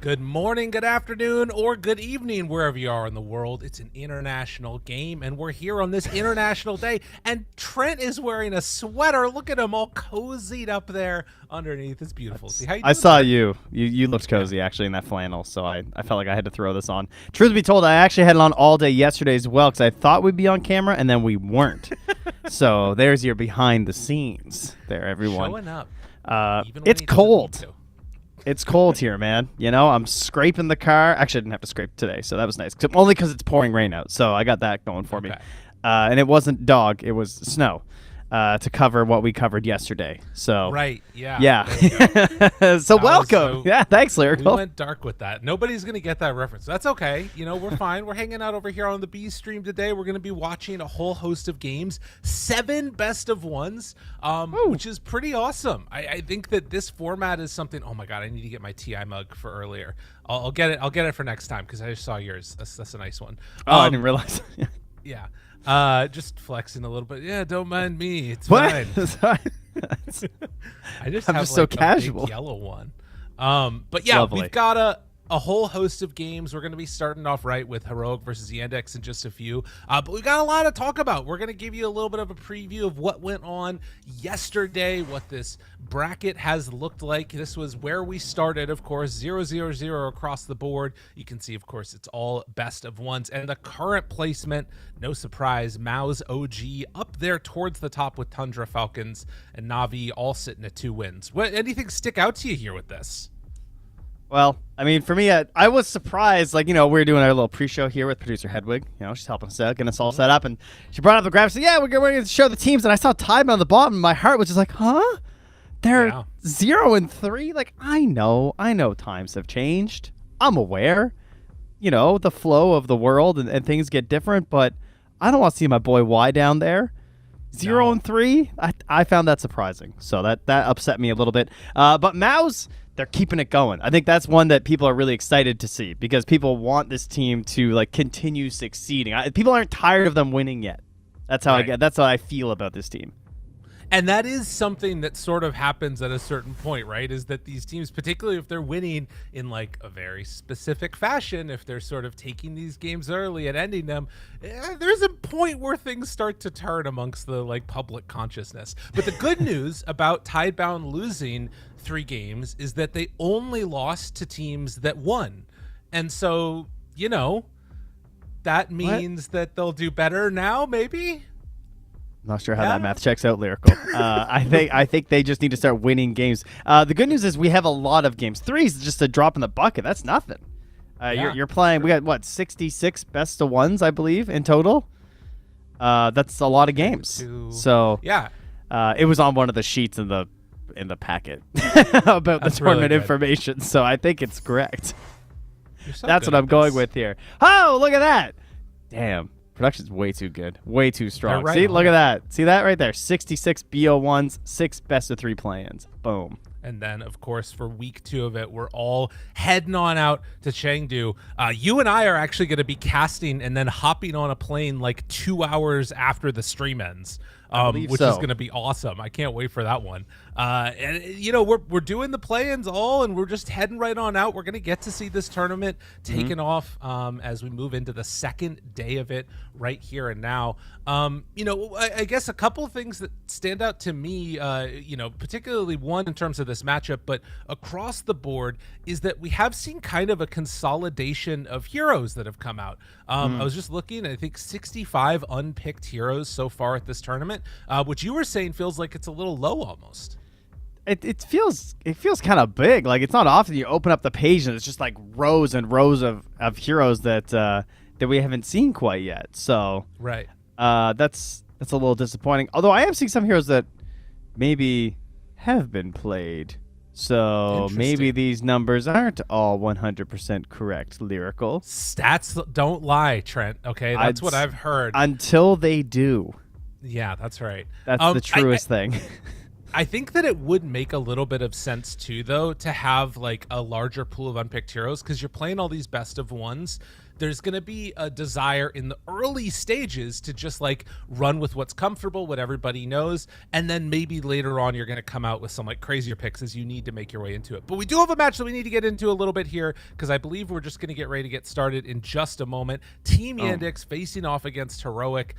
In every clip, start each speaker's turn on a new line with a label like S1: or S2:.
S1: Good morning, good afternoon, or good evening, wherever you are in the world. It's an international game, and we're here on this international day, and Trent is wearing a sweater. Look at him all cozied up there underneath. It's beautiful. See how you doing?
S2: I saw you. You looked cozy, actually, in that flannel, so I felt like I had to throw this on. Truth be told, I actually had it on all day yesterday as well, because I thought we'd be on camera, and then we weren't. So there's your behind the scenes there, everyone.
S1: Showing up.
S2: It's cold. It's cold here, man. You know, I'm scraping the car. Actually, I didn't have to scrape today, so that was nice. Only because it's pouring rain out, so I got that going for me. And it wasn't dog; it was snow to cover what we covered yesterday. So
S1: right, yeah,
S2: yeah. So welcome. Yeah, thanks, Lyrical.
S1: We went dark with that. Nobody's gonna get that reference. That's okay. You know, we're fine. We're hanging out over here on the B stream today. We're gonna be watching a whole host of games, 7 best of ones, which is pretty awesome. I think that this format is something. Oh my god, I need to get my TI mug for earlier. I'll get it. I'll get it for next time because I just saw yours. That's a nice one.
S2: Oh, I didn't realize.
S1: Yeah. Just flexing a little bit. Yeah, don't mind me. It's
S2: what?
S1: fine. I'm just like
S2: so casual.
S1: A big yellow one. But yeah,
S2: Lovely.
S1: We've got a whole host of games. We're going to be starting off right with Heroic versus Yandex in just a few. But we've got a lot to talk about. We're going to give you a little bit of a preview of what went on yesterday, what this bracket has looked like. This was where we started, of course, 0-0-0 across the board. You can see, of course, it's all best of ones. And the current placement, no surprise, MOUZ OG up there towards the top with Tundra Falcons and Na'Vi all sitting at 2 wins. Anything stick out to you here with this?
S2: Well, I mean, for me, I was surprised. Like, you know, we were doing our little pre-show here with producer Hedwig. You know, she's helping us out, getting us all set up. And she brought up the graphics. Yeah, we're going to show the teams. And I saw Tidebound on the bottom. And my heart was just like, huh? They're 0-3? Like, I know times have changed. I'm aware. You know, the flow of the world and things get different. But I don't want to see my boy Y down there. 0-3? I found that surprising. So that upset me a little bit. But MOUZ, they're keeping it going. I think that's one that people are really excited to see because people want this team to like continue succeeding. People aren't tired of them winning yet. That's how that's how I feel about this team.
S1: And that is something that sort of happens at a certain point, right? Is that these teams, particularly if they're winning in like a very specific fashion, if they're sort of taking these games early and ending them, there's a point where things start to turn amongst the like public consciousness. But the good news about Tidebound losing 3 games is that they only lost to teams that won. And so, you know, that means that they'll do better now, maybe?
S2: Not sure how that math checks out, Lyrical. I think they just need to start winning games. The good news is we have a lot of games. 3 is just a drop in the bucket. That's nothing. You're playing. We got what 66 best of ones, I believe, in total. That's a lot of games. So
S1: yeah,
S2: it was on one of the sheets in the packet about the tournament information. So I think it's correct. That's what I'm going with here. Oh, look at that! Damn. Production's way too good. Way too strong. See, look at that. See that right there? 66 BO1s, 6 best of 3 play-ins. Boom.
S1: And then, of course, for week 2 of it, we're all heading on out to Chengdu. You and I are actually going to be casting and then hopping on a plane like 2 hours after the stream ends, which is going to be awesome. I can't wait for that one. And you know, we're doing the play-ins all, and we're just heading right on out. We're going to get to see this tournament taken off as we move into the second day of it right here and now. You know, I guess a couple of things that stand out to me, you know, particularly one in terms of this matchup, but across the board, is that we have seen kind of a consolidation of heroes that have come out. I was just looking, I think 65 unpicked heroes so far at this tournament, which you were saying feels like it's a little low almost.
S2: It feels kind of big. Like, it's not often you open up the page and it's just like rows and rows of heroes that we haven't seen quite yet. So that's a little disappointing. Although I am seeing some heroes that maybe have been played. So maybe these numbers aren't all 100% correct, Lyrical.
S1: Stats don't lie, Trent. Okay, that's what I've heard.
S2: Until they do.
S1: Yeah, that's right.
S2: That's the truest thing.
S1: I think that it would make a little bit of sense too, though, to have like a larger pool of unpicked heroes, because you're playing all these best of ones. There's going to be a desire in the early stages to just like run with what's comfortable, what everybody knows, and then maybe later on you're going to come out with some like crazier picks as you need to make your way into it. But we do have a match that we need to get into a little bit here, because I believe we're just going to get ready to get started in just a moment. Team Yandex facing off against Heroic.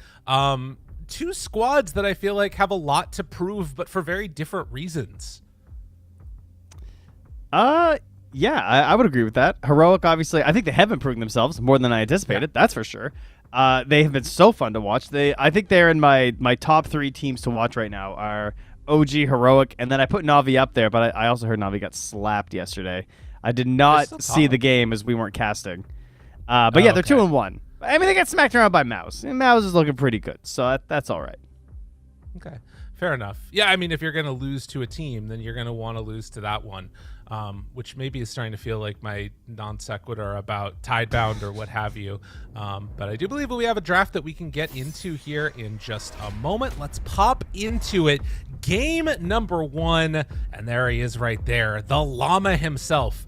S1: Two squads that I feel like have a lot to prove, but for very different reasons.
S2: Yeah, I would agree with that. Heroic, obviously, I think they have been proving themselves more than I anticipated. Yeah. That's for sure. They have been so fun to watch. I think they're in my top 3 teams to watch right now are OG, Heroic, and then I put Navi up there, but I also heard Navi got slapped yesterday. I did not see the game as we weren't casting. But yeah, they're 2-1. I mean, they got smacked around by MOUZ, and MOUZ is looking pretty good, so that's all right.
S1: Okay, fair enough. Yeah, I mean, if you're going to lose to a team, then you're going to want to lose to that one. Which maybe is starting to feel like my non sequitur about Tidebound or what have you. But I do believe we have a draft that we can get into here in just a moment. Let's pop into it. Game number 1, and there he is right there, the llama himself.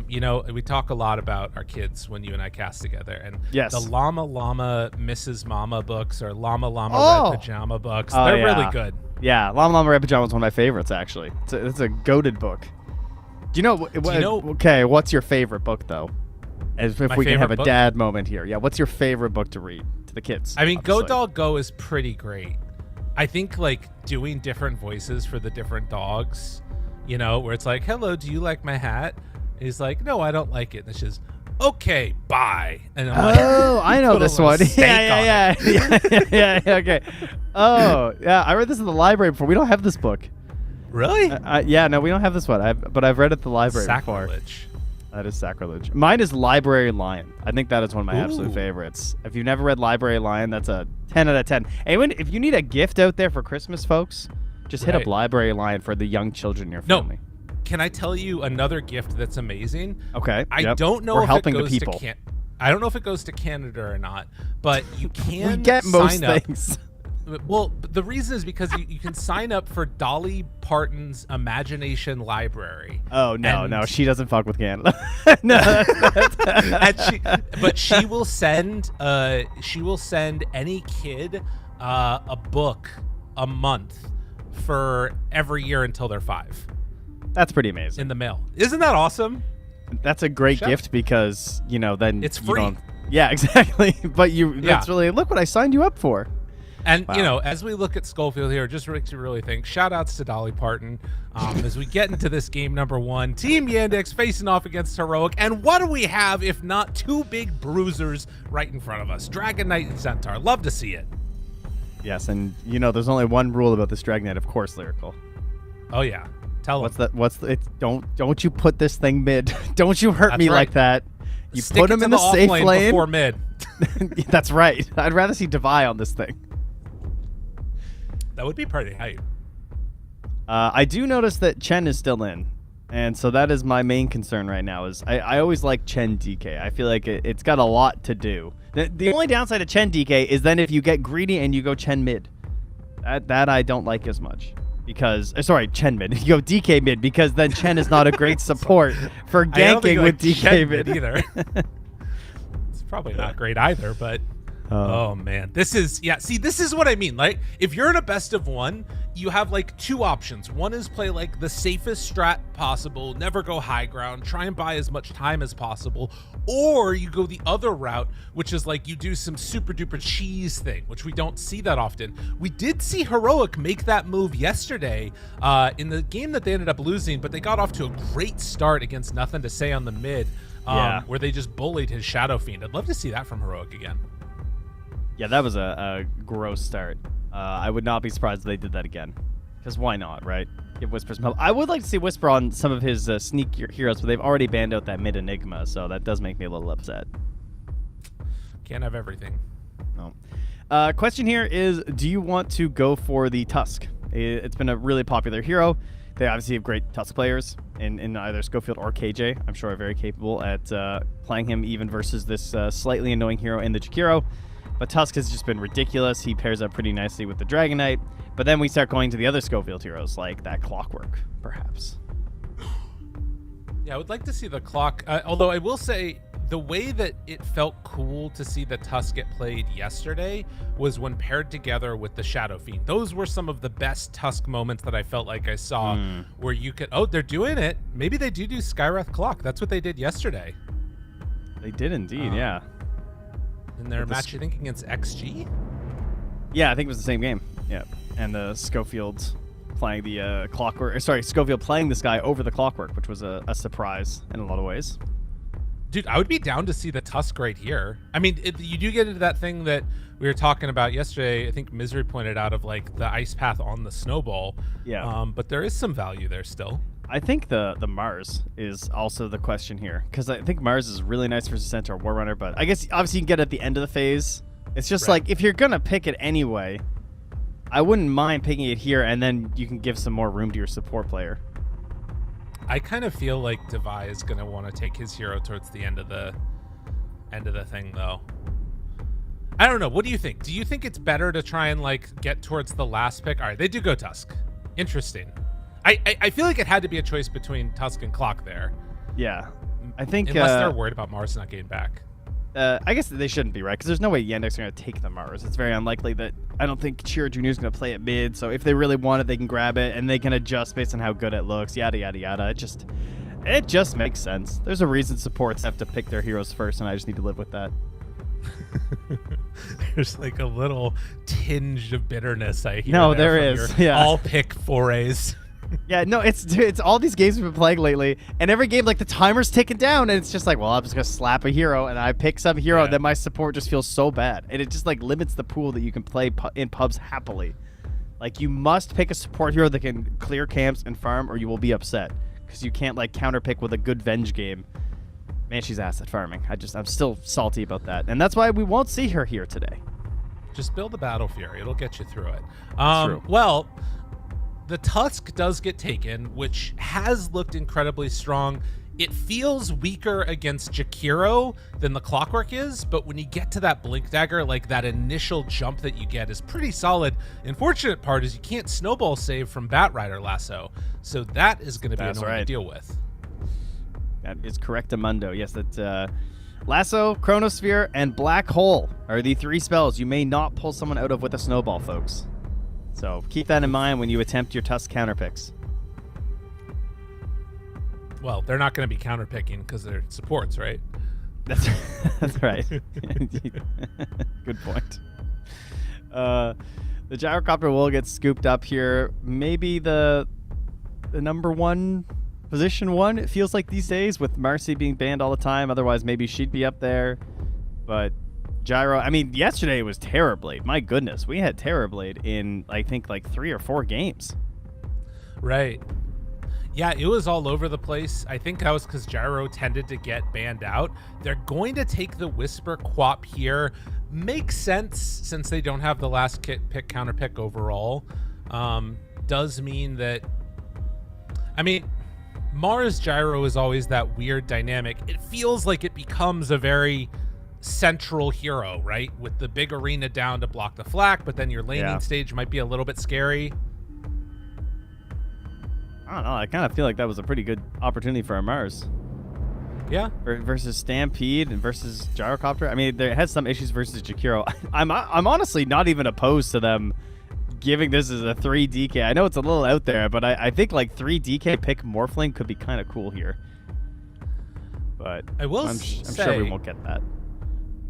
S1: You know, we talk a lot about our kids when you and I cast together, and the Llama Mrs. Mama books or Llama Red Pajama books, they're really good. Yeah,
S2: Llama Red Pajama is one of my favorites, actually. It's a goated book. Do you know? Okay, what's your favorite book, though? As if we can have a dad moment here. Yeah, what's your favorite book to read to the kids?
S1: I mean, Go Dog Go is pretty great. I think like doing different voices for the different dogs, you know, where it's like, "Hello, do you like my hat?" And he's like, "No, I don't like it." And it's just, "Okay, bye." And I'm like,
S2: I know this one. Yeah. Okay. Oh, yeah. I read this in the library before. We don't have this book.
S1: Really?
S2: Yeah, no, we don't have this one. But I've read it at the library before. That is sacrilege. Mine is Library Lion. I think that is one of my absolute favorites. If you've never read Library Lion, that's a 10 out of 10. Anyone, if you need a gift out there for Christmas, folks, just hit up Library Lion for the young children in your family.
S1: No. Can I tell you another gift that's amazing?
S2: Okay.
S1: I don't know if it goes to I don't know if it goes to Canada or not, but you can
S2: we get most things.
S1: Well, the reason is because you can sign up for Dolly Parton's Imagination Library.
S2: Oh no, she doesn't fuck with Canada.
S1: No, but she will send any kid a book a month for every year until they're 5.
S2: That's pretty amazing.
S1: In the mail. Isn't that awesome?
S2: That's a great gift because, you know, then
S1: it's free.
S2: Yeah, exactly. But that's really, look what I signed you up for.
S1: And, you know, as we look at Schofield here, just makes you really think, shout outs to Dolly Parton as we get into this game number 1. Team Yandex facing off against Heroic. And what do we have if not 2 big bruisers right in front of us? Dragon Knight and Centaur. Love to see it.
S2: Yes, and, you know, there's only one rule about this Dragon Knight, of course, Lyrical.
S1: Oh, yeah. Tell him.
S2: Don't you put this thing mid. Don't you hurt me like that. You
S1: Stick
S2: put him in the safe lane.
S1: Before mid.
S2: That's right. I'd rather see Devi on this thing.
S1: That would be pretty hype.
S2: I do notice that Chen is still in, and so that is my main concern right now. Is I always like Chen DK. I feel like it's got a lot to do. The only downside of Chen DK is then if you get greedy and you go Chen mid, that I don't like as much. Because Chen mid. You go DK mid because then Chen is not a great support for ganking with DK
S1: Chen
S2: mid
S1: either. It's probably not great either, but. Oh man, this is what I mean. Like, if you're in a best of 1, you have like 2 options. One is play like the safest strat possible, never go high ground, try and buy as much time as possible, or you go the other route, which is like you do some super duper cheese thing, which we don't see that often. We did see Heroic make that move yesterday in the game that they ended up losing, but they got off to a great start against Nothing to Say on the mid, where they just bullied his Shadow Fiend. I'd love to see that from Heroic again.
S2: Yeah, that was a gross start. I would not be surprised if they did that again. Because why not, right? Give Whisper some help. I would like to see Whisper on some of his sneak heroes, but they've already banned out that mid Enigma, so that does make me a little upset.
S1: Can't have everything.
S2: No. Question here is, do you want to go for the Tusk? It's been a really popular hero. They obviously have great Tusk players in either Schofield or KJ. I'm sure are very capable at playing him even versus this slightly annoying hero in the Jakiro. But Tusk has just been ridiculous. He pairs up pretty nicely with the Dragon Knight. But then we start going to the other Schofield heroes, like that Clockwork, perhaps.
S1: Yeah, I would like to see the clock. Although I will say, the way that it felt cool to see the Tusk get played yesterday was when paired together with the Shadow Fiend. Those were some of the best Tusk moments that I felt like I saw, where you could, oh, they're doing it. Maybe they do Skywrath Clock. That's what they did yesterday.
S2: They did indeed, yeah.
S1: In their match, I think, against XG?
S2: Yeah, I think it was the same game. Yeah. And the Schofield playing the Clockwork. Sorry, Schofield playing this guy over the Clockwork, which was a surprise in a lot of ways.
S1: Dude, I would be down to see the Tusk right here. I mean, you do get into that thing that we were talking about yesterday. I think Misery pointed out of like the ice path on the snowball.
S2: Yeah.
S1: But there is some value there still.
S2: I think the Mars is also the question here, because I think Mars is really nice versus Centaur Warrunner, but I guess obviously you can get it at the end of the phase. It's just like, if you're going to pick it anyway, I wouldn't mind picking it here, and then you can give some more room to your support player.
S1: I kind of feel like Devi is going to want to take his hero towards the end of the thing, though. I don't know. What do you think? Do you think it's better to try and like get towards the last pick? All right, they do go Tusk. Interesting. I feel like it had to be a choice between Tusk and Clock there.
S2: Yeah, I think
S1: unless they're worried about Mars not getting back.
S2: I guess they shouldn't be, right? Because there's no way Yandex are going to take the Mars. It's very unlikely that. I don't think Chiro Jr. is going to play it mid. So if they really want it, they can grab it and they can adjust based on how good it looks. Yada yada yada. It just makes sense. There's a reason supports have to pick their heroes first, and I just need to live with that.
S1: There's like a little tinge of bitterness I hear.
S2: No, there is. Yeah.
S1: All pick forays.
S2: Yeah, no, it's all these games we've been playing lately, and every game, like, the timer's ticking down, and it's just like, well, I'm just going to slap a hero, and I pick some hero, and then my support just feels so bad. And it just, like, limits the pool that you can play in pubs happily. Like, you must pick a support hero that can clear camps and farm, or you will be upset, because you can't, like, counterpick with a good Venge game. Man, she's asset farming. I'm still salty about that, and that's why we won't see her here today.
S1: Just build a Battle Fury. It'll get you through it.
S2: True.
S1: Well, the Tusk does get taken, which has looked incredibly strong. It feels weaker against Jakiro than the Clockwork is, but when you get to that Blink Dagger, like that initial jump that you get is pretty solid. The unfortunate part is you can't snowball save from Batrider Lasso, so that is going to be annoying to deal with.
S2: That is correct, Amundo. Yes, that Lasso, Chronosphere, and Black Hole are the three spells you may not pull someone out of with a snowball, folks. So keep that in mind when you attempt your Tusk counterpicks. Well,
S1: they're not going to be counterpicking because they're supports, right?
S2: That's right. Good point. The Gyrocopter will get scooped up here. Maybe the number one, position one, it feels like these days, with Marcy being banned all the time. Otherwise, maybe she'd be up there. But Gyro, I mean, yesterday was Terrorblade. My goodness, we had Terrorblade in, I think, like 3 or 4 games.
S1: Right. Yeah, it was all over the place. I think that was because Gyro tended to get banned out. They're going to take the Whisper Quap here. Makes sense since they don't have the last pick counter pick overall. Does mean that, I mean, Mars Gyro is always that weird dynamic. It feels like it becomes a very central hero, right? With the big arena down to block the flak, but then your laning stage might be a little bit scary.
S2: I don't know. I kind of feel like that was a pretty good opportunity for a Mars.
S1: Yeah.
S2: Versus Stampede and versus Gyrocopter. I mean, they had some issues versus Jakiro. I'm honestly not even opposed to them giving this as a 3 DK. I know it's a little out there, but I think like 3 DK pick Morphling could be kind of cool here. But I'm sure we won't get that.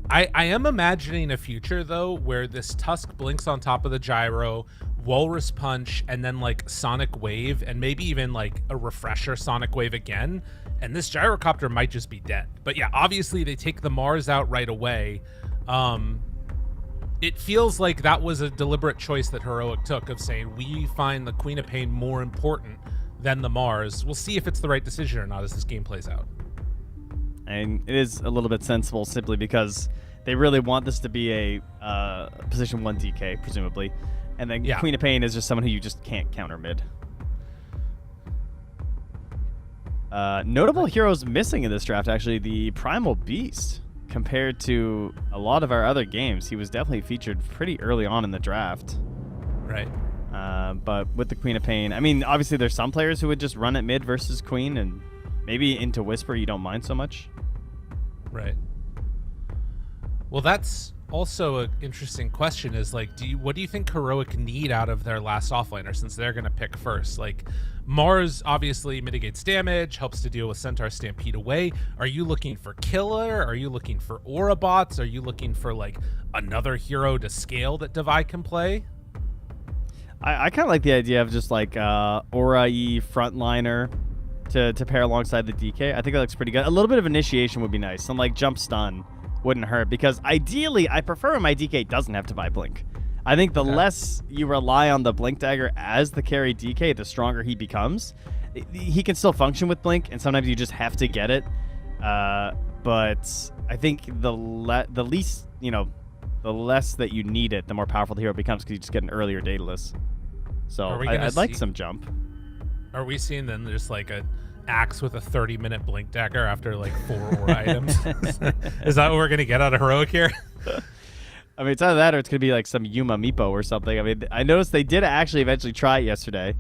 S1: I am imagining a future, though, where this Tusk blinks on top of the Gyro, Walrus Punch, and then, like, Sonic Wave, and maybe even, like, a refresher Sonic Wave again, and this Gyrocopter might just be dead. But, yeah, obviously they take the Mars out right away. It feels like that was a deliberate choice that Heroic took of saying, we find the Queen of Pain more important than the Mars. We'll see if it's the right decision or not as this game plays out.
S2: And it is a little bit sensible simply because they really want this to be a position 1 DK, presumably. And then Queen of Pain is just someone who you just can't counter mid. Notable heroes missing in this draft, actually, the Primal Beast. compared to a lot of our other games, he was definitely featured pretty early on in the draft.
S1: Right.
S2: But with the Queen of Pain, I mean, obviously there's some players who would just run it mid versus Queen, and maybe into Whisper you don't mind so much.
S1: Right. Well, that's also an interesting question is like, what do you think Heroic need out of their last offlaner since they're going to pick first? Like, Mars obviously mitigates damage, helps to deal with Centaur Stampede away. Are you looking for Killer? Are you looking for Aura bots? Are you looking for like another hero to scale that Devi can play?
S2: I kind of like the idea of just like Aura-y frontliner to pair alongside the DK. I think that looks pretty good. A little bit of initiation would be nice. Some like jump stun wouldn't hurt, because ideally I prefer when my DK doesn't have to buy blink. I think the less you rely on the blink dagger as the carry DK, the stronger he becomes. He can still function with blink, and sometimes you just have to get it. But I think the least, the less that you need it, the more powerful the hero becomes, because you just get an earlier Daedalus. So I'd like some jump.
S1: Are we seeing then just like a axe with a 30-minute blink dagger after like 4 Aura items? Is that what we're going to get out of Heroic here?
S2: I mean, it's either that or it's going to be like some Yuma Meepo or something. I mean, I noticed they did actually eventually try it yesterday.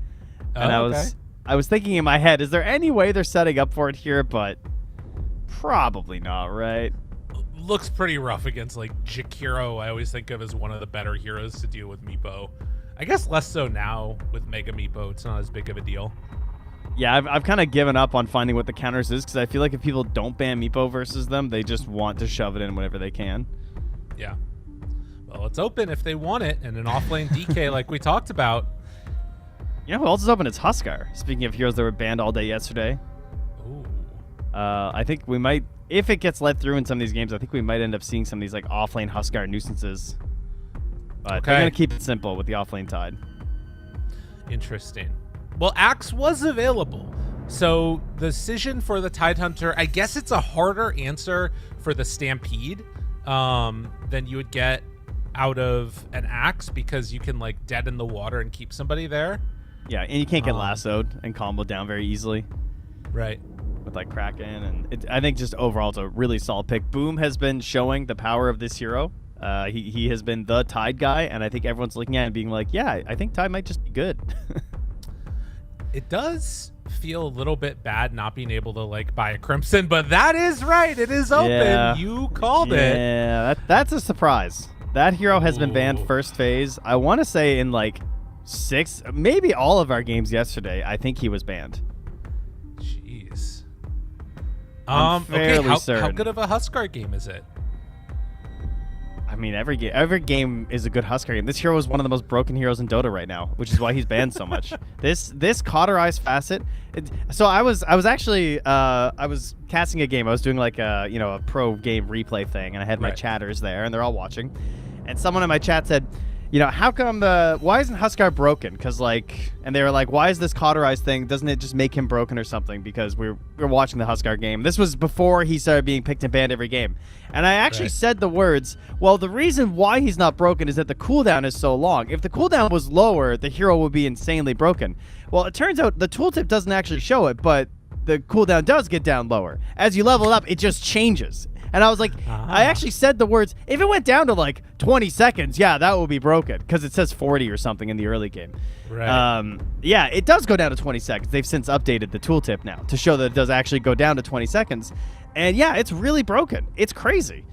S2: And I was thinking in my head, is there any way they're setting up for it here? But probably not, right?
S1: Looks pretty rough against like Jakiro. I always think of as one of the better heroes to deal with Meepo. I guess less so now with Mega Meepo. It's not as big of a deal.
S2: Yeah, I've kind of given up on finding what the counters is, because I feel like if people don't ban Meepo versus them, they just want to shove it in whenever they can.
S1: Yeah. Well, it's open if they want it, and an offlane DK like we talked about.
S2: You know who else is open? It's Huskar. Speaking of heroes that were banned all day yesterday.
S1: Ooh.
S2: I think we might, if it gets let through in some of these games, I think we might end up seeing some of these like offlane Huskar nuisances. But they're going to keep it simple with the offlane Tide.
S1: Interesting. Well, Axe was available. So the decision for the Tidehunter, I guess it's a harder answer for the Stampede than you would get out of an Axe, because you can like deaden the water and keep somebody there.
S2: Yeah, and you can't get lassoed and comboed down very easily.
S1: Right.
S2: With like Kraken, and I think just overall it's a really solid pick. Boom has been showing the power of this hero. He has been the Tide guy, and I think everyone's looking at it and being like, yeah, I think Tide might just be good.
S1: It does feel a little bit bad not being able to like buy a Crimson, but that is right. It is open.
S2: Yeah.
S1: You called it.
S2: Yeah, that's a surprise. That hero has been banned first phase. I want to say in like 6, maybe all of our games yesterday, I think he was banned.
S1: Jeez.
S2: Okay,
S1: how good of a Huskar game is it?
S2: I mean, every game is a good Huskar game. This hero is one of the most broken heroes in Dota right now, which is why he's banned so much. This cauterized facet. So I was actually I was casting a game. I was doing like a pro game replay thing, and I had my chatters there, and they're all watching. And someone in my chat said, how come why isn't Huskar broken? Because and they were like, why is this cauterized thing? Doesn't it just make him broken or something? Because we're watching the Huskar game. This was before he started being picked and banned every game. And I actually said the words, well, the reason why he's not broken is that the cooldown is so long. If the cooldown was lower, the hero would be insanely broken. Well, it turns out the tooltip doesn't actually show it, but the cooldown does get down lower. As you level up, it just changes. And I was like, I actually said the words, if it went down to like 20 seconds, yeah, that would be broken, because it says 40 or something in the early game.
S1: Right.
S2: Yeah, it does go down to 20 seconds. They've since updated the tooltip now to show that it does actually go down to 20 seconds. And yeah, it's really broken. It's crazy.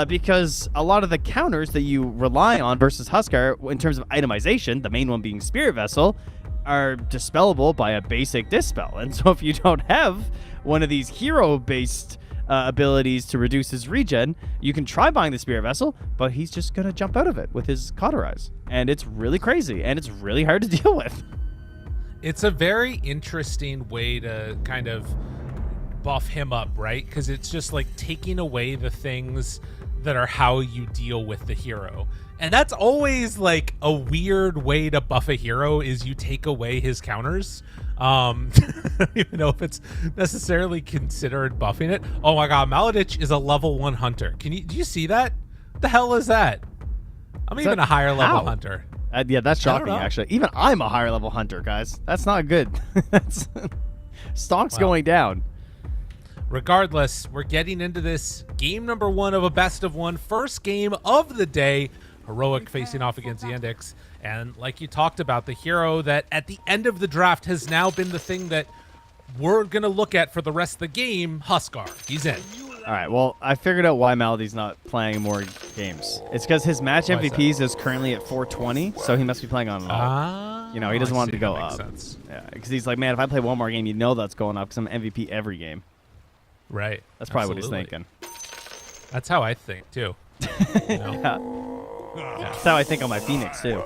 S2: Because a lot of the counters that you rely on versus Huskar in terms of itemization, the main one being Spirit Vessel, are dispellable by a basic dispel. And so if you don't have one of these hero-based abilities to reduce his regen, you can try buying the Spirit Vessel, but he's just going to jump out of it with his Cauterize. And it's really crazy, and it's really hard to deal with.
S1: It's a very interesting way to kind of buff him up, right? Because it's just like taking away the things that are how you deal with the hero. And that's always like a weird way to buff a hero, is you take away his counters. I don't even know if it's necessarily considered buffing it. Oh my god, Maladich is a level 1 hunter. Do you see that? What the hell is that? I'm even a higher level hunter.
S2: Yeah, that's shocking, actually. Even I'm a higher level hunter, guys. That's not good. Stock's going down.
S1: regardless, we're getting into this game number 1 of a best of 1, first game of the day. Heroic facing off against Yandex. And like you talked about, the hero that at the end of the draft has now been the thing that we're going to look at for the rest of the game, Huskar. He's in.
S2: All right, well, I figured out why Melody's not playing more games. It's because his match MVPs is currently at 420, so he must be playing on an all. You know, he doesn't want it to go up.
S1: Sense.
S2: Yeah, because he's like, man, if I play one more game, you know that's going up because I'm MVP every game.
S1: Right.
S2: That's probably
S1: Absolutely.
S2: what he's thinking.
S1: That's how I think, too. You know?
S2: Yeah. That's how I think on my Phoenix, too.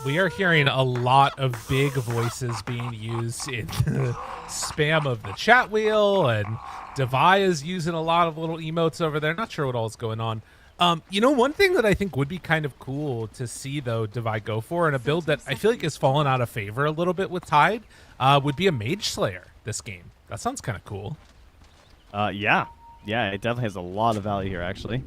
S1: We are hearing a lot of big voices being used in the spam of the chat wheel, and Devi is using a lot of little emotes over there. Not sure what all is going on. You know, one thing that I think would be kind of cool to see, though, Devi go for, and a build that I feel like has fallen out of favor a little bit with Tide, would be a Mage Slayer this game. That sounds kind of cool.
S2: Yeah. Yeah, it definitely has a lot of value here, actually.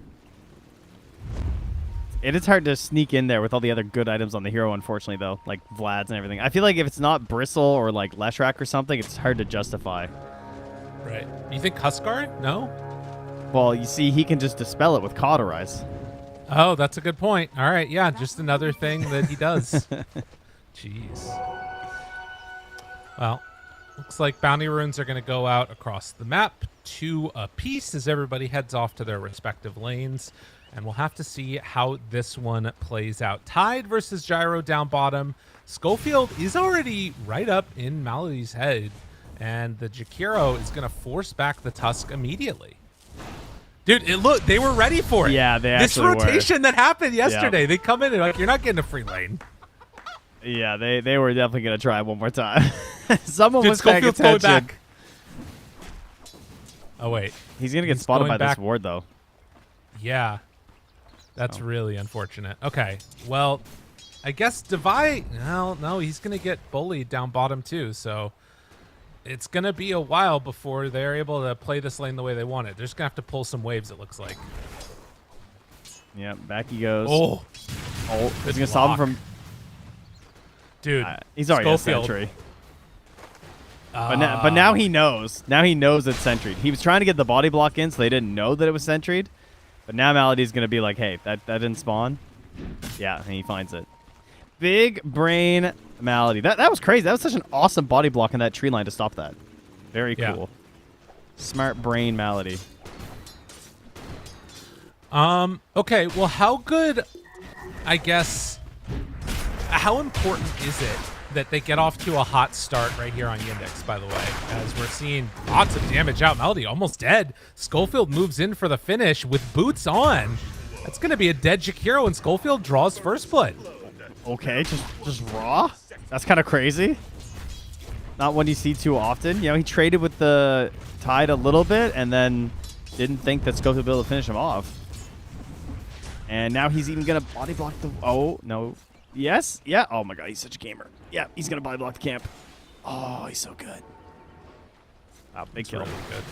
S2: It is hard to sneak in there with all the other good items on the hero, unfortunately, though, like Vlad's and everything. I feel like if it's not Bristle or like Leshrac or something, it's hard to justify.
S1: Right. You think Huskar? No?
S2: Well, you see, he can just dispel it with Cauterize.
S1: Oh, that's a good point. All right, yeah, just another thing that he does. Jeez. Well, looks like bounty runes are going to go out across the map, 2 apiece, as everybody heads off to their respective lanes. And we'll have to see how this one plays out. Tide versus Gyro down bottom. Schofield is already right up in Melody's head, and the Jakiro is going to force back the Tusk immediately. Dude, they were ready for it.
S2: Yeah, they
S1: this
S2: actually
S1: rotation that happened yesterday.
S2: Yeah.
S1: They come in and like, you're not getting a free lane.
S2: Yeah, they were definitely going to try one more time. Someone
S1: Dude,
S2: was paying
S1: Schofield's going
S2: attention.
S1: back. Oh, wait.
S2: He's going to get spotted by this ward, though.
S1: Yeah. That's really unfortunate. Okay, well, I guess Devi, no, he's going to get bullied down bottom too, so it's going to be a while before they're able to play this lane the way they want it. They're just going to have to pull some waves, it looks like.
S2: Yeah, back he goes.
S1: Oh,
S2: he's going to stop him from...
S1: Dude,
S2: he's already
S1: Schofield.
S2: a sentry. But now he knows. Now he knows it's sentried. He was trying to get the body block in, so they didn't know that it was sentried. But now Melody's going to be like, hey, that didn't spawn. Yeah, and he finds it. Big brain Melody. That was crazy. That was such an awesome body block in that tree line to stop that. Very cool. Smart brain Melody.
S1: Okay, well, how good, I guess, how important is it that they get off to a hot start right here on Yandex, by the way, as we're seeing lots of damage out. Melody almost dead. Schofield moves in for the finish with boots on. That's going to be a dead Jakiro, and Schofield draws first blood.
S2: Okay, just raw? That's kind of crazy. Not one you see too often. You know, he traded with the Tide a little bit and then didn't think that Schofield would be able to finish him off. And now he's even going to body block the... Oh, no. Yes? Yeah. Oh, my God. He's such a gamer. Yeah, he's going to body block the camp. Oh, he's so good. Wow, big kill.
S1: Really good.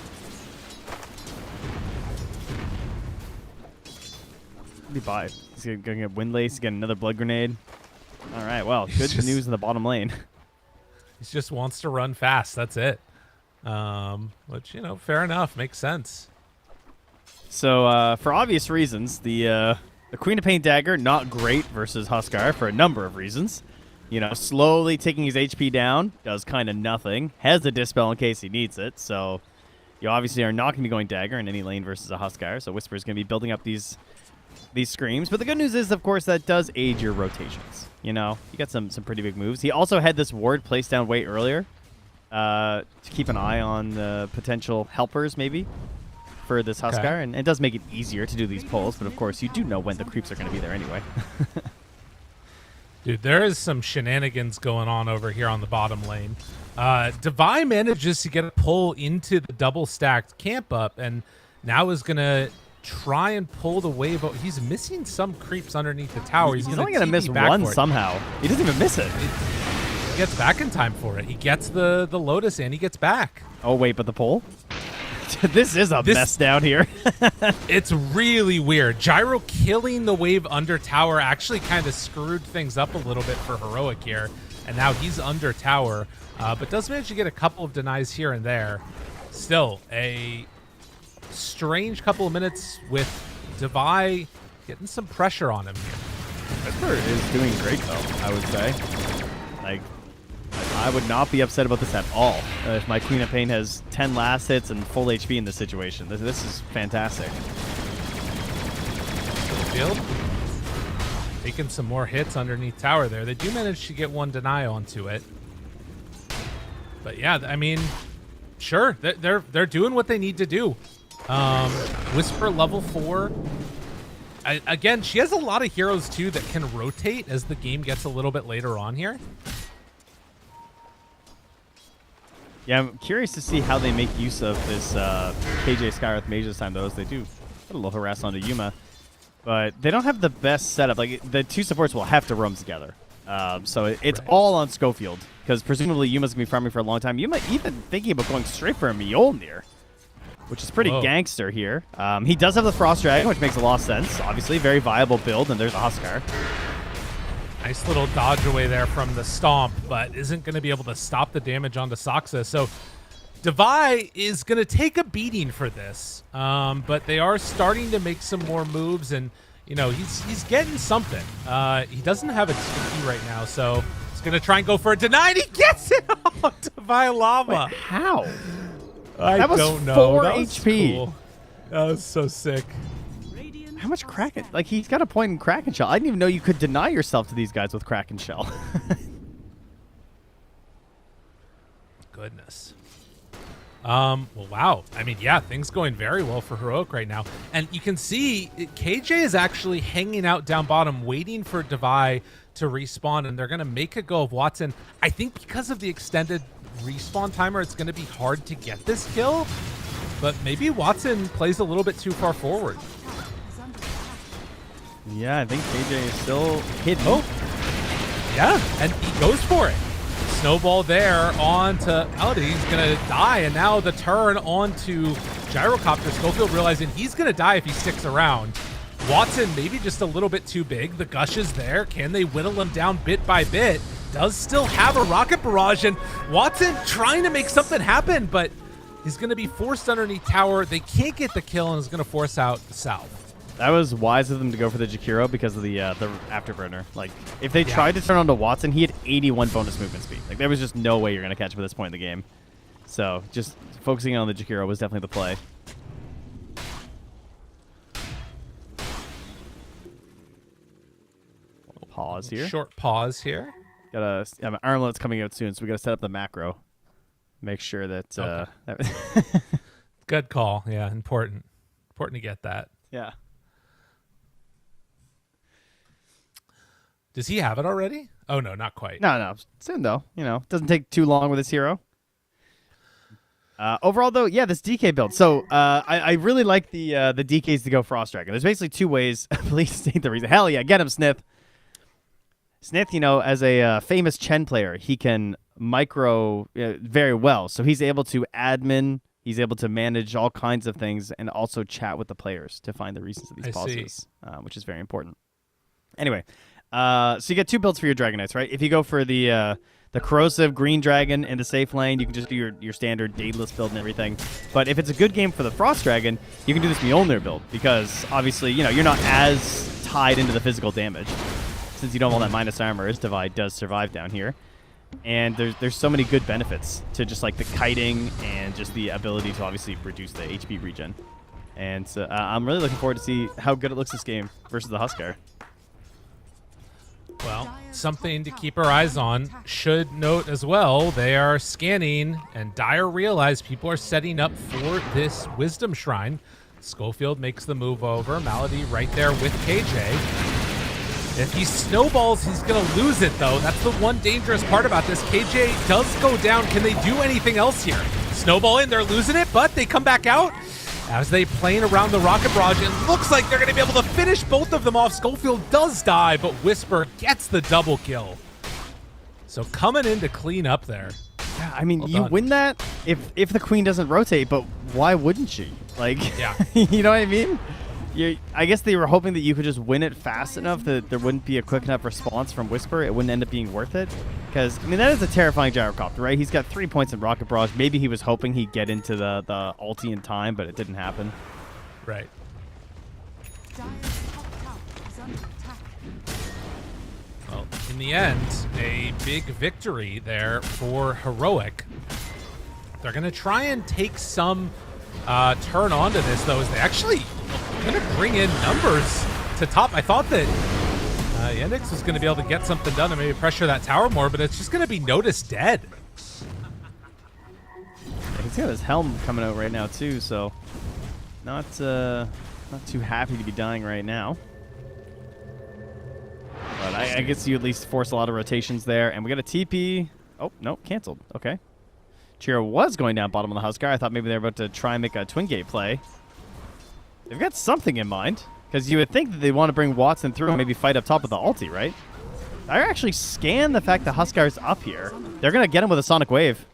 S2: What did he buy? He's going to get Windlace, get another blood grenade. All right, well, good news in the bottom lane.
S1: He just wants to run fast. That's it. Which, you know, fair enough. Makes sense.
S2: So, for obvious reasons, the Queen of Pain Dagger, not great versus Huskar for a number of reasons. You know, slowly taking his HP down, does kind of nothing. Has the Dispel in case he needs it, so you obviously are not going to be going Dagger in any lane versus a Huskar, so Whisper is going to be building up these screams. But the good news is, of course, that does aid your rotations. You know, you got some pretty big moves. He also had this ward placed down way earlier to keep an eye on the potential helpers, maybe, for this Huskar,
S1: Okay.
S2: and it does make it easier to do these pulls, but of course, you do know when the creeps are going to be there anyway.
S1: Dude, there is some shenanigans going on over here on the bottom lane. Devi manages to get a pull into the double-stacked camp up, and now is going to try and pull the wave. He's missing some creeps underneath the tower.
S2: He's only going to miss one somehow. He doesn't even miss it.
S1: He gets back in time for it. He gets the Lotus and he gets back.
S2: Oh, wait, but the pull? This is a mess down here.
S1: It's really weird. Gyro killing the wave under tower actually kind of screwed things up a little bit for Heroic here. And now he's under tower, but does manage to get a couple of denies here and there. Still, a strange couple of minutes with Devi getting some pressure on him here.
S2: Whisper is doing great, though, I would say. Like, I would not be upset about this at all. If my Queen of Pain has 10 last hits and full HP in this situation. This is fantastic.
S1: Field taking some more hits underneath tower there. They do manage to get one deny onto it. But yeah, I mean, sure, they're doing what they need to do. Whisper level 4. Again, she has a lot of heroes too that can rotate as the game gets a little bit later on here.
S2: Yeah, I'm curious to see how they make use of this KJ Skywrath Mage this time, though, as they do put a little harass onto Yuma. But they don't have the best setup. Like, the two supports will have to roam together. So it's
S1: right.
S2: all on Schofield, because presumably Yuma's going to be farming for a long time. Yuma even thinking about going straight for a Mjolnir, which is pretty gangster here. He does have the Frost Dragon, which makes a lot of sense. Obviously, very viable build, and there's a Huskar.
S1: Nice little dodge away there from the Stomp, but isn't going to be able to stop the damage onto Saksa. So Devi is going to take a beating for this, but they are starting to make some more moves, and you know he's getting something. He doesn't have a TP right now, so he's going to try and go for a deny, and he gets it off Devi Llama.
S2: Wait, how?
S1: I
S2: that was
S1: don't know.
S2: 4
S1: That was
S2: HP.
S1: cool. That was so sick.
S2: How much Kraken? Like, he's got a point in Kraken Shell. I didn't even know you could deny yourself to these guys with Kraken Shell.
S1: Goodness. Well, wow. I mean, yeah, things going very well for Heroic right now. And you can see KJ is actually hanging out down bottom, waiting for Devi to respawn, and they're going to make a go of Watson. I think because of the extended respawn timer, it's going to be hard to get this kill, but maybe Watson plays a little bit too far forward.
S2: Yeah, I think KJ is still hidden.
S1: Oh, yeah, and he goes for it. Snowball there onto Melody. He's going to die, and now the turn onto Gyrocopter. Schofield realizing he's going to die if he sticks around. Watson maybe just a little bit too big. The gush is there. Can they whittle him down bit by bit? Does still have a rocket barrage, and Watson trying to make something happen, but he's going to be forced underneath tower. They can't get the kill, and is going to force out the south.
S2: That was wise of them to go for the Jakiro because of the afterburner. Like, if they tried to turn on to Watson, he had 81 bonus movement speed. Like, there was just no way you're going to catch him at this point in the game. So, just focusing on the Jakiro was definitely the play. Pause here.
S1: Short pause here.
S2: Got an armlet's coming out soon, so we got to set up the macro. Make sure that...
S1: Okay. Good call. Yeah, important. Important to get that.
S2: Yeah.
S1: Does he have it already? Oh, no, not quite.
S2: No. Soon, though. You know, doesn't take too long with this hero. Overall, though, yeah, this DK build. So I really like the DKs to go Frost Dragon. There's basically two ways. Please state the reason. Hell yeah, get him, Snith. Snith, you know, as a famous Chen player, he can micro very well. So he's able to admin. He's able to manage all kinds of things and also chat with the players to find the reasons of these pauses, which is very important. Anyway, so you get two builds for your Dragon Knights, right? If you go for the Corrosive Green Dragon in the safe lane, you can just do your standard Daedalus build and everything. But if it's a good game for the Frost Dragon, you can do this Mjolnir build because obviously, you know, you're not as tied into the physical damage since you don't have all that minus armor, as Devi does survive down here. And there's so many good benefits to just like the kiting and just the ability to obviously reduce the HP regen. And so I'm really looking forward to see how good it looks this game versus the Huskar.
S1: Well, something to keep our eyes on. Should note as well, they are scanning, and Dire realize people are setting up for this Wisdom Shrine. Schofield makes the move over. Malady right there with KJ. If he snowballs, he's going to lose it, though. That's the one dangerous part about this. KJ does go down. Can they do anything else here? Snowball in, they're losing it, but they come back out. As they plane around the rocket barrage, it looks like they're going to be able to finish both of them off. Schofield does die, but Whisper gets the double kill. So coming in to clean up there.
S2: Yeah, I mean,
S1: Well
S2: you
S1: done.
S2: win that if the queen doesn't rotate, but why wouldn't she? Like,
S1: Yeah.
S2: you know what I mean? I guess they were hoping that you could just win it fast enough that there wouldn't be a quick enough response from Whisper. It wouldn't end up being worth it. Because, I mean, that is a terrifying gyrocopter, right? He's got 3 points in Rocket Barrage. Maybe he was hoping he'd get into the ulti in time, but it didn't happen.
S1: Right. Well, in the end, a big victory there for Heroic. They're going to try and take some turn onto this, though, as they actually going to bring in numbers to top. I thought that Yandex was going to be able to get something done and maybe pressure that tower more, but it's just going to be Natus dead.
S2: Yeah, he's got his helm coming out right now, too, so not too happy to be dying right now. But I guess you at least force a lot of rotations there. And we got a TP. Oh, no, canceled. Okay. Chiro was going down bottom of the Huskar. I thought maybe they were about to try and make a twin gate play. They've got something in mind. Because you would think that they want to bring Watson through and maybe fight up top of the ulti, right? I actually scanned the fact that Huskar's up here. They're going to get him with a Sonic Wave.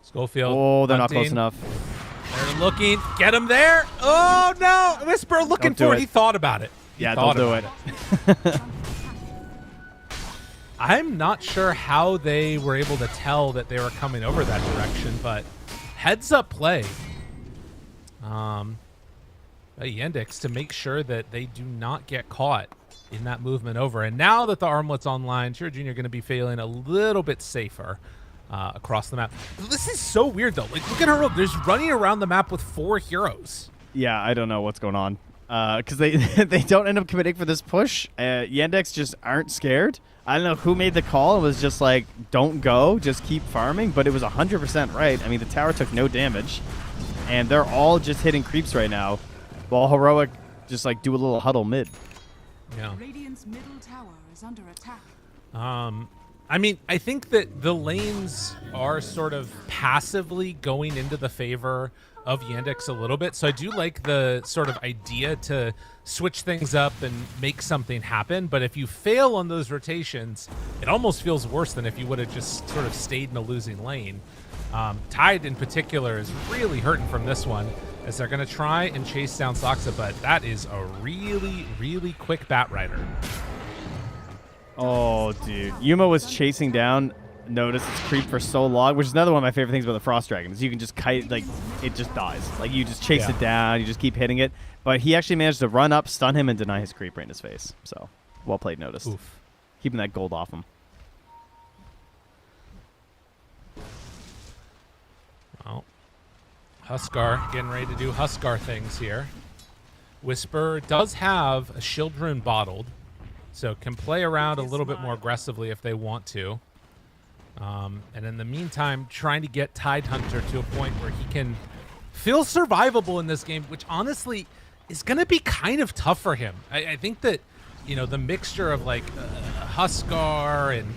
S1: Schofield.
S2: Oh, they're not
S1: hunting.
S2: close enough.
S1: They're looking. Get him there. Oh, no. Whisper looking
S2: Don't do
S1: for it.
S2: it.
S1: He thought about it.
S2: Yeah, don't do it.
S1: I'm not sure how they were able to tell that they were coming over that direction, but heads up play. Yandex to make sure that they do not get caught in that movement over. And now that the armlet's online, Chiro Jr. going to be feeling a little bit safer across the map. This is so weird, though. Like, look at her. There's running around the map with 4 heroes.
S2: Yeah, I don't know what's going on. Because they they don't end up committing for this push. Yandex just aren't scared. I don't know who made the call. It was just like, don't go, just keep farming. But it was 100% right. I mean, the tower took no damage. And they're all just hitting creeps right now. While Heroic just like do a little huddle mid.
S1: Yeah.
S3: Radiant's middle tower is under attack.
S1: I mean, I think that the lanes are sort of passively going into the favor of Yandex a little bit. So I do like the sort of idea to switch things up and make something happen. But if you fail on those rotations, it almost feels worse than if you would have just sort of stayed in a losing lane. Tide in particular is really hurting from this one, as they're going to try and chase down Soxa, but that is a really, really quick Bat Rider.
S2: Oh, dude. Yuma was chasing down Natus its creep for so long, which is another one of my favorite things about the Frost Dragon, is you can just kite, like, it just dies. Like, you just chase it down, you just keep hitting it. But he actually managed to run up, stun him, and deny his creep right in his face. So, well played, Natus.
S1: Oof.
S2: Keeping that gold off him.
S1: Well, Huskar getting ready to do Huskar things here. Whisper does have a shield rune bottled, so can play around a little bit more aggressively if they want to. And in the meantime, trying to get Tidehunter to a point where he can feel survivable in this game, which honestly is going to be kind of tough for him. I think that, you know, the mixture of like Huskar and,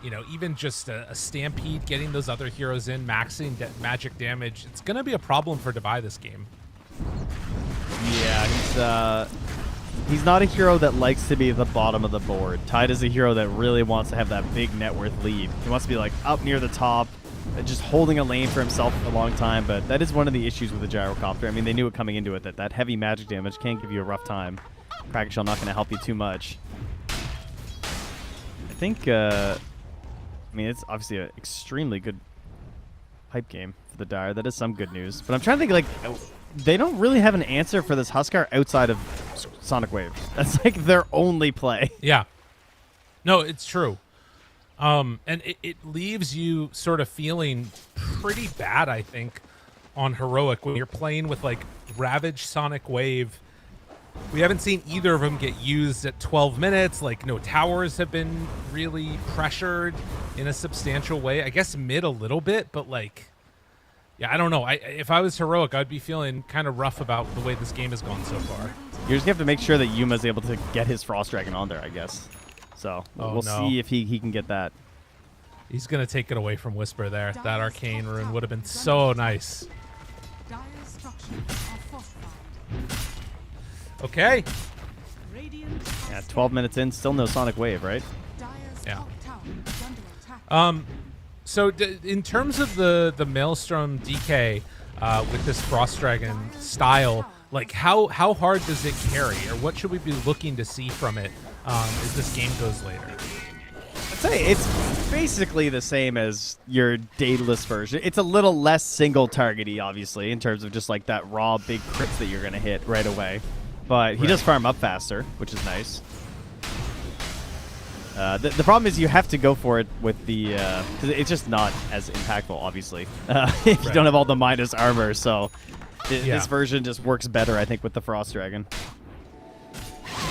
S1: you know, even just a Stampede, getting those other heroes in, maxing magic damage, it's going to be a problem for Devi this game.
S2: Yeah, he's not a hero that likes to be at the bottom of the board. Tide is a hero that really wants to have that big net worth lead. He wants to be like up near the top, just holding a lane for himself for a long time, but that is one of the issues with the gyrocopter. I mean, they knew it coming into it, that heavy magic damage can give you a rough time. Kraken Shell not going to help you too much. I think, I mean, it's obviously an extremely good pipe game for the Dire. That is some good news. But I'm trying to think, like, they don't really have an answer for this Huskar outside of Sonic Wave. That's like their only play.
S1: Yeah. No, it's true. And it leaves you sort of feeling pretty bad, I think, on Heroic when you're playing with like Ravage, Sonic Wave. We haven't seen either of them get used at 12 minutes. Like, no towers have been really pressured in a substantial way. I guess mid a little bit, but like, yeah, I don't know. If I was Heroic, I'd be feeling kind of rough about the way this game has gone so far.
S2: You just have to make sure that Yuma's able to get his Frost Dragon on there, I guess. So we'll see if he can get that.
S1: He's going to take it away from Whisper there. That Arcane Rune would have been so nice.
S3: Dire structures are fortified.
S1: Okay.
S3: Radiant
S2: Yeah, 12 minutes in, still no Sonic Wave, right?
S3: Dire's
S1: Yeah.
S3: top tower is under attack.
S1: So in terms of the Maelstrom DK with this Frost Dragon style, like how hard does it carry, or what should we be looking to see from it as this game goes later?
S2: I'd say it's basically the same as your Daedalus version. It's a little less single targety, obviously, in terms of just like that raw big crits that you're gonna hit right away. But he does farm up faster, which is nice. The problem is you have to go for it with the because it's just not as impactful, obviously, if you don't have all the minus armor. So this version just works better, I think, with the Frost Dragon.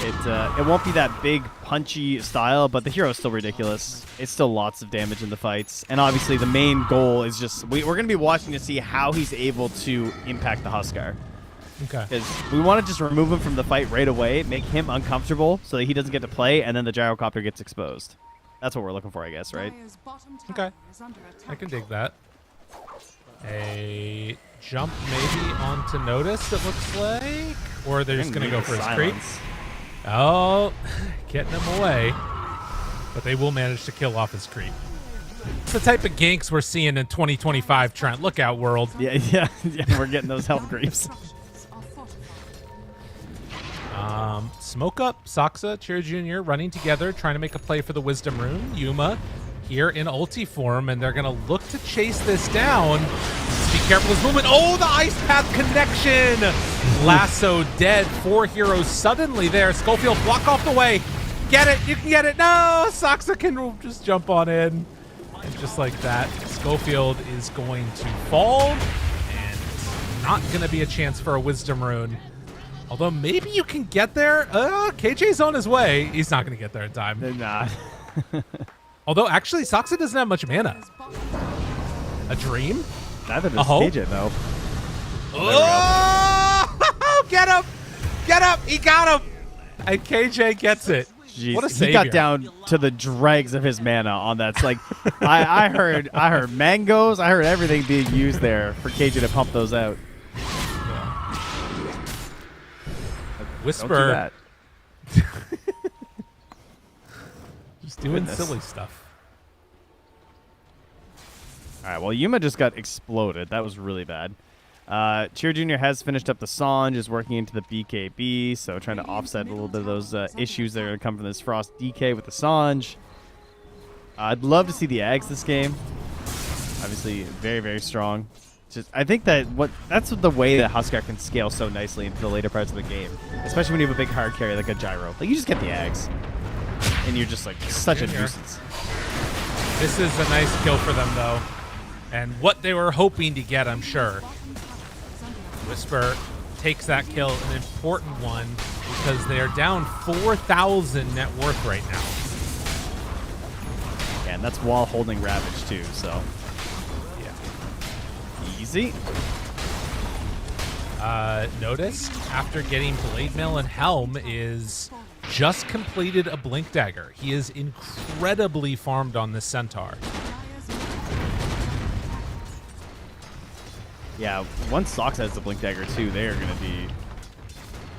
S2: It won't be that big punchy style, but the hero is still ridiculous. It's still lots of damage in the fights, and obviously the main goal is just we're going to be watching to see how he's able to impact the Huskar.
S1: Okay.
S2: Because we want to just remove him from the fight right away, make him uncomfortable so that he doesn't get to play, and then the gyrocopter gets exposed. That's what we're looking for, I guess, right?
S1: Okay. I can dig that. A jump maybe onto Natus, it looks like. Or they're just going to go for his creep. Oh, getting him away. But they will manage to kill off his creep. It's the type of ganks we're seeing in 2025, Trent. Look out, world.
S2: Yeah, we're getting those health creeps.
S1: Smoke Up, Saksa, Cheer Jr. running together, trying to make a play for the Wisdom Rune. Yuma here in ulti form, and they're going to look to chase this down. Just be careful with movement. Oh, the Ice Path connection! Lasso dead. 4 heroes suddenly there. Schofield, block off the way. Get it. You can get it. No, Saksa can just jump on in. And just like that, Schofield is going to fall, and not going to be a chance for a Wisdom Rune. Although maybe you can get there. KJ's on his way. He's not going to get there in time.
S2: They're not.
S1: Although, actually, Saksa doesn't have much mana. A dream?
S2: Neither does KJ, though.
S1: Oh! Get him! Get him! He got him! And KJ gets it.
S2: Jeez.
S1: What a savior.
S2: He got down to the dregs of his mana on that. It's like, I heard mangoes. I heard everything being used there for KJ to pump those out.
S1: Whisper.
S2: Don't do that.
S1: Just doing silly stuff.
S2: All right, well, Yuma just got exploded. That was really bad. Cheer Jr. has finished up the Sange, is working into the BKB, so trying to offset a little bit of those issues that are going to come from this Frost DK with the Sange. I'd love to see the Ags this game. Obviously, very, very strong. I think that's the way that Huskar can scale so nicely into the later parts of the game, especially when you have a big hard carry like a gyro. Like, you just get the Ags, and you're just like such a nuisance.
S1: This is a nice kill for them, though, and what they were hoping to get, I'm sure. Whisper takes that kill, an important one, because they are down 4,000 net worth right now.
S2: Yeah, and that's while holding Ravage too, so. Easy.
S1: Natus, after getting Blade Mail and Helm, is just completed a Blink Dagger. He is incredibly farmed on this Centaur.
S2: Yeah, once Sox has the Blink Dagger too, they are going to be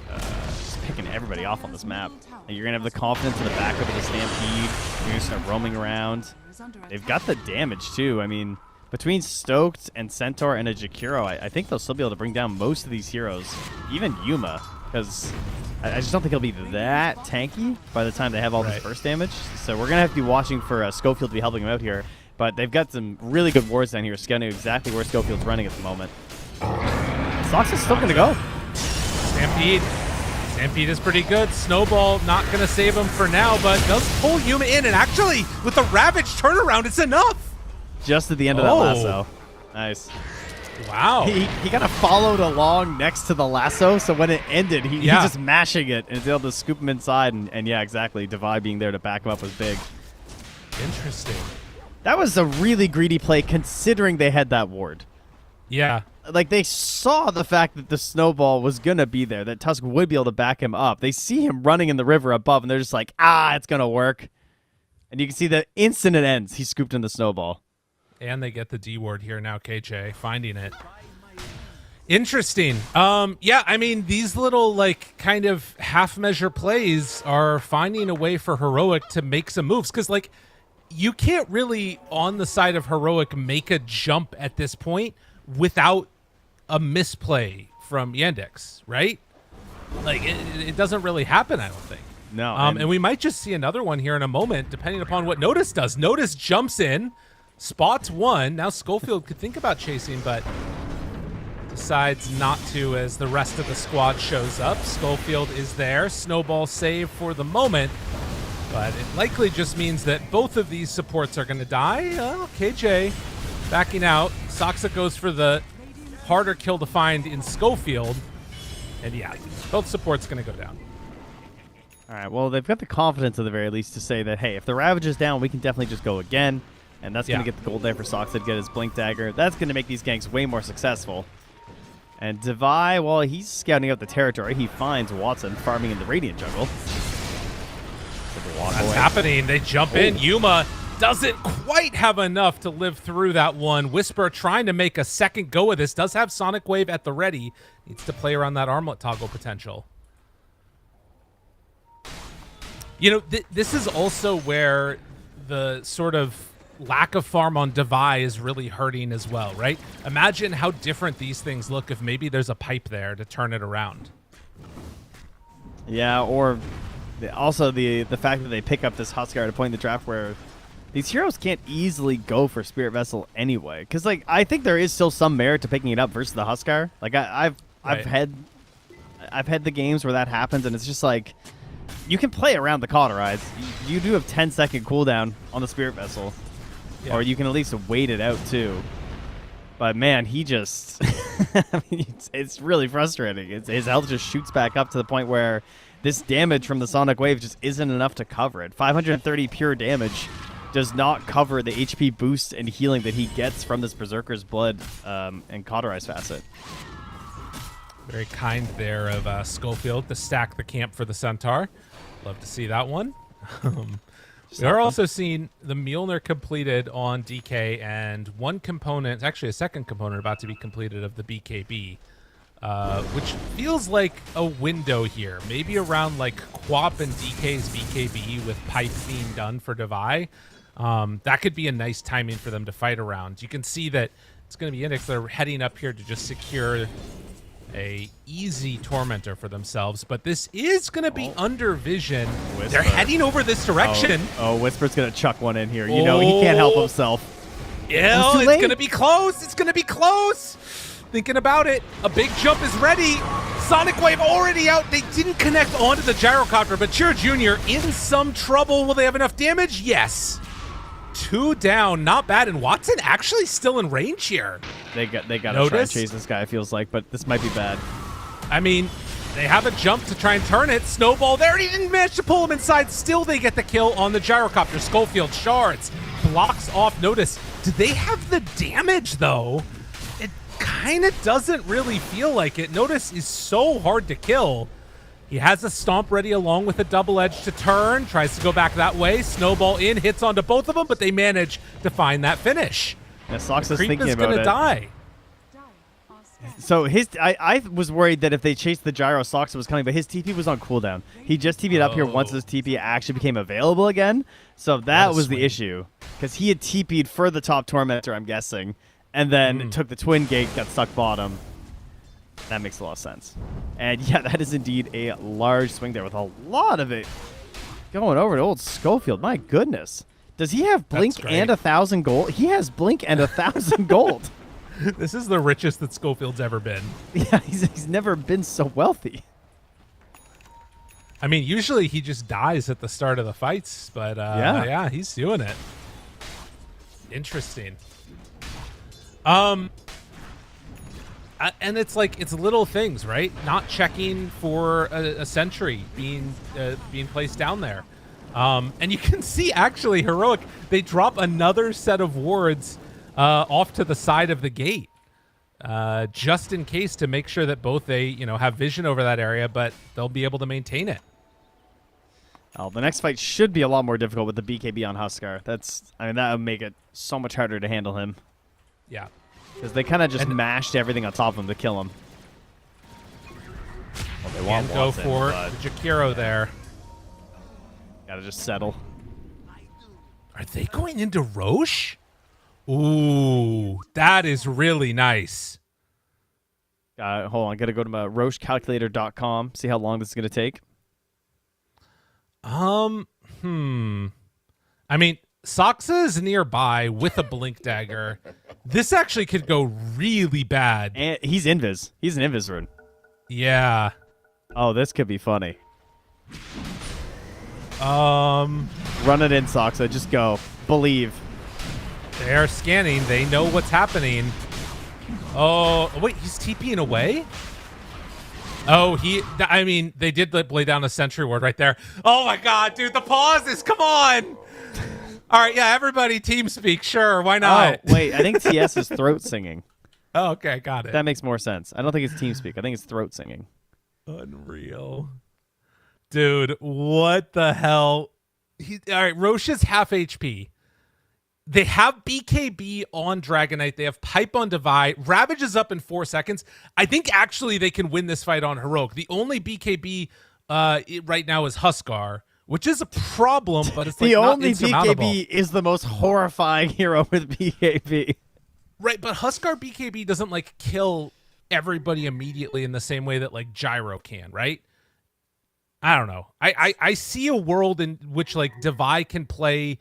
S2: just picking everybody off on this map. And you're going to have the confidence in the backup of the Stampede. You're going to start roaming around. They've got the damage too. I mean, between Stoked and Centaur and a Jakiro, I think they'll still be able to bring down most of these heroes, even Yuma, because I just don't think he'll be that tanky by the time they have all this burst damage. So we're going to have to be watching for Schofield to be helping him out here. But they've got some really good wards down here, scouting exactly where Schofield's running at the moment. Sox is still going to go.
S1: Stampede. Stampede is pretty good. Snowball not going to save him for now, but does pull Yuma in. And actually, with the Ravage turnaround, it's enough.
S2: Just at the end of that lasso. Nice.
S1: Wow.
S2: He kind of followed along next to the lasso, so when it ended, he's just mashing it and is able to scoop him inside. And yeah, exactly. Divide being there to back him up was big.
S1: Interesting.
S2: That was a really greedy play considering they had that ward.
S1: Yeah.
S2: Like, they saw the fact that the snowball was going to be there, that Tusk would be able to back him up. They see him running in the river above, and they're just like, it's going to work. And you can see the instant it ends, he scooped in the snowball.
S1: And they get the D ward here now, KJ, finding it. Interesting. Yeah, I mean, these little, like, kind of half-measure plays are finding a way for Heroic to make some moves. Because, like, you can't really, on the side of Heroic, make a jump at this point without a misplay from Yandex, right? Like, it doesn't really happen, I don't think.
S2: No.
S1: And we might just see another one here in a moment, depending upon what Natus does. Natus jumps in, spots one. Now Schofield could think about chasing, but decides not to as the rest of the squad shows up. Schofield is there. Snowball save for the moment, but it likely just means that both of these supports are going to die. KJ backing out. Soxa goes for the harder kill to find in Schofield. And yeah, both supports going to go down.
S2: All right, well, they've got the confidence at the very least to say that, hey, if the Ravage is down, we can definitely just go again. And that's going to get the gold there for Soxa to get his Blink Dagger. That's going to make these ganks way more successful. And Devi, while he's scouting out the territory, he finds Watson farming in the Radiant jungle.
S1: That's happening. They jump in. Yuma doesn't quite have enough to live through that one. Whisper trying to make a second go of this. Does have Sonic Wave at the ready. Needs to play around that armlet toggle potential. You know, this is also where the sort of lack of farm on Devi is really hurting as well, right? Imagine how different these things look if maybe there's a pipe there to turn it around.
S2: Yeah, or also the fact that they pick up this Huskar at a point in the draft where these heroes can't easily go for Spirit Vessel anyway. Because, like, I think there is still some merit to picking it up versus the Huskar. Like, I've had the games where that happens, and it's just like, you can play around the Cauterize. You do have 10-second cooldown on the Spirit Vessel. Yeah. Or you can at least wait it out, too. But, man, he just... I mean, it's really frustrating. His health just shoots back up to the point where this damage from the Sonic Wave just isn't enough to cover it. 530 pure damage does not cover the HP boost and healing that he gets from this Berserker's Blood and Cauterize facet.
S1: Very kind there of Schofield to stack the camp for the Centaur. Love to see that one. We are also seeing the Mjolnir completed on DK and one component, actually a second component about to be completed of the BKB, which feels like a window here. Maybe around like Quap and DK's BKB with pipe being done for Devi. That could be a nice timing for them to fight around. You can see that it's going to be Index. They're heading up here to just secure a easy Tormentor for themselves, but this is going to be under vision. Whisper. They're heading over this direction.
S2: Oh, Whisper's going to chuck one in here. You know, he can't help himself.
S1: Yeah, it's going to be close. It's going to be close. Thinking about it, a big jump is ready. Sonic Wave already out. They didn't connect onto the Gyrocopter, but Chira Jr. in some trouble. Will they have enough damage? Yes. 2 down, not bad, and Watson actually still in range here.
S2: They got to try and chase this guy, it feels like, but this might be bad.
S1: I mean, they have a jump to try and turn it. Snowball there, and he didn't manage to pull him inside. Still, they get the kill on the Gyrocopter. Schofield shards, blocks off Natus. Do they have the damage, though? It kind of doesn't really feel like it. Natus is so hard to kill. He has a stomp ready along with a double edge to turn. Tries to go back that way. Snowball in, hits onto both of them, but they manage to find that finish.
S2: Yeah, Soxa's thinking about
S1: gonna
S2: it.
S1: Die.
S2: So I was worried that if they chased the gyro, Soxa was coming, but his TP was on cooldown. He just TP'd up here once his TP actually became available again. So that was the issue. Because he had TP'd for the top Tormentor, I'm guessing, and then took the Twin Gate, got stuck bottom. That makes a lot of sense. And yeah, that is indeed a large swing there with a lot of it going over to old Schofield. My goodness. Does he have Blink and 1,000 gold? He has Blink and 1,000 gold.
S1: This is the richest that Schofield's ever been.
S2: Yeah, he's never been so wealthy.
S1: I mean, usually he just dies at the start of the fights, but yeah, he's doing it. Interesting. And it's like, it's little things, right? Not checking for a sentry being placed down there. And you can see, actually, Heroic, they drop another set of wards off to the side of the gate, just in case, to make sure that both they, have vision over that area, but they'll be able to maintain it.
S2: Oh, the next fight should be a lot more difficult with the BKB on Huskar. That would make it so much harder to handle him.
S1: Yeah.
S2: Because they kind of just mashed everything on top of him to kill him. Well, they want
S1: go
S2: Watson,
S1: for the Jakiro there.
S2: Gotta just settle.
S1: Are they going into Roche? Ooh, that is really nice.
S2: Hold on, gotta go to my rochecalculator.com. See how long this is gonna take.
S1: I mean, Soxa is nearby with a blink dagger. This actually could go really bad.
S2: And he's invis. He's an invis rune.
S1: Yeah.
S2: Oh, this could be funny.
S1: Um,
S2: Run it in, Soxa. Just go. Believe.
S1: they're scanning. They know what's happening. Oh, wait, he's TPing away? Oh, I mean, they did lay down a sentry ward right there. Oh my God, dude, the pauses, come on. All right, yeah, everybody team speak, sure, why not?
S2: Oh, wait, I think TS is throat singing.
S1: Oh, okay, got it.
S2: That makes more sense. I don't think it's TeamSpeak. I think it's throat singing.
S1: Unreal. Dude, what the hell? All right, Roche is half HP. They have BKB on Dragon Knight. They have Pipe on Divide. Ravage is up in 4 seconds. I think actually they can win this fight on Heroic. The only BKB right now is Huskar, which is a problem, but it's like
S2: the
S1: not
S2: only
S1: insurmountable.
S2: BKB is the most horrifying hero with BKB.
S1: Right, but Huskar BKB doesn't like kill everybody immediately in the same way that like Gyro can, right? I don't know. I see a world in which like Divide can play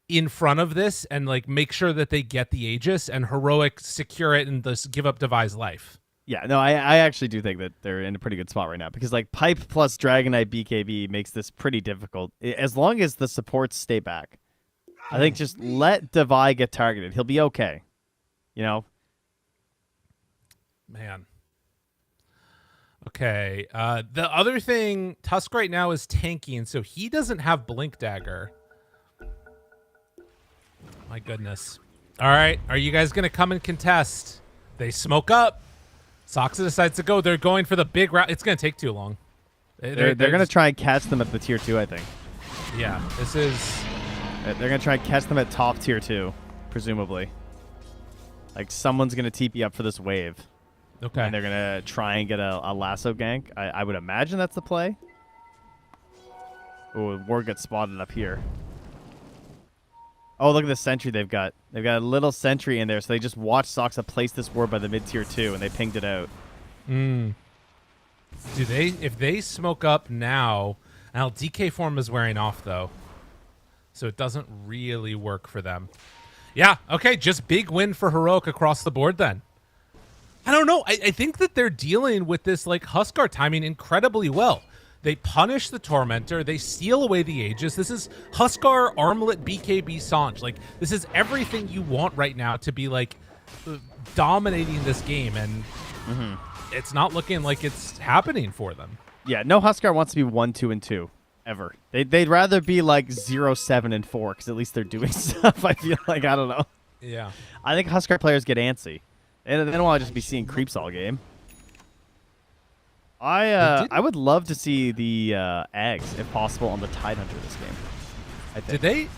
S1: in front of this and like make sure that they get the Aegis and Heroic secure it and just give up Divide's life.
S2: Yeah, no, I actually do think that they're in a pretty good spot right now because like Pipe plus Dragon Knight BKB makes this pretty difficult as long as the supports stay back. I think just let Divide get targeted. He'll be okay. You know?
S1: Man. Okay. The other thing, Tusk right now is tanking, so he doesn't have Blink Dagger. My goodness. All right. Are you guys going to come and contest? They smoke up. Soxa decides to go. They're going for the big route. It's going to take too long.
S2: They're going to try and catch them at the tier 2, I think.
S1: Yeah. This is...
S2: They're going to try and catch them at top tier 2, presumably. Like, someone's going to TP up for this wave.
S1: Okay.
S2: And they're going to try and get a lasso gank. I would imagine that's the play. Oh, ward gets spotted up here. Oh, look at the sentry they've got. They've got a little sentry in there, so they just watched Soxa place this ward by the mid-tier 2, and they pinged it out.
S1: Do they... If they smoke up now... Now, DK form is wearing off, though. So it doesn't really work for them. Yeah, okay, just big win for Heroic across the board, then. I don't know. I think that they're dealing with this, like, Huskar timing incredibly well. They punish the Tormentor. They steal away the Aegis. This is Huskar, Armlet, BKB, Sanj. Like, this is everything you want right now to be, like, dominating this game. And it's not looking like it's happening for them.
S2: Yeah, no Huskar wants to be 1, 2, and 2. Ever. They'd rather be, like, 0, 7, and 4, because at least they're doing stuff, I feel like. I don't know.
S1: Yeah.
S2: I think Huskar players get antsy. They don't want to just be seeing creeps all game. I would love to see the eggs, if possible, on the Tidehunter this game. I think.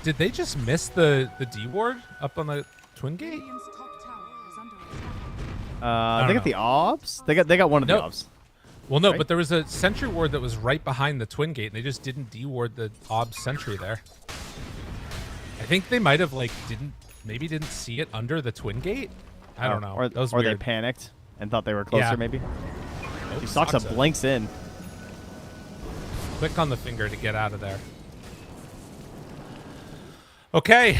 S1: Did they just miss the D ward up on the Twin Gate?
S3: Radiant's top tower is under attack.
S2: They got the obs. They got one of the obs.
S1: Well, no,
S2: Right?
S1: but there was a sentry ward that was right behind the Twin Gate, and they just didn't D-ward the ob sentry there. I think they might have like maybe didn't see it under the Twin Gate. I don't know.
S2: Or they panicked and thought they were closer,
S1: Yeah.
S2: maybe.
S1: Oh,
S2: Soxa blinks in.
S1: Click on the finger to get out of there. Okay,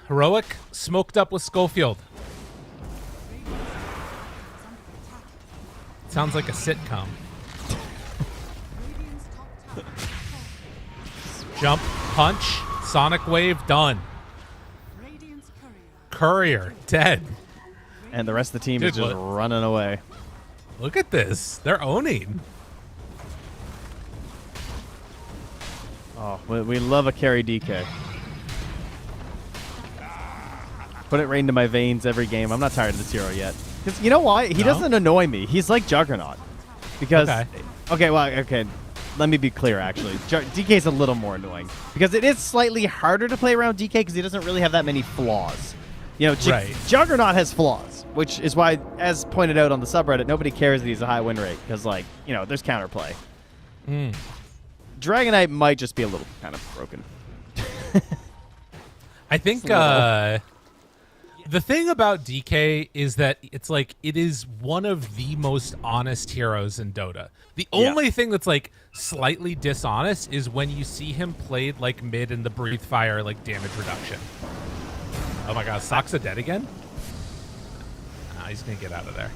S1: Heroic smoked up with Schofield. Sounds like a sitcom.
S3: Radiant's top tower is falling.
S1: Jump, punch, sonic wave, done.
S3: Radiant's
S1: Courier, dead.
S2: And the rest of the team is
S1: Dude,
S2: just
S1: what?
S2: running away.
S1: Look at this. They're owning.
S2: Oh, we love a carry DK. Put it right into my veins every game. I'm not tired of this hero yet. Because you know why? He doesn't annoy me. He's like Juggernaut. Because okay, let me be clear. Actually, DK is a little more annoying because it is slightly harder to play around DK because he doesn't really have that many flaws. You know, Juggernaut has flaws, which is why, as pointed out on the subreddit, nobody cares that he's a high win rate because, like, you know, there's counterplay. Dragon Knight might just be a little kind of broken.
S1: I think the thing about DK is that it's like it is one of the most honest heroes in Dota. The only thing that's like slightly dishonest is when you see him played like mid in the breathe fire like damage reduction. Oh my god, Saksa dead again? Nah, he's gonna get out of there.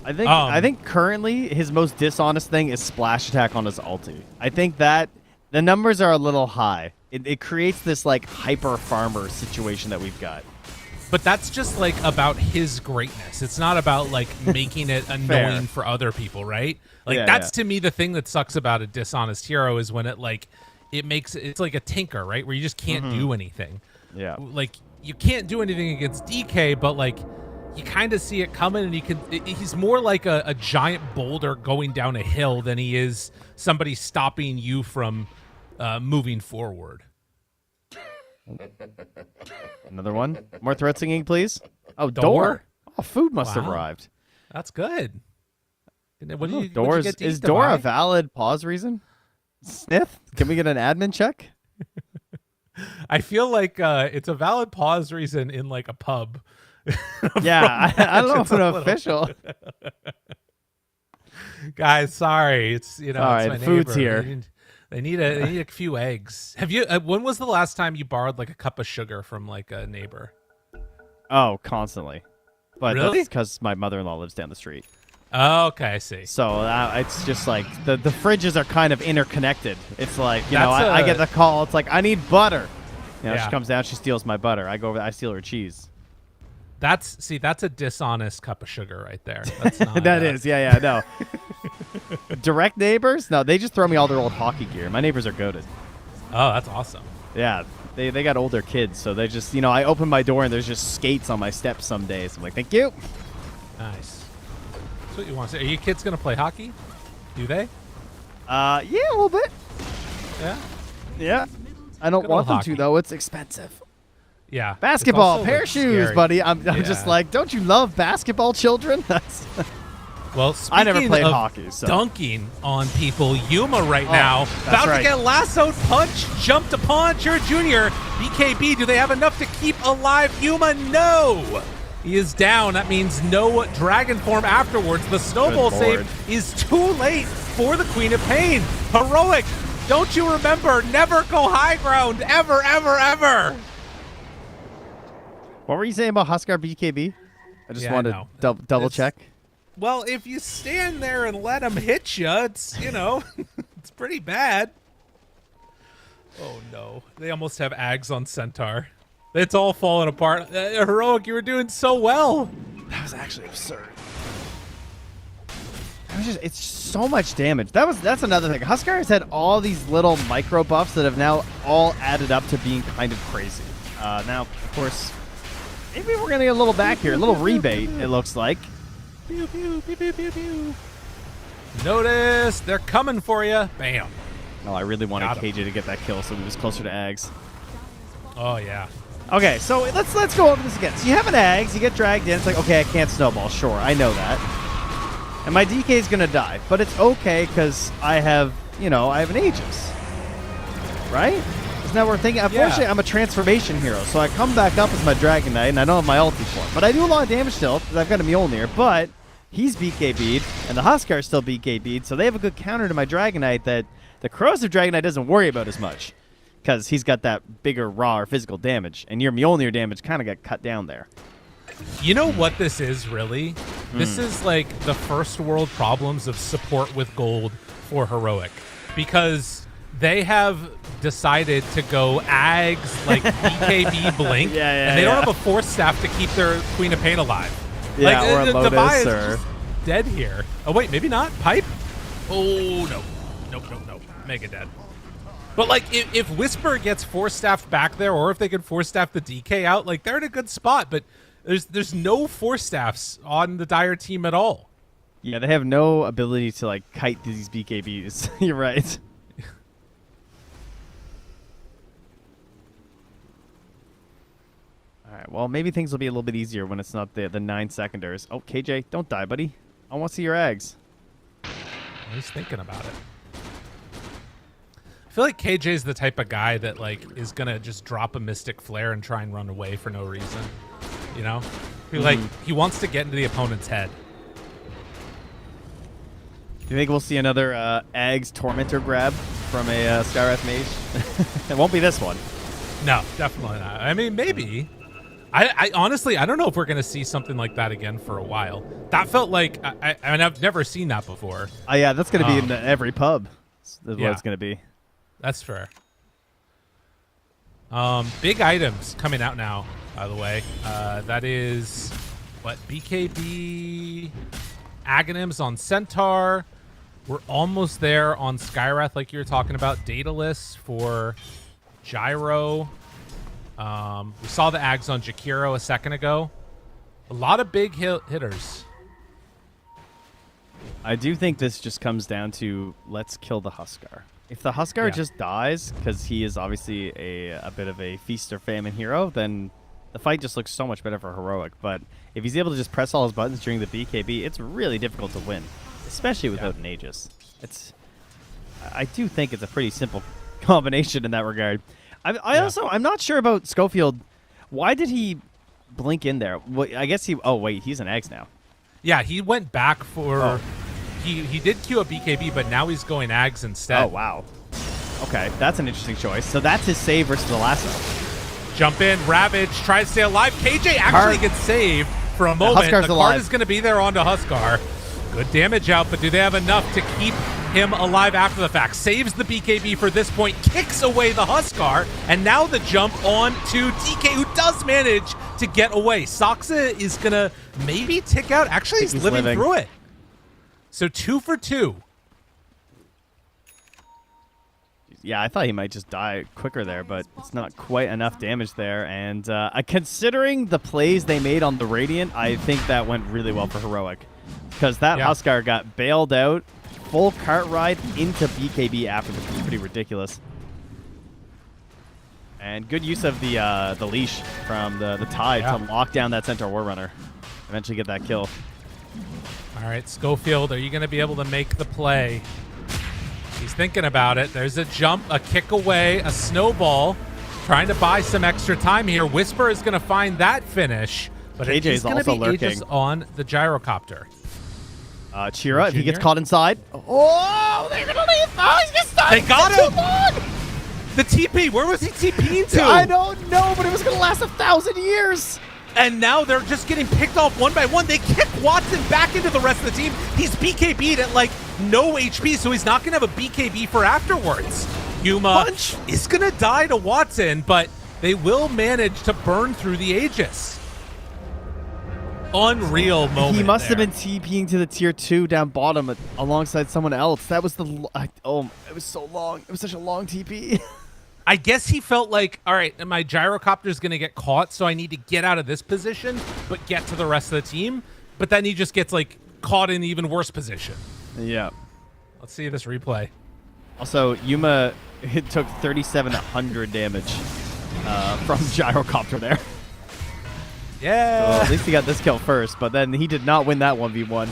S2: I think currently his most dishonest thing is splash attack on his ulti. I think that the numbers are a little high. It creates this like hyper farmer situation that we've got.
S1: But that's just like about his greatness. It's not about like making it annoying for other people, right? Like that's to me the thing that sucks about a dishonest hero is when it like it's like a tinker, right? Where you just can't do anything.
S2: Yeah.
S1: Like you can't do anything against DK, but like you kind of see it coming, and he's more like a giant boulder going down a hill than he is somebody stopping you from moving forward.
S2: Another one. More throat singing, please. Oh,
S1: Door?
S2: Oh, food must have arrived.
S1: That's good. What do you,
S2: Doors,
S1: what'd you get to
S2: is
S1: eat,
S2: door a
S1: Devi?
S2: valid pause reason? Sniff? Can we get an admin check?
S1: I feel like it's a valid pause reason in like a pub.
S2: Yeah, I don't know if it's official.
S1: Guys, sorry. It's it's
S2: all right,
S1: my
S2: the food's
S1: neighbor.
S2: here.
S1: They need a few eggs. Have you? When was the last time you borrowed like a cup of sugar from like a neighbor?
S2: Oh, constantly. But
S1: Really?
S2: that's because my mother-in-law lives down the street.
S1: Oh, okay, I see.
S2: So it's just like the fridges are kind of interconnected. It's like, you know,
S1: That's
S2: I get the call. It's like, I need butter. You know,
S1: Yeah.
S2: she comes down, she steals my butter. I go over, I steal her cheese.
S1: That's a dishonest cup of sugar right there. That's not,
S2: That is, yeah, no. Direct neighbors? No, they just throw me all their old hockey gear. My neighbors are goated.
S1: Oh, that's awesome.
S2: Yeah, they got older kids, so they just, you know, I open my door and there's just skates on my steps some days. I'm like, thank you.
S1: Nice. That's what you want to say. Are you kids gonna play hockey? Do they?
S2: Yeah, a little bit.
S1: Yeah.
S2: Yeah. I don't
S1: Good
S2: want
S1: old
S2: them
S1: hockey.
S2: to, though. It's expensive.
S1: Yeah. It's
S2: Basketball,
S1: also,
S2: pair
S1: like,
S2: of shoes,
S1: scary.
S2: buddy. I'm just
S1: Yeah.
S2: like, don't you love basketball, children?
S1: Well,
S2: I never
S1: speaking
S2: played
S1: of
S2: hockey, so.
S1: dunking on people, Yuma right now
S2: that's
S1: about
S2: right.
S1: to get lassoed, punched, jumped upon. Sure, Junior, BKB. Do they have enough to keep alive Yuma? No. He is down. That means no dragon form afterwards. The snowball
S2: Good
S1: save
S2: lord.
S1: is too late for the Queen of Pain. Heroic. Don't you remember? Never go high ground. Ever, ever, ever.
S2: What were you saying about Huskar BKB? I just
S1: Yeah,
S2: wanted
S1: I
S2: to
S1: know.
S2: double
S1: It's-
S2: check.
S1: Well, if you stand there and let him hit you, it's, it's pretty bad. Oh, no. They almost have Ags on Centaur. It's all falling apart. Heroic, you were doing so well.
S2: That was actually absurd. It's so much damage. That's another thing. Huskar has had all these little micro buffs that have now all added up to being kind of crazy. Now, of course, maybe we're gonna get a little back here, a little rebate. It looks like.
S1: Pew, pew, pew, pew, pew, pew. Notice, they're coming for you. Bam.
S2: Oh, I really wanted
S1: Got him.
S2: KJ to get that kill, so he was closer to Ags.
S1: Oh, yeah.
S2: Okay, so let's go over this again. So you have an Ags, you get dragged in. It's like, okay, I can't snowball. Sure, I know that. And my DK is gonna die, but it's okay because I have an Aegis, right? Isn't that what we're thinking? Unfortunately, I'm a transformation hero, so I come back up as my Dragon Knight, and I don't have my ulti for him. But I do a lot of damage still because I've got a Mjolnir. But he's BKB'd, and the Huskar is still BKB'd, so they have a good counter to my Dragon Knight that the corrosive Dragon Knight doesn't worry about as much because he's got that bigger raw or physical damage, and your Mjolnir damage kind of got cut down there.
S1: You know what this is, really? This is like the first world problems of support with gold for Heroic. Because they have decided to go Ags, like BKB Blink,
S2: Yeah,
S1: and they don't
S2: yeah.
S1: have a Force Staff to keep their Queen of Pain alive.
S2: Yeah,
S1: like,
S2: or a
S1: Devi
S2: Lotus,
S1: is
S2: or...
S1: just dead here. Oh, wait, maybe not? Pipe? Oh, no. Nope. Mega dead. But, like, if Whisper gets Force Staff back there, or if they can Force Staff the DK out, like, they're in a good spot, but there's no Force Staffs on the Dire team at all.
S2: Yeah, they have no ability to, like, kite these BKBs. You're right. All right, well, maybe things will be a little bit easier when it's not the 9 seconders. Oh, KJ, don't die, buddy. I want to see your Ags.
S1: He's thinking about it. I feel like KJ is the type of guy that like is gonna just drop a Mystic Flare and try and run away for no reason. You know, he wants to get into the opponent's head.
S2: Do you think we'll see another Ags Tormentor grab from a Skywrath Mage? It won't be this one.
S1: No, definitely not. I mean, maybe. I honestly, I don't know if we're going to see something like that again for a while. That felt like, I mean, I've never seen that before.
S2: Oh, yeah, that's going to be in every pub. That's
S1: yeah.
S2: what it's going to be.
S1: That's fair. Big items coming out now, by the way. That is, what, BKB Aghanims on Centaur. We're almost there on Skywrath, like you were talking about. Daedalus for Gyro. We saw the Ags on Jakiro a second ago. A lot of big hitters.
S2: I do think this just comes down to let's kill the Huskar. If the Huskar just dies, because he is obviously a bit of a feast or famine hero, then the fight just looks so much better for Heroic. But if he's able to just press all his buttons during the BKB, it's really difficult to win, especially without an Aegis. I do think it's a pretty simple combination in that regard. I'm not sure about Schofield. Why did he blink in there? Well, I guess oh wait, he's an Ags now.
S1: Yeah, he went back for he did queue a BKB, but now he's going Ags instead.
S2: Oh wow. Okay, that's an interesting choice. So that's his save versus the lasso.
S1: Jump in, Ravage, try to stay alive. KJ actually gets saved for a moment.
S2: Huskar's
S1: the
S2: alive.
S1: card is going to be there onto Huskar. Good damage out, but do they have enough to keep him alive after the fact? Saves the BKB for this point, kicks away the Huskar, and now the jump on to DK, who does manage to get away. Soxa is going to maybe tick out. Actually, he's living through it. So 2 for 2.
S2: Yeah, I thought he might just die quicker there, but it's not quite enough damage there. And considering the plays they made on the Radiant, I think that went really well for Heroic. Because that Huskar got bailed out, full cart ride into BKB after this. It's pretty ridiculous. And good use of the leash from the Tide to lock down that Centaur War Runner. Eventually get that kill.
S1: All right, Schofield, are you going to be able to make the play? He's thinking about it. There's a jump, a kick away, a snowball, trying to buy some extra time here. Whisper is going to find that finish, but
S2: KJ's
S1: going to
S2: also
S1: be
S2: lurking.
S1: Aegis on the gyrocopter.
S2: Chira, if he gets caught inside. Oh, they're going to leave. Oh, he's going to stop.
S1: They got him. The TP, where was he TPing to?
S2: I don't know, but it was going to last 1,000 years.
S1: And now they're just getting picked off one by one. They kick Watson back into the rest of the team. He's BKB'd at like no HP, so he's not going to have a BKB for afterwards. Yuma is going to die to Watson, but they will manage to burn through the Aegis. Unreal moment.
S2: He must have been TPing to the tier 2 down bottom alongside someone else. That was it was so long. It was such a long TP.
S1: I guess he felt like, all right, my gyrocopter is going to get caught, so I need to get out of this position, but get to the rest of the team. But then he just gets like caught in an even worse position.
S2: Yeah.
S1: Let's see this replay.
S2: Also, Yuma took 3,700 damage from gyrocopter there.
S1: Yeah.
S2: So at least he got this kill first, but then he did not win that 1v1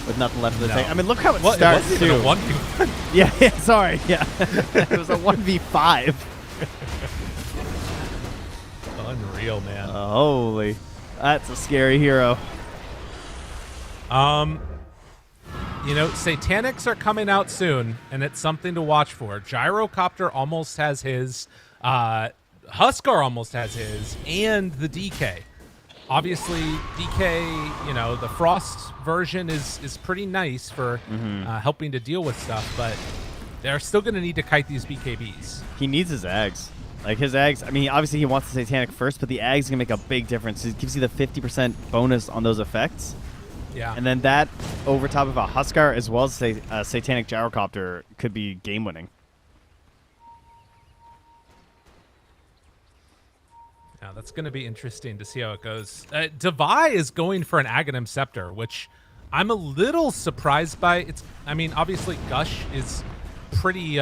S2: with nothing left of the tank. I mean, look how it starts,
S1: it
S2: too.
S1: wasn't even a 1v1.
S2: Yeah, sorry. Yeah. It was a 1v5.
S1: Unreal, man.
S2: Holy. That's a scary hero.
S1: You know, Satanics are coming out soon, and it's something to watch for. Gyrocopter almost has his. Huskar almost has his, and the DK. Obviously, DK, you know, the Frost version is pretty nice for helping to deal with stuff, but they're still going to need to kite these BKBs.
S2: He needs his Ags. Like, his Ags, I mean, obviously he wants the Satanic first, but the Ags is going to make a big difference. It gives you the 50% bonus on those effects.
S1: Yeah.
S2: And then that, over top of a Huskar, as well as a Satanic Gyrocopter, could be game-winning.
S1: Yeah, that's going to be interesting to see how it goes. Devi is going for an Aghanim Scepter, which I'm a little surprised by. I mean, obviously Gush is pretty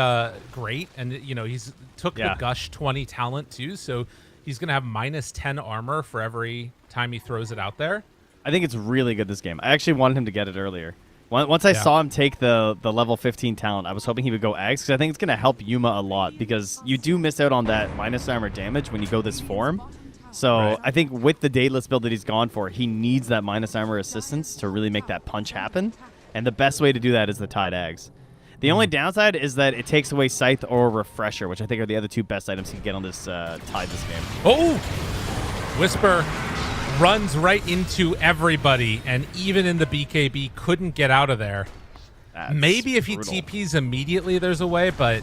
S1: great, and you know he's took the Gush 20 talent too, so he's going to have -10 armor for every time he throws it out there.
S2: I think it's really good this game. I actually wanted him to get it earlier. Once I saw him take the level 15 talent, I was hoping he would go Eggs, because I think it's going to help Yuma a lot, because you do miss out on that minus armor damage when you go this form. So I think with the Daedalus build that he's gone for, he needs that minus armor assistance to really make that punch happen. And the best way to do that is the Tide Eggs. The only downside is that it takes away Scythe or Refresher, which I think are the other two best items you can get on this Tide this game.
S1: Oh! Whisper runs right into everybody, and even in the BKB couldn't get out of there.
S2: That's
S1: Maybe if he
S2: brutal.
S1: TPs immediately, there's a way, but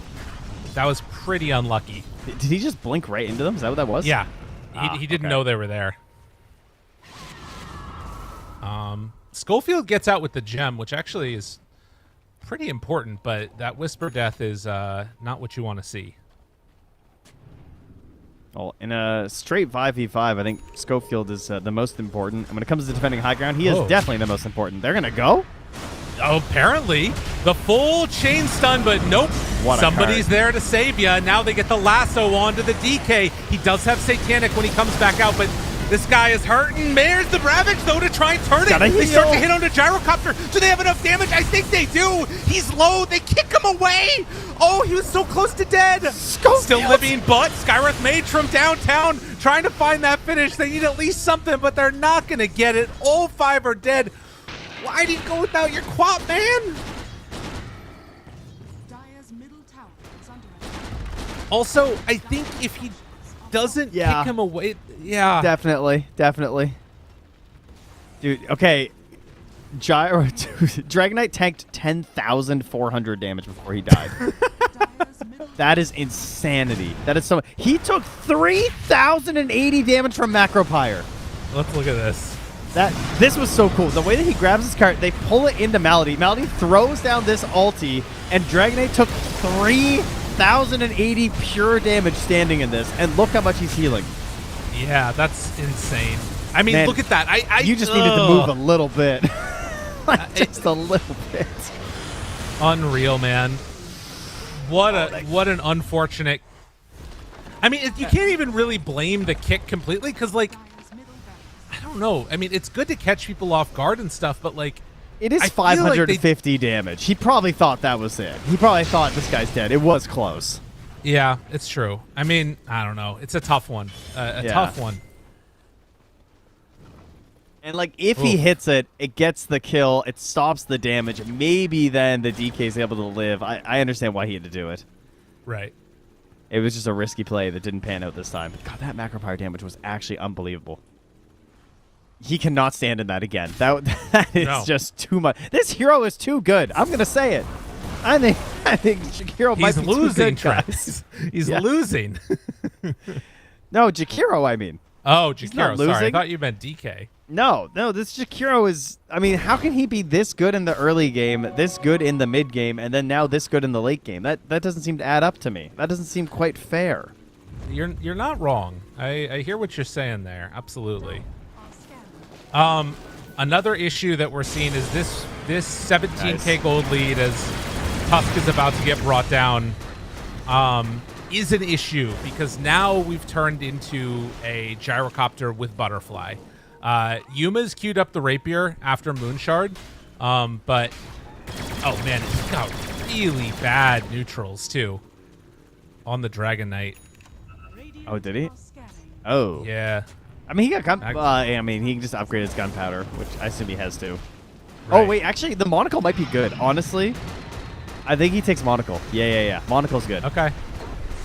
S1: that was pretty unlucky.
S2: Did he just blink right into them? Is that what that was?
S1: Yeah. He didn't
S2: okay.
S1: know they were there. Schofield gets out with the gem, which actually is pretty important, but that Whisper Death is not what you want to see.
S2: Well, in a straight 5v5, I think Schofield is the most important. And when it comes to defending high ground, he is definitely the most important. They're going to go?
S1: Oh, apparently. The full chain stun, but nope. Somebody's there to save you. Now they get the lasso onto the DK. He does have Satanic when he comes back out, but this guy is hurting. There's the Ravage, though, to try and turn it. They start to hit on the Gyrocopter. Do they have enough damage? I think they do. He's low. They kick him away. Oh, he was so close to dead. Still living, but Skywrath Mage from downtown trying to find that finish. They need at least something, but they're not going to get it. All 5 are dead. Why did you go without your quap, man?
S3: Dire's middle tower is under attack.
S1: Also, I think if he doesn't kick him away,
S2: Definitely. Dude, okay. Dragon Knight tanked 10,400 damage before he died.
S3: Dire's middle
S2: That is insanity. That is so. He took 3,080 damage from Macropyre.
S1: Let's look at this.
S2: This was so cool. The way that he grabs his cart, they pull it into Malady. Malady throws down this ulti, and Dragonite took 3,080 pure damage standing in this. And look how much he's healing.
S1: Yeah, that's insane. I mean,
S2: Man,
S1: look at that.
S2: You just needed to move a little bit. Like, just a little bit.
S1: Unreal, man. What an unfortunate. I mean, you can't even really blame the kick completely, because, like,
S3: Dire's middle barracks.
S1: I don't know. I mean, it's good to catch people off guard and stuff, but, like,
S2: It is
S1: I feel like
S2: 550 damage. He probably thought that was it. He probably thought this guy's dead. It was close.
S1: yeah, it's true. I mean, I don't know. It's a tough one. Tough one.
S2: And, like, if he hits it, it gets the kill, it stops the damage. Maybe then the DK is able to live. I understand why he had to do it.
S1: Right.
S2: It was just a risky play that didn't pan out this time. But God, that Macropyre damage was actually unbelievable. He cannot stand in that again. That is just too much. This hero is too good. I'm going to say it. I think Jakiro might be
S1: losing,
S2: too good, guys.
S1: He's losing.
S2: No, Jakiro, I mean.
S1: Oh,
S2: He's not
S1: Jakiro. Sorry, I
S2: losing.
S1: thought you meant DK.
S2: No, this Jakiro is... I mean, how can he be this good in the early game, this good in the mid game, and then now this good in the late game? That doesn't seem to add up to me. That doesn't seem quite fair.
S1: You're not wrong. I hear what you're saying there. Absolutely.
S3: Are scanned.
S1: Another issue that we're seeing is this 17k
S2: Nice.
S1: gold lead as Tusk is about to get brought down is an issue, because now we've turned into a gyrocopter with butterfly. Yuma's queued up the rapier after Moonshard, but oh man, he's got really bad neutrals too on the Dragon Knight.
S2: Oh, did he?
S3: Are scanning.
S2: Oh.
S1: Yeah.
S2: I mean, he got gun... I mean, he can just upgrade his gunpowder, which I assume he has to. Oh,
S1: Right.
S2: wait, actually, the monocle might be good. Honestly, I think he takes monocle. Yeah. Monocle's good.
S1: Okay.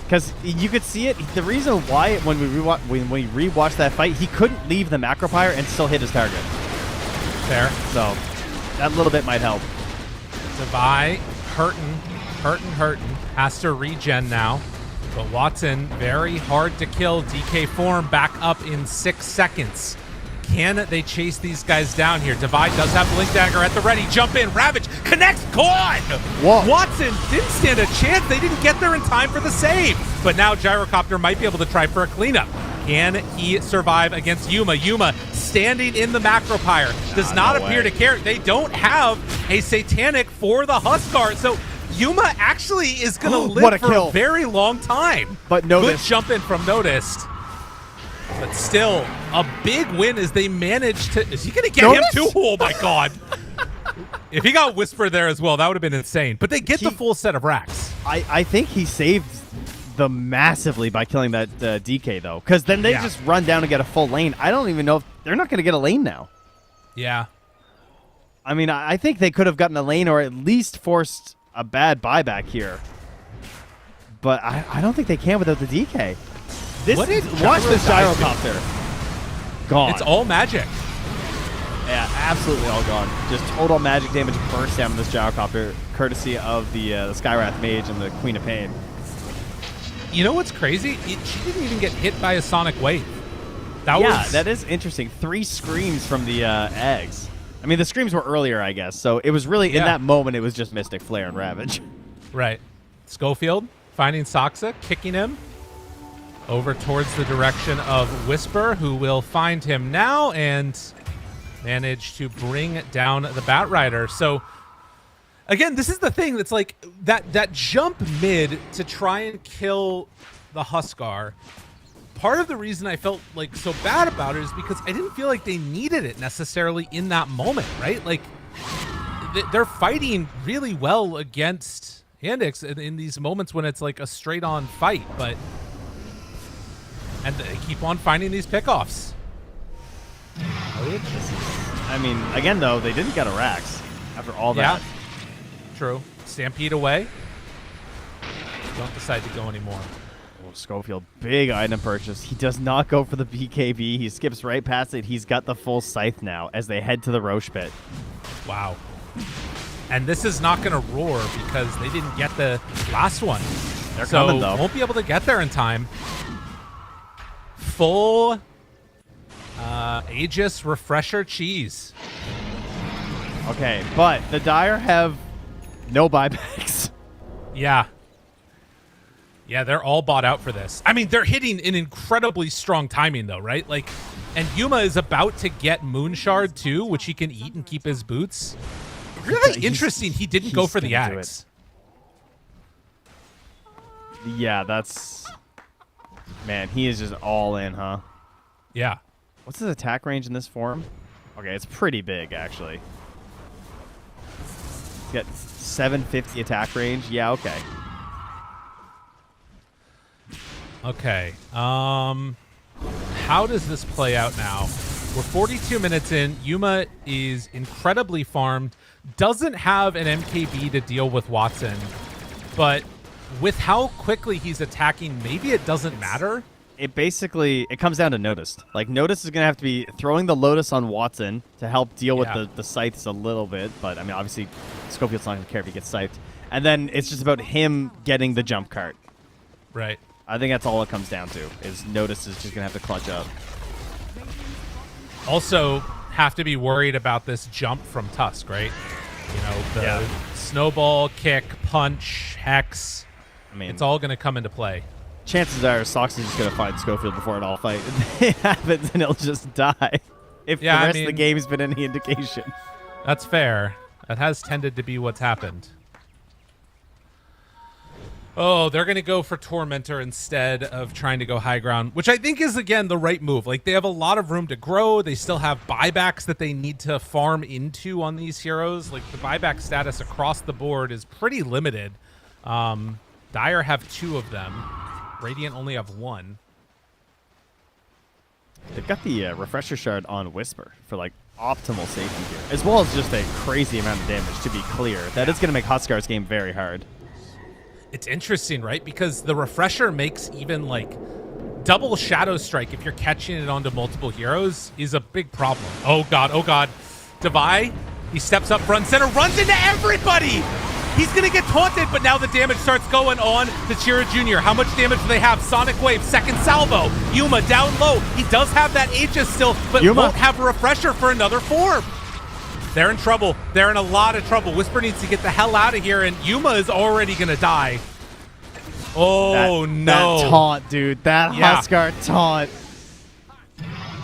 S2: Because you could see it. The reason why, when we rewatched that fight, he couldn't leave the Macropyre and still hit his target.
S1: Fair.
S2: So that little bit might help.
S1: Devi hurting. Has to regen now. But Watson, very hard to kill. DK form back up in 6 seconds. Can they chase these guys down here? Devi does have Blink Dagger at the ready. Jump in. Ravage connects. Gone.
S2: Whoa.
S1: Watson didn't stand a chance. They didn't get there in time for the save. But now Gyrocopter might be able to try for a cleanup. Can he survive against Yuma? Yuma standing in the Macropyre. Does not appear to care. They don't have a Satanic for the Huskar. So Yuma actually is going to live for a very long time.
S2: But Notice.
S1: Good jump in from Noticed. But still, a big win as they manage to... Is he going to get him too? Oh, my God. If he got Whisper there as well, that would have been insane. But they get the full set of racks.
S2: I think he saved them massively by killing that DK, though. Because then they just run down and get a full lane. I don't even know if they're not going to get a lane now.
S1: Yeah.
S2: I mean, I think they could have gotten a lane or at least forced a bad buyback here. But I don't think they can without the DK.
S1: What did
S2: Watch this
S1: Gyro's
S2: gyrocopter. Gone.
S1: It's all magic.
S2: Yeah, absolutely all gone. Just total magic damage burst down with this gyrocopter, courtesy of the Skywrath Mage and the Queen of Pain.
S1: You know what's crazy? She didn't even get hit by a sonic wave.
S2: That is interesting. 3 screams from the eggs. I mean, the screams were earlier, I guess. So it was really, in that moment, it was just Mystic Flare and Ravage.
S1: Right. Schofield finding Saksa, kicking him over towards the direction of Whisper, who will find him now and manage to bring down the Batrider. So, again, this is the thing that's like that jump mid to try and kill the Huskar. Part of the reason I felt like so bad about it is because I didn't feel like they needed it necessarily in that moment, right? Like they're fighting really well against Yandex in these moments when it's like a straight on fight, and they keep on finding these pickoffs.
S2: I mean, again, though, they didn't get a Rax after all that.
S1: True. Stampede away. Don't decide to go anymore.
S2: Oh, Schofield, big item purchase. He does not go for the BKB. He skips right past it. He's got the full scythe now as they head to the Roche pit.
S1: Wow. And this is not going to roar because they didn't get the last one.
S2: They're coming, though.
S1: Won't be able to get there in time. Full Aegis Refresher Cheese.
S2: Okay, but the Dire have no buybacks.
S1: Yeah. Yeah, they're all bought out for this. I mean, they're hitting an incredibly strong timing, though, right? Like, and Yuma is about to get Moonshard, too, which he can eat and keep his boots. Really interesting he didn't go for the axe.
S2: Yeah, that's... Man, he is just all in, huh?
S1: Yeah.
S2: What's his attack range in this form? Okay, it's pretty big, actually. He's got 750 attack range. Yeah, okay.
S1: Okay. How does this play out now? We're 42 minutes in. Yuma is incredibly farmed. Doesn't have an MKB to deal with Watson. But with how quickly he's attacking, maybe it doesn't matter.
S2: It basically, it comes down to Natus. Like, Natus is going to have to be throwing the Lotus on Watson to help deal with the scythes a little bit. But, I mean, obviously, Schofield's not going to care if he gets scythed. And then it's just about him getting the jump cart.
S1: Right.
S2: I think that's all it comes down to, is Natus is just going to have to clutch up.
S1: Also, have to be worried about this jump from Tusk, right? You know, the snowball, kick, punch, hex. I mean, it's all going to come into play.
S2: Chances are Sox is just going to find Schofield before it all fight. It happens and he'll just die. If the rest of the game's been any indication.
S1: That's fair. That has tended to be what's happened. Oh, they're going to go for Tormentor instead of trying to go high ground, which I think is, again, the right move. Like, they have a lot of room to grow. They still have buybacks that they need to farm into on these heroes. Like, the buyback status across the board is pretty limited. Dire have 2 of them. Radiant only have 1.
S2: They've got the Refresher Shard on Whisper for, like, optimal safety here, as well as just a crazy amount of damage, to be clear. That is going to make Huskar's game very hard.
S1: It's interesting, right? Because the Refresher makes even, like, double Shadow Strike, if you're catching it onto multiple heroes, is a big problem. Oh, God. Oh, God. Devi, he steps up front center, runs into everybody! He's going to get taunted, but now the damage starts going on to Chira Jr. How much damage do they have? Sonic Wave, second salvo. Yuma down low. He does have that Aegis still, but won't have a Refresher for another form. They're in trouble. They're in a lot of trouble. Whisper needs to get the hell out of here, and Yuma is already going to die. Oh, no.
S2: That taunt, dude. That Huskar taunt.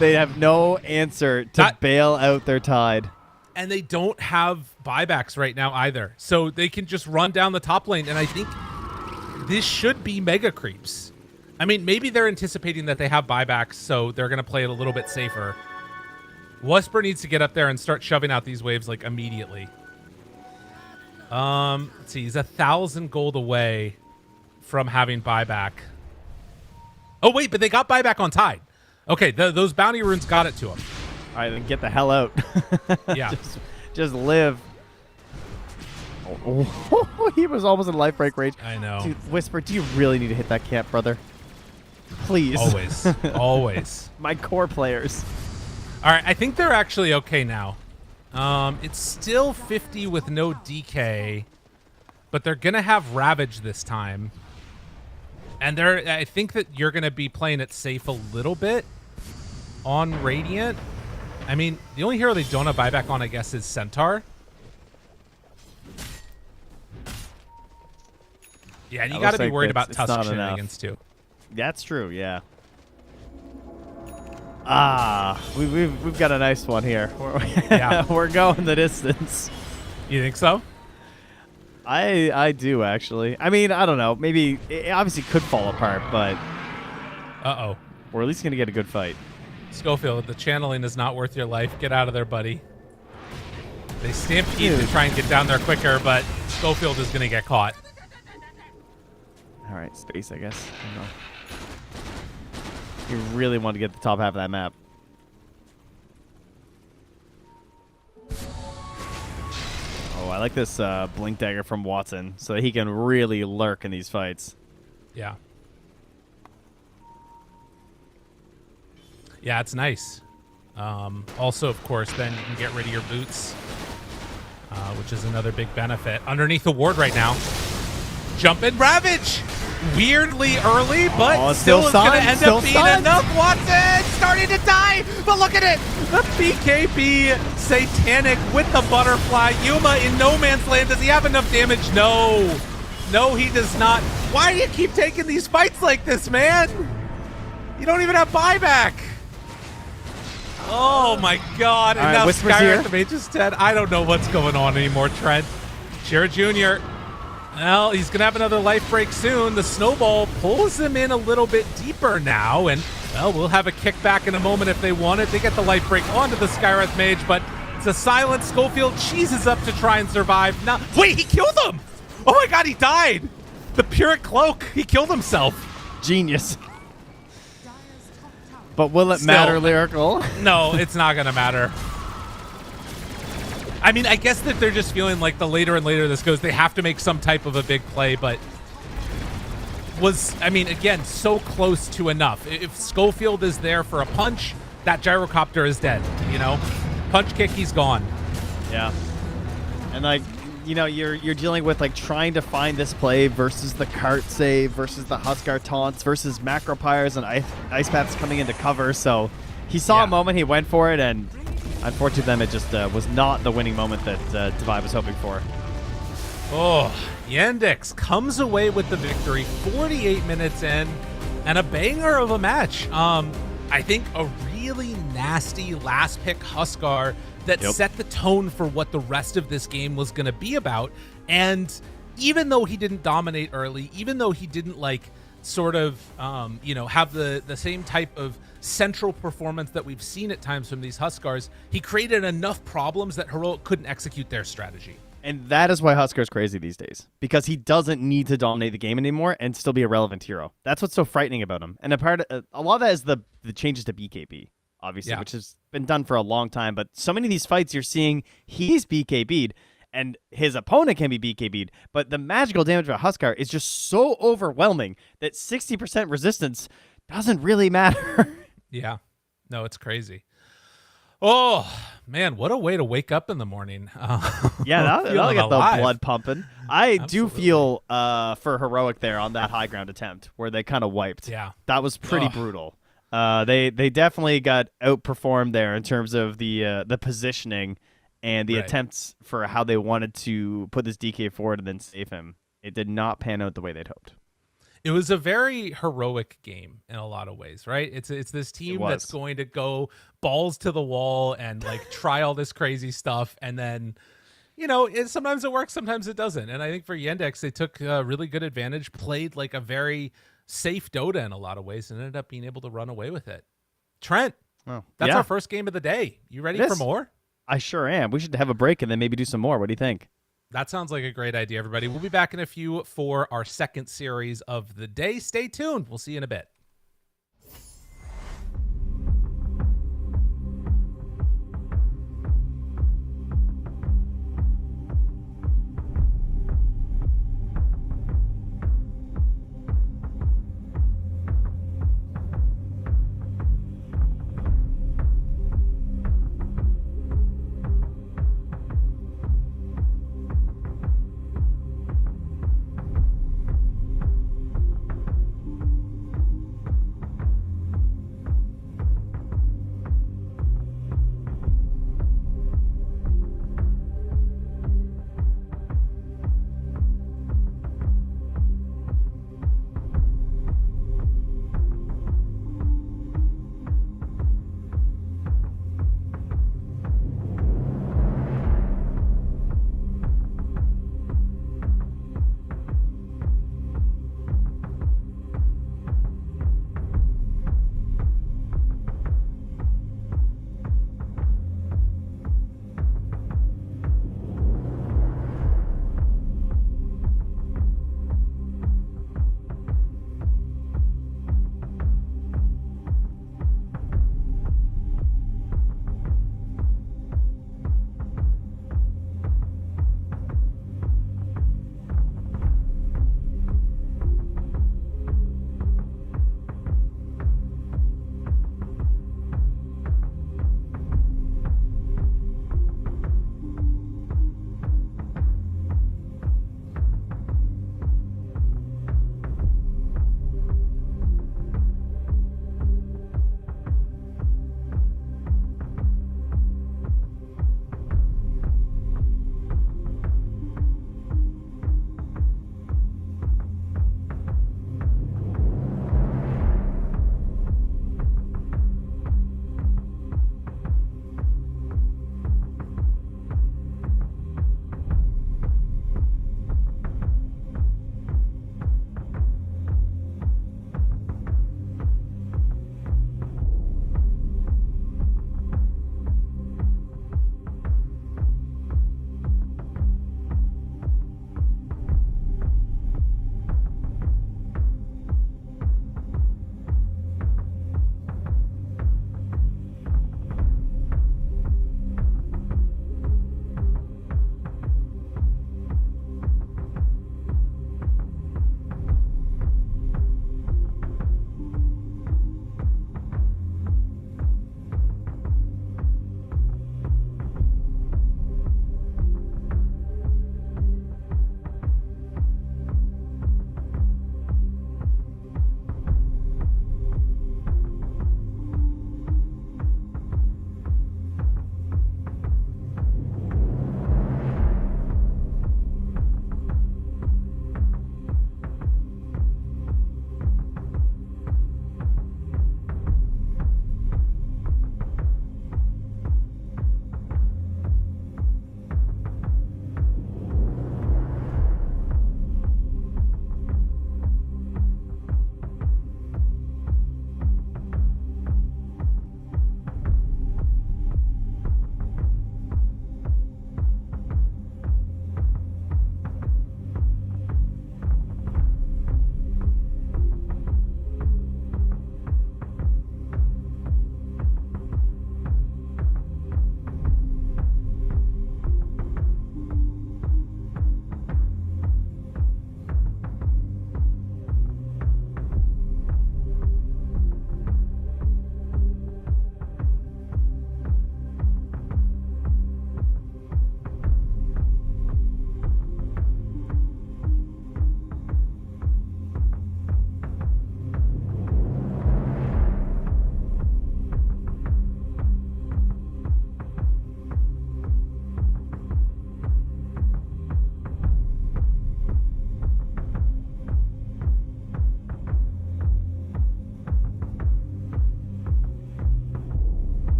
S2: They have no answer to bail out their Tide.
S1: And they don't have buybacks right now either. So they can just run down the top lane, and I think this should be mega creeps. I mean, maybe they're anticipating that they have buybacks, so they're going to play it a little bit safer. Whisper needs to get up there and start shoving out these waves, like, immediately. Let's see. He's 1,000 gold away from having buyback. Oh, wait, but they got buyback on Tide. Okay, those bounty runes got it to him.
S2: All right, then get the hell out.
S1: Yeah.
S2: just live. Oh, he was almost in life break range.
S1: I know.
S2: Dude, Whisper, do you really need to hit that camp, brother? Please.
S1: Always. Always.
S2: My core players.
S1: All right, I think they're actually okay now. It's still 50 with no DK, but they're going to have Ravage this time. And I think that you're going to be playing it safe a little bit on Radiant. I mean, the only hero they don't have buyback on, I guess, is Centaur. Yeah, and you got to be worried about Tusk shenanigans, too.
S2: That's true, yeah. We've got a nice one here.
S1: Yeah.
S2: We're going the distance.
S1: You think so?
S2: I do, actually. I mean, I don't know. Maybe it obviously could fall apart, but
S1: Uh-oh.
S2: we're at least going to get a good fight.
S1: Schofield, the channeling is not worth your life. Get out of there, buddy. They stampede to try and get down there quicker, but Schofield is going to get caught.
S2: All right, space, I guess. I don't know. You really want to get the top half of that map. Oh, I like this blink dagger from Watson so that he can really lurk in these fights.
S1: Yeah. Yeah, it's nice. Also, of course, then you can get rid of your boots, which is another big benefit. Underneath the ward right now. Jump in Ravage! Weirdly early, but still it's going to end up being enough. Watson starting to die, but look at it. The BKB Satanic with the butterfly. Yuma in no man's land. Does he have enough damage? No. No, he does not. Why do you keep taking these fights like this, man? You don't even have buyback. Oh, my God. And now Skyrim the Mage is dead. I don't know what's going on anymore, Trent. Shira Jr., well, he's going to have another life break soon. The snowball pulls him in a little bit deeper now, and, well, we'll have a kickback in a moment if they want it. They get the life break onto the Skywrath Mage, but it's a silent. Schofield cheeses up to try and survive. Now, wait, he killed him! Oh my God, he died! The Pyrrhic Cloak, he killed himself.
S2: Genius. But will it matter, Lyrical?
S1: No, it's not going to matter. I mean, I guess that they're just feeling like the later and later this goes, they have to make some type of a big play, but I mean, again, so close to enough. If Schofield is there for a punch, that gyrocopter is dead, you know? Punch kick, he's gone. Yeah.
S2: And, like, you know, you're dealing with, like, trying to find this play versus the cart save, versus the Huskar taunts, versus macro pyres and ice paths coming into cover, so he saw a moment, he went for it, and unfortunately, then it just was not the winning moment that Divide was hoping for.
S1: Oh, Yandex comes away with the victory, 48 minutes in, and a banger of a match. I think a really nasty last pick Huskar that set the tone for what the rest of this game was going to be about. And even though he didn't dominate early, even though he didn't like sort of, you know, have the same type of central performance that we've seen at times from these Huskars, he created enough problems that Heroic couldn't execute their strategy.
S2: And that is why Huskar's crazy these days, because he doesn't need to dominate the game anymore and still be a relevant hero. That's what's so frightening about him. And a lot of that is the changes to BKB, obviously, which has been done for a long time. But so many of these fights you're seeing, he's BKB'd and his opponent can be BKB'd, but the magical damage of a Huskar is just so overwhelming that 60% resistance doesn't really matter.
S1: Yeah. No, it's crazy. Oh, man, what a way to wake up in the morning.
S2: Yeah, that'll get the blood pumping. I do feel for Heroic there on that high ground attempt where they kind of wiped.
S1: Yeah.
S2: That was pretty brutal. They definitely got outperformed there in terms of the positioning and the attempts for how they wanted to put this DK forward and then save him. It did not pan out the way they'd hoped.
S1: It was a very heroic game in a lot of ways, right? It's this team that's going to go balls to the wall and like try all this crazy stuff, and then, you know, sometimes it works, sometimes it doesn't. And I think for Yandex, they took really good advantage, played like a very safe Dota in a lot of ways, and ended up being able to run away with it. Trent, that's our first game of the day. You ready for more?
S2: I sure am. We should have a break and then maybe do some more. What do you think?
S1: That sounds like a great idea, everybody. We'll be back in a few for our second series of the day. Stay tuned. We'll see you in a bit.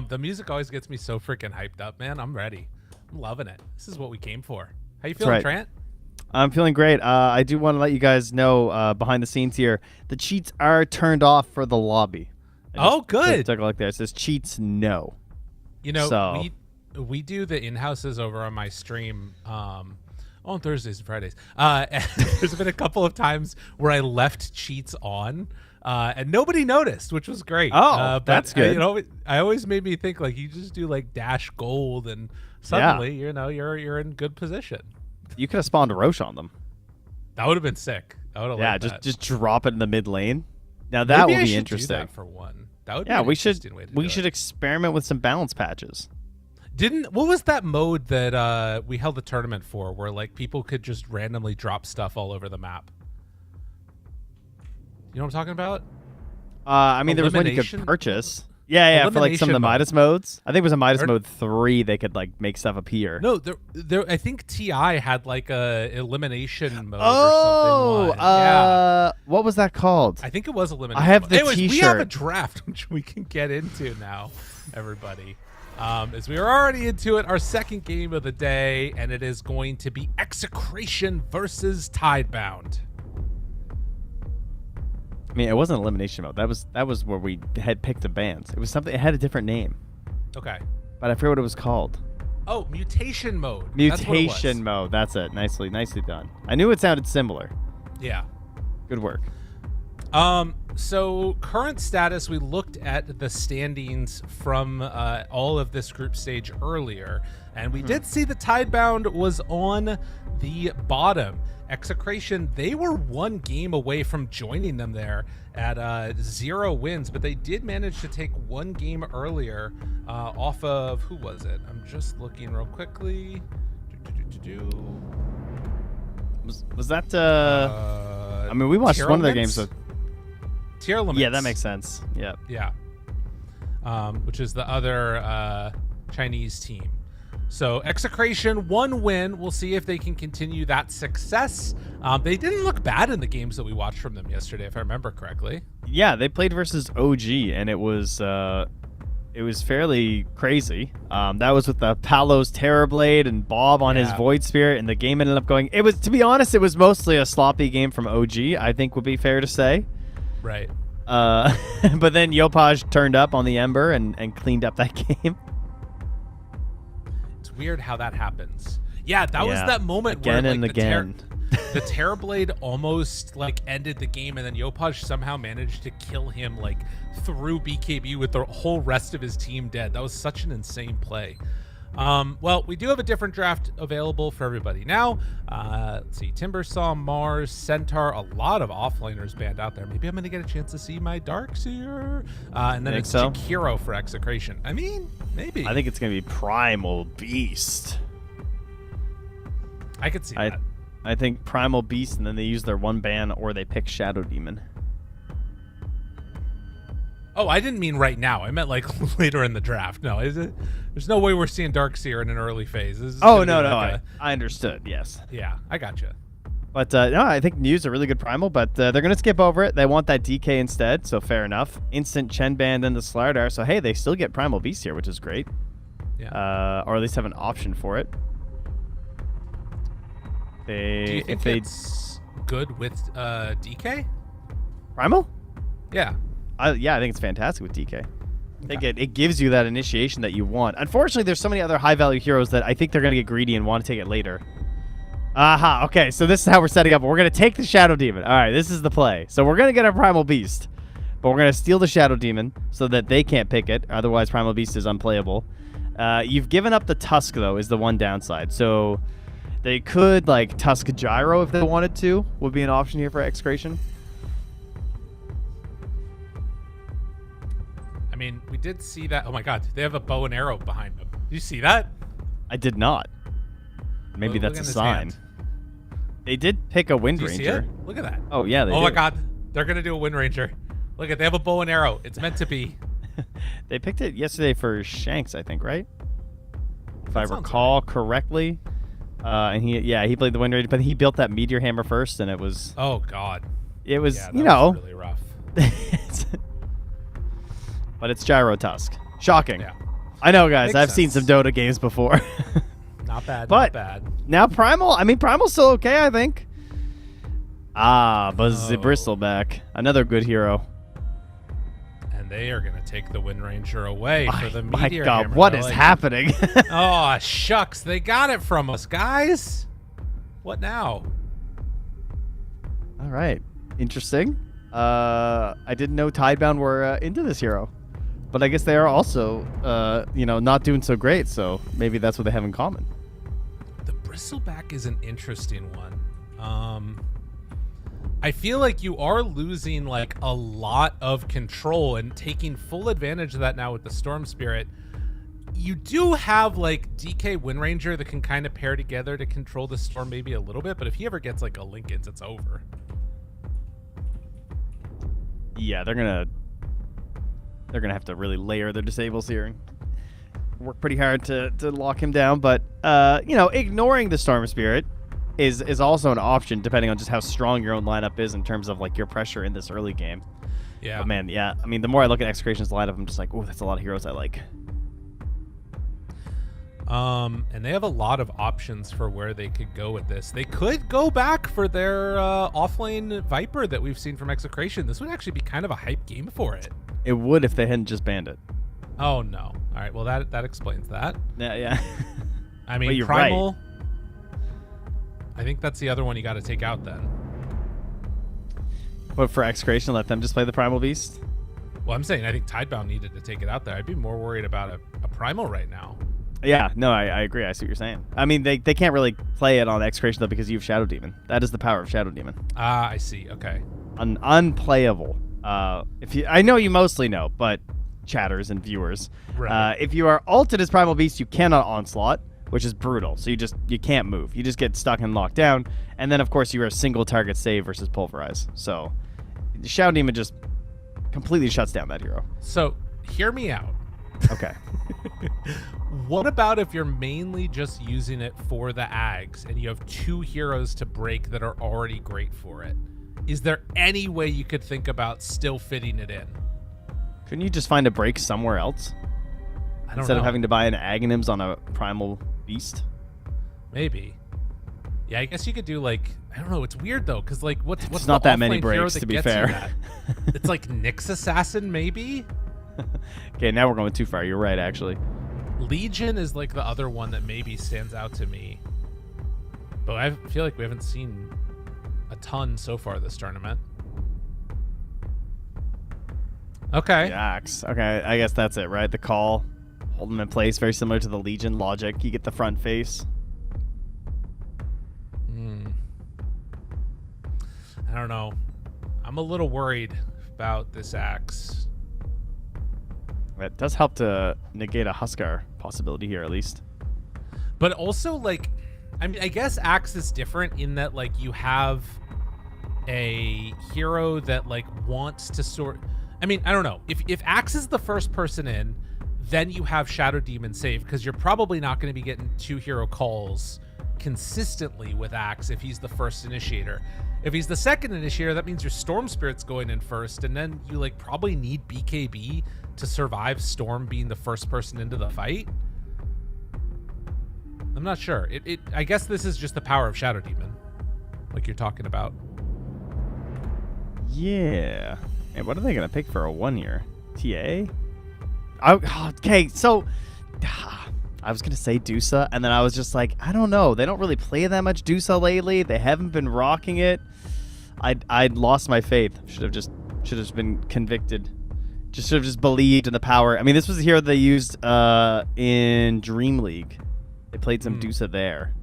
S1: The music always gets me so freaking hyped up, man. I'm ready. I'm loving it. This is what we came for. How you feeling,
S2: right.
S1: Trent?
S2: I'm feeling great. I do want to let you guys know behind the scenes here, the cheats are turned off for the lobby.
S1: Oh, good.
S2: Took a look there. It says cheats no.
S1: You know,
S2: So-
S1: we do the in-houses over on my stream on Thursdays and Fridays. And there's been a couple of times where I left cheats on. And nobody noticed, which was great.
S2: Oh,
S1: but
S2: that's good.
S1: You know, I always made me think like you just do like dash gold, and suddenly you know you're in good position.
S2: You could have spawned a Roche on them.
S1: That would have been sick. I would have
S2: Yeah,
S1: liked that.
S2: just drop it in the mid lane. Now that
S1: Maybe
S2: would
S1: I
S2: be
S1: should
S2: interesting.
S1: Do that for one. That would
S2: Yeah,
S1: be an
S2: we should
S1: interesting way to
S2: we
S1: do
S2: should
S1: it.
S2: experiment with some balance patches.
S1: What was that mode that we held the tournament for, where like people could just randomly drop stuff all over the map? You know what I'm talking about?
S2: I mean, there was one you could
S1: Elimination?
S2: purchase. Yeah, for like some of the
S1: Elimination mode.
S2: Midas modes. I think it was a Midas
S1: Or-
S2: mode 3. They could like make stuff appear.
S1: No, there. I think Ti had like a elimination mode.
S2: Oh,
S1: or something. Yeah,
S2: what was that called?
S1: I think it was elimination.
S2: I have
S1: mode.
S2: the
S1: Anyways, we have a
S2: t-shirt.
S1: draft which we can get into now, everybody. As we are already into it, our second game of the day, and it is going to be Execration versus Tidebound.
S2: I mean, it wasn't elimination mode. That was where we had picked the bands. It was something. It had a different name,
S1: Okay.
S2: but I forget what it was called.
S1: Oh, mutation mode. That's what it was.
S2: Mutation mode. That's it. Nicely done. I knew it sounded similar.
S1: Yeah.
S2: Good work.
S1: So current status, we looked at the standings from all of this group stage earlier, and we did see the Tidebound was on the bottom. Execration, they were one game away from joining them there at 0 wins, but they did manage to take one game earlier off of, who was it? I'm just looking real quickly.
S2: Was that? I mean, we watched one of their games. With,
S1: Tearlaments.
S2: yeah, that makes sense. Yeah.
S1: Yeah. Which is the other Chinese team. So Execration, 1 win. We'll see if they can continue that success. They didn't look bad in the games that we watched from them yesterday, if I remember correctly.
S2: Yeah, they played versus OG, and it was fairly crazy. That was with the Palos Terrorblade and Bob on his
S1: Yeah.
S2: Void Spirit, and the game ended up going. It was, to be honest, it was mostly a sloppy game from OG. I think would be fair to say.
S1: Right.
S2: But then Yopaj turned up on the Ember and cleaned up that game.
S1: It's weird how that happens. Yeah, that was
S2: Yeah.
S1: that moment
S2: Again
S1: where
S2: and
S1: like,
S2: again.
S1: the Terrorblade almost like ended the game, and then Yopaj somehow managed to kill him like through BKB with the whole rest of his team dead. That was such an insane play. Well, we do have a different draft available for everybody now. Let's see, Timbersaw, Mars, Centaur, a lot of offlaners banned out there. Maybe I'm gonna get a chance to see my Darkseer, and then
S2: Think
S1: it's
S2: so?
S1: Jakiro for Execration. I mean, maybe.
S2: I think it's gonna be Primal Beast.
S1: I could see that.
S2: I think Primal Beast, and then they use their one ban, or they pick Shadow Demon.
S1: Oh, I didn't mean right now. I meant like later in the draft. No, there's no way we're seeing Darkseer in an early phase. This is
S2: Oh
S1: gonna
S2: no,
S1: be
S2: no,
S1: like
S2: I understood. Yes.
S1: yeah, I gotcha.
S2: But no, I think MOUZ a really good primal, but they're going to skip over it. They want that DK instead, so fair enough. Instant Chen Band into Slardar, so hey, they still get Primal Beast here, which is great.
S1: Yeah.
S2: Or at least have an option for it.
S1: Do you think
S2: if they
S1: it's good with DK?
S2: Primal?
S1: Yeah.
S2: Yeah, I think it's fantastic with DK. I think it gives you that initiation that you want. Unfortunately, there's so many other high-value heroes that I think they're going to get greedy and want to take it later. Aha, okay, so this is how we're setting up. We're going to take the Shadow Demon. All right, this is the play. So we're going to get a Primal Beast, but we're going to steal the Shadow Demon so that they can't pick it. Otherwise, Primal Beast is unplayable. You've given up the Tusk, though, is the one downside. So they could, like, Tusk Gyro if they wanted to, would be an option here for Execration.
S1: I mean, we did see that. Oh my God, they have a bow and arrow behind them. Did you see that?
S2: I did not. Maybe
S1: Look
S2: that's
S1: in
S2: a
S1: his
S2: sign.
S1: hand.
S2: They did pick a Wind
S1: Do you see
S2: Ranger.
S1: it? Look at that.
S2: Oh, yeah, they
S1: Oh my
S2: do.
S1: God, they're gonna do a Wind Ranger. Look at, they have a bow and arrow. It's meant to be.
S2: They picked it yesterday for Shanks, I think, right? If I
S1: That sounds
S2: recall correctly. And he played the Wind Ranger, but he built that Meteor Hammer first, and it was,
S1: Oh God.
S2: yeah,
S1: that
S2: you know,
S1: was really rough.
S2: but it's Gyro Tusk. Shocking.
S1: Yeah.
S2: I know, guys.
S1: Makes
S2: I've seen some
S1: sense.
S2: Dota games before.
S1: Not bad.
S2: But-
S1: not bad.
S2: Now Primal. I mean, Primal's still okay, I think. But
S1: Oh.
S2: Bristleback, another good hero.
S1: And they are going to take the Wind Ranger away for the
S2: My
S1: Meteor
S2: God,
S1: Hammer.
S2: what
S1: They're
S2: is
S1: like,
S2: happening?
S1: Oh, shucks. They got it from us, guys. What now?
S2: All right, interesting. I didn't know Tidebound were into this hero, but I guess they are also, not doing so great. So maybe that's what they have in common.
S1: The Bristleback is an interesting one. I feel like you are losing like a lot of control and taking full advantage of that now with the Storm Spirit. You do have like DK Wind Ranger that can kind of pair together to control the storm maybe a little bit, but if he ever gets like a Lincoln's, it's over.
S2: Yeah, they're gonna have to really layer their disables here and work pretty hard to lock him down. But ignoring the Storm Spirit is also an option depending on just how strong your own lineup is in terms of like your pressure in this early game.
S1: Yeah.
S2: But man, yeah. I mean, the more I look at Execration's lineup, I'm just like, oh, that's a lot of heroes I like.
S1: And they have a lot of options for where they could go with this. They could go back for their offlane Viper that we've seen from Execration. This would actually be kind of a hype game for it.
S2: It would if they hadn't just banned it.
S1: Oh no! All right, well that explains that.
S2: Yeah.
S1: I mean,
S2: Well, you're
S1: Primal. I think that's the other one you got to take out then.
S2: But for Execration, let them just play the Primal Beast.
S1: Well, I'm saying I think Tidebound needed to take it out there. I'd be more worried about a Primal right now.
S2: Yeah, no, I agree. I see what you're saying. I mean, they can't really play it on Execration though because you have Shadow Demon. That is the power of Shadow Demon.
S1: Ah, I see. Okay.
S2: Unplayable. I know you mostly know, but chatters and viewers,
S1: Right.
S2: if you are ulted as Primal Beast, you cannot onslaught, which is brutal. So you can't move. You just get stuck and locked down. And then of course you are a single target save versus pulverize. So Shadow Demon just completely shuts down that hero.
S1: So hear me out.
S2: Okay.
S1: What about if you're mainly just using it for the Ags and you have two heroes to break that are already great for it? Is there any way you could think about still fitting it in?
S2: Couldn't you just find a break somewhere else
S1: I don't
S2: instead
S1: know.
S2: of having to buy an Aghanims on a Primal Beast?
S1: Maybe. Yeah, I guess you could do like, I don't know. It's weird though, because like what's
S2: not
S1: the
S2: that many
S1: offlane hero
S2: breaks,
S1: that
S2: to be
S1: gets you
S2: fair.
S1: that? It's like Nyx Assassin maybe.
S2: Okay, now we're going too far. You're right, actually.
S1: Legion is like the other one that maybe stands out to me, but I feel like we haven't seen a ton so far this tournament. Okay.
S2: The Axe. Okay, I guess that's it, right? The call, hold them in place, very similar to the Legion logic. You get the front face.
S1: I don't know. I'm a little worried about this axe.
S2: It does help to negate a Huskar possibility here, at least.
S1: But also, like, I mean, I guess axe is different in that, like, you have a hero that, like, wants to sort... I mean, I don't know. If axe is the first person in, then you have Shadow Demon save, because you're probably not going to be getting two hero calls consistently with axe if he's the first initiator. If he's the second initiator, that means your Storm Spirit's going in first, and then you, like, probably need BKB to survive Storm being the first person into the fight. I'm not sure. I guess this is just the power of Shadow Demon, like you're talking about.
S2: Yeah. And what are they going to pick for a 1 year? TA? Okay, so... I was going to say Dusa, and then I was just like, I don't know. They don't really play that much Dusa lately. They haven't been rocking it. I'd lost my faith. Should have just been convicted. Should have just believed in the power. I mean, this was the hero they used in Dream League. They played some Dusa there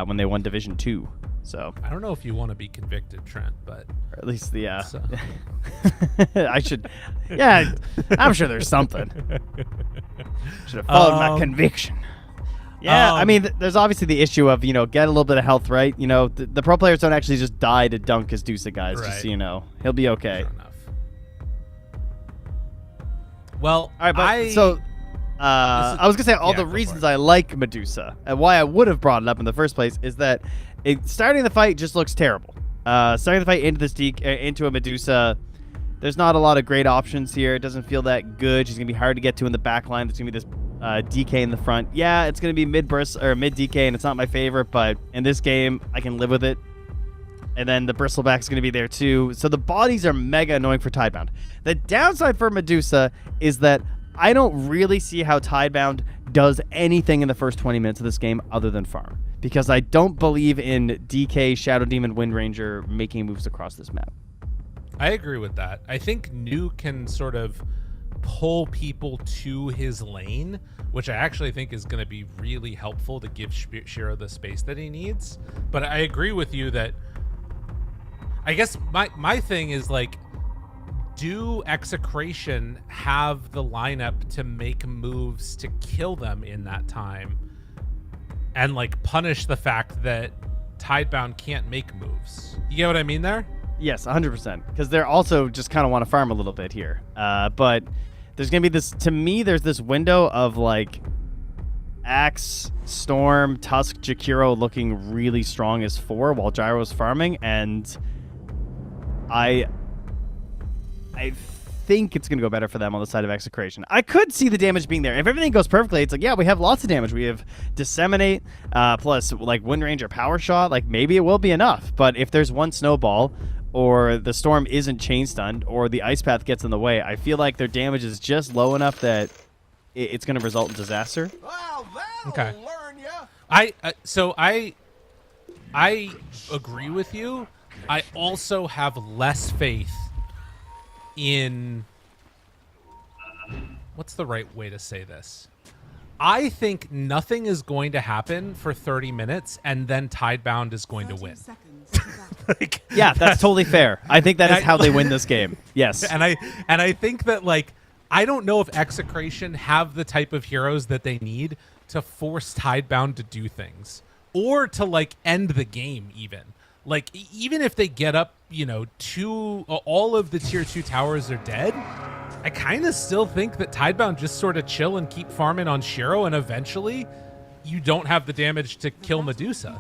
S2: when they won Division 2. So
S1: I don't know if you want to be convicted, Trent, but
S2: or at least the
S1: so.
S2: I should. Yeah, I'm sure there's something. Should have followed my conviction. Yeah, I mean, there's obviously the issue of, get a little bit of health, right? The pro players don't actually just die to dunk as Dusa guys,
S1: Right.
S2: just so you know. He'll be okay.
S1: Sure enough. Well,
S2: All right, but I was going to say all the
S1: go for
S2: reasons
S1: it.
S2: I like Medusa and why I would have brought it up in the first place is that starting the fight just looks terrible. Starting the fight into a Medusa There's not a lot of great options here. It doesn't feel that good. She's going to be hard to get to in the back line. There's going to be this DK in the front. Yeah, it's going to be mid burst or mid DK, and it's not my favorite, but in this game, I can live with it. And then the bristleback is going to be there too. So the bodies are mega annoying for Tidebound. The downside for Medusa is that I don't really see how Tidebound does anything in the first 20 minutes of this game other than farm. Because I don't believe in DK, Shadow Demon, Wind Ranger making moves across this map.
S1: I agree with that. I think Nuke can sort of pull people to his lane, which I actually think is going to be really helpful to give Shiro the space that he needs. But I agree with you that I guess my thing is, like, do Execration have the lineup to make moves to kill them in that time and, like, punish the fact that Tidebound can't make moves? You get what I mean there?
S2: Yes, 100%. Because they're also just kind of want to farm a little bit here. But there's going to be this, to me, there's this window of, like, Axe, Storm, Tusk, Jakiro looking really strong as 4 while Gyro's farming. And I think it's going to go better for them on the side of Execration. I could see the damage being there. If everything goes perfectly, it's like, yeah, we have lots of damage. We have Disseminate, plus, like, Wind Ranger Power Shot. Like, maybe it will be enough. But if there's one snowball, or the storm isn't chain stunned, or the ice path gets in the way, I feel like their damage is just low enough that it's going to result in disaster.
S4: Well,
S1: Okay.
S4: learn ya.
S1: I agree with you. I also have less faith in, what's the right way to say this? I think nothing is going to happen for 30 minutes and then Tidebound is going to
S3: 30
S1: win.
S3: seconds to battle.
S1: Like,
S2: Yeah, that's totally fair. I think that is how they win this game. Yes.
S1: and I think that, like, I don't know if Execration have the type of heroes that they need to force Tidebound to do things or to, like, end the game even. Like, even if they get up, you know, all of the tier 2 towers are dead, I kind of still think that Tidebound just sort of chill and keep farming on Shiro, and eventually you don't have the damage to kill Medusa.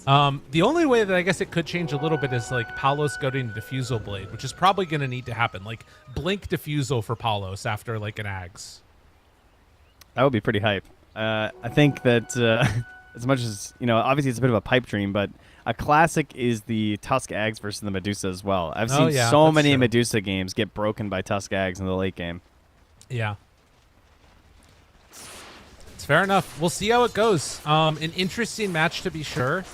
S1: The only way that I guess it could change a little bit is, like, Palos getting Diffusal Blade, which is probably going to need to happen. Like, blink Diffusal for Palos after, like, an Ags.
S2: That would be pretty hype. I think that as much as, you know, obviously it's a bit of a pipe dream, but a classic is the Tusk Ags versus the Medusa as well. I've seen so many
S1: true.
S2: Medusa games get broken by Tusk Ags in the late game.
S1: Yeah. It's fair enough. We'll see how it goes. An interesting match to be sure.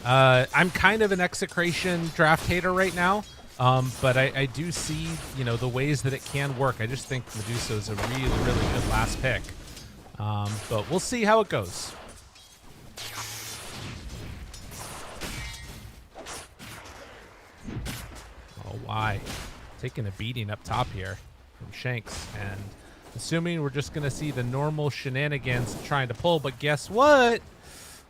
S1: I'm kind of an Execration draft hater right now, but I do see, you know, the ways that it can work. I just think Medusa is a really, really good last pick. But we'll see how it goes. Oh, why? Taking a beating up top here from Shanks, and assuming we're just going to see the normal shenanigans trying to pull, but guess what?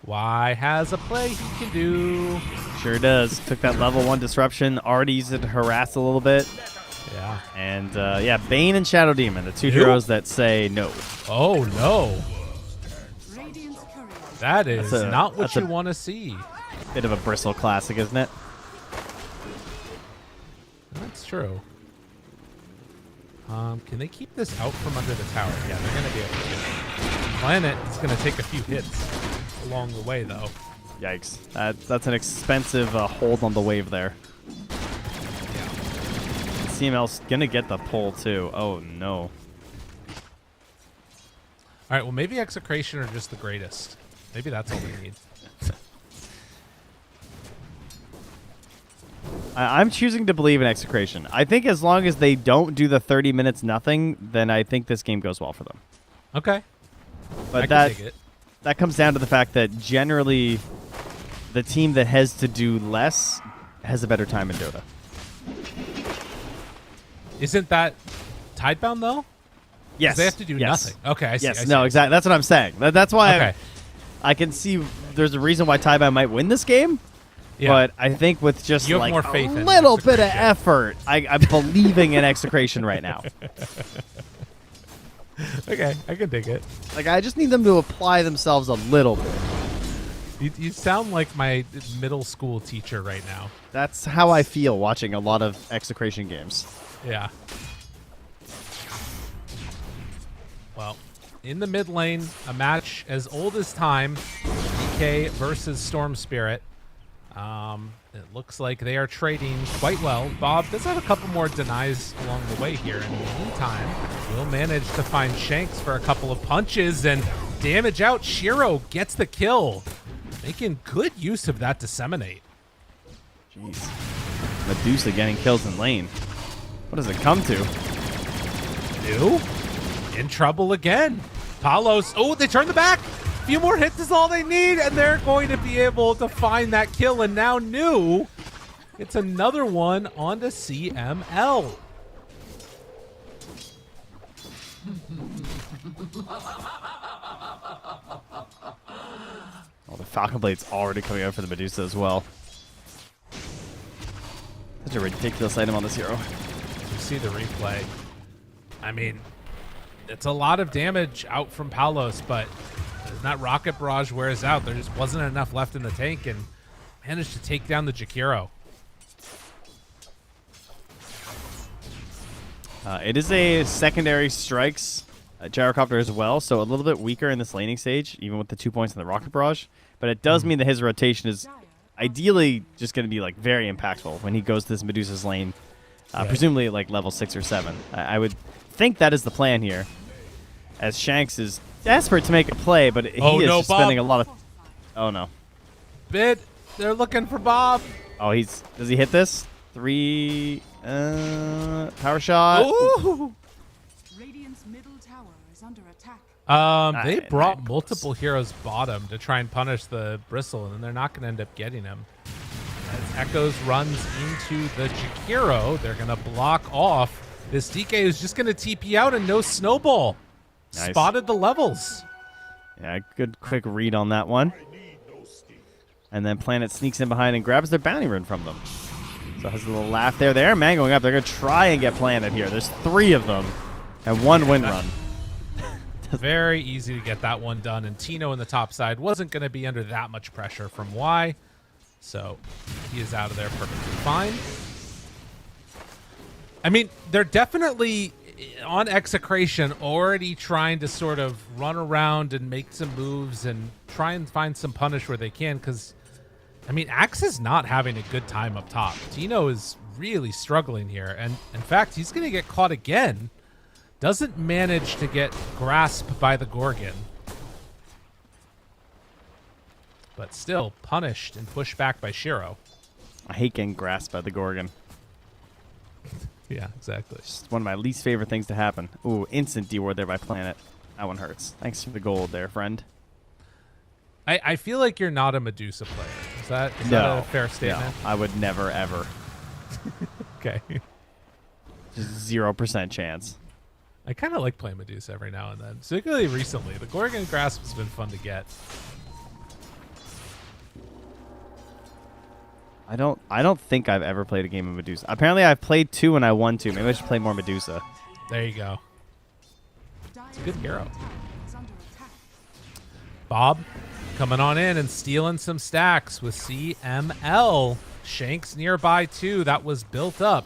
S1: Y has a play he can do.
S2: Sure does. Took that level 1 disruption, already used it to harass a little bit.
S1: Yeah.
S2: And, yeah, Bane and Shadow Demon, the 2 heroes that say no.
S1: Oh, no.
S3: Radiant's courier.
S1: That is not what
S2: that's
S1: you
S2: a-
S1: want to see.
S2: Bit of a bristle classic, isn't it?
S1: That's true. Can they keep this out from under the tower? Yeah, they're going to be able to. Planet is going to take a few hits along the way, though.
S2: Yikes. That's an expensive hold on the wave there.
S1: Yeah.
S2: CML's going to get the pull, too. Oh, no.
S1: All right, well, maybe Execration are just the greatest. Maybe that's all we need.
S2: I'm choosing to believe in Execration. I think as long as they don't do the 30 minutes nothing, then I think this game goes well for them.
S1: Okay.
S2: But
S1: I
S2: that
S1: can dig it.
S2: that comes down to the fact that generally the team that has to do less has a better time in Dota.
S1: Isn't that Tidebound, though?
S2: Yes.
S1: They have to do nothing. Okay, I see.
S2: Yes,
S1: I see.
S2: no, exactly. That's what I'm saying. That's why
S1: Okay.
S2: I can see there's a reason why Tidebound might win this game.
S1: Yeah.
S2: But I think with just
S1: You have
S2: like
S1: more faith
S2: a
S1: in
S2: little bit of
S1: Execration.
S2: effort, I'm believing in Execration right now.
S1: Okay, I can dig it.
S2: Like, I just need them to apply themselves a little bit.
S1: You sound like my middle school teacher right now.
S2: That's how I feel watching a lot of Execration games.
S1: Yeah. Well, in the mid lane, a match as old as time, DK versus Storm Spirit. It looks like they are trading quite well. Bob does have a couple more denies along the way here. In the meantime, we'll manage to find Shanks for a couple of punches and damage out. Shiro gets the kill, making good use of that disseminate.
S2: Jeez. Medusa getting kills in lane. What does it come to?
S1: New in trouble again. Palos, oh, they turn the back. A few more hits is all they need, and they're going to be able to find that kill. And now New, it's another one onto CML.
S2: Oh, the Falcon Blade's already coming out for the Medusa as well. Such a ridiculous item on this hero.
S1: You see the replay. I mean, it's a lot of damage out from Palos, but as that rocket barrage wears out, there just wasn't enough left in the tank, and managed to take down the Jakiro.
S2: It is a secondary strikes gyrocopter as well, so a little bit weaker in this laning stage, even with the 2 points in the rocket barrage. But it does mean that his rotation is ideally just going to be like very impactful when he goes to this Medusa's lane, presumably at like level 6 or 7. I would think that is the plan here, as Shanks is desperate to make a play, but he is just spending a lot of... Oh, no.
S1: Bid, they're looking for Bob.
S2: Oh, does he hit this? 3... power shot.
S1: Ooh.
S3: Radiant's middle tower is under attack.
S1: They brought multiple heroes bottom to try and punish the Bristle, and they're not going to end up getting him. As Echoes runs into the Jakiro, they're going to block off. This DK is just going to TP out and no snowball.
S2: Nice.
S1: Spotted the levels.
S2: Yeah, good quick read on that one. And then Planet sneaks in behind and grabs their bounty rune from them. So has a little laugh there. They're mangoing up. They're going to try and get Planet here. There's 3 of them and 1 wind run.
S1: Very easy to get that one done. And Tino in the top side wasn't going to be under that much pressure from Y. So he is out of there perfectly fine. I mean, they're definitely on Execration already trying to sort of run around and make some moves and try and find some punish where they can, because, I mean, Axe is not having a good time up top. Tino is really struggling here, and in fact, he's going to get caught again. Doesn't manage to get grasped by the Gorgon, but still punished and pushed back by Shiro.
S2: I hate getting grasped by the Gorgon.
S1: Yeah, exactly.
S2: It's one of my least favorite things to happen. Ooh, instant D-ward there by Planet. That one hurts. Thanks for the gold there, friend.
S1: I feel like you're not a Medusa player. Is that a fair statement?
S2: No, I would never, ever.
S1: Okay.
S2: Just 0% chance.
S1: I kind of like playing Medusa every now and then, particularly recently. The Gorgon Grasp has been fun to get.
S2: I don't think I've ever played a game of Medusa. Apparently, I've played 2 and I won 2. Maybe I should play more Medusa.
S1: There you go. It's a good hero.
S3: Is under attack.
S1: Bob coming on in and stealing some stacks with CML. Shanks nearby too. That was built up.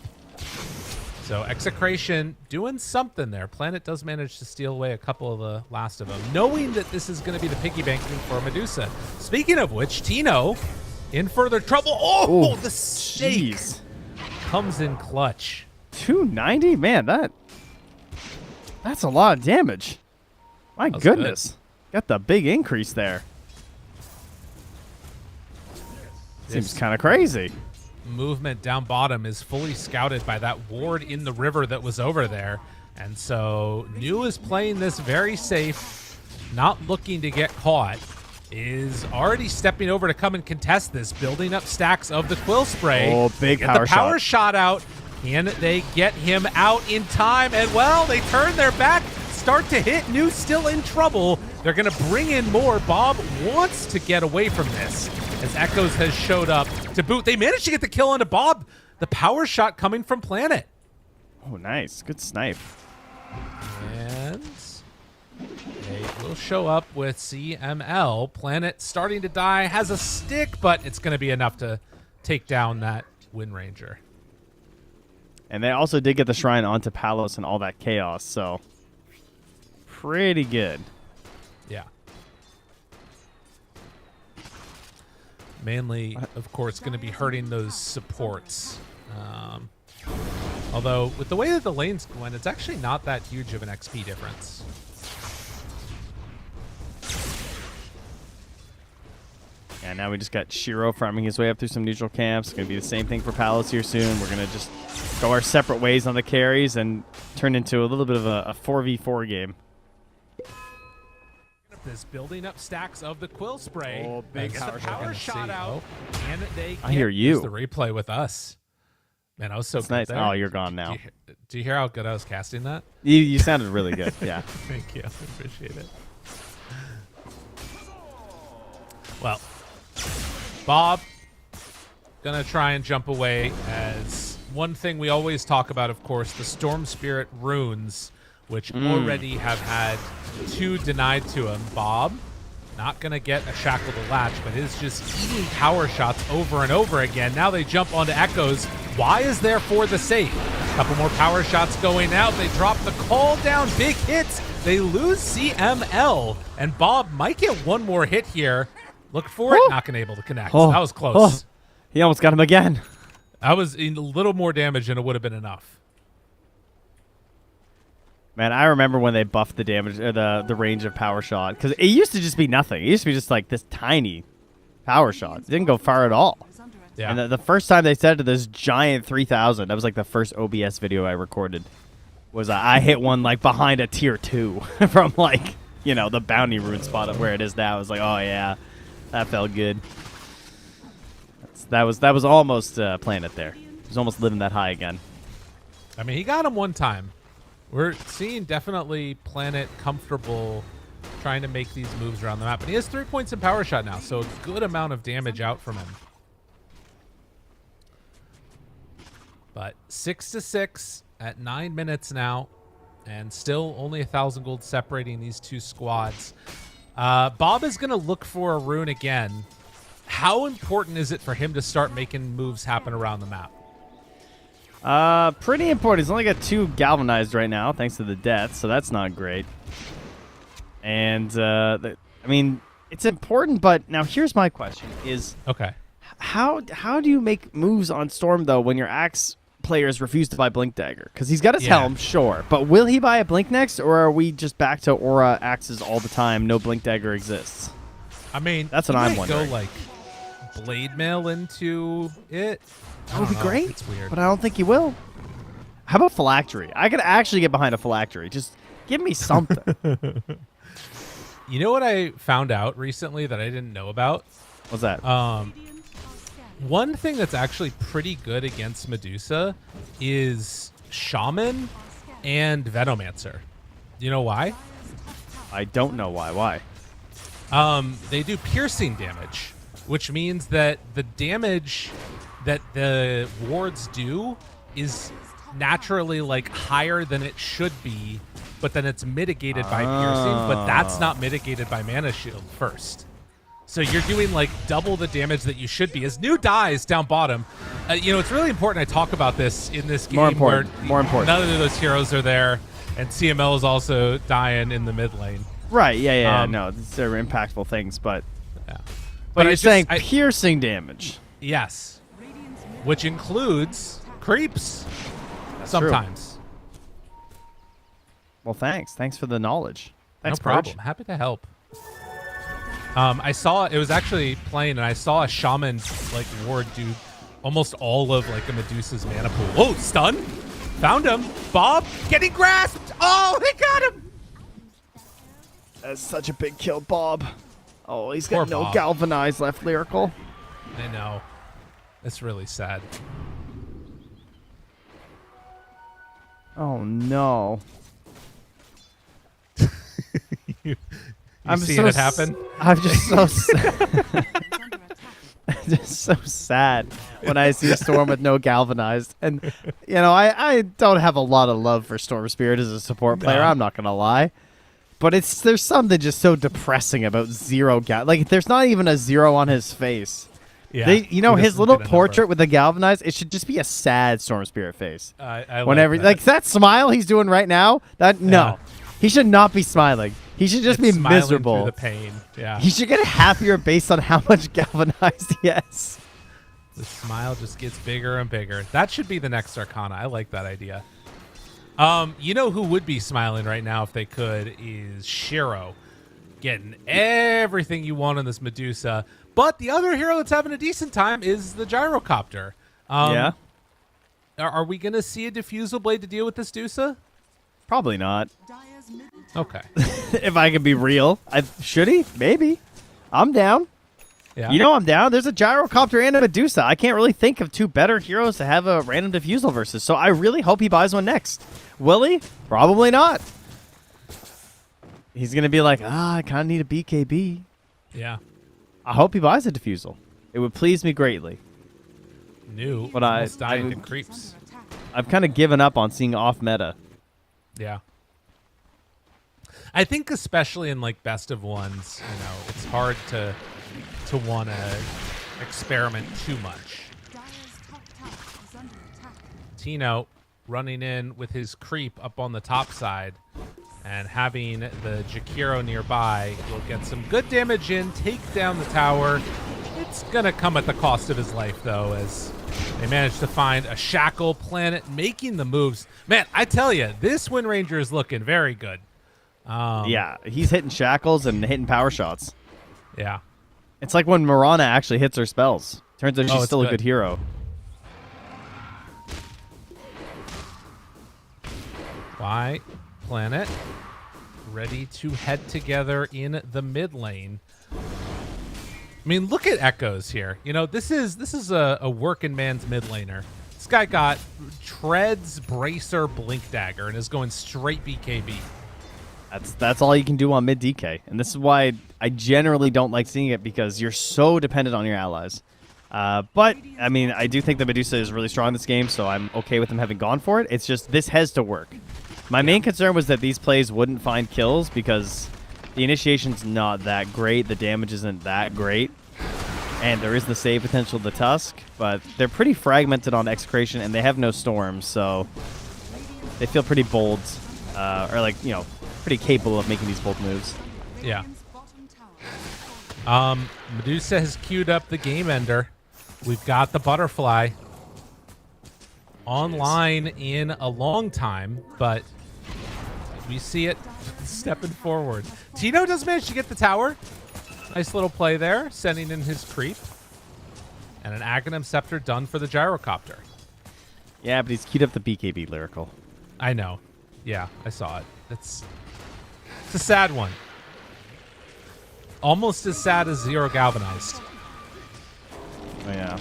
S1: So Execration doing something there. Planet does manage to steal away a couple of the last of them, knowing that this is going to be the piggy banking for Medusa. Speaking of which, Tino in further trouble. Oh,
S2: Ooh,
S1: the stake comes in clutch.
S2: 290? Man, that's a lot of damage. My goodness. Got the big increase there. Seems kind of crazy.
S1: Movement down bottom is fully scouted by that ward in the river that was over there. And so New is playing this very safe, not looking to get caught. Is already stepping over to come and contest this, building up stacks of the Quill Spray.
S2: Oh, big
S1: Get
S2: power
S1: the power shot out. Can they get him out in time? And, well, they turn their back, start to hit. New still in trouble. They're going to bring in more. Bob wants to get away from this as Echoes has showed up to boot. They managed to get the kill onto Bob. The power shot coming from Planet.
S2: Oh, nice. Good snipe.
S1: And they will show up with CML. Planet starting to die, has a stick, but it's going to be enough to take down that Wind Ranger.
S2: And they also did get the shrine onto Palos and all that chaos, so pretty good.
S1: Yeah. Mainly, of course, going to be hurting those supports. Although, with the way that the lanes went, it's actually not that huge of an XP difference.
S2: And now we just got Shiro farming his way up through some neutral camps. It's going to be the same thing for Palos here soon. We're going to just go our separate ways on the carries and turn into a little bit of a 4v4 game.
S1: This building up stacks of the quill spray.
S2: Oh, big
S1: Get the
S2: power
S1: power shot out. And they
S2: I hear you.
S1: use the replay with us. Man, I was so
S2: It's
S1: good
S2: nice.
S1: there.
S2: Oh, you're gone now.
S1: Do you hear how good I was casting that?
S2: You sounded really good. Yeah.
S1: Thank you. I appreciate it. Well, Bob gonna try and jump away, as one thing we always talk about, of course, the Storm Spirit runes, which already have had 2 denied to him. Bob not gonna get a shackle to latch, but is just eating power shots over and over again. Now they jump onto Echoes. Why is there for the safe? A couple more power shots going out. They drop the call down. Big hits. They lose CML, and Bob might get one more hit here. Look for it. Not gonna able to connect. That was close.
S2: He almost got him again.
S1: That was a little more damage than it would have been enough.
S2: Man, I remember when they buffed the damage or the range of power shot, because it used to just be nothing. It used to be just like this tiny power shot. It didn't go far at all.
S3: Is under attack.
S1: Yeah.
S2: And the first time they said to this giant 3000, that was like the first OBS video I recorded, was I hit one like behind a tier 2 from like, you know, the bounty rune spot of where it is now. I was like, oh yeah, that felt good. That was almost playing it there. He was almost living that high again.
S1: I mean, he got him one time. We're seeing definitely Planet comfortable trying to make these moves around the map. And he has 3 points in power shot now, so a good amount of damage out from him. But 6-6 at 9 minutes now, and still only 1,000 gold separating these 2 squads. Bob is going to look for a rune again. How important is it for him to start making moves happen around the map?
S2: Pretty important. He's only got 2 galvanized right now, thanks to the death, so that's not great. And I mean, it's important, but now here's my question: is
S1: Okay.
S2: how do you make moves on Storm though when your Axe players refuse to buy Blink Dagger? Because he's got his helm, sure, but will he buy a Blink next, or are we just back to Aura Axes all the time? No Blink Dagger exists.
S1: I mean,
S2: That's what I'm wondering.
S1: Go like blade mail into it.
S2: That would be great.
S1: It's weird.
S2: But I don't think he will. How about Phylactery? I could actually get behind a Phylactery. Just give me something.
S1: You know what I found out recently that I didn't know about?
S2: What's that?
S1: One thing that's actually pretty good against Medusa is Shaman and Venomancer. You know why?
S2: I don't know why. Why?
S1: They do piercing damage, which means that the damage that the wards do is naturally like higher than it should be, but then it's mitigated by piercing, but that's not mitigated by mana shield first. So you're doing like double the damage that you should be. As New dies down bottom, you know, it's really important I talk about this in this game. More important. None of those heroes are there, and CML is also dying in the mid lane.
S2: Right, yeah. No, these are impactful things, but...
S1: Yeah.
S2: But you're saying piercing damage.
S1: Yes. Which includes creeps.
S2: That's
S1: sometimes.
S2: True. Well, thanks. Thanks for the knowledge. Thanks,
S1: no problem. Happy to help. I saw it was actually playing, and I saw a shaman like ward do almost all of like a Medusa's mana pool. Oh, stun! Found him. Bob getting grasped. Oh, he got him.
S2: That's such a big kill, Bob. Oh, he's got
S1: Poor
S2: no
S1: Bob.
S2: galvanized left, Lyrical.
S1: I know. It's really sad.
S2: Oh no.
S1: I'm seeing it happen.
S2: I'm just so sad. Just so sad when I see Storm with no galvanized. And you know, I don't have a lot of love for Storm Spirit as a support player, I'm not gonna lie. But there's something just so depressing about zero like there's not even a 0 on his face.
S1: Yeah,
S2: They, you know,
S1: he
S2: his
S1: doesn't
S2: little
S1: get a
S2: portrait
S1: number.
S2: with the galvanized, it should just be a sad Storm Spirit face.
S1: I
S2: Whenever,
S1: like
S2: that smile he's doing right now, no. He should not be smiling. He should just
S1: It's
S2: be
S1: smiling
S2: miserable.
S1: through the pain. Yeah,
S2: He should get happier based on how much galvanized he has.
S1: the smile just gets bigger and bigger. That should be the next Arcana. I like that idea. You know who would be smiling right now if they could is Shiro, getting everything you want on this Medusa. But the other hero that's having a decent time is the Gyrocopter.
S2: Yeah?
S1: Are we gonna see a diffusal blade to deal with this Dusa?
S2: Probably not.
S3: Dire's middle tower
S1: Okay.
S2: If I can be real. Should he? Maybe. I'm down.
S1: Yeah.
S2: You know I'm down. There's a Gyrocopter and a Medusa. I can't really think of two better heroes to have a random diffusal versus, so I really hope he buys one next. Will he? Probably not. He's going to be like, I kind of need a BKB.
S1: Yeah.
S2: I hope he buys a diffusal. It would please me greatly.
S1: New.
S2: But
S1: almost dying to
S3: is
S1: creeps.
S3: under attack.
S2: I've kind of given up on seeing off meta.
S1: Yeah. I think especially in like best of ones, it's hard to want to experiment too much.
S3: Dire's top tower is under attack.
S1: Tino running in with his creep up on the top side and having the Jakiro nearby will get some good damage in, take down the tower. It's going to come at the cost of his life, though, as they manage to find a Shackle Planet making the moves. Man, I tell you, this Wind Ranger is looking very good.
S2: Yeah, he's hitting shackles and hitting power shots.
S1: Yeah.
S2: It's like when Mirana actually hits her spells. Turns out she's
S1: it's
S2: still a
S1: good.
S2: good hero.
S1: By Planet, ready to head together in the mid lane. I mean, look at Echoes here. This is a working man's mid laner. This guy got Treads, Bracer, Blink Dagger, and is going straight BKB.
S2: That's all you can do on mid DK, and this is why I generally don't like seeing it because you're so dependent on your allies. But I mean, I do think the Medusa is really strong in this game, so I'm okay with them having gone for it. It's just this has to work. My main concern was that these plays wouldn't find kills because the initiation's not that great, the damage isn't that great, and there is the save potential of the Tusk, but they're pretty fragmented on Execration, and they have no storms, so they feel pretty bold, pretty capable of making these bold moves.
S1: Yeah.
S3: Radiant's bottom tower is falling.
S1: Medusa has queued up the Game Ender. We've got the Butterfly online in a long time, but we see it stepping forward. Tino does manage to get the tower. Nice little play there, sending in his creep. And an Aghanim Scepter done for the Gyrocopter.
S2: Yeah, but he's queued up the BKB lyrical.
S1: I know. Yeah, I saw it. It's a sad one. Almost as sad as Zero Galvanized.
S2: Oh, yeah.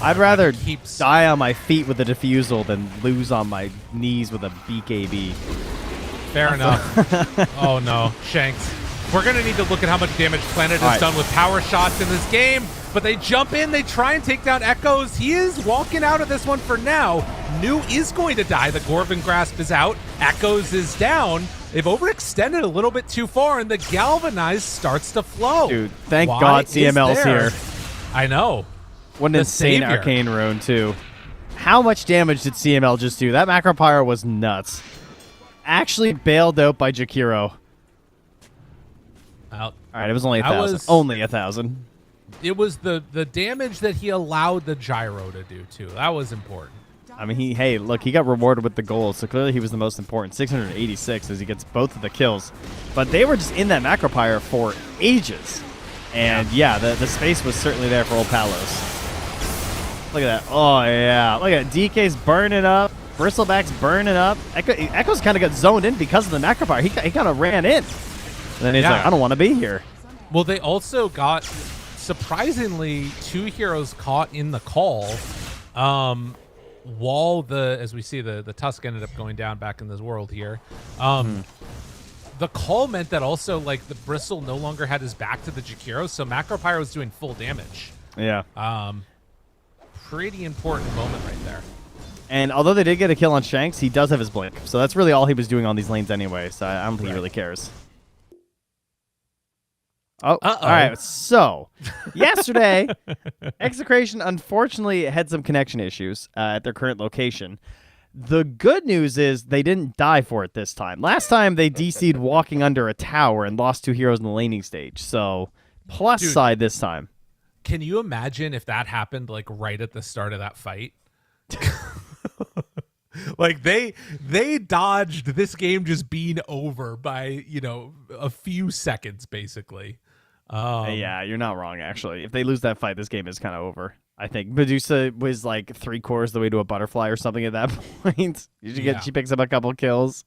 S2: I'd rather
S1: Keeps-
S2: die on my feet with a diffusal than lose on my knees with a BKB.
S1: Fair enough. Oh no, Shanks. We're going to need to look at how much damage Planet has
S2: All right.
S1: done with power shots in this game. But they jump in, they try and take down Echoes. He is walking out of this one for now. New is going to die. The Gorgon Grasp is out. Echoes is down. They've overextended a little bit too far, and the Galvanized starts to flow.
S2: Dude, thank
S1: Why
S2: God
S1: is
S2: CML's
S1: there-
S2: here.
S1: I know.
S2: What an
S1: The
S2: insane
S1: savior.
S2: arcane rune, too. How much damage did CML just do? That macro pyro was nuts. Actually bailed out by Jakiro.
S1: Well,
S2: All right, it was only
S1: That
S2: 1,000.
S1: was-
S2: Only 1,000.
S1: it was the damage that he allowed the gyro to do, too. That was important.
S2: I mean, he got rewarded with the goals, so clearly he was the most important. 686 as he gets both of the kills. But they were just in that macro pyre for ages. And yeah, the space was certainly there for old Palos. Look at that. Oh, yeah. Look at DK's burning up. Bristleback's burning up. Echo's kind of got zoned in because of the macro pyre. He kind of ran in. And then he's
S1: Yeah.
S2: like, I don't want to be here.
S1: Well, they also got, surprisingly, 2 heroes caught in the call. While as we see, the Tusk ended up going down back in this world here. The call meant that also, like, the Bristle no longer had his back to the Jakiro, so Macropyro was doing full damage.
S2: Yeah.
S1: Pretty important moment right there.
S2: And although they did get a kill on Shanks, he does have his blink. So that's really all he was doing on these lanes anyway, so I don't think he really cares. Oh,
S1: Uh-oh.
S2: all right. So, yesterday, Execration unfortunately had some connection issues at their current location. The good news is they didn't die for it this time. Last time, they DC'd walking under a tower and lost 2 heroes in the laning stage. So, plus
S1: Dude.
S2: side this time.
S1: Can you imagine if that happened like right at the start of that fight? Like they dodged this game just being over by, a few seconds basically.
S2: Yeah, you're not wrong, actually. If they lose that fight, this game is kind of over. I think Medusa was like 3/4 the way to a butterfly or something at that point. She picks up a couple kills.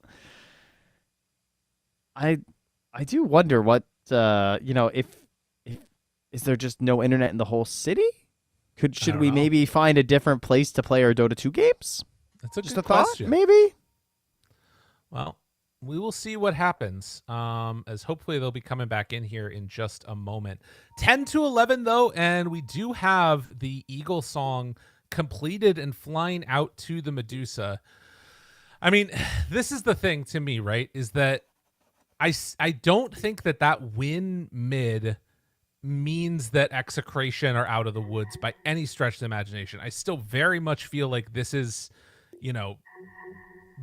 S2: I do wonder what if is there just no internet in the whole city? Should we maybe find a different place to play our Dota 2 games?
S1: That's a
S2: Just
S1: good
S2: a thought,
S1: question.
S2: maybe.
S1: Well, we will see what happens. As hopefully they'll be coming back in here in just a moment. 10-11 though, and we do have the Eagle song completed and flying out to the Medusa. I mean, this is the thing to me, right? Is that I don't think that win mid means that Execration are out of the woods by any stretch of the imagination. I still very much feel like this is,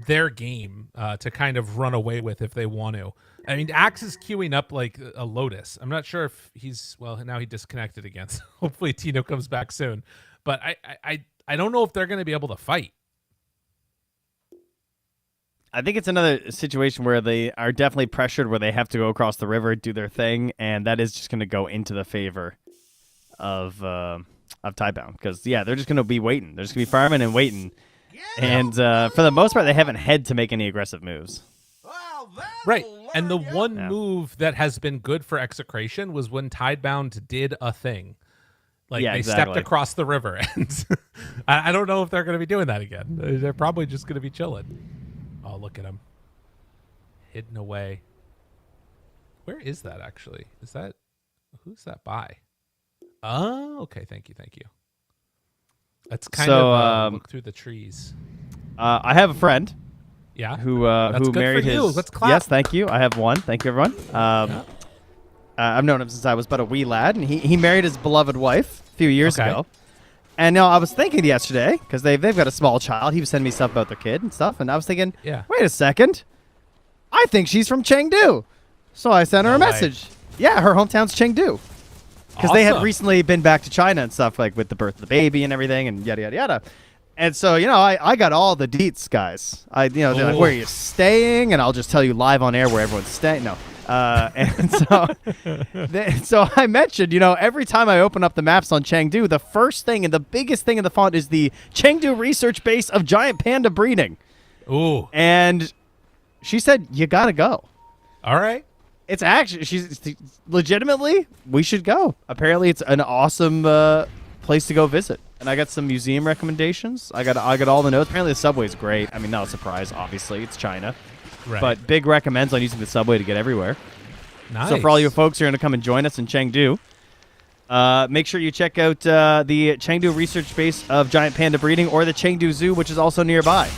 S1: their game to kind of run away with if they want to. I mean, Axe is queuing up like a Lotus. I'm not sure if now he disconnected again. So hopefully Tino comes back soon. But I don't know if they're going to be able to fight.
S2: I think it's another situation where they are definitely pressured, where they have to go across the river, do their thing, and that is just going to go into the favor of Tidebound. Because, they're just going to be waiting. They're just going to be farming and waiting. And for the most part, they haven't had to make any aggressive moves.
S1: Right. And the one move that has been good for Execration was when Tidebound did a thing. Like, they stepped across the river. And I don't know if they're going to be doing that again. They're probably just going to be chilling. Oh, look at him. Hidden away. Where is that, actually? Who's that by? Oh, okay. Thank you. Let's kind of look through the trees.
S2: I have a friend.
S1: Yeah.
S2: Who
S1: good
S2: married
S1: for you.
S2: his.
S1: Let's clap.
S2: Yes, thank you. I have one. Thank you, everyone. I've known him since I was but a wee lad, and he married his beloved wife a few years ago. And now I was thinking yesterday, because they've got a small child. He was sending me stuff about their kid and stuff, and I was thinking, wait a second, I think she's from Chengdu. So I sent her a message. Yeah, her hometown's Chengdu. Because they had recently been back to China and stuff, like with the birth of the baby and everything, and yada yada yada. And so I got all the deets, guys. They're like, where are you staying? And I'll just tell you live on air where everyone's staying. No. And so, so I mentioned, every time I open up the maps on Chengdu, the first thing and the biggest thing in the font is the Chengdu research base of giant panda breeding.
S1: Ooh.
S2: And she said, you got to go.
S1: All right.
S2: It's actually, she's legitimately, we should go. Apparently, it's an awesome place to go visit. And I got some museum recommendations. I got all the notes. Apparently, the subway's great. I mean, not a surprise, obviously. It's China.
S1: Right.
S2: But big recommends on using the subway to get everywhere.
S1: Nice.
S2: So for all you folks who are going to come and join us in Chengdu, make sure you check out the Chengdu research base of giant panda breeding, or the Chengdu Zoo, which is also nearby.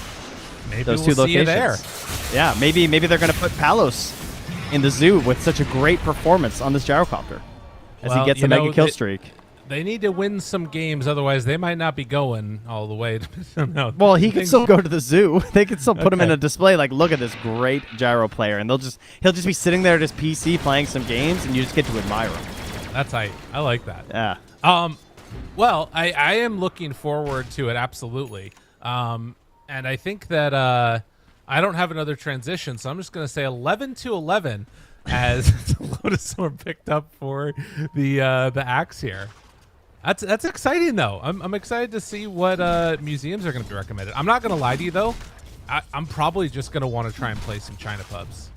S1: Maybe
S2: those
S1: we'll
S2: two
S1: see you
S2: locations.
S1: there.
S2: Yeah, maybe they're going to put Palos in the zoo with such a great performance on this gyrocopter as he gets a mega kill streak.
S1: They need to win some games, otherwise they might not be going all the way.
S2: Well, he can still go to the zoo. They can still put him in a display, like, look at this great gyro player, and he'll just be sitting there at his PC playing some games, and you just get to admire him.
S1: That's I like that.
S2: Yeah.
S1: Well, I am looking forward to it, absolutely. And I think that I don't have another transition, so I'm just going to say 11-11 as Lotus Orb picked up for the axe here. That's exciting, though. I'm excited to see what museums are going to be recommended. I'm not going to lie to you, though. I'm probably just going to want to try and play some China pubs.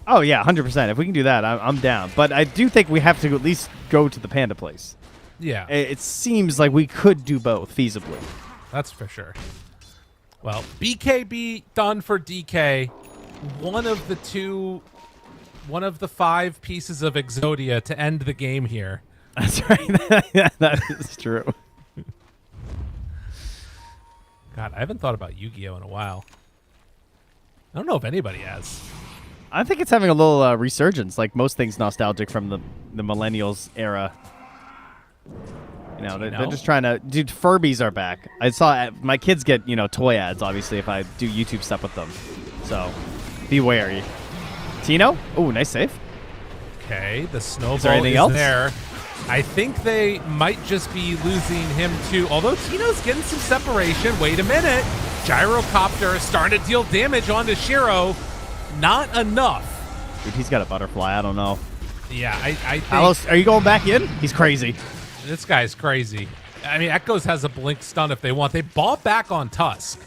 S2: Oh, yeah, 100%. If we can do that, I'm down. But I do think we have to at least go to the panda place.
S1: Yeah.
S2: It seems like we could do both feasibly.
S1: That's for sure. Well, BKB done for DK. One of the 5 pieces of Exodia to end the game here.
S2: That's right. That is true.
S1: God, I haven't thought about Yu-Gi-Oh in a while. I don't know if anybody has.
S2: I think it's having a little resurgence, like most things nostalgic from the millennials era. You know, they're just trying to. Dude, Furbies are back. I saw my kids get toy ads. Obviously, if I do YouTube stuff with them, so be wary. Tino, oh, nice save.
S1: Okay, the snowball is
S2: anything else?
S1: there. I think they might just be losing him too. Although Tino's getting some separation. Wait a minute, gyrocopter is starting to deal damage onto Shiro. Not enough.
S2: Dude, he's got a butterfly. I don't know.
S1: Yeah, I think
S2: Alos, are you going back in? He's crazy.
S1: this guy's crazy. I mean, Echoes has a blink stun if they want. They bought back on Tusk.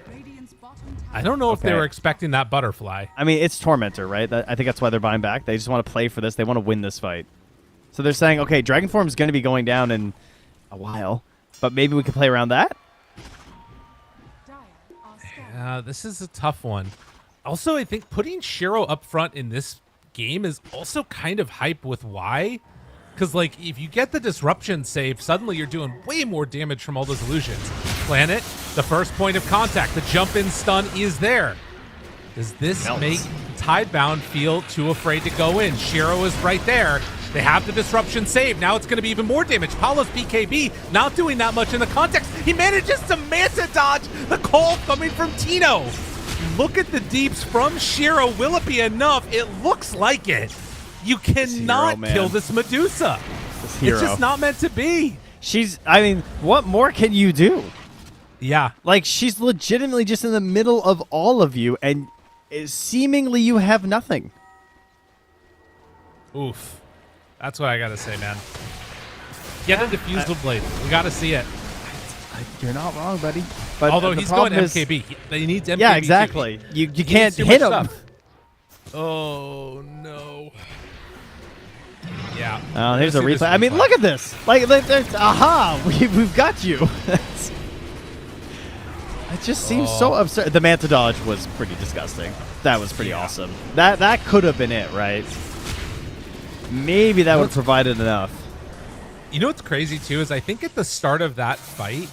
S3: Radiant's bottom tower
S1: I don't know if they
S2: Okay.
S1: were expecting that butterfly.
S2: I mean, it's Tormentor, right? I think that's why they're buying back. They just want to play for this. They want to win this fight. So they're saying, okay, Dragon Form is going to be going down in a while, but maybe we can play around that?
S3: Dire are scanning.
S1: This is a tough one. Also, I think putting Shiro up front in this game is also kind of hype with why. Because, like, if you get the disruption save, suddenly you're doing way more damage from all those illusions. Planet, the first point of contact. The jump-in stun is there. Does this
S2: Melts.
S1: make Tidebound feel too afraid to go in? Shiro is right there. They have the disruption save. Now it's going to be even more damage. Paulo's BKB not doing that much in the context. He manages to Manta dodge the call coming from Tino. Look at the deeps from Shiro. Will it be enough? It looks like it. You cannot
S2: man.
S1: kill this Medusa.
S2: This hero.
S1: It's just not meant to be.
S2: I mean, what more can you do?
S1: Yeah.
S2: Like, she's legitimately just in the middle of all of you, and seemingly you have nothing.
S1: Oof. That's what I got to say, man. Get a diffusal blade. We got to see it.
S2: You're not wrong, buddy. But
S1: Although
S2: the
S1: he's going
S2: problem is-
S1: MKB. He needs MKB.
S2: Yeah,
S1: too.
S2: exactly. You
S1: He
S2: can't
S1: needs too
S2: hit
S1: much
S2: him.
S1: stuff. Oh, no. Yeah.
S2: Here's a
S1: Let's see this
S2: replay. I mean,
S1: replay.
S2: look at this. Like there's, aha, we've got you. It just seems so absurd. The Manta dodge was pretty disgusting. That was pretty awesome. That could have been it, right? Maybe that would have provided enough.
S1: You know what's crazy, too, is I think at the start of that fight,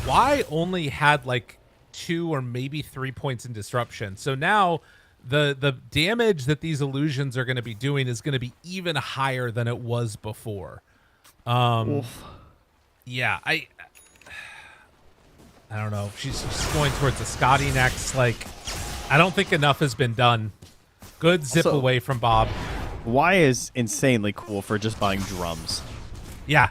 S1: Y only had like 2 or maybe 3 points in disruption. So now the damage that these illusions are going to be doing is going to be even higher than it was before. Yeah, I don't know. She's going towards the Scotty next. Like, I don't think enough has been done. Good zip
S2: Also-
S1: away from Bob.
S2: Y is insanely cool for just buying drums.
S1: Yeah.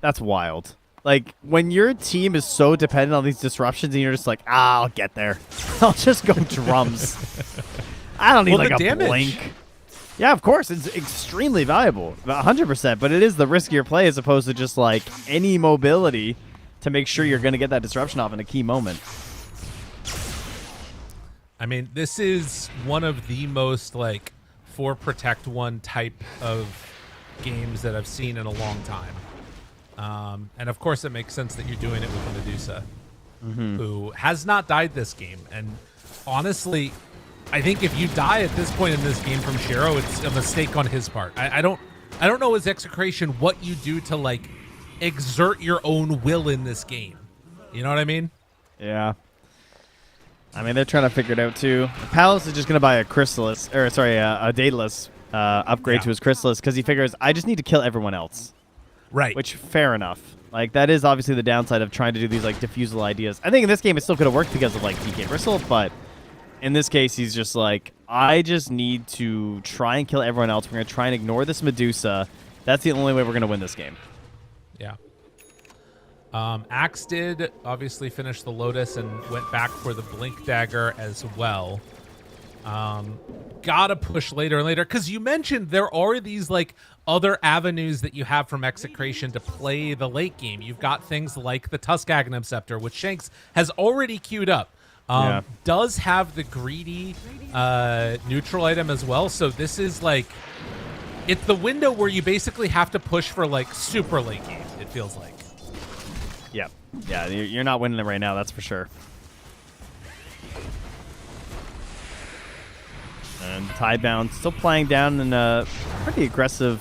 S2: That's wild. Like, when your team is so dependent on these disruptions and you're just like, I'll get there. I'll just go drums. I don't need
S1: Well,
S2: like
S1: the
S2: a
S1: damage.
S2: blink. Yeah, of course. It's extremely valuable. 100%. But it is the riskier play as opposed to just like any mobility to make sure you're going to get that disruption off in a key moment.
S1: I mean, this is one of the most like 4 protect 1 type of games that I've seen in a long time. And of course it makes sense that you're doing it with the Medusa, who has not died this game. And honestly, I think if you die at this point in this game from Shiro, it's a mistake on his part. I don't know as Execration what you do to like exert your own will in this game. You know what I mean?
S2: Yeah. I mean, they're trying to figure it out too. Palace is just going to buy a Chrysalis, or sorry, a Daedalus upgrade
S1: Yeah.
S2: to his Chrysalis because he figures, I just need to kill everyone else.
S1: Right.
S2: Which, fair enough. Like, that is obviously the downside of trying to do these, like, diffusal ideas. I think in this game it still could have worked because of, like, DK Bristle, but in this case he's just like, I just need to try and kill everyone else. We're going to try and ignore this Medusa. That's the only way we're going to win this game.
S1: Yeah. Axe did obviously finish the Lotus and went back for the Blink Dagger as well. Gotta push later and later, because you mentioned there are these like other avenues that you have from Execration to play the late game. You've got things like the Tuskagnum Scepter, which Shanks has already queued up.
S2: Yeah.
S1: Does have the greedy neutral item as well, so this is like, it's the window where you basically have to push for like super late game, it feels like.
S2: Yep. Yeah, you're not winning it right now, that's for sure. And Tidebound still playing down in a pretty aggressive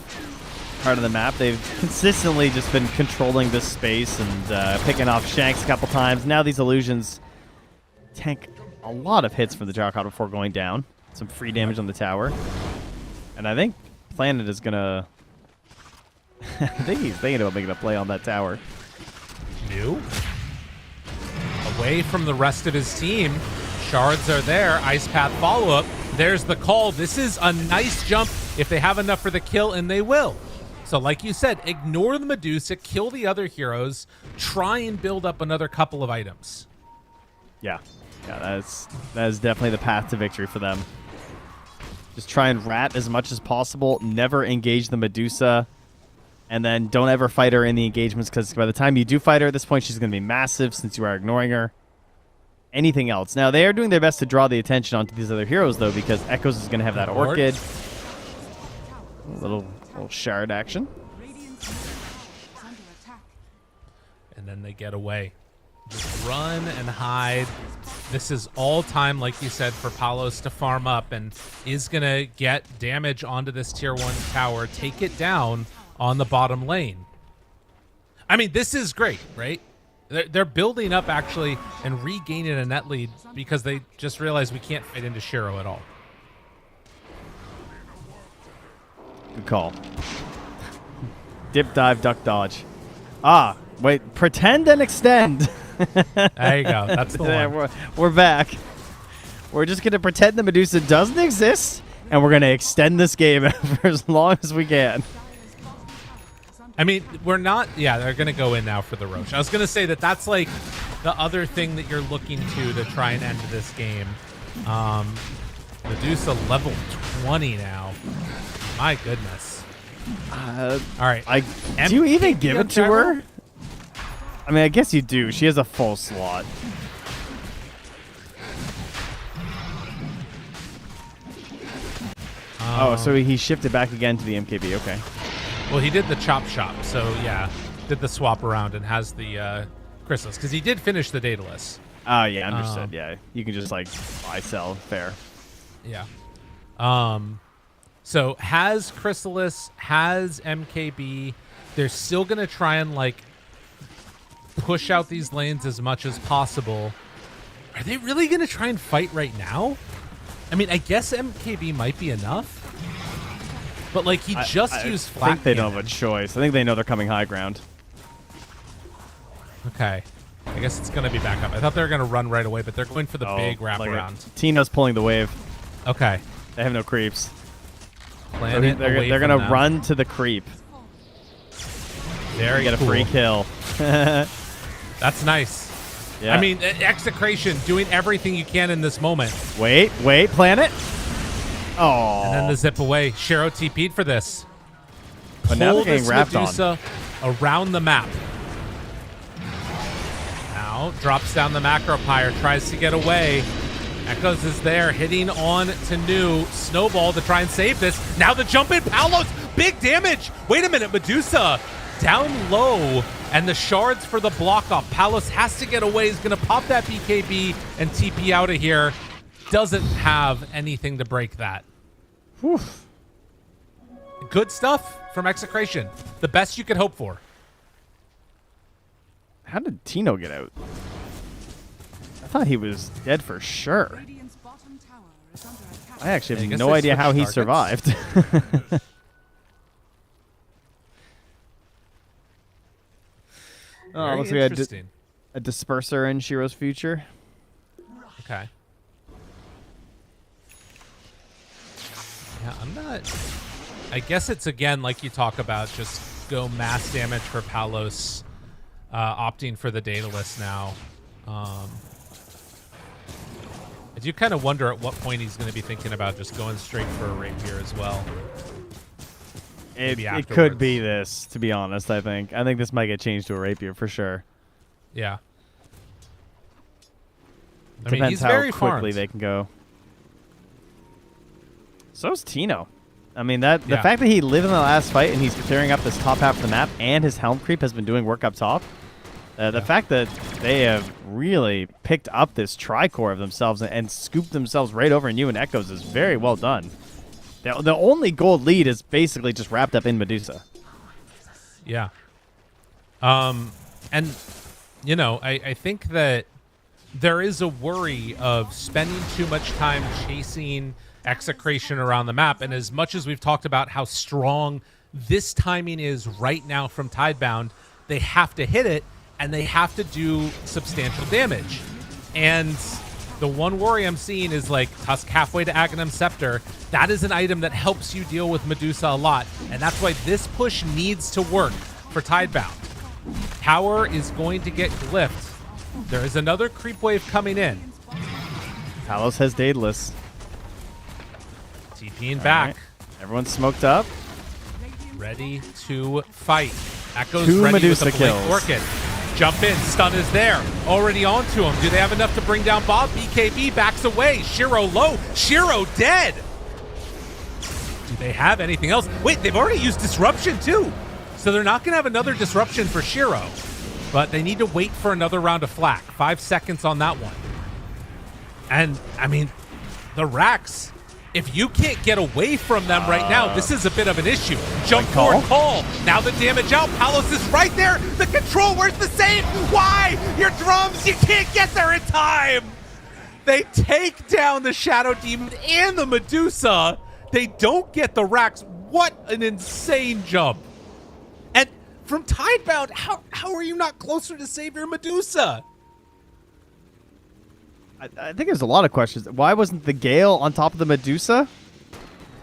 S2: part of the map. They've consistently just been controlling this space and picking off Shanks a couple times. Now these illusions tank a lot of hits from the Gyrocopter before going down. some free damage on the tower. And I think Planet is gonna. I think he's thinking about making a play on that tower.
S1: New. Away from the rest of his team. Shards are there. Ice Path follow-up. There's the call. This is a nice jump if they have enough for the kill, and they will. So like you said, ignore the Medusa, kill the other heroes, try and build up another couple of items.
S2: Yeah. Yeah, that is definitely the path to victory for them. Just try and rat as much as possible. Never engage the Medusa. And then don't ever fight her in the engagements, because by the time you do fight her at this point, she's going to be massive since you are ignoring her. Anything else. Now, they are doing their best to draw the attention onto these other heroes, though, because Echoes is going to have that Orchid. A little shard action.
S1: And then they get away. Just run and hide. This is all time, like you said, for Palos to farm up and is going to get damage onto this tier 1 tower, take it down on the bottom lane. I mean, this is great, right? They're building up, actually, and regaining a net lead because they just realized we can't fit into Shiro at all.
S2: Good call. Dip, dive, duck, dodge. Ah, wait. Pretend and extend.
S1: There you go. That's the one.
S2: We're back. We're just going to pretend the Medusa doesn't exist, and we're going to extend this game for as long as we can.
S1: I mean, we're not... Yeah, they're going to go in now for the Roche. I was going to say that that's like the other thing that you're looking to try and end this game. Medusa level 20 now. My goodness.
S2: All
S1: right.
S2: Do you even give it to her? I mean, I guess you do. She has a full slot. Oh, so he shifted back again to the MKB. Okay.
S1: Well, he did the chop shop, so yeah, did the swap around and has the Chrysalis, because he did finish the Daedalus.
S2: Oh, yeah, understood. Yeah, you can just, like, buy, sell, fair.
S1: Yeah. So has Chrysalis, has MKB. They're still going to try and, like, push out these lanes as much as possible. Are they really going to try and fight right now? I mean, I guess MKB might be enough. But, like, he just used flat
S2: I think they
S1: cannon.
S2: don't have a choice. I think they know they're coming high ground.
S1: Okay. I guess it's going to be back up. I thought they were going to run right away, but they're going for the big wraparound.
S2: Tino's pulling the wave.
S1: Okay.
S2: They have no creeps.
S1: Planet
S2: they're going to run to the creep.
S1: Very
S2: get a free kill.
S1: That's nice.
S2: Yeah.
S1: I mean, Execration doing everything you can in this moment.
S2: Wait, Planet. Oh.
S1: And then the zip away. Shiro TP'd for this.
S2: But now they're getting wrapped
S1: Medusa around the map. Now drops down the macro pyre, tries to get away. Echoes is there, hitting on to New. Snowball to try and save this. Now the jump in, Palos, big damage. Wait a minute, Medusa down low, and the shards for the block off. Palos has to get away. He's going to pop that BKB and TP out of here. Doesn't have anything to break that.
S2: Whew.
S1: Good stuff from Execration. The best you could hope for.
S2: How did Tino get out? I thought he was dead for sure. I actually have no idea how he survived. Oh, looks like a disperser in Shiro's future.
S1: Okay. Yeah, I'm not... I guess it's, again, like you talk about, just go mass damage for Palos, opting for the Daedalus now. I do kind of wonder at what point he's going to be thinking about just going straight for a rapier as well.
S2: It could be this, to be honest, I think. I think this might get changed to a rapier for sure.
S1: Yeah. I
S2: Depends
S1: mean, he's
S2: how
S1: very
S2: quickly
S1: farmed.
S2: they can go. So's Tino. I mean, the fact that he lived in the last fight and he's clearing up this top half of the map and his helm creep has been doing work up top. The fact that they have really picked up this tricore of themselves and scooped themselves right over in you and Echoes is very well done. The only gold lead is basically just wrapped up in Medusa.
S1: Yeah. And, you know, I think that there is a worry of spending too much time chasing Execration around the map. And as much as we've talked about how strong this timing is right now from Tidebound, they have to hit it, and they have to do substantial damage. And the one worry I'm seeing is like Tusk halfway to Aghanim Scepter. That is an item that helps you deal with Medusa a lot, and that's why this push needs to work for Tidebound. Tower is going to get glyphed. There is another creep wave coming in.
S2: Talos has Daedalus.
S1: TPing back.
S2: Right. Everyone's smoked up.
S1: Ready to fight. Echo's
S2: 2
S1: ready
S2: Medusa
S1: with the Blink
S2: kills.
S1: Orchid. Jump in. Stun is there. Already onto him. Do they have enough to bring down Bob? BKB backs away. Shiro low. Shiro dead. Do they have anything else? Wait, they've already used Disruption too. So they're not going to have another Disruption for Shiro. But they need to wait for another round of flak. 5 seconds on that one. And, I mean, the Rax, if you can't get away from them right now, this is a bit of an issue. Jump forward call. Now the damage out. Palos is right there. The control, where's the save? Why? Your drums, you can't get there in time. They take down the Shadow Demon and the Medusa. They don't get the Rax. What an insane jump. And from Tidebound, how are you not closer to save your Medusa?
S2: I think there's a lot of questions. Why wasn't the Gale on top of the Medusa?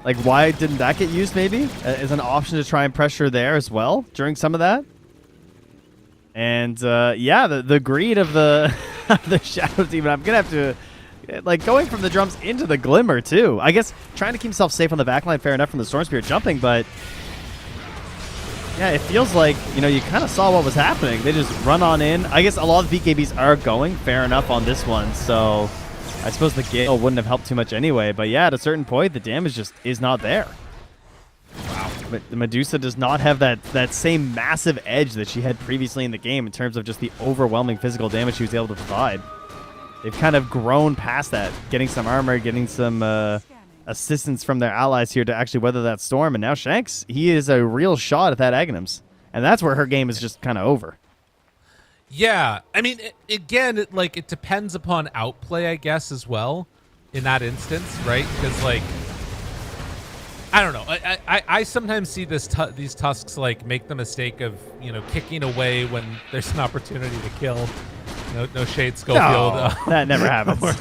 S2: Like, why didn't that get used maybe as an option to try and pressure there as well during some of that? And yeah, the greed of the the Shadow Demon. I'm gonna have to like going from the drums into the Glimmer too. I guess trying to keep himself safe on the backline, fair enough from the Storm Spirit jumping, but yeah, it feels like, you know, you kind of saw what was happening. They just run on in. I guess a lot of the BKBs are going, fair enough, on this one. So I suppose the Gale wouldn't have helped too much anyway. But yeah, at a certain point, the damage just is not there. Wow. But the Medusa does not have that same massive edge that she had previously in the game in terms of just the overwhelming physical damage she was able to provide. They've kind of grown past that, getting some armor, getting some assistance from their allies here to actually weather that storm. And now Shanks, he is a real shot at that Aghanims. And that's where her game is just kind of over.
S1: Yeah. I mean, again, it depends upon outplay, I guess, as well in that instance, right? Because, like, I don't know. I sometimes see these Tusks, like, make the mistake of, you know, kicking away when there's an opportunity to kill. No shade, Schofield.
S2: No, that never happens.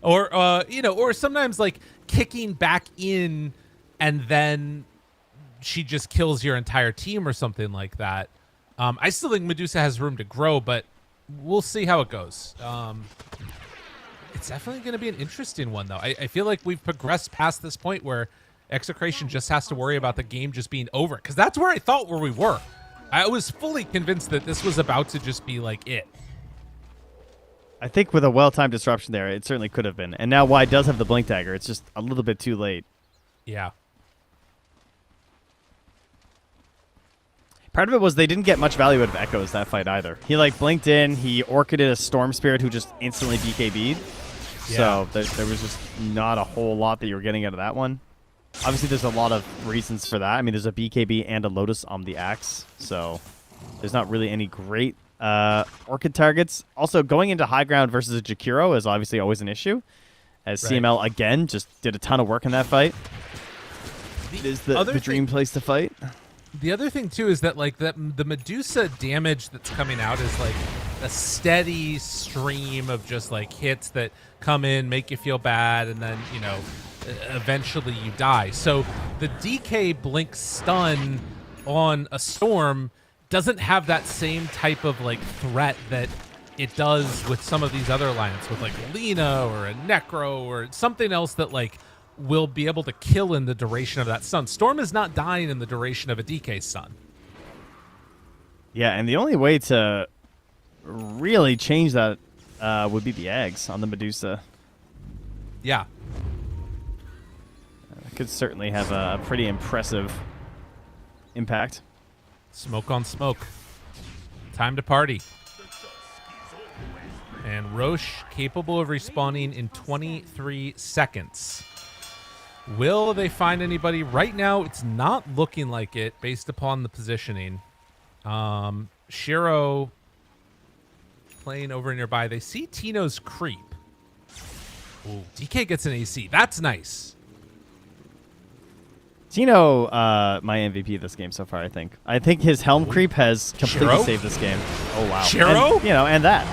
S1: Or you know, or sometimes, like, kicking back in and then she just kills your entire team or something like that. I still think Medusa has room to grow, but we'll see how it goes. It's definitely going to be an interesting one, though. I feel like we've progressed past this point where Execration just has to worry about the game just being over, because that's where I thought we were. I was fully convinced that this was about to just be like it.
S2: I think with a well-timed disruption there, it certainly could have been. And now Y does have the Blink Dagger. It's just a little bit too late.
S1: Yeah.
S2: Part of it was they didn't get much value out of Echoes that fight either. He, like, blinked in. He orchided a Storm Spirit who just instantly BKB'd. Yeah. So there was just not a whole lot that you were getting out of that one. Obviously, there's a lot of reasons for that. I mean, there's a BKB and a Lotus on the Axe. So there's not really any great Orchid targets. Also, going into high ground versus a Jakiro is obviously always an issue, as CML again just did a ton of work in that fight. It is the dream place to fight.
S1: The other thing too is that, like, the Medusa damage that's coming out is like a steady stream of just, like, hits that come in, make you feel bad, and then, you know, eventually you die. So the DK blink stun on a Storm doesn't have that same type of, like, threat that it does with some of these other lineups, with, like, Lina or a Necro or something else that, like, will be able to kill in the duration of that stun. Storm is not dying in the duration of a DK stun.
S2: Yeah, and the only way to really change that would be the eggs on the Medusa.
S1: Yeah.
S2: It could certainly have a pretty impressive impact.
S1: Smoke on smoke. Time to party. And Roche capable of respawning in 23 seconds. Will they find anybody? Right now, it's not looking like it based upon the positioning. Shiro playing over nearby. They see Tino's creep. Ooh, DK gets an AC. That's nice.
S2: Tino, my MVP this game so far, I think. I think his helm creep has completely
S1: Shiro?
S2: saved this game. Oh, wow.
S1: Shiro?
S2: And, and that.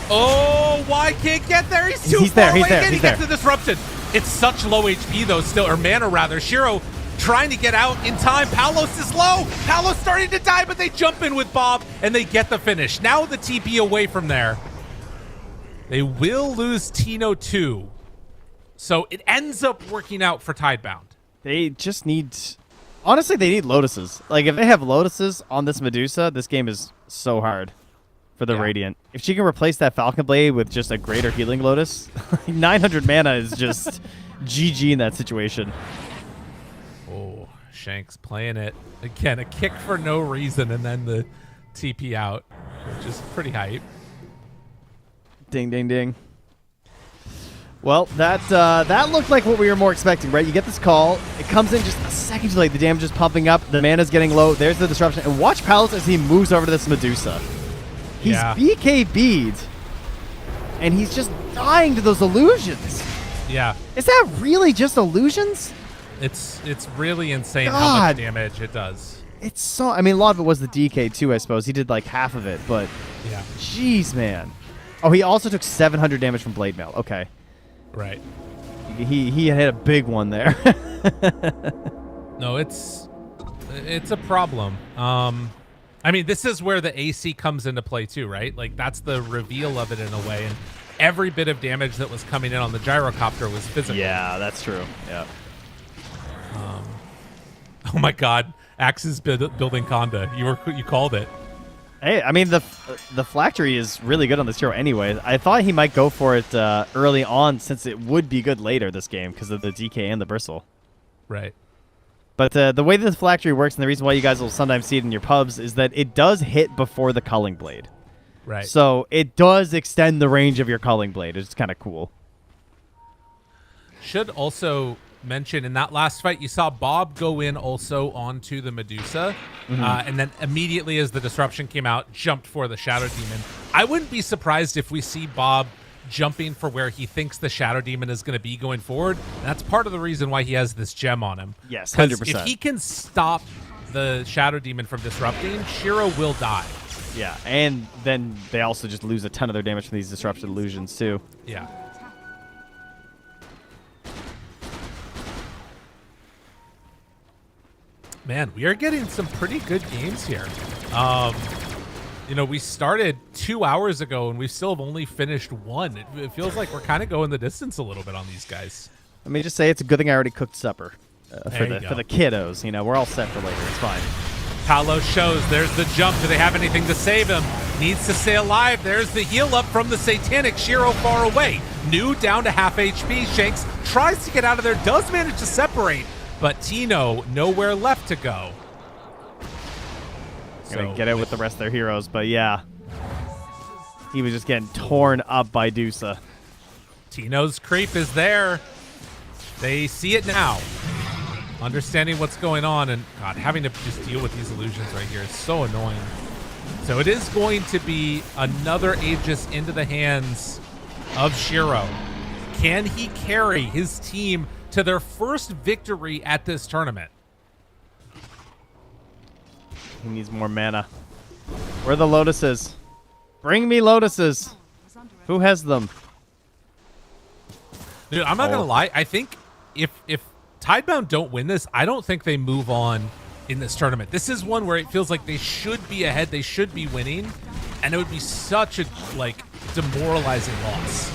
S1: Oh, why can't get there? He's too
S2: He's
S1: far
S2: there,
S1: away.
S2: he's there,
S1: Again,
S2: he's
S1: he gets
S2: there.
S1: the disruption. It's such low HP, though, still, or mana, rather. Shiro trying to get out in time. Palos is low. Palos starting to die, but they jump in with Bob, and they get the finish. Now the TP away from there. They will lose Tino 2. So it ends up working out for Tidebound.
S2: They just need... Honestly, they need Lotuses. Like, if they have Lotuses on this Medusa, this game is so hard for the
S1: Yeah.
S2: Radiant. If she can replace that Falcon Blade with just a greater healing Lotus, 900 mana is just GG in that situation.
S1: Oh, Shanks playing it. Again, a kick for no reason, and then the TP out, which is pretty hype.
S2: Ding, ding, ding. Well, that looked like what we were more expecting, right? You get this call. It comes in just a second too late. The damage is pumping up. The mana's getting low. There's the disruption. And watch Palos as he moves over to this Medusa. He's
S1: Yeah.
S2: BKB'd, and he's just dying to those illusions.
S1: Yeah,
S2: Is that really just illusions?
S1: it's really insane how much
S2: God.
S1: damage it does.
S2: It's so... I mean, a lot of it was the DK too, I suppose. He did like half of it, but...
S1: Yeah,
S2: Jeez, man. Oh, he also took 700 damage from Blade Mail. Okay.
S1: right.
S2: He hit a big one there.
S1: No, it's a problem. I mean, this is where the AC comes into play too, right? Like, that's the reveal of it in a way. And every bit of damage that was coming in on the gyrocopter was physical.
S2: Yeah, that's true. Yeah.
S1: Oh my God, Axe is building Conda. You called it.
S2: Hey, I mean, the Phylactery is really good on this hero anyway. I thought he might go for it early on since it would be good later this game because of the DK and the Bristle.
S1: Right.
S2: But the way that the Phylactery works and the reason why you guys will sometimes see it in your pubs is that it does hit before the Culling Blade.
S1: Right.
S2: So it does extend the range of your Culling Blade. It's kind of cool.
S1: Should also mention in that last fight, you saw Bob go in also onto the Medusa, and then immediately as the disruption came out, jumped for the Shadow Demon. I wouldn't be surprised if we see Bob jumping for where he thinks the Shadow Demon is going to be going forward. And that's part of the reason why he has this gem on him.
S2: Yes,
S1: 'Cause
S2: 100%.
S1: if he can stop the Shadow Demon from disrupting, Shiro will die.
S2: Yeah, and then they also just lose a ton of their damage from these disrupted illusions too.
S1: Yeah. Man, we are getting some pretty good games here. You know, we started 2 hours ago and we still have only finished one. It feels like we're kind of going the distance a little bit on these guys.
S2: Let me just say it's a good thing I already cooked supper
S1: There you go.
S2: for the kiddos. You know, we're all set for later. It's fine.
S1: Paolo shows there's the jump. Do they have anything to save him? Needs to stay alive. There's the heal up from the Satanic. Shiro far away. New down to half HP. Shanks tries to get out of there, does manage to separate, but Tino nowhere left to go.
S2: Gonna get it with the rest of their heroes, but yeah. He was just getting torn up by Dusa.
S1: Tino's creep is there. They see it now. Understanding what's going on, and God, having to just deal with these illusions right here is so annoying. So it is going to be another Aegis into the hands of Shiro. Can he carry his team to their first victory at this tournament?
S2: He needs more mana. Where are the lotuses? Bring me lotuses. Who has them?
S1: Dude, I'm not gonna lie. I think if Tidebound don't win this, I don't think they move on in this tournament. This is one where it feels like they should be ahead, they should be winning, and it would be such a demoralizing loss.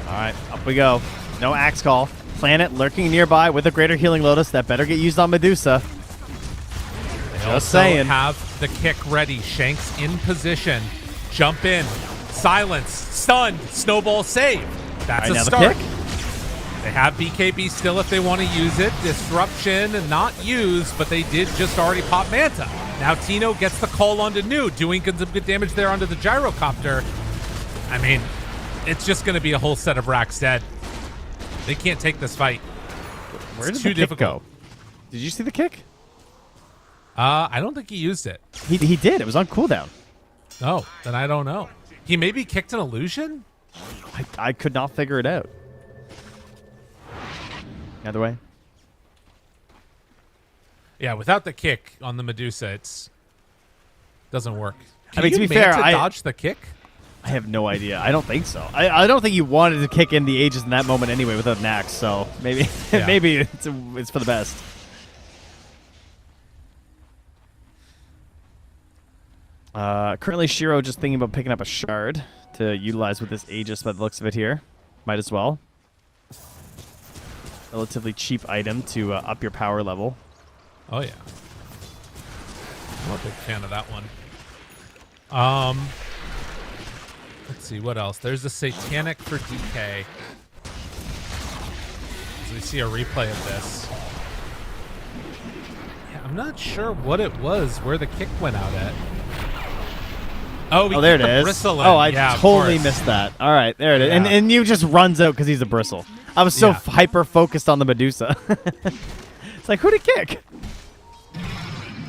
S2: All right, up we go. No axe call. Planet lurking nearby with a greater healing lotus that better get used on Medusa.
S1: They
S2: Just
S1: also
S2: saying.
S1: have the kick ready. Shanks in position. Jump in. Silence. Stunned. Snowball save. That's
S2: All right,
S1: a
S2: now the
S1: start.
S2: kick.
S1: They have BKB still if they want to use it. Disruption not used, but they did just already pop Manta. Now Tino gets the call onto New, doing some good damage there onto the gyrocopter. I mean, it's just going to be a whole set of racks dead. They can't take this fight.
S2: Where
S1: It's
S2: did
S1: too
S2: the kick
S1: difficult.
S2: go? Did you see the kick?
S1: I don't think he used it.
S2: He did. It was on cooldown.
S1: No, then I don't know. He maybe kicked an illusion?
S2: I could not figure it out. Either way.
S1: Yeah, without the kick on the Medusa, it's doesn't work.
S2: I mean, to be fair,
S1: Manta
S2: I
S1: dodge the kick.
S2: I have no idea. I don't think so. I don't think you wanted to kick in the Aegis in that moment anyway without an axe. So maybe
S1: Yeah.
S2: maybe it's for the best. Currently, Shiro just thinking about picking up a shard to utilize with this Aegis by the looks of it here. Might as well. Relatively cheap item to up your power level.
S1: Oh yeah, I'm a big fan of that one. Let's see what else. There's a Satanic for DK. As we see a replay of this. Yeah, I'm not sure what it was, where the kick went out at. Oh,
S2: there it is.
S1: Bristle
S2: Oh, I
S1: yeah,
S2: totally missed that. All right, there it is.
S1: Yeah.
S2: And you just runs out because he's a bristle. I was so
S1: Yeah.
S2: hyper focused on the Medusa. It's like, who to kick?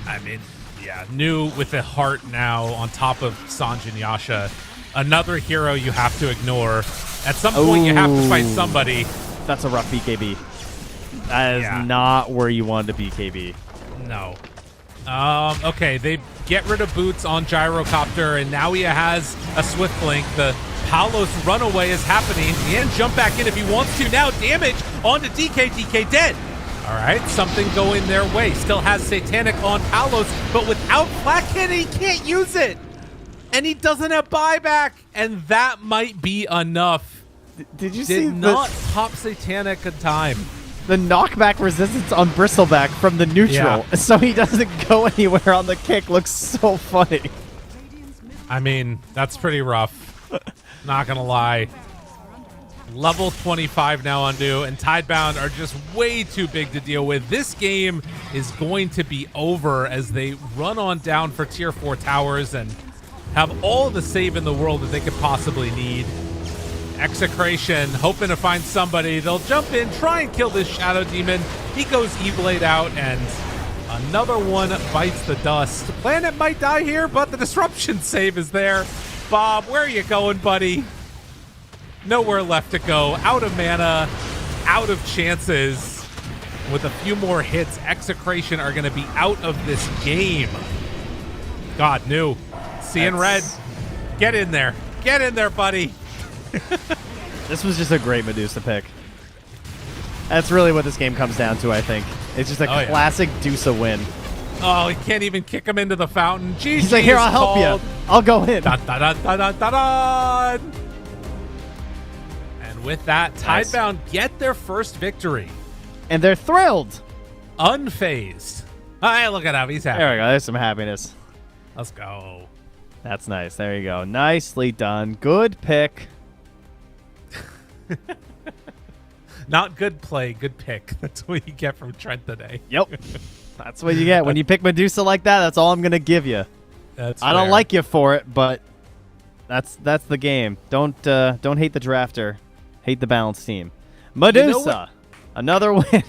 S1: I mean, yeah, New with the heart now on top of Sanj and Yasha. Another hero you have to ignore. At some point, you have to fight
S2: Ooh.
S1: somebody.
S2: That's a rough BKB. That is
S1: Yeah.
S2: not where you want to BKB.
S1: No. Okay, they get rid of boots on Gyrocopter, and now he has a Swift Blink. The Palos runaway is happening. And jump back in if he wants to. Now damage onto DK. DK dead. All right, something going their way. Still has Satanic on Palos, but without Black Cannon, he can't use it. And he doesn't have buyback, and that might be enough.
S2: Did you see
S1: Did not pop Satanic in time.
S2: the knockback resistance on Bristleback from the neutral?
S1: Yeah.
S2: So he doesn't go anywhere on the kick. Looks so funny.
S1: I mean, that's pretty rough. Not gonna lie. Level 25 now on New, and Tidebound are just way too big to deal with. This game is going to be over as they run on down for tier 4 towers and have all the save in the world that they could possibly need. Execration hoping to find somebody. They'll jump in, try and kill this Shadow Demon. He goes E-Blade out, and another one bites the dust. Planet might die here, but the disruption save is there. Bob, where are you going, buddy? Nowhere left to go. Out of mana, out of chances. With a few more hits, Execration are going to be out of this game. God, New. Seeing red. Get in there. Get in there, buddy.
S2: This was just a great Medusa pick. That's really what this game comes down to, I think. It's just a
S1: Oh, yeah.
S2: classic Dusa win.
S1: Oh, he can't even kick him into the fountain. GG.
S2: He's like, here, I'll help you. I'll go in.
S1: Dun, dun, dun, dun, dun, dun, dun. And with that,
S2: Nice.
S1: Tidebound get their first victory.
S2: And they're thrilled.
S1: Unfazed. Hey, look at him. He's happy.
S2: There we go. There's some happiness.
S1: Let's go.
S2: That's nice. There you go. Nicely done. Good pick.
S1: Not good play, good pick. That's what you get from Trent today.
S2: Yep. That's what you get. When you pick Medusa like that, that's all I'm going to give you.
S1: That's
S2: I don't
S1: fair.
S2: like you for it, but that's the game. Don't hate the drafter. Hate the balanced team. Medusa.
S1: what?
S2: Another win.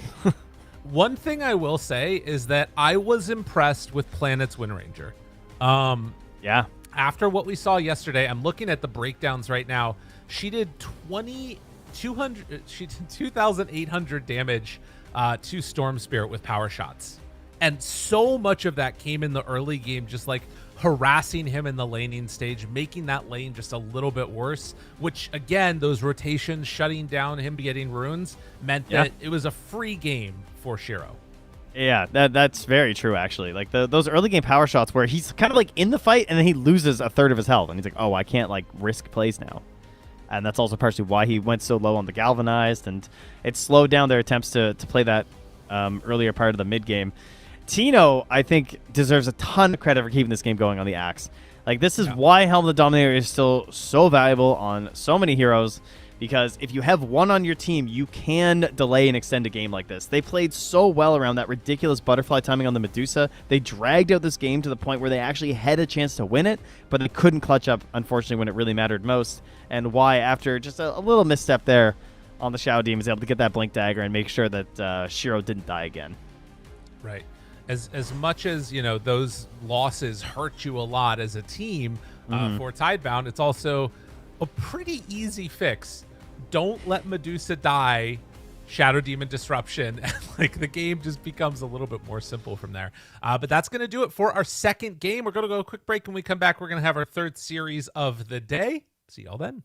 S1: One thing I will say is that I was impressed with Planet's Wind Ranger.
S2: Yeah.
S1: After what we saw yesterday, I'm looking at the breakdowns right now. She did 2,800 damage to Storm Spirit with power shots. And so much of that came in the early game, just like harassing him in the laning stage, making that lane just a little bit worse, which again, those rotations shutting down him getting runes meant that it was a free game for Shiro.
S2: Yeah, that's very true, actually. Like those early game power shots where he's kind of like in the fight and then he loses a third of his health. And he's like, oh, I can't like risk plays now. And that's also partially why he went so low on the Galvanized. And it slowed down their attempts to play that earlier part of the mid game. Tino, I think, deserves a ton of credit for keeping this game going on the Axe. Like, this is why Helm of the Dominator is still so valuable on so many heroes, because if you have one on your team, you can delay and extend a game like this. They played so well around that ridiculous butterfly timing on the Medusa. They dragged out this game to the point where they actually had a chance to win it, but they couldn't clutch up, unfortunately, when it really mattered most, and why, after just a little misstep there on the Shadow Demon, was able to get that Blink Dagger and make sure that Shiro didn't die again.
S1: Right. As much as, you know, those losses hurt you a lot as a team for Tidebound, it's also a pretty easy fix. Don't let Medusa die. Shadow Demon Disruption, and like the game just becomes a little bit more simple from there. But that's going to do it for our second game. We're going to go a quick break. When we come back, we're going to have our third series of the day. See y'all then.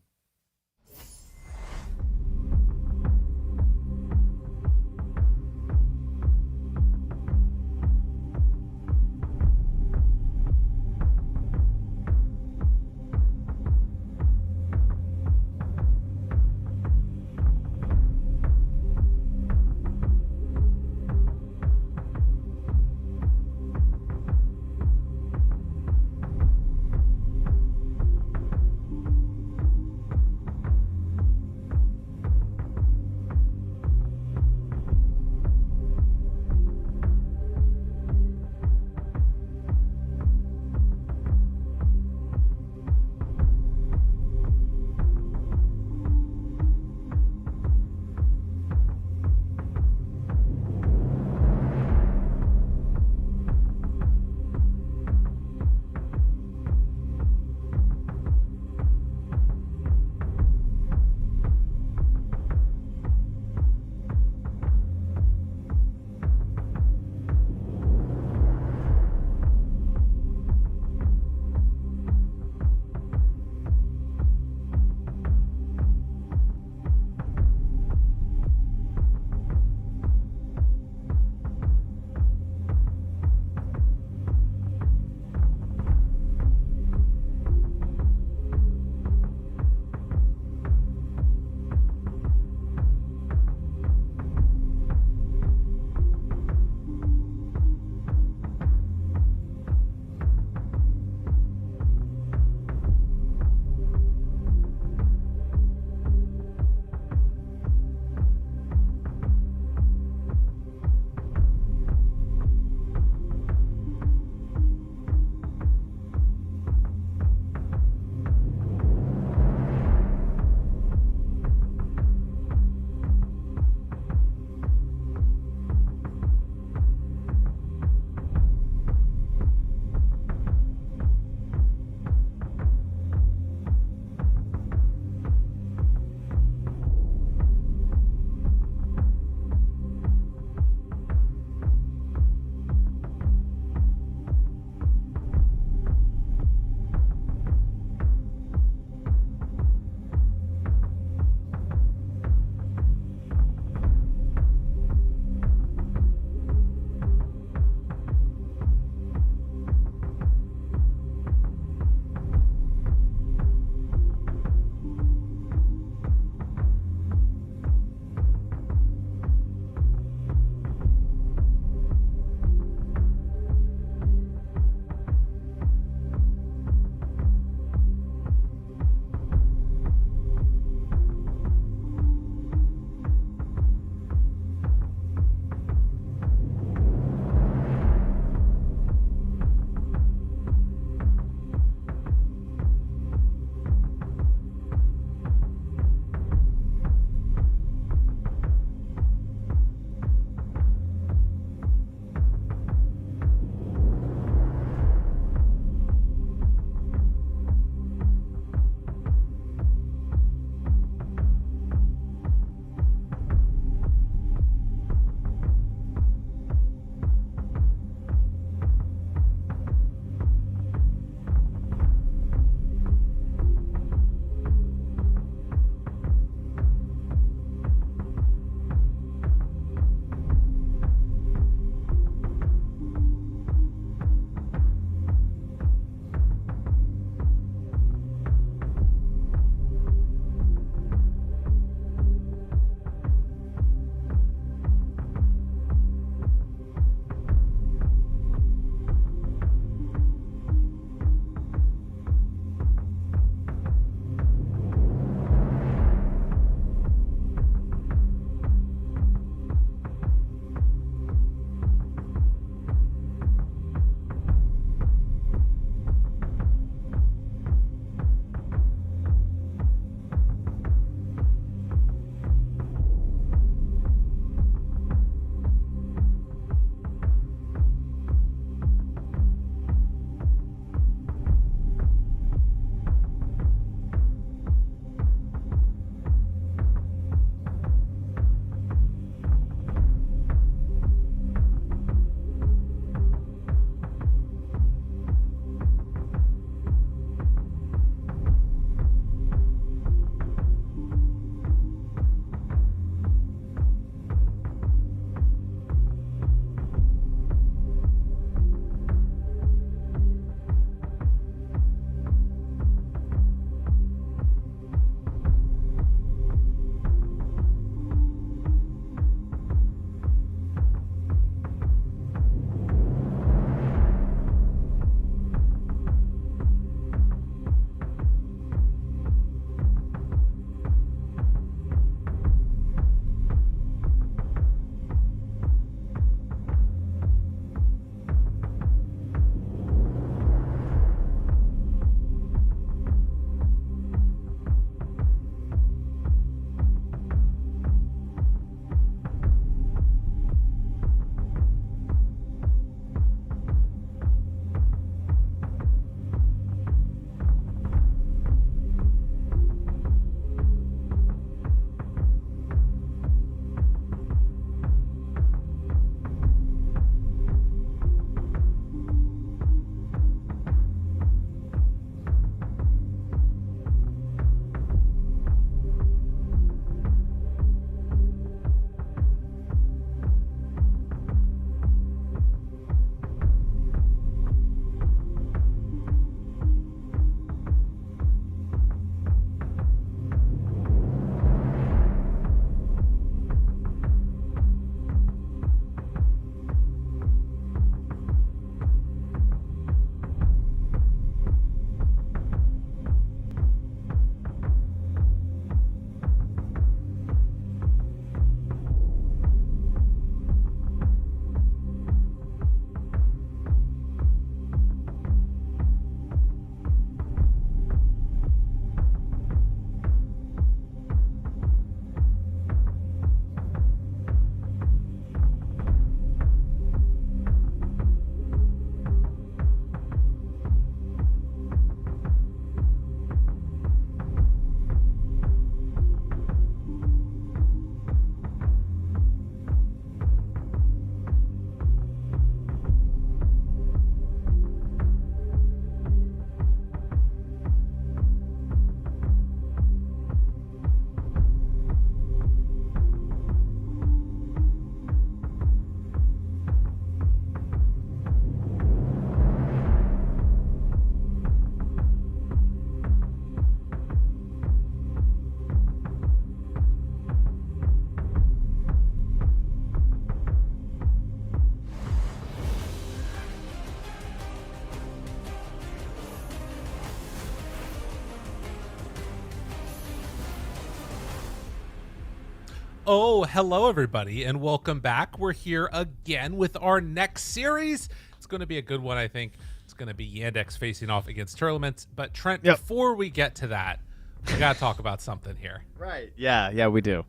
S1: Oh, hello everybody, and welcome back. We're here again with our next series. It's going to be a good one, I think. It's going to be Yandex facing off against Tearlaments. But Trent, before we get to that, we got to talk about something here.
S2: Right. Yeah, we do.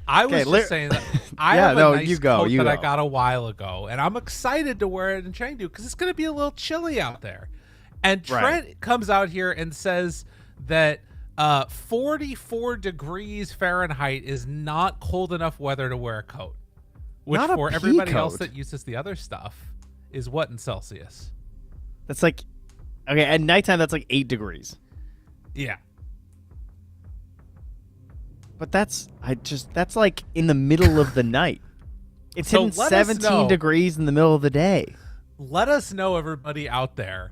S1: I was just saying that I have a nice coat that I got a while ago, and I'm excited to wear it in Chengdu because it's going to be a little chilly out there. And Trent comes out here and says that 44 degrees Fahrenheit is not cold enough weather to wear a coat, which for everybody else that uses the other stuff is what in Celsius?
S2: That's like, okay, at nighttime that's like 8 degrees.
S1: Yeah.
S2: But that's like in the middle of the night. It's hitting 17 degrees in the middle of the day.
S1: Let us know, everybody out there,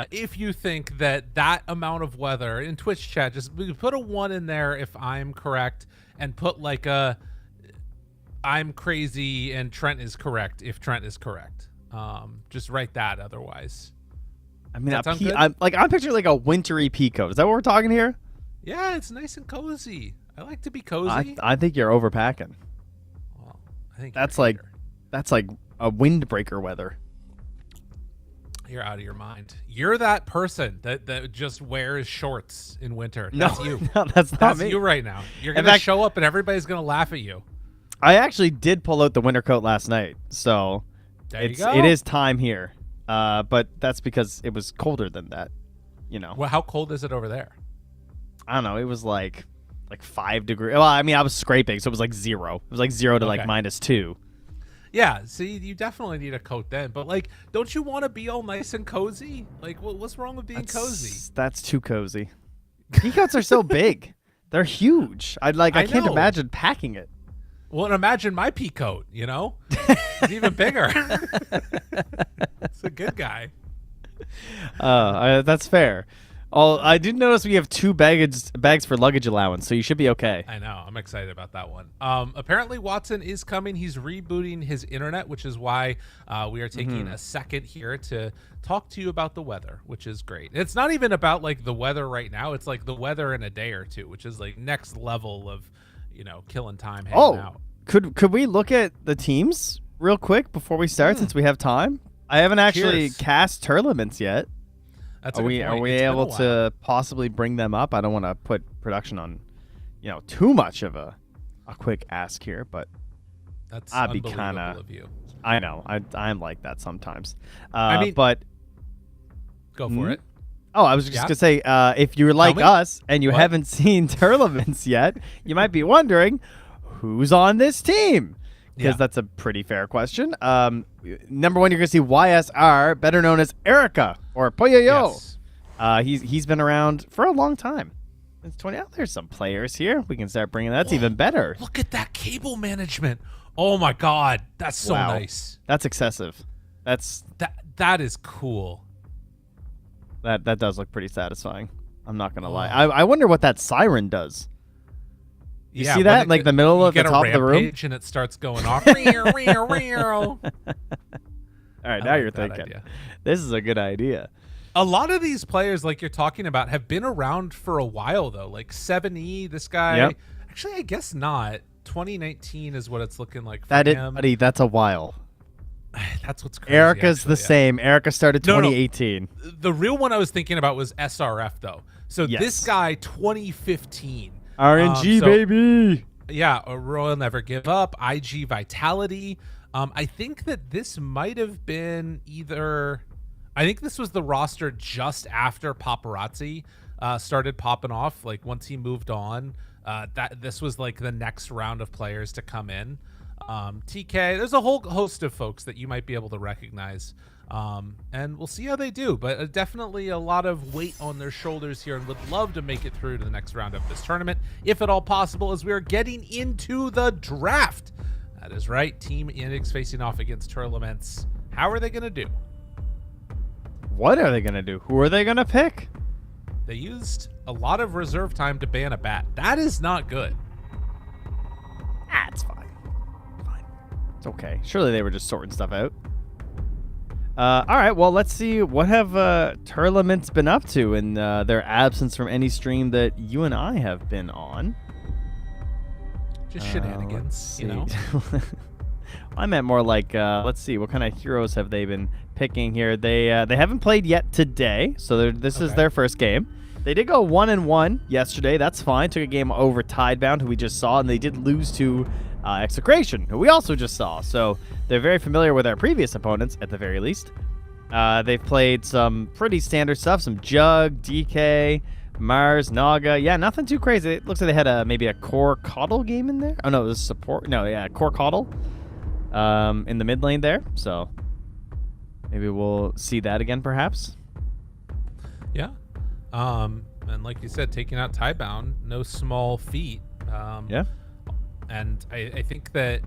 S1: if you think that amount of weather in Twitch chat, just put a 1 in there if I'm correct, and put like a I'm crazy and Trent is correct if Trent is correct. Just write that otherwise.
S2: I mean, I'm picturing like a wintry pea coat. Is that what we're talking here?
S1: Yeah, it's nice and cozy. I like to be cozy.
S2: I think you're overpacking.
S1: Well, I think
S2: that's like a windbreaker weather.
S1: You're out of your mind. You're that person that just wears shorts in winter. That's you.
S2: No, that's not
S1: that's
S2: me.
S1: you right now. You're going to show up and everybody's going to laugh at you.
S2: I actually did pull out the winter coat last night, so it is time here. But that's because it was colder than that, you know.
S1: Well, how cold is it over there?
S2: I don't know. It was like 5 degrees. Well, I mean, I was scraping, so it was like 0. It was like 0 to like -2.
S1: Yeah, see, you definitely need a coat then. But, like, don't you want to be all nice and cozy? Like, what's wrong with being cozy?
S2: That's too cozy. Pea coats are so big. They're huge. I can't imagine packing it.
S1: Well, and imagine my pea coat, you know? It's even bigger. It's a good guy.
S2: That's fair. I did notice we have 2 bags for luggage allowance, so you should be okay.
S1: I know. I'm excited about that one. Apparently, Watson is coming. He's rebooting his internet, which is why we are taking a second here to talk to you about the weather, which is great. It's not even about like the weather right now. It's like the weather in a day or two, which is like next level of, killing time hanging out.
S2: Could we look at the teams real quick before we start, since we have time? I haven't actually cast Tearlaments yet.
S1: That's
S2: are we able to possibly bring them up? I don't want to put production on, too much of a quick ask here, but
S1: that's
S2: I'd be
S1: kind of you.
S2: I know I'm like that sometimes.
S1: But go for it.
S2: Oh, I was just gonna say, if you're like us and you haven't seen Tearlaments yet, you might be wondering who's on this team. Because that's a pretty fair question. Number 1, you're going to see YSR, better known as Erica, or Poyoyo. Yes. He's been around for a long time. Since 20. Oh, there's some players here. We can start bringing that's even better.
S1: Look at that cable management. Oh, my God. That's so nice.
S2: That's excessive.
S1: That is cool.
S2: That does look pretty satisfying. I'm not going to lie. I wonder what that siren does. You see that? Like the middle of the top of the room?
S1: And it starts going off. All
S2: right, now you're thinking. Idea. This is a good idea.
S1: A lot of these players, like you're talking about, have been around for a while, though. Like 7E, this guy. Yep. Actually, I guess not. 2019 is what it's looking like for him.
S2: Buddy, that's a while.
S1: That's what's crazy.
S2: Erica's the same. Erica started 2018.
S1: No. The real one I was thinking about was SRF, though. So this guy, 2015.
S2: RNG, baby.
S1: Yeah, Royal Never Give Up, IG Vitality. I think that this might have been I think this was the roster just after Paparazzi started popping off. Like once he moved on, this was like the next round of players to come in. TK, there's a whole host of folks that you might be able to recognize. And we'll see how they do, but definitely a lot of weight on their shoulders here, and would love to make it through to the next round of this tournament, if at all possible, as we are getting into the draft. That is right. Team Yandex facing off against Tearlaments. How are they going to do?
S2: What are they going to do? Who are they going to pick?
S1: They used a lot of reserve time to ban a bat. That is not good.
S2: It's fine. It's okay. Surely they were just sorting stuff out. All right, well, let's see. What have Tearlaments been up to in their absence from any stream that you and I have been on?
S1: Just shenanigans, you know.
S2: I meant more like, let's see, what kind of heroes have they been picking here? They haven't played yet today, so this is their first game. They did go 1-1 yesterday. That's fine. Took a game over Tidebound, who we just saw, and they did lose to Execration, who we also just saw. So they're very familiar with our previous opponents, at the very least. They've played some pretty standard stuff, some Jug, DK, Mars, Naga. Yeah, nothing too crazy. It looks like they had maybe a Core Coddle game in there. Oh, no, it was support. No, yeah, Core Coddle in the mid lane there. So maybe we'll see that again, perhaps.
S1: Yeah. And like you said, taking out Tidebound, no small feat.
S2: Yeah.
S1: And I think that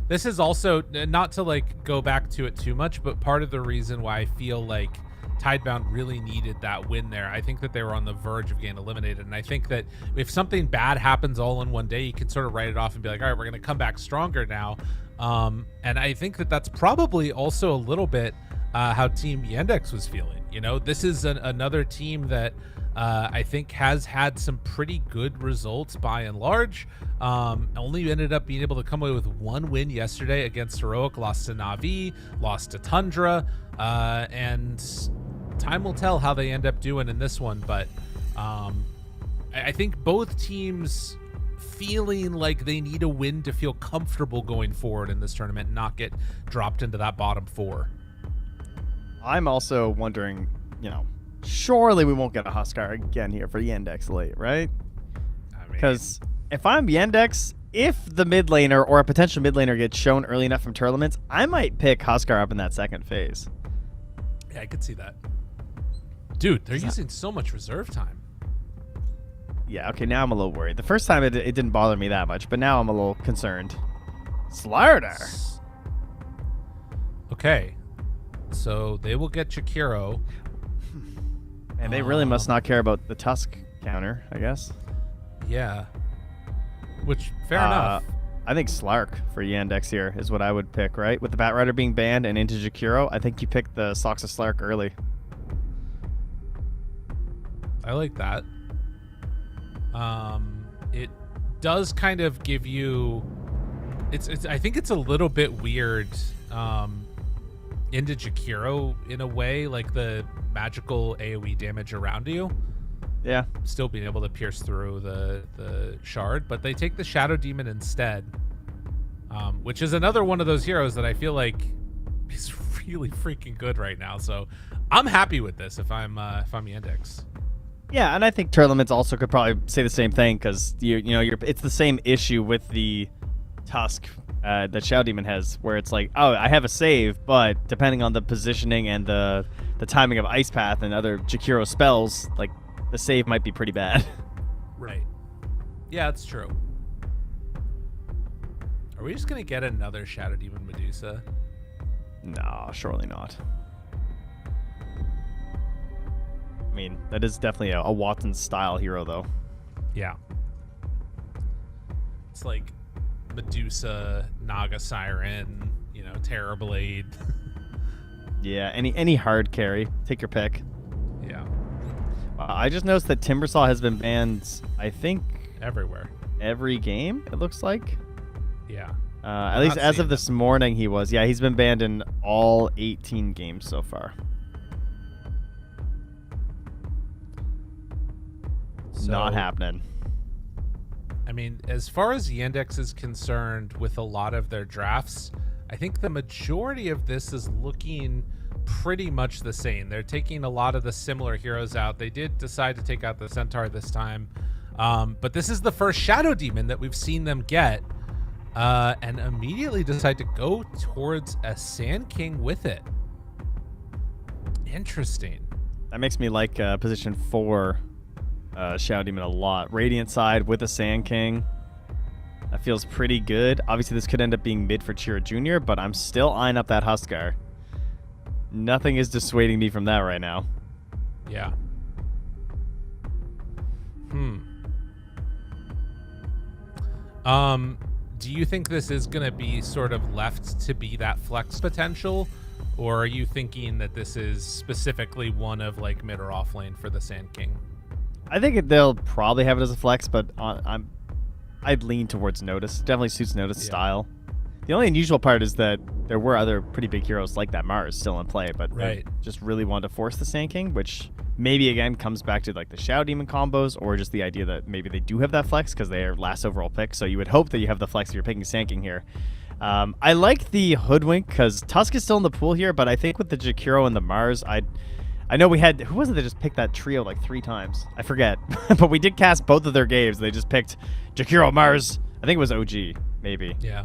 S1: this is also, not to like go back to it too much, but part of the reason why I feel like Tidebound really needed that win there. I think that they were on the verge of getting eliminated. And I think that if something bad happens all in one day, you can sort of write it off and be like, all right, we're going to come back stronger now. And I think that that's probably also a little bit how Team Yandex was feeling. You know, this is another team that I think has had some pretty good results by and large. Only ended up being able to come away with one win yesterday against Heroic, lost to Na'Vi, lost to Tundra, and time will tell how they end up doing in this one. But I think both teams feeling like they need a win to feel comfortable going forward in this tournament and not get dropped into that bottom four.
S2: I'm also wondering, you know, surely we won't get a Huskar again here for Yandex late, right? Because if I'm Yandex, if the mid laner or a potential mid laner gets shown early enough from Tearlaments, I might pick Huskar up in that second phase.
S1: Yeah, I could see that. Dude, they're using so much reserve time.
S2: Yeah, okay, now I'm a little worried. The first time it didn't bother me that much, but now I'm a little concerned. Slardar.
S1: Okay. So they will get Jakiro.
S2: And they really must not care about the Tusk counter, I guess.
S1: Yeah. Which, fair enough.
S2: I think Slark for Yandex here is what I would pick, right? With the Batrider being banned and into Jakiro, I think you pick the Socks of Slark early.
S1: I like that. It does kind of give you... I think it's a little bit weird into Jakiro in a way, like the magical AoE damage around you.
S2: Yeah.
S1: Still being able to pierce through the shard, but they take the Shadow Demon instead, which is another one of those heroes that I feel like is really freaking good right now. So I'm happy with this if I'm Yandex.
S2: Yeah, and I think Tearlaments also could probably say the same thing because it's the same issue with the Tusk that Shadow Demon has, where it's like, oh, I have a save, but depending on the positioning and the timing of Ice Path and other Jakiro spells, like the save might be pretty bad.
S1: Right. Yeah, it's true. Are we just gonna get another Shadow Demon Medusa?
S2: No, surely not. I mean, that is definitely a Watson style hero, though. Yeah.
S1: It's like Medusa, Naga Siren, Terrorblade.
S2: Yeah, any hard carry. Take your pick.
S1: Yeah.
S2: I just noticed that Timbersaw has been banned, I think...
S1: everywhere.
S2: Every game, it looks like.
S1: Yeah.
S2: At least as of this morning, he was. Yeah, he's been banned in all 18 games so far. So, not happening.
S1: I mean, as far as Yandex is concerned with a lot of their drafts, I think the majority of this is looking pretty much the same. They're taking a lot of the similar heroes out. They did decide to take out the Centaur this time. But this is the first Shadow Demon that we've seen them get. And immediately decide to go towards a Sand King with it. Interesting.
S2: That makes me like position 4 Shadow Demon a lot. Radiant side with a Sand King. That feels pretty good. Obviously, this could end up being mid for Chira Jr., but I'm still eyeing up that Huskar. Nothing is dissuading me from that right now.
S1: Yeah. Do you think this is going to be sort of left to be that flex potential? Or are you thinking that this is specifically one of like mid or off lane for the Sand King?
S2: I think they'll probably have it as a flex, but I'm I'd lean towards Natus. Definitely suits Natus style. The only unusual part is that there were other pretty big heroes like that MOUZ still in play, but they just really wanted to force the Sand King, which maybe again comes back to like the Shadow Demon combos, or just the idea that maybe they do have that flex because they are last overall pick. So you would hope that you have the flex if you're picking Sand King here. I like the Hoodwink because Tusk is still in the pool here, but I think with the Jakiro and the MOUZ, I know we had, who was it that just picked that trio like 3 times? I forget. But we did cast both of their games. They just picked Jakiro, MOUZ. I think it was OG, maybe.
S1: Yeah.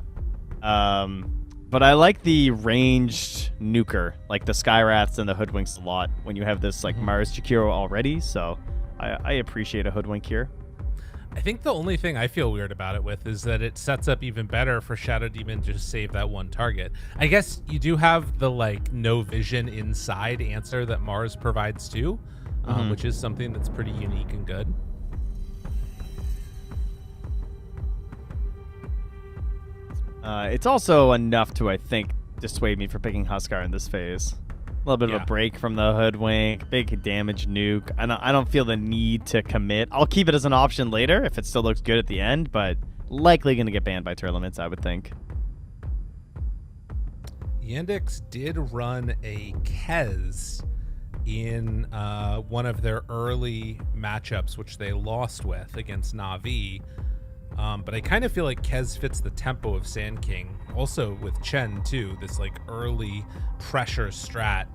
S2: But I like the ranged nuker, like the Skyrats and the Hoodwinks a lot when you have this like MOUZ Jakiro already. So I appreciate a Hoodwink here.
S1: I think the only thing I feel weird about it with is that it sets up even better for Shadow Demon to just save that one target. I guess you do have the like no vision inside answer that MOUZ provides too, which is something that's pretty unique and good.
S2: It's also enough to, I think, dissuade me from picking Huskar in this phase. A little bit of a break from the Hoodwink, big damage nuke. I don't feel the need to commit. I'll keep it as an option later if it still looks good at the end, but likely going to get banned by Tearlaments, I would think.
S1: Yandex did run a Kez in one of their early matchups, which they lost with against Na'Vi. But I kind of feel like Kez fits the tempo of Sand King. Also with Chen, too, this like early pressure strat.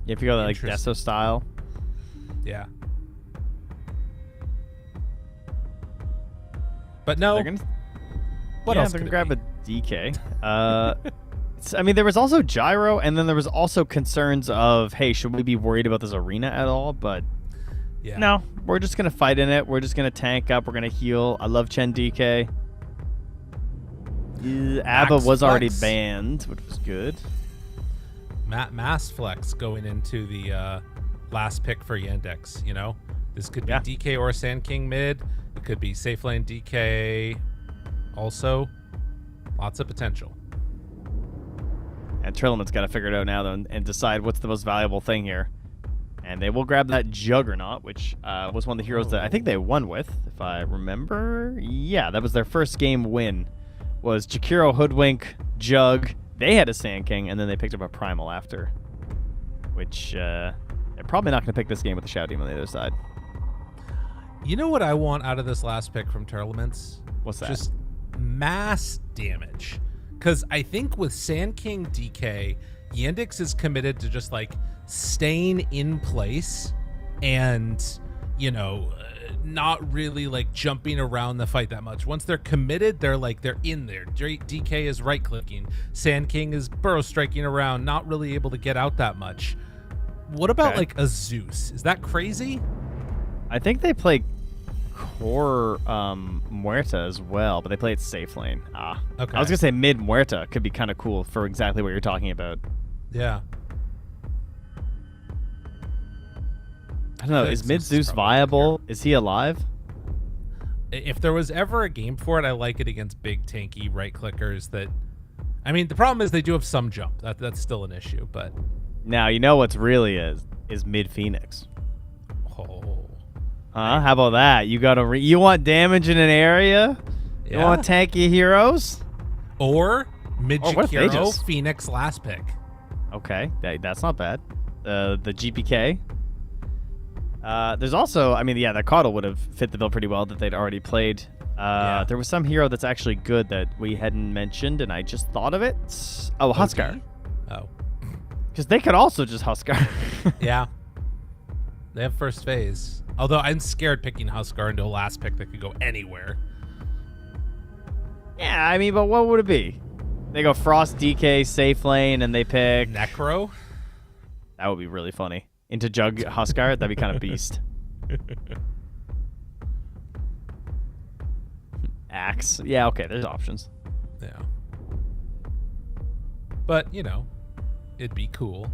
S2: Yeah, if you go like Deso style.
S1: Yeah. But no. What else?
S2: They're going to grab a DK. I mean, there was also Gyro, and then there was also concerns of, hey, should we be worried about this arena at all? But
S1: yeah.
S2: No, we're just going to fight in it. We're just going to tank up. We're going to heal. I love Chen DK. Abba was already banned, which was good.
S1: Mass flex going into the last pick for Yandex, you know? This could be DK or Sand King mid. It could be safe lane DK also. Lots of potential.
S2: And Tearlament's got to figure it out now, though, and decide what's the most valuable thing here. And they will grab that Juggernaut, which was one of the heroes that I think they won with, if I remember. Yeah, that was their first game win. Was Jakiro, Hoodwink, Jug. They had a Sand King, and then they picked up a Primal after. Which, they're probably not going to pick this game with the Shadow Demon on the other side.
S1: You know what I want out of this last pick from Tearlaments?
S2: What's that?
S1: Just mass damage. Because I think with Sand King DK, Yandex is committed to just, like, staying in place and, you know, not really like jumping around the fight that much. Once they're committed, they're in there. DK is right clicking. Sand King is burrow striking around, not really able to get out that much. What about like a Zeus? Is that crazy?
S2: I think they play Core Muerta as well, but they play it safe lane. Okay. I was gonna say mid Muerta could be kind of cool for exactly what you're talking about.
S1: Yeah.
S2: I don't know. Is mid Zeus viable? Is he alive?
S1: If there was ever a game for it, I like it against big tanky right clickers. That, I mean, the problem is they do have some jump. That's still an issue. But
S2: now you know what's really is mid Phoenix.
S1: Oh.
S2: How about that? You got you want damage in an area? You want tanky heroes?
S1: Or mid Jakiro, Phoenix last pick.
S2: Okay, that's not bad. The GPK. There's also, I mean, yeah, that Caudle would have fit the bill pretty well that they'd already played. There was some hero that's actually good that we hadn't mentioned, and I just thought of it. Oh, Huskar.
S1: Oh.
S2: Because they could also just Huskar.
S1: Yeah. They have first phase. Although I'm scared picking Huskar into a last pick that could go anywhere.
S2: Yeah, I mean, but what would it be? They go Frost, DK, safe lane, and they pick
S1: Necro?
S2: That would be really funny. Into Jug Huskar, that'd be kind of beast. Axe. Yeah, okay, there's options.
S1: Yeah. But, you know, it'd be cool.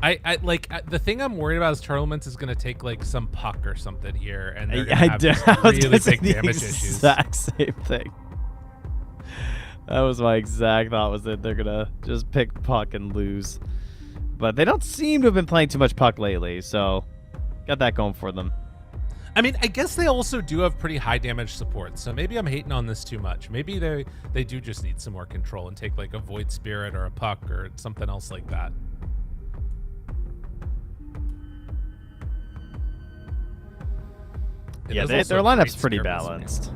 S1: I like the thing I'm worried about is Tearlaments is going to take like some puck or something here, and they're going to have really big damage issues.
S2: Exact same thing. That was my exact thought, was that they're going to just pick puck and lose. But they don't seem to have been playing too much puck lately, so got that going for them.
S1: I mean, I guess they also do have pretty high damage support, so maybe I'm hating on this too much. Maybe they do just need some more control and take like a Void Spirit or a Puck or something else like that.
S2: Yeah, their lineup's pretty balanced.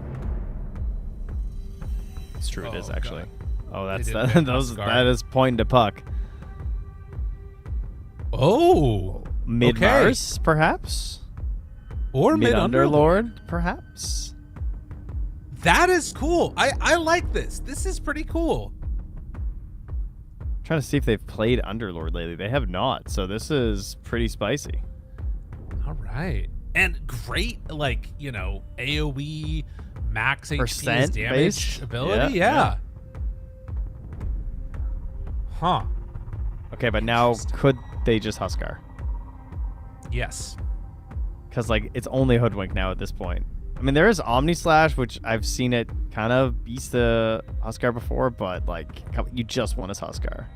S2: It's true, it is actually.
S1: God.
S2: That is pointing to Puck.
S1: Oh,
S2: Mid Mars, perhaps?
S1: Or Mid
S2: Underlord, perhaps?
S1: That is cool. I like this. This is pretty cool.
S2: I'm trying to see if they've played Underlord lately. They have not, so this is pretty spicy.
S1: All right. And great, like, you know, AoE, max HP damage
S2: based
S1: ability. Yeah. Huh.
S2: Okay, but now could they just Huskar?
S1: Yes.
S2: Because, like, it's only Hoodwink now at this point. I mean, there is Omni Slash, which I've seen it kind of beats the Huskar before, but, like, you just want his Huskar.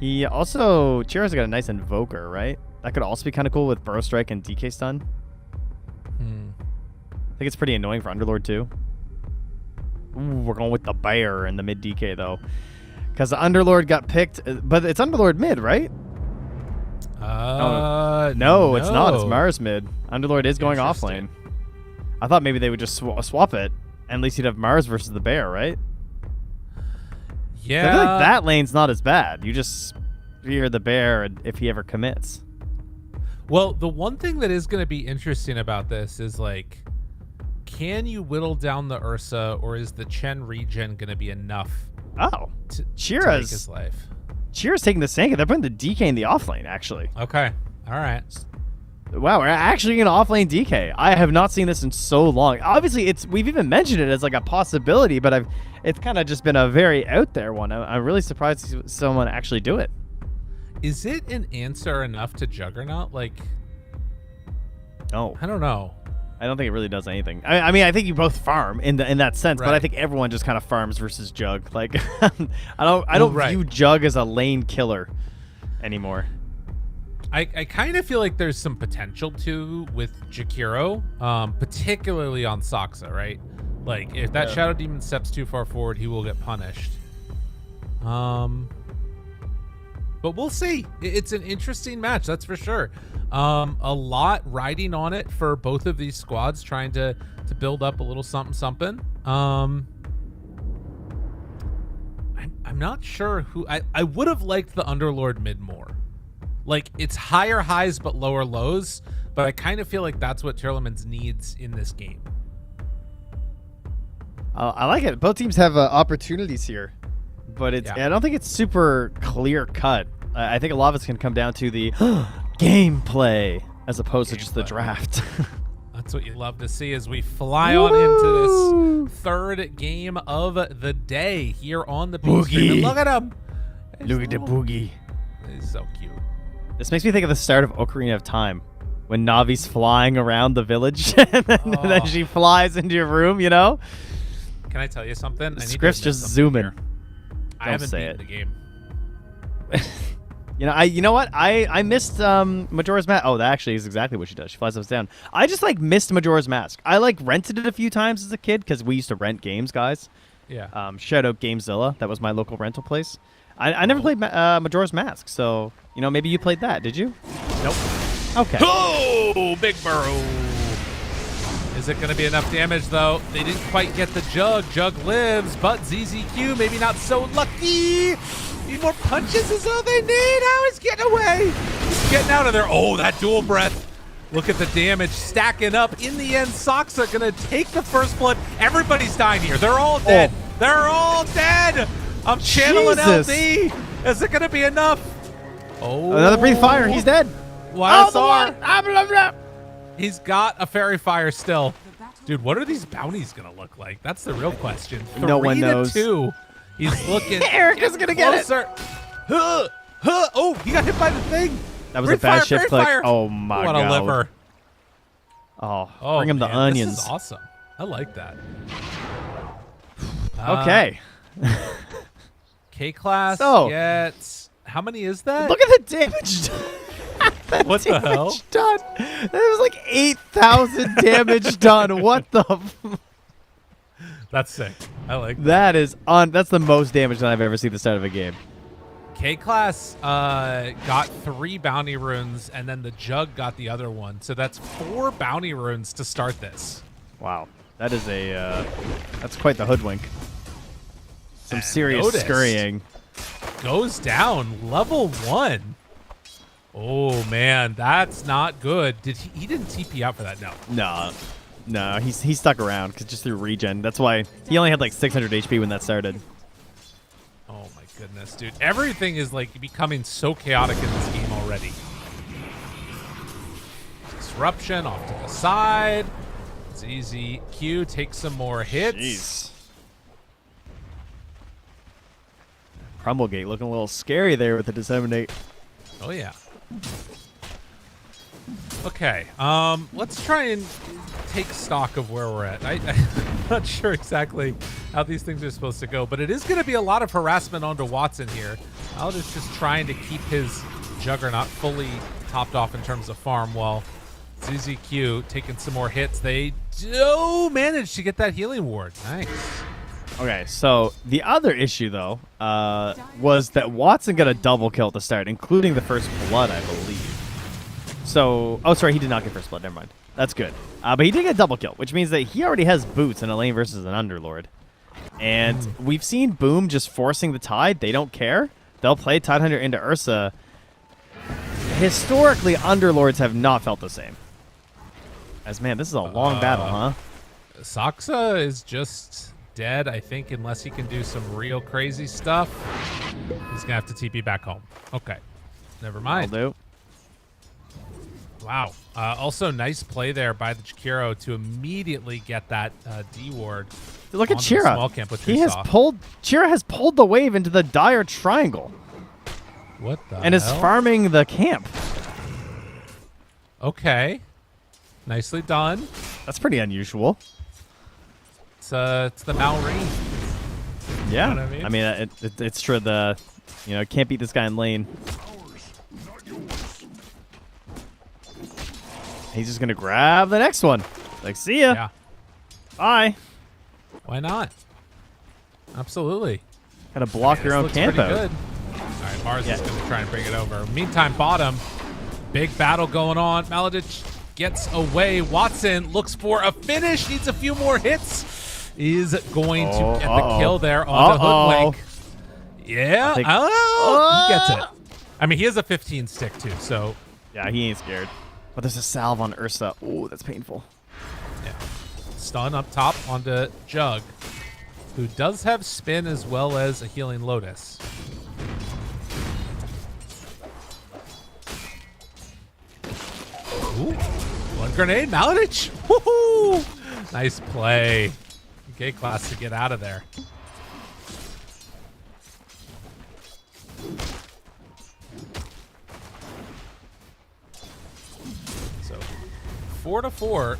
S2: He also... Chira's got a nice Invoker, right? That could also be kind of cool with Burrow Strike and DK Stun. I think it's pretty annoying for Underlord, too. Ooh, we're going with the Bear in the mid DK, though. Because the Underlord got picked, but it's Underlord mid, right? No, it's not. It's Mars mid. Underlord is going off lane. I thought maybe they would just swap it, and at least you'd have Mars versus the Bear, right?
S1: Yeah.
S2: I feel like that lane's not as bad. You just fear the Bear if he ever commits.
S1: Well, the one thing that is going to be interesting about this is, like, can you whittle down the Ursa, or is the Chen regen going to be enough to make his life?
S2: Chira's taking the Sanka. They're putting the DK in the offlane, actually.
S1: Okay. All right.
S2: Wow, we're actually going to offlane DK. I have not seen this in so long. Obviously, we've even mentioned it as like a possibility, but it's kind of just been a very out there one. I'm really surprised to see someone actually do it.
S1: Is it an answer enough to Juggernaut? Like,
S2: no,
S1: I don't know.
S2: I don't think it really does anything. I mean, I think you both farm in that sense, but I think everyone just kind of farms versus Jug. Like, I don't view Jug as a lane killer anymore.
S1: I kind of feel like there's some potential too with Jakiro, particularly on Saksa, right? Like, if that Shadow Demon steps too far forward, he will get punished. But we'll see. It's an interesting match, that's for sure. A lot riding on it for both of these squads, trying to build up a little something. I'm not sure who... I would have liked the Underlord mid more. Like, it's higher highs but lower lows, but I kind of feel like that's what Tearlaments needs in this game.
S2: I like it. Both teams have opportunities here, but I don't think it's super clear cut. I think a lot of it's going to come down to the gameplay as opposed to just the draft.
S1: That's what you love to see as we fly on into this third game of the day here on the Boogie. Look at him.
S2: Look at the Boogie.
S1: He's so cute.
S2: This makes me think of the start of Ocarina of Time, when Navi's flying around the village and then she flies into your room, you know?
S1: Can I tell you something?
S2: Scripts just zoom in.
S1: I haven't beaten the game.
S2: You know what? I missed Majora's Mask. Oh, that actually is exactly what she does. She flies us down. I just missed Majora's Mask. I rented it a few times as a kid because we used to rent games, guys.
S1: Yeah.
S2: Shout out Gamezilla. That was my local rental place. I never played Majora's Mask, so maybe you played that. Did you?
S1: Nope.
S2: Okay.
S1: Oh, big burrow. Is it going to be enough damage, though? They didn't quite get the Jug. Jug lives, but ZZQ maybe not so lucky. Need more punches is all they need. How is getting away? He's getting out of there. Oh, that dual breath. Look at the damage stacking up. In the end, Sox are going to take the first blood. Everybody's dying here. They're all dead. Oh. They're all dead. I'm channeling LD. Is it going to be enough? Oh.
S2: Another breathe fire. He's dead.
S1: YSR. He's got a fairy fire still. Dude, what are these bounties going to look like? That's the real question.
S2: No one knows.
S1: 3-2. He's looking.
S2: Erica's going to get it.
S1: Oh, he got hit by the thing.
S2: That was a bad shift click. Oh, my God.
S1: What a liver.
S2: Oh, bring him the onions.
S1: This is awesome. I like that.
S2: Okay.
S1: K-Class gets... How many is that?
S2: Look at the damage.
S1: What the hell?
S2: Damage done. That was like 8,000 damage done. What the?
S1: That's sick. I like that.
S2: That is on. That's the most damage that I've ever seen at the start of a game.
S1: K-Class got 3 bounty runes, and then the Jug got the other one. So that's 4 bounty runes to start this.
S2: Wow, that is a. That's quite the hoodwink. Some
S1: And
S2: serious
S1: Natus
S2: scurrying.
S1: Goes down level 1. Oh man, that's not good. Did he didn't TP out for that? No.
S2: No, he stuck around because just through regen. That's why he only had like 600 HP when that started.
S1: Oh my goodness, dude. Everything is like becoming so chaotic in this game already. Disruption off to the side. It's easy. Q takes some more hits.
S2: Jeez. Crumblegate looking a little scary there with the disseminate.
S1: Oh yeah. Okay, let's try and take stock of where we're at. I'm not sure exactly how these things are supposed to go, but it is going to be a lot of harassment onto Watson here. Natus is just trying to keep his Juggernaut fully topped off in terms of farm, while ZZQ taking some more hits. They do manage to get that healing ward. Nice.
S2: Okay, so the other issue, though, was that Watson got a double kill at the start, including the first blood, I believe. So, oh, sorry, he did not get first blood. Never mind. That's good. But he did get a double kill, which means that he already has boots in a lane versus an Underlord. And we've seen Boom just forcing the Tide. They don't care. They'll play Tidehunter into Ursa. Historically, Underlords have not felt the same. As, man, this is a long battle, huh?
S1: Saksa is just dead, I think, unless he can do some real crazy stuff. He's gonna have to TP back home. Okay, never mind.
S2: Will do.
S1: Wow. Also, nice play there by the Jakiro to immediately get that D ward.
S2: Look at
S1: onto the
S2: Chira.
S1: small camp, which
S2: He
S1: we
S2: has
S1: saw.
S2: Chira has pulled the wave into the dire triangle
S1: What the
S2: and is
S1: hell?
S2: farming the camp.
S1: Okay, nicely done.
S2: That's pretty unusual.
S1: It's the Malrine.
S2: Yeah.
S1: You know what I mean?
S2: It's true. Can't beat this guy in lane. He's just gonna grab the next one. Like, see ya.
S1: Yeah.
S2: Bye.
S1: Why not? Absolutely.
S2: Gotta block
S1: Okay,
S2: your
S1: this
S2: own
S1: looks
S2: camp
S1: pretty
S2: out.
S1: good. All right, Mars
S2: Yeah.
S1: is going to try and bring it over. Meantime, bottom, big battle going on. Maladich gets away. Watson looks for a finish. Needs a few more hits. Is going to get the kill there on the Hoodwink. Yeah.
S2: think-
S1: Oh, he gets it. I mean, he has a 15 stick too, so
S2: Yeah, he ain't scared. But there's a salve on Ursa. Ooh, that's painful.
S1: yeah. Stun up top onto Jug, who does have spin as well as a healing Lotus. Ooh, one grenade, Maladich. Woohoo! Nice play. K-Class to get out of there. So, 4-4.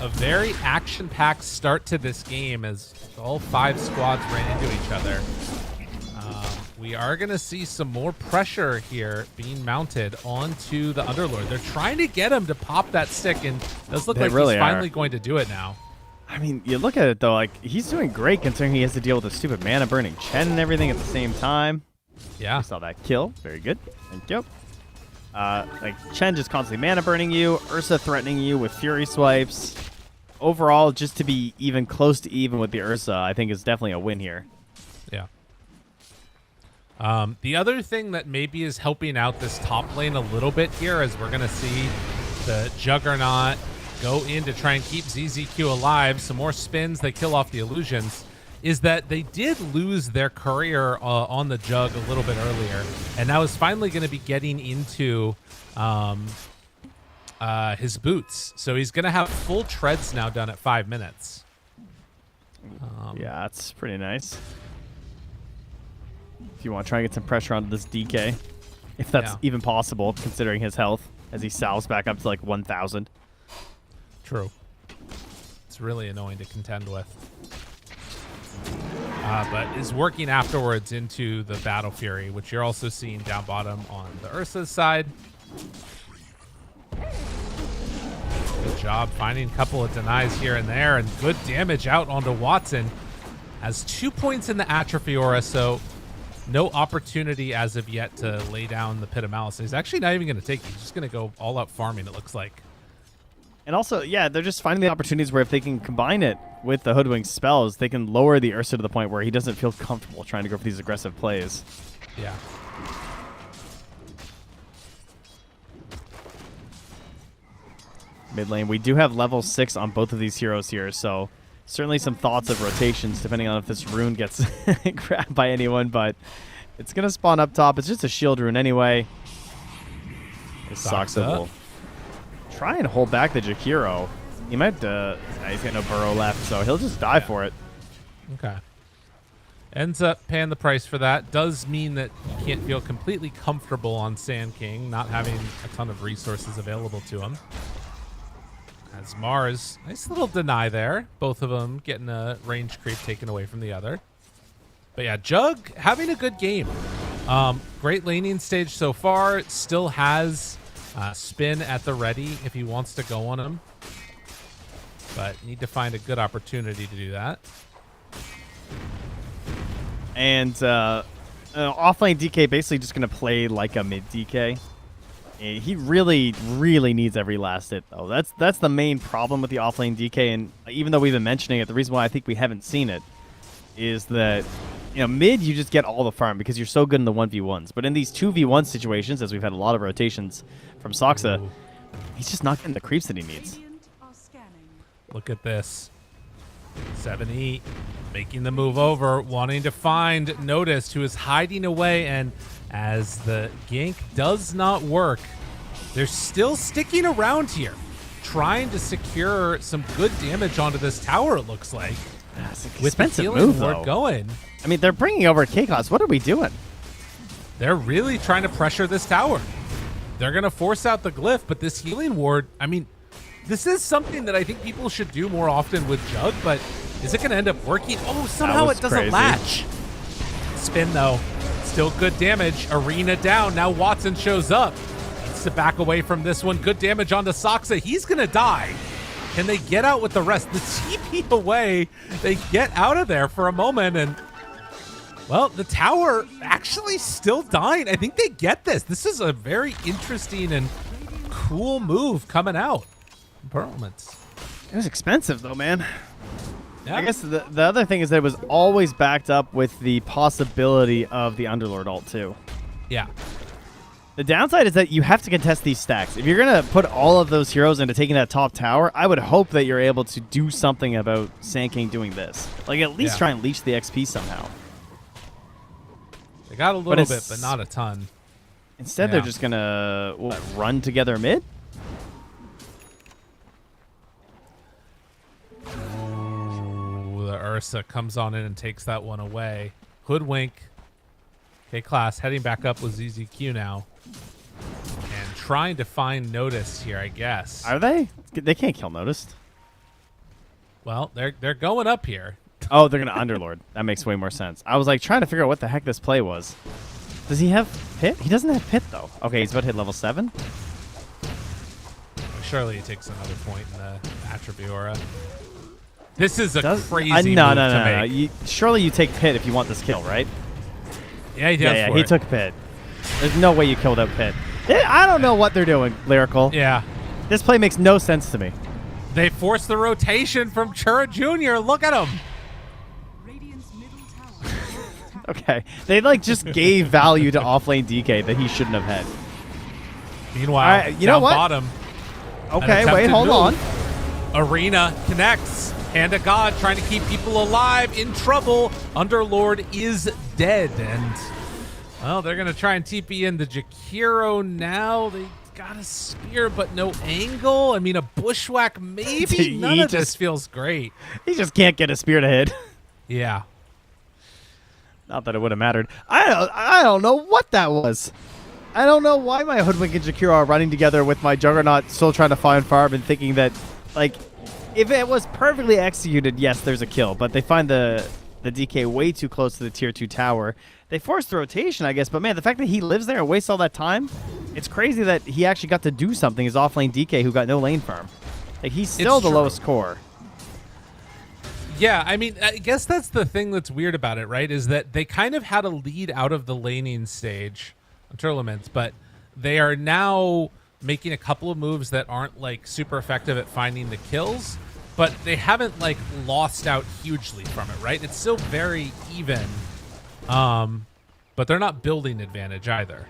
S1: A very action-packed start to this game as all 5 squads ran into each other. We are going to see some more pressure here being mounted onto the Underlord. They're trying to get him to pop that stick, and it does look
S2: They
S1: like
S2: really
S1: he's
S2: are.
S1: finally going to do it now.
S2: I mean, you look at it, though, like, he's doing great considering he has to deal with the stupid mana burning Chen and everything at the same time.
S1: Yeah.
S2: I saw that kill. Very good. Thank you. Like, Chen just constantly mana burning you, Ursa threatening you with Fury swipes. Overall, just to be even close to even with the Ursa, I think is definitely a win here.
S1: Yeah. The other thing that maybe is helping out this top lane a little bit here, as we're going to see the Juggernaut go in to try and keep ZZQ alive. Some more spins, they kill off the illusions, is that they did lose their courier on the Jug a little bit earlier, and now is finally going to be getting into his boots. So he's going to have full treads now done at 5 minutes.
S2: Yeah, that's pretty nice. If you want to try and get some pressure onto this DK, if that's
S1: Yeah.
S2: even possible, considering his health, as he salves back up to like 1,000.
S1: True. It's really annoying to contend with. But is working afterwards into the Battle Fury, which you're also seeing down bottom on the Ursa's side. Good job finding a couple of denies here and there, and good damage out onto Watson. Has 2 points in the Atrophy Aura, so no opportunity as of yet to lay down the Pit of Malice. He's actually not even going to take it. He's just going to go all out farming, it looks like.
S2: And also, yeah, they're just finding the opportunities where if they can combine it with the Hoodwink spells, they can lower the Ursa to the point where he doesn't feel comfortable trying to go for these aggressive plays.
S1: Yeah.
S2: Mid lane, we do have level 6 on both of these heroes here, so certainly some thoughts of rotations depending on if this rune gets grabbed by anyone, but it's going to spawn up top. It's just a shield rune anyway. Soxa will try and hold back the Jakiro. He might, he's got no burrow left, so he'll just die for it.
S1: Okay. Ends up paying the price for that. Does mean that you can't feel completely comfortable on Sand King, not having a ton of resources available to him. As Mars, nice little deny there. Both of them getting a range creep taken away from the other. But yeah, Jug having a good game. Great laning stage so far. Still has spin at the ready if he wants to go on him. But need to find a good opportunity to do that.
S2: And offlane DK basically just going to play like a mid DK. He really, really needs every last hit, though. That's the main problem with the offlane DK, and even though we've been mentioning it, the reason why I think we haven't seen it is that, mid you just get all the farm because you're so good in the 1v1s. But in these 2v1 situations, as we've had a lot of rotations from Soxa, he's just not getting the creeps that he needs.
S1: Look at this. 7E making the move over, wanting to find Natus, who is hiding away, and as the gank does not work, they're still sticking around here, trying to secure some good damage onto this tower, it looks like.
S2: That's an
S1: with
S2: expensive
S1: the healing
S2: move,
S1: ward
S2: though.
S1: Going.
S2: I mean, they're bringing over K-Cost. What are we doing?
S1: They're really trying to pressure this tower. They're going to force out the glyph, but this healing ward, I mean, this is something that I think people should do more often with Jug, but is it going to end up working? Oh, somehow it doesn't
S2: crazy.
S1: latch. Spin, though. Still good damage. Arena down. Now Watson shows up. Needs to back away from this one. Good damage onto Soxa. He's going to die. Can they get out with the rest? The TP away. They get out of there for a moment, and, well, the tower actually still dying. I think they get this. This is a very interesting and cool move coming out. Perlmans.
S2: It was expensive, though, man.
S1: Yeah.
S2: I guess the other thing is that it was always backed up with the possibility of the Underlord ult, too.
S1: Yeah.
S2: The downside is that you have to contest these stacks. If you're going to put all of those heroes into taking that top tower, I would hope that you're able to do something about Sand King doing this. Like, at least try and leech the XP somehow.
S1: They got a little bit, but not a ton.
S2: Instead, they're just going to run together mid?
S1: The Ursa comes on in and takes that one away. Hoodwink. K-Class heading back up with ZZQ now. And trying to find Natus here, I guess.
S2: Are they? They can't kill Natus.
S1: Well, they're going up here.
S2: Oh, they're going to Underlord. That makes way more sense. I was like trying to figure out what the heck this play was. Does he have pit? He doesn't have pit, though. Okay, he's about to hit level 7.
S1: Surely he takes another point in the Attribute Aura. This is a crazy move to make.
S2: Surely you take pit if you want this kill, right?
S1: Yeah, he does.
S2: Yeah, he took pit. There's no way you killed out pit. I don't know what they're doing, Lyrical.
S1: Yeah.
S2: This play makes no sense to me.
S1: They forced the rotation from Chura Jr. Look at him.
S2: Okay. They just gave value to offlane DK that he shouldn't have had.
S1: Meanwhile,
S2: you know what?
S1: bottom.
S2: Okay, wait, hold on.
S1: Arena connects. Hand of God trying to keep people alive, in trouble. Underlord is dead, and, well, they're going to try and TP in the Jakiro now. They got a spear, but no angle. I mean, a bushwhack maybe. None of this feels great.
S2: He just can't get a spear to hit.
S1: Yeah.
S2: Not that it would have mattered. I don't know what that was. I don't know why my Hoodwink and Jakiro are running together with my Juggernaut still trying to find farm and thinking that, like, if it was perfectly executed, yes, there's a kill. But they find the DK way too close to the tier 2 tower. They force the rotation, I guess. But, man, the fact that he lives there and wastes all that time, It's crazy that he actually got to do something as offlane DK who got no lane farm. Like, he's still
S1: It's
S2: the
S1: true.
S2: lowest core.
S1: Yeah, I mean, I guess that's the thing that's weird about it, right? Is that they kind of had a lead out of the laning stage on Tearlaments, but they are now making a couple of moves that aren't like super effective at finding the kills, but they haven't like lost out hugely from it, right? It's still very even, but they're not building advantage either.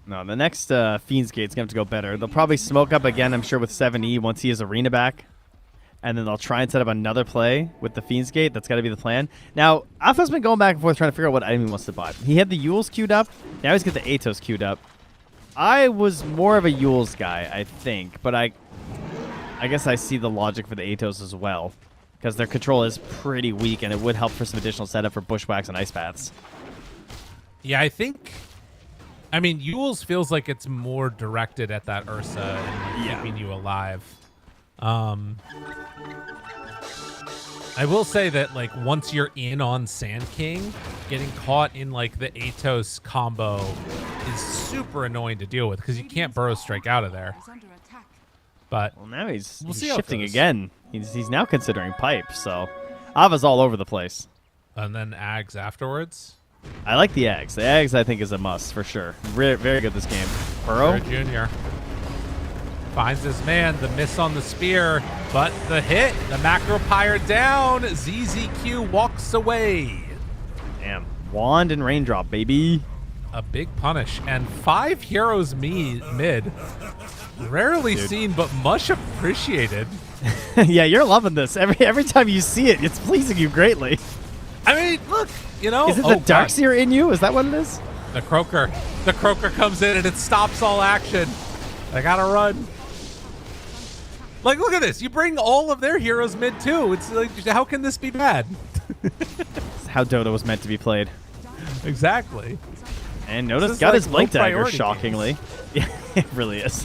S2: No, the next Fiend's Gate's going to have to go better. They'll probably smoke up again, I'm sure, with 7E once he has Arena back. And then they'll try and set up another play with the Fiend's Gate. That's got to be the plan. Now, Alpha's been going back and forth trying to figure out what item he wants to buy. He had the Yules queued up. Now he's got the Atos queued up. I was more of a Yules guy, I think. But I guess I see the logic for the Atos as well. Because their control is pretty weak, and it would help for some additional setup for Bushwhacks and Ice Paths.
S1: Yeah, I think... I mean, Yules feels like it's more directed at that Ursa and like, keeping you alive. I will say that like once you're in on Sand King, getting caught in like the Atos combo is super annoying to deal with because you can't burrow strike out of there.
S3: Is under attack.
S1: But
S2: Well, now he's
S1: We'll see how it
S2: shifting
S1: goes.
S2: again. He's now considering pipe, so Ava's all over the place.
S1: and then Ags afterwards.
S2: I like the Ags. The Ags, I think, is a must for sure. Very good this game. Burrow?
S1: Jared Jr. finds his man, the miss on the spear, but the hit, the macro pyre down. ZZQ walks away.
S2: Damn. Wand and Raindrop, baby.
S1: A big punish and 5 heroes mid. Rarely seen, but much appreciated.
S2: Yeah, you're loving this. Every time you see it, it's pleasing you greatly.
S1: I mean, look, you know.
S2: Is it
S1: oh,
S2: the Darkseer in you? Is that what it is?
S1: The Croaker. The Croaker comes in and it stops all action. I gotta run. Like, look at this. You bring all of their heroes mid too. It's like, how can this be bad?
S2: It's how Dota was meant to be played.
S1: Exactly.
S2: And
S1: This
S2: Notice
S1: is
S2: got
S1: like
S2: his Blink
S1: low
S2: Dagger,
S1: priority
S2: shockingly. Yeah, it really is.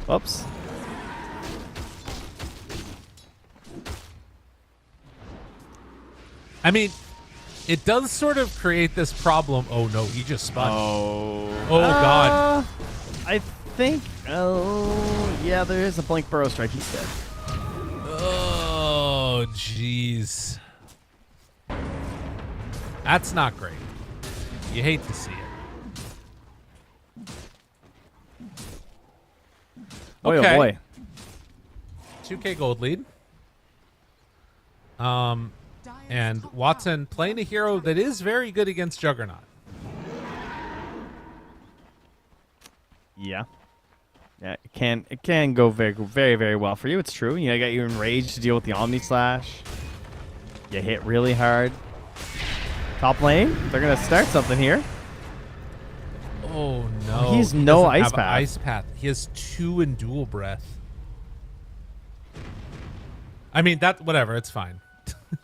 S2: Oops.
S1: I mean, it does sort of create this problem. Oh no, he just spun.
S2: Oh.
S1: God.
S2: I think. Oh, yeah, there is a Blink Burrow Strike, he said.
S1: Oh, jeez. That's not great. You hate to see it.
S2: Boy,
S1: Okay.
S2: oh boy.
S1: 2K gold lead. And Watson playing a hero that is very good against Juggernaut.
S2: Yeah. Yeah, it can go very well for you. It's true. You know, you got you enraged to deal with the Omni Slash. You hit really hard. Top lane, they're gonna start something here.
S1: Oh no.
S2: He's
S1: He
S2: no
S1: doesn't
S2: Ice
S1: have a
S2: Path.
S1: Ice Path. He has 2 in dual breath. I mean, that whatever, it's fine.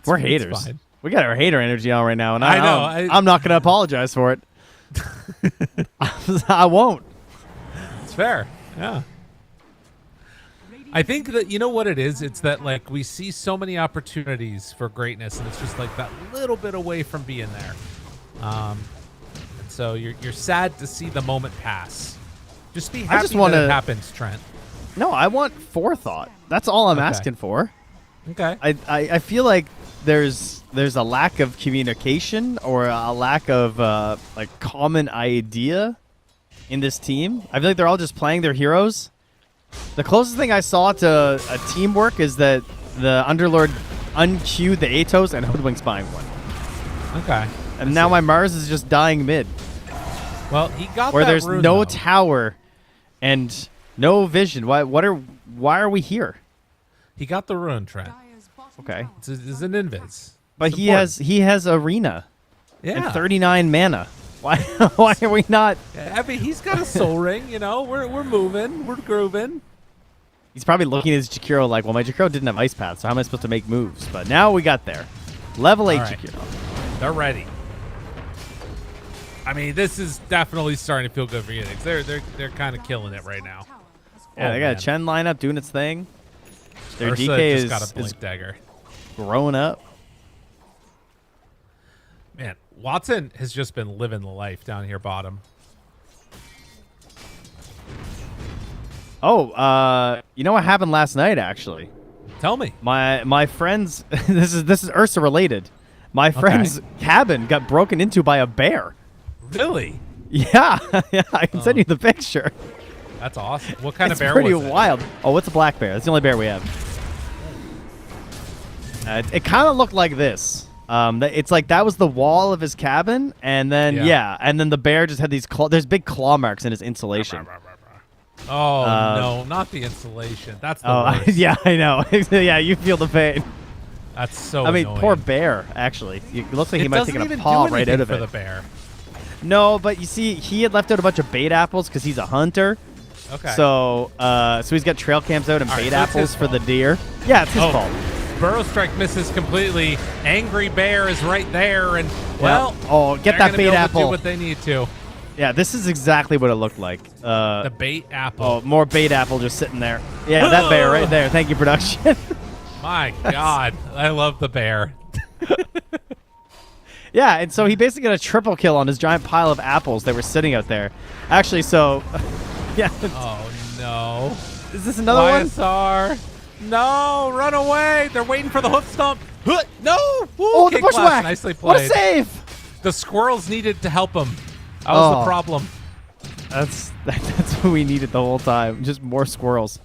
S2: We're
S1: It's
S2: haters.
S1: fine.
S2: We got our hater energy on right now, and
S1: I know,
S2: I'm not gonna apologize for it. I won't.
S1: It's fair. Yeah. I think that, you know what it is? It's that, like, we see so many opportunities for greatness, and it's just, like, that little bit away from being there. And so you're sad to see the moment pass. Just be happy that it happens, Trent.
S2: No, I want forethought. That's all I'm
S1: Okay.
S2: asking for.
S1: Okay.
S2: I feel like there's a lack of communication or a lack of like common idea in this team. I feel like they're all just playing their heroes. The closest thing I saw to a teamwork is that the Underlord unqueued the Atos and Hoodwink's buying one.
S1: Okay.
S2: And now my Mars is just dying mid.
S1: Well, he got
S2: Where
S1: that
S2: there's
S1: rune,
S2: no
S1: though.
S2: tower and no vision. Why are we here?
S1: He got the rune, Trent.
S3: Dire's bottom
S2: Okay.
S3: tower
S1: It's an invis.
S2: But
S1: It's
S2: he
S1: important.
S2: has Arena
S1: Yeah.
S2: and 39 mana. Why are we not?
S1: I mean, he's got a soul ring, you know. We're moving. We're grooving.
S2: He's probably looking at his Jakiro like, well, my Jakiro didn't have Ice Path, so how am I supposed to make moves? But now we got there. Level 8
S1: All right.
S2: Jakiro.
S1: They're ready. I mean, this is definitely starting to feel good for Unix. They're kind of killing it right now.
S3: tower has
S2: Yeah,
S1: Oh,
S2: they got
S1: man.
S2: a Chen lineup doing its thing. Their
S1: Ursa
S2: DK
S1: just
S2: is
S1: got a blink dagger.
S2: growing up.
S1: Man, Watson has just been living the life down here bottom.
S2: Oh, you know what happened last night? Actually,
S1: Tell me.
S2: my friends. This is Ursa related. My friend's cabin got broken into by a bear.
S1: Really?
S2: Yeah, yeah. I can send you the picture.
S1: That's awesome. What kind
S2: It's
S1: of bear
S2: pretty
S1: was it?
S2: wild. Oh, it's a black bear. That's the only bear we have. It kind of looked like this. It's like that was the wall of his cabin, and then and then the bear just had these there's big claw marks in his insulation.
S1: Oh no, not the insulation. That's the worst.
S2: Yeah, I know. Yeah, you feel the pain.
S1: That's so.
S2: I mean,
S1: annoying.
S2: poor bear. Actually, it looks like he
S1: It
S2: might have
S1: doesn't
S2: taken a
S1: even
S2: paw
S1: do
S2: right
S1: anything
S2: out of
S1: for
S2: it.
S1: the bear.
S2: No, but you see, he had left out a bunch of bait apples because he's a hunter.
S1: Okay.
S2: So, he's got trail cams out and
S1: All right,
S2: bait
S1: so it's
S2: apples
S1: his
S2: for the
S1: fault.
S2: deer. Yeah, it's his fault.
S1: Burrow strike misses completely. Angry bear is right there, and well,
S2: Oh, get
S1: they're
S2: that
S1: gonna
S2: bait
S1: be able to
S2: apple.
S1: do what they need to.
S2: Yeah, this is exactly what it looked like.
S1: The bait apple.
S2: Oh, more bait apple just sitting there. Yeah, that bear right there. Thank you, production.
S1: My God, I love the bear.
S2: Yeah, and so he basically got a triple kill on his giant pile of apples that were sitting out there. Actually, so yeah.
S1: Oh no.
S2: Is this another one?
S1: YSR. No, run away. They're waiting for the hoof stomp. Huh, no. Woo,
S2: Oh, the
S1: kick blast.
S2: bushwhack.
S1: Nicely played.
S2: What a save.
S1: The squirrels needed to help him. That was the problem.
S2: That's what we needed the whole time. Just more squirrels.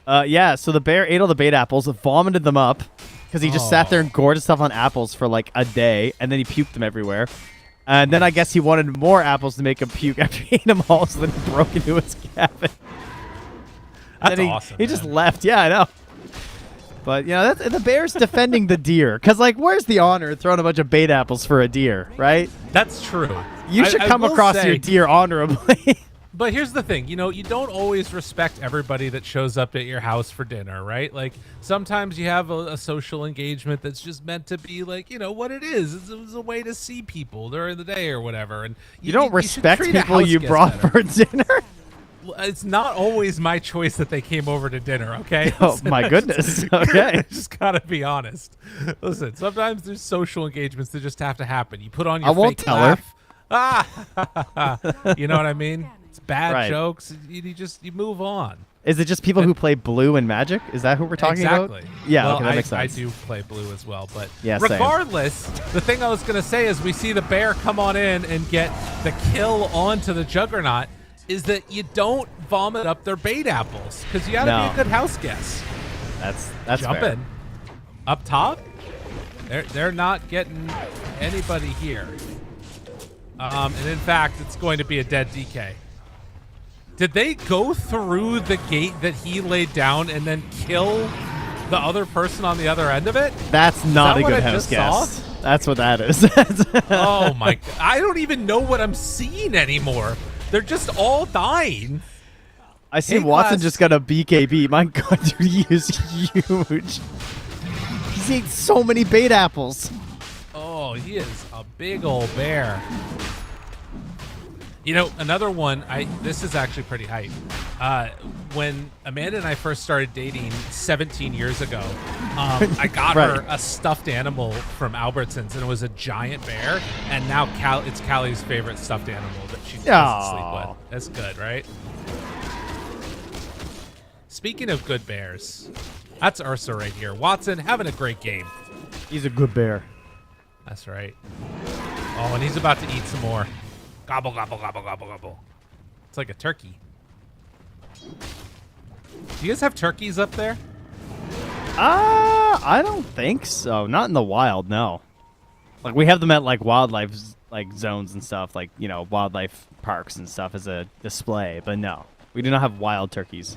S2: Yeah, so the bear ate all the bait apples, vomited them up, because he just sat there and gorged stuff on apples for like a day, and then he puked them everywhere. And then I guess he wanted more apples to make him puke after he ate them all, so then he broke into his cabin.
S1: That's
S2: He
S1: awesome.
S2: just left. Yeah, I know. But, you know, the bear's defending the deer. Because, like, where's the honor of throwing a bunch of bait apples for a deer, right?
S1: That's true.
S2: You should come
S1: will
S2: across
S1: say-
S2: your deer honorably.
S1: But here's the thing, you know, you don't always respect everybody that shows up at your house for dinner, right? Like, sometimes you have a social engagement that's just meant to be like, you know, what it is. It's a way to see people during the day or whatever. And
S2: You don't
S1: should
S2: respect
S1: treat a
S2: people
S1: house
S2: you
S1: guest
S2: brought
S1: better.
S2: for dinner?
S1: It's not always my choice that they came over to dinner, okay?
S2: Oh, my goodness. Okay.
S1: Just gotta be honest. Listen, sometimes there's social engagements that just have to happen. You put on your
S2: I won't
S1: fake
S2: tell her.
S1: laugh. Ah, you know what I mean? It's bad
S2: Right.
S1: jokes. You move on.
S2: Is it just people who play Blue and Magic? Is that who we're talking
S1: Exactly.
S2: about? Yeah,
S1: well,
S2: okay, that makes sense.
S1: I do play Blue as well, but
S2: Yeah, same.
S1: regardless, the thing I was gonna say is we see the bear come on in and get the kill onto the Juggernaut. Is that you don't vomit up their bait apples because you gotta
S2: No.
S1: be a good house guest.
S2: That's
S1: Jump
S2: fair.
S1: in. Up top, they're not getting anybody here. And in fact, it's going to be a dead DK. Did they go through the gate that he laid down and then kill the other person on the other end of it?
S2: That's not
S1: that
S2: a
S1: what
S2: good
S1: I
S2: house
S1: just saw?
S2: guest. That's what that is.
S1: Oh my God. I don't even know what I'm seeing anymore. They're just all dying.
S2: I see
S1: Hey,
S2: Watson
S1: class.
S2: just got a BKB. My God, dude, he is huge. He's eating so many bait apples.
S1: Oh, he is a big old bear. You know, another one, this is actually pretty hype. When Amanda and I first started dating 17 years ago, I got
S2: Right.
S1: her a stuffed animal from Albertsons, and it was a giant bear. And now it's Callie's favorite stuffed animal that she doesn't sleep
S2: Aw.
S1: with. That's good, right? Speaking of good bears, that's Ursa right here. Watson having a great game.
S2: He's a good bear.
S1: That's right. Oh, and he's about to eat some more. Gobble, gobble, gobble, gobble, gobble. It's like a turkey. Do you guys have turkeys up there?
S2: I don't think so. Not in the wild, no. Like, we have them at, like, wildlife, like, zones and stuff, like, you know, wildlife parks and stuff as a display, but no. We do not have wild turkeys.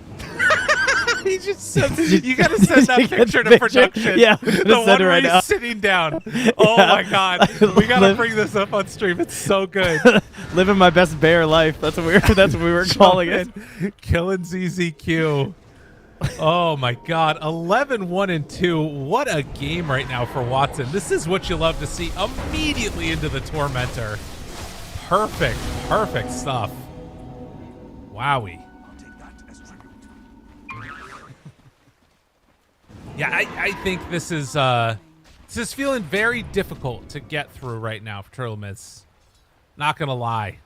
S1: He just said, you got to send that
S2: You get
S1: picture
S2: the
S1: to
S2: picture?
S1: production.
S2: Yeah, I'm gonna
S1: the
S2: send
S1: one
S2: it
S1: where
S2: right
S1: he's
S2: now.
S1: sitting down. Oh
S2: Yeah.
S1: my God, we got to bring this up on stream. It's so good.
S2: Living my best bear life. That's what we were calling it.
S1: Killing ZZQ. Oh my God, 11-1-2. What a game right now for Watson. This is what you love to see. Immediately into the Tormentor. Perfect stuff. Wowie. Yeah, I think this is This is feeling very difficult to get through right now for Tearlaments. Not gonna lie.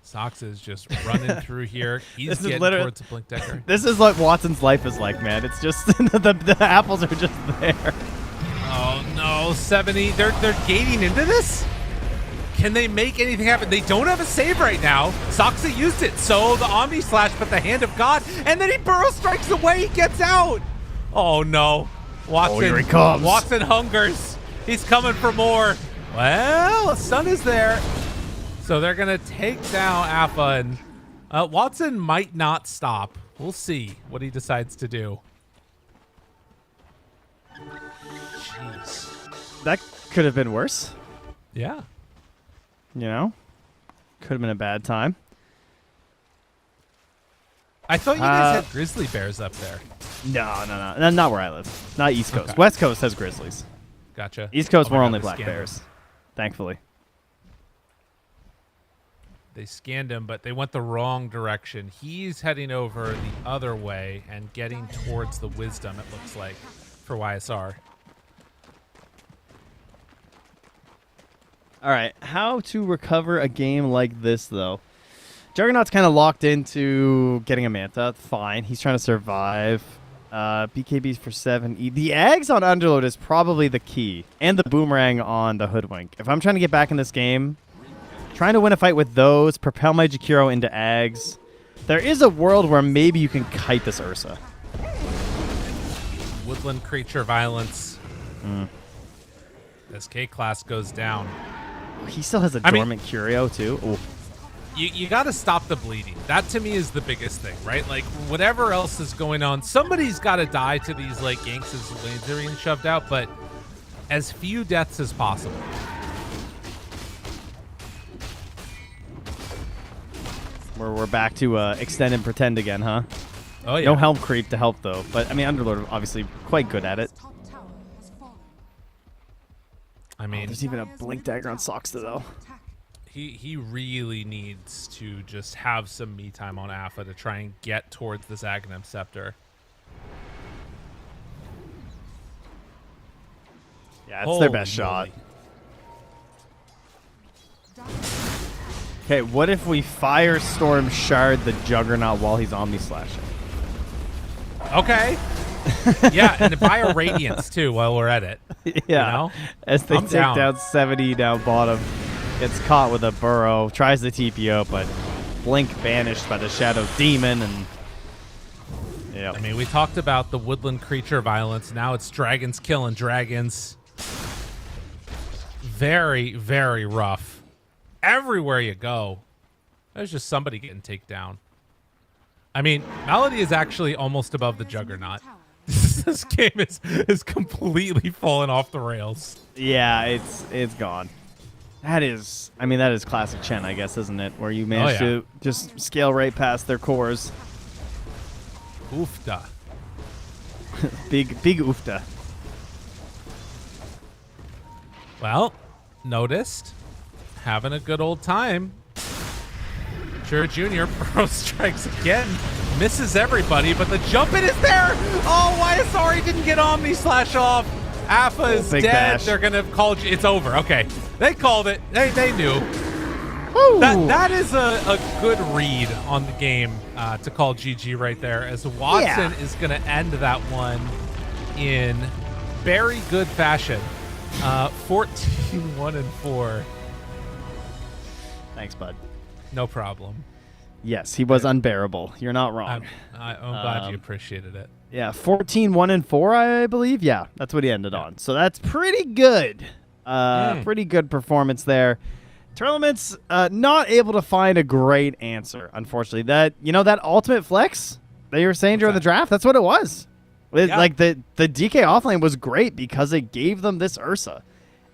S1: Sox is just running through here. He's
S2: This is
S1: getting
S2: literally-
S1: towards the Blink Decker.
S2: This is what Watson's life is like, man. It's just the apples are just there.
S1: Oh no, 70. They're gating into this? Can they make anything happen? They don't have a save right now. Soxa used it, so the Omni Slash, but the Hand of God, and then he Burrow Strikes away. He gets out. Oh no, Watson.
S2: here he comes.
S1: Watson hungers. He's coming for more. Well, Sun is there, so they're gonna take down Appa, and Watson might not stop. We'll see what he decides to do. Jeez.
S2: That could have been worse.
S1: Yeah.
S2: You know, could have been a bad time.
S1: I thought you guys had grizzly bears up there.
S2: No, not where I live. Not East Coast.
S1: Okay.
S2: West Coast has grizzlies.
S1: Gotcha.
S2: East Coast,
S1: Oh my
S2: we're
S1: God,
S2: only
S1: they
S2: black
S1: scanned him.
S2: bears, thankfully.
S1: They scanned him, but they went the wrong direction. He's heading over the other way and getting towards the wisdom, it looks like, for YSR.
S2: All right, how to recover a game like this, though? Juggernaut's kind of locked into getting a Manta. Fine. He's trying to survive. BKB's for 7. The Ags on Underload is probably the key, and the Boomerang on the Hoodwink. If I'm trying to get back in this game, trying to win a fight with those, propel my Jakiro into Ags. There is a world where maybe you can kite this Ursa.
S1: Woodland creature violence. As K-Class goes down.
S2: He still has a
S1: I mean-
S2: dormant Curio, too. Ooh.
S1: You got to stop the bleeding. That to me is the biggest thing, right? Like whatever else is going on, somebody's got to die to these like ganks as lanes are being shoved out, but as few deaths as possible.
S2: We're back to extend and pretend again, huh?
S1: Oh yeah.
S2: No helm creep to help, though. But, I mean, Underlord obviously quite good at it.
S3: Top tower has fallen.
S1: I mean,
S2: There's even a Blink Dagger on Soxta, though.
S3: Attack.
S1: he really needs to just have some me time on Alpha to try and get towards this Aghanim Scepter.
S2: Yeah, it's their best
S1: Holy
S2: shot.
S1: moly.
S2: Okay, what if we Firestorm Shard the Juggernaut while he's Omni Slashing?
S1: Okay. Yeah, and buy a Radiance too while we're at it.
S2: Yeah.
S1: You know?
S2: As they
S1: I'm
S2: take
S1: down.
S2: down 70 down bottom. Gets caught with a burrow. Tries the TPO, but Blink banished by the Shadow Demon. And yeah,
S1: I mean, we talked about the woodland creature violence. Now it's dragons killing dragons. Very, very rough. Everywhere you go, there's just somebody getting taken down. I mean, Melody is actually almost above the Juggernaut. This game is completely fallen off the rails.
S2: yeah, it's gone. That is classic Chen, I guess, isn't it? Where you manage
S1: yeah.
S2: to just scale right past their cores.
S1: Oofda.
S2: Big oofta.
S1: Well, noticed. Having a good old time. Sure Jr. Pro strikes again. Misses everybody, but the jump in is there. Oh, YSR he didn't get Omni Slash off. Alpha is
S2: Big
S1: dead.
S2: bash.
S1: They're going to call it's over. Okay. They called it. They knew.
S2: Woo!
S1: That is a good read on the game to call GG right there, as Watson is going to end that one in very good fashion. 14-1-4.
S2: Thanks, bud.
S1: No problem.
S2: Yes, he was unbearable. You're not wrong.
S1: I'm glad you appreciated it.
S2: Yeah, 14-1-4, I believe. Yeah, that's what he ended on. So that's pretty good. Pretty good performance there. Tearlaments not able to find a great answer, unfortunately. That ultimate flex that you were saying during the draft, that's what it was. Like the DK offlane was great because it gave them this Ursa.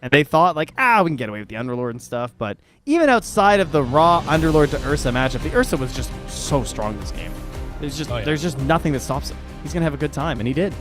S2: And they thought like, we can get away with the Underlord and stuff. But even outside of the raw Underlord to Ursa matchup, the Ursa was just so strong this game. There's just nothing that stops him. He's going to have a good time, and he did.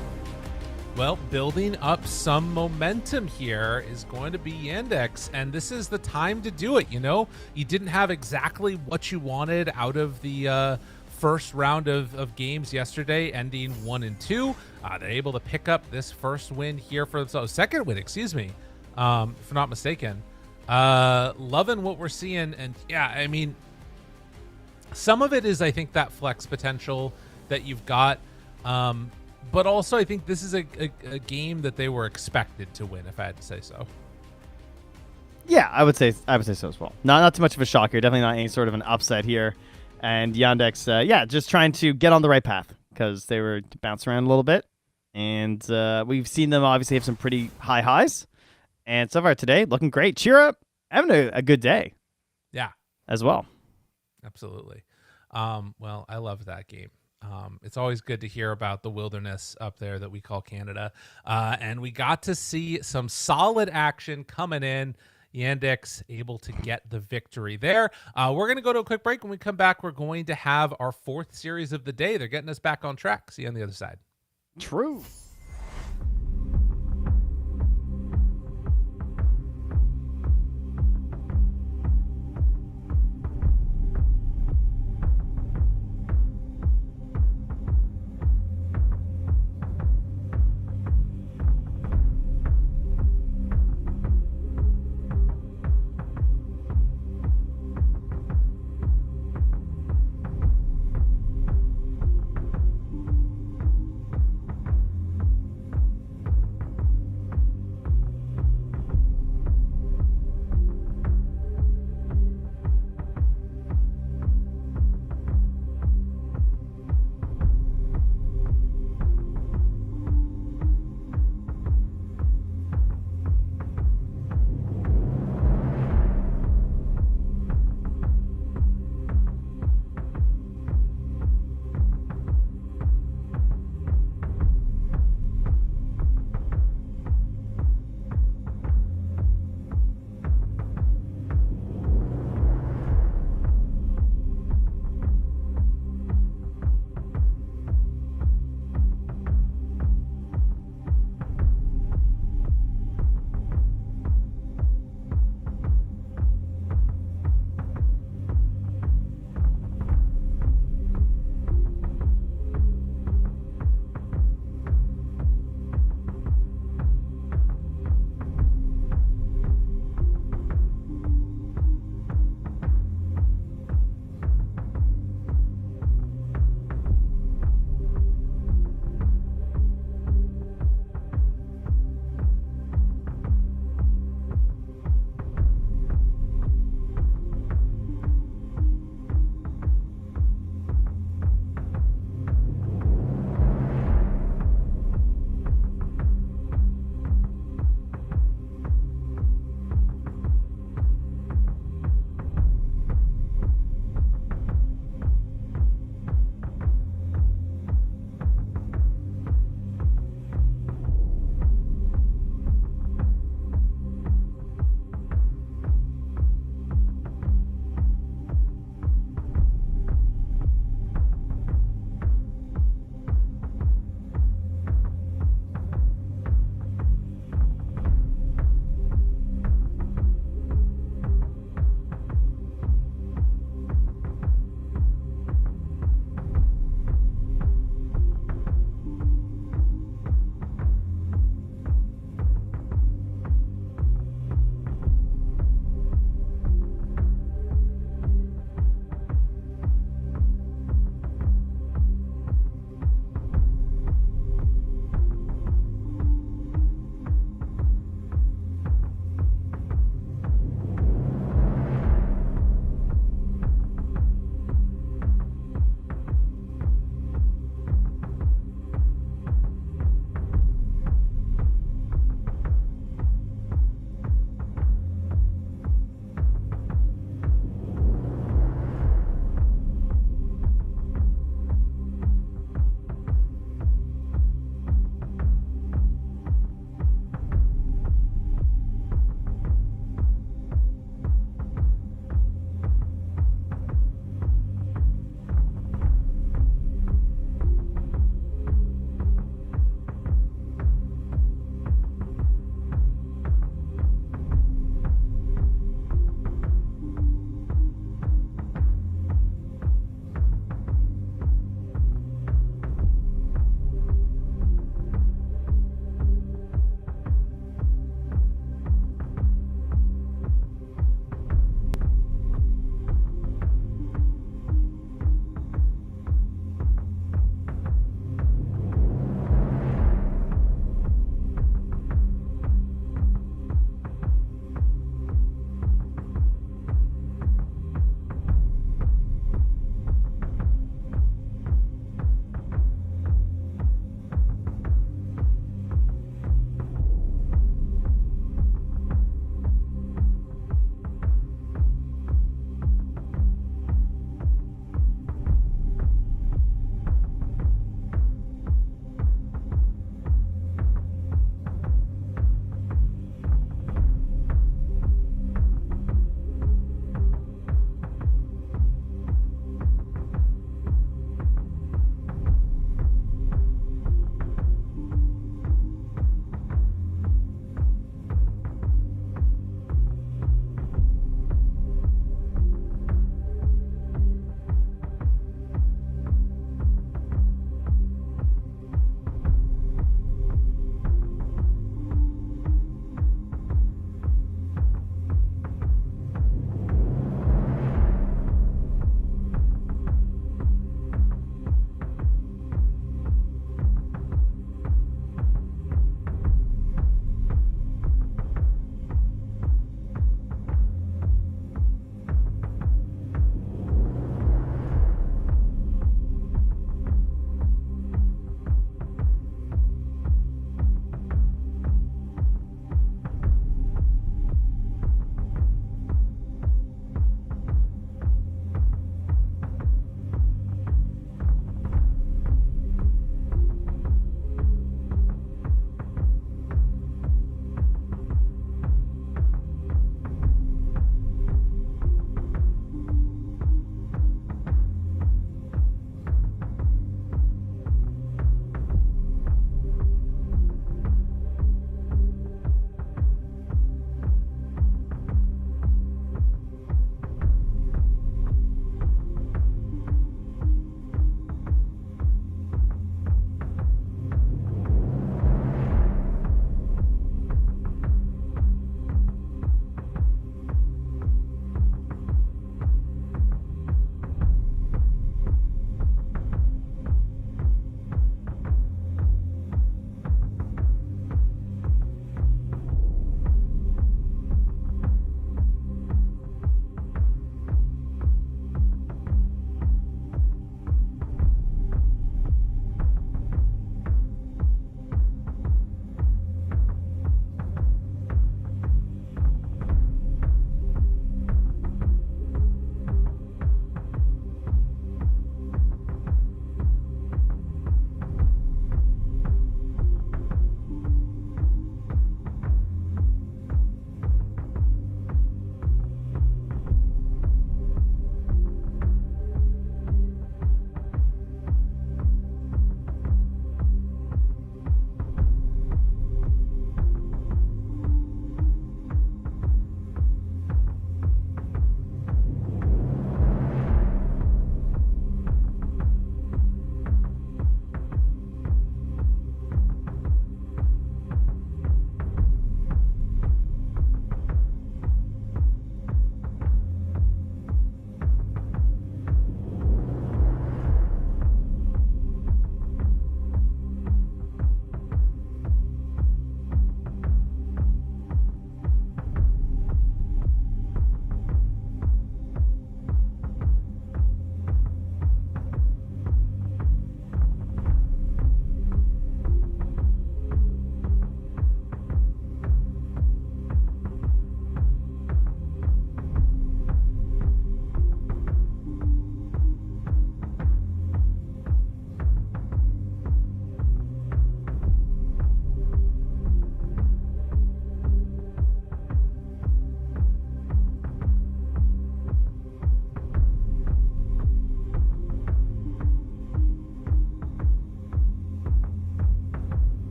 S1: Well, building up some momentum here is going to be Yandex, and this is the time to do it, you know? You didn't have exactly what you wanted out of the first round of games yesterday, ending 1-2. They're able to pick up this first win here for themselves. Second win, excuse me, if I'm not mistaken. Loving what we're seeing. And yeah, I mean, some of it is, I think, that flex potential that you've got. But also, I think this is a game that they were expected to win, if I had to say so.
S2: Yeah, I would say so as well. Not too much of a shock here. Definitely not any sort of an upset here. And Yandex, just trying to get on the right path because they were bouncing around a little bit. And we've seen them obviously have some pretty high highs. And so far today, looking great. Cheer up. Having a good day.
S1: Yeah.
S2: As well.
S1: Absolutely. Well, I love that game. It's always good to hear about the wilderness up there that we call Canada. And we got to see some solid action coming in. Yandex able to get the victory there. We're going to go to a quick break. When we come back, we're going to have our 4th series of the day. They're getting us back on track. See you on the other side.
S2: True.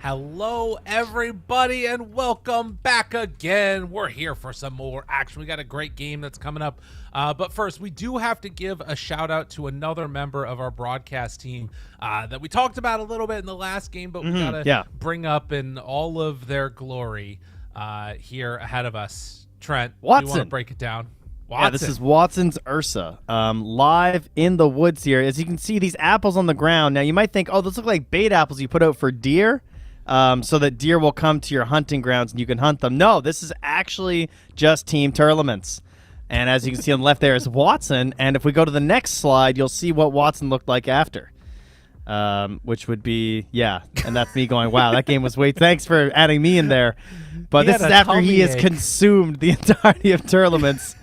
S1: Hello, everybody, and welcome back again. We're here for some more action. We got a great game that's coming up. But first, we do have to give a shout out to another member of our broadcast team that we talked about a little bit in the last game, but we got to bring up in all of their glory here ahead of us. Trent,
S2: Watson.
S1: do you want to break it down? Watson.
S2: Yeah, this is Watson's Ursa, live in the woods here. As you can see, these apples on the ground. Now, you might think, oh, those look like bait apples you put out for deer. So that deer will come to your hunting grounds and you can hunt them. No, this is actually just Team Tearlaments. And as you can see on the left there is Watson. And if we go to the next slide, you'll see what Watson looked like after. Which would be, and that's me going, wow, that game was thanks for adding me in there. But this is after he has consumed the entirety of Tearlaments.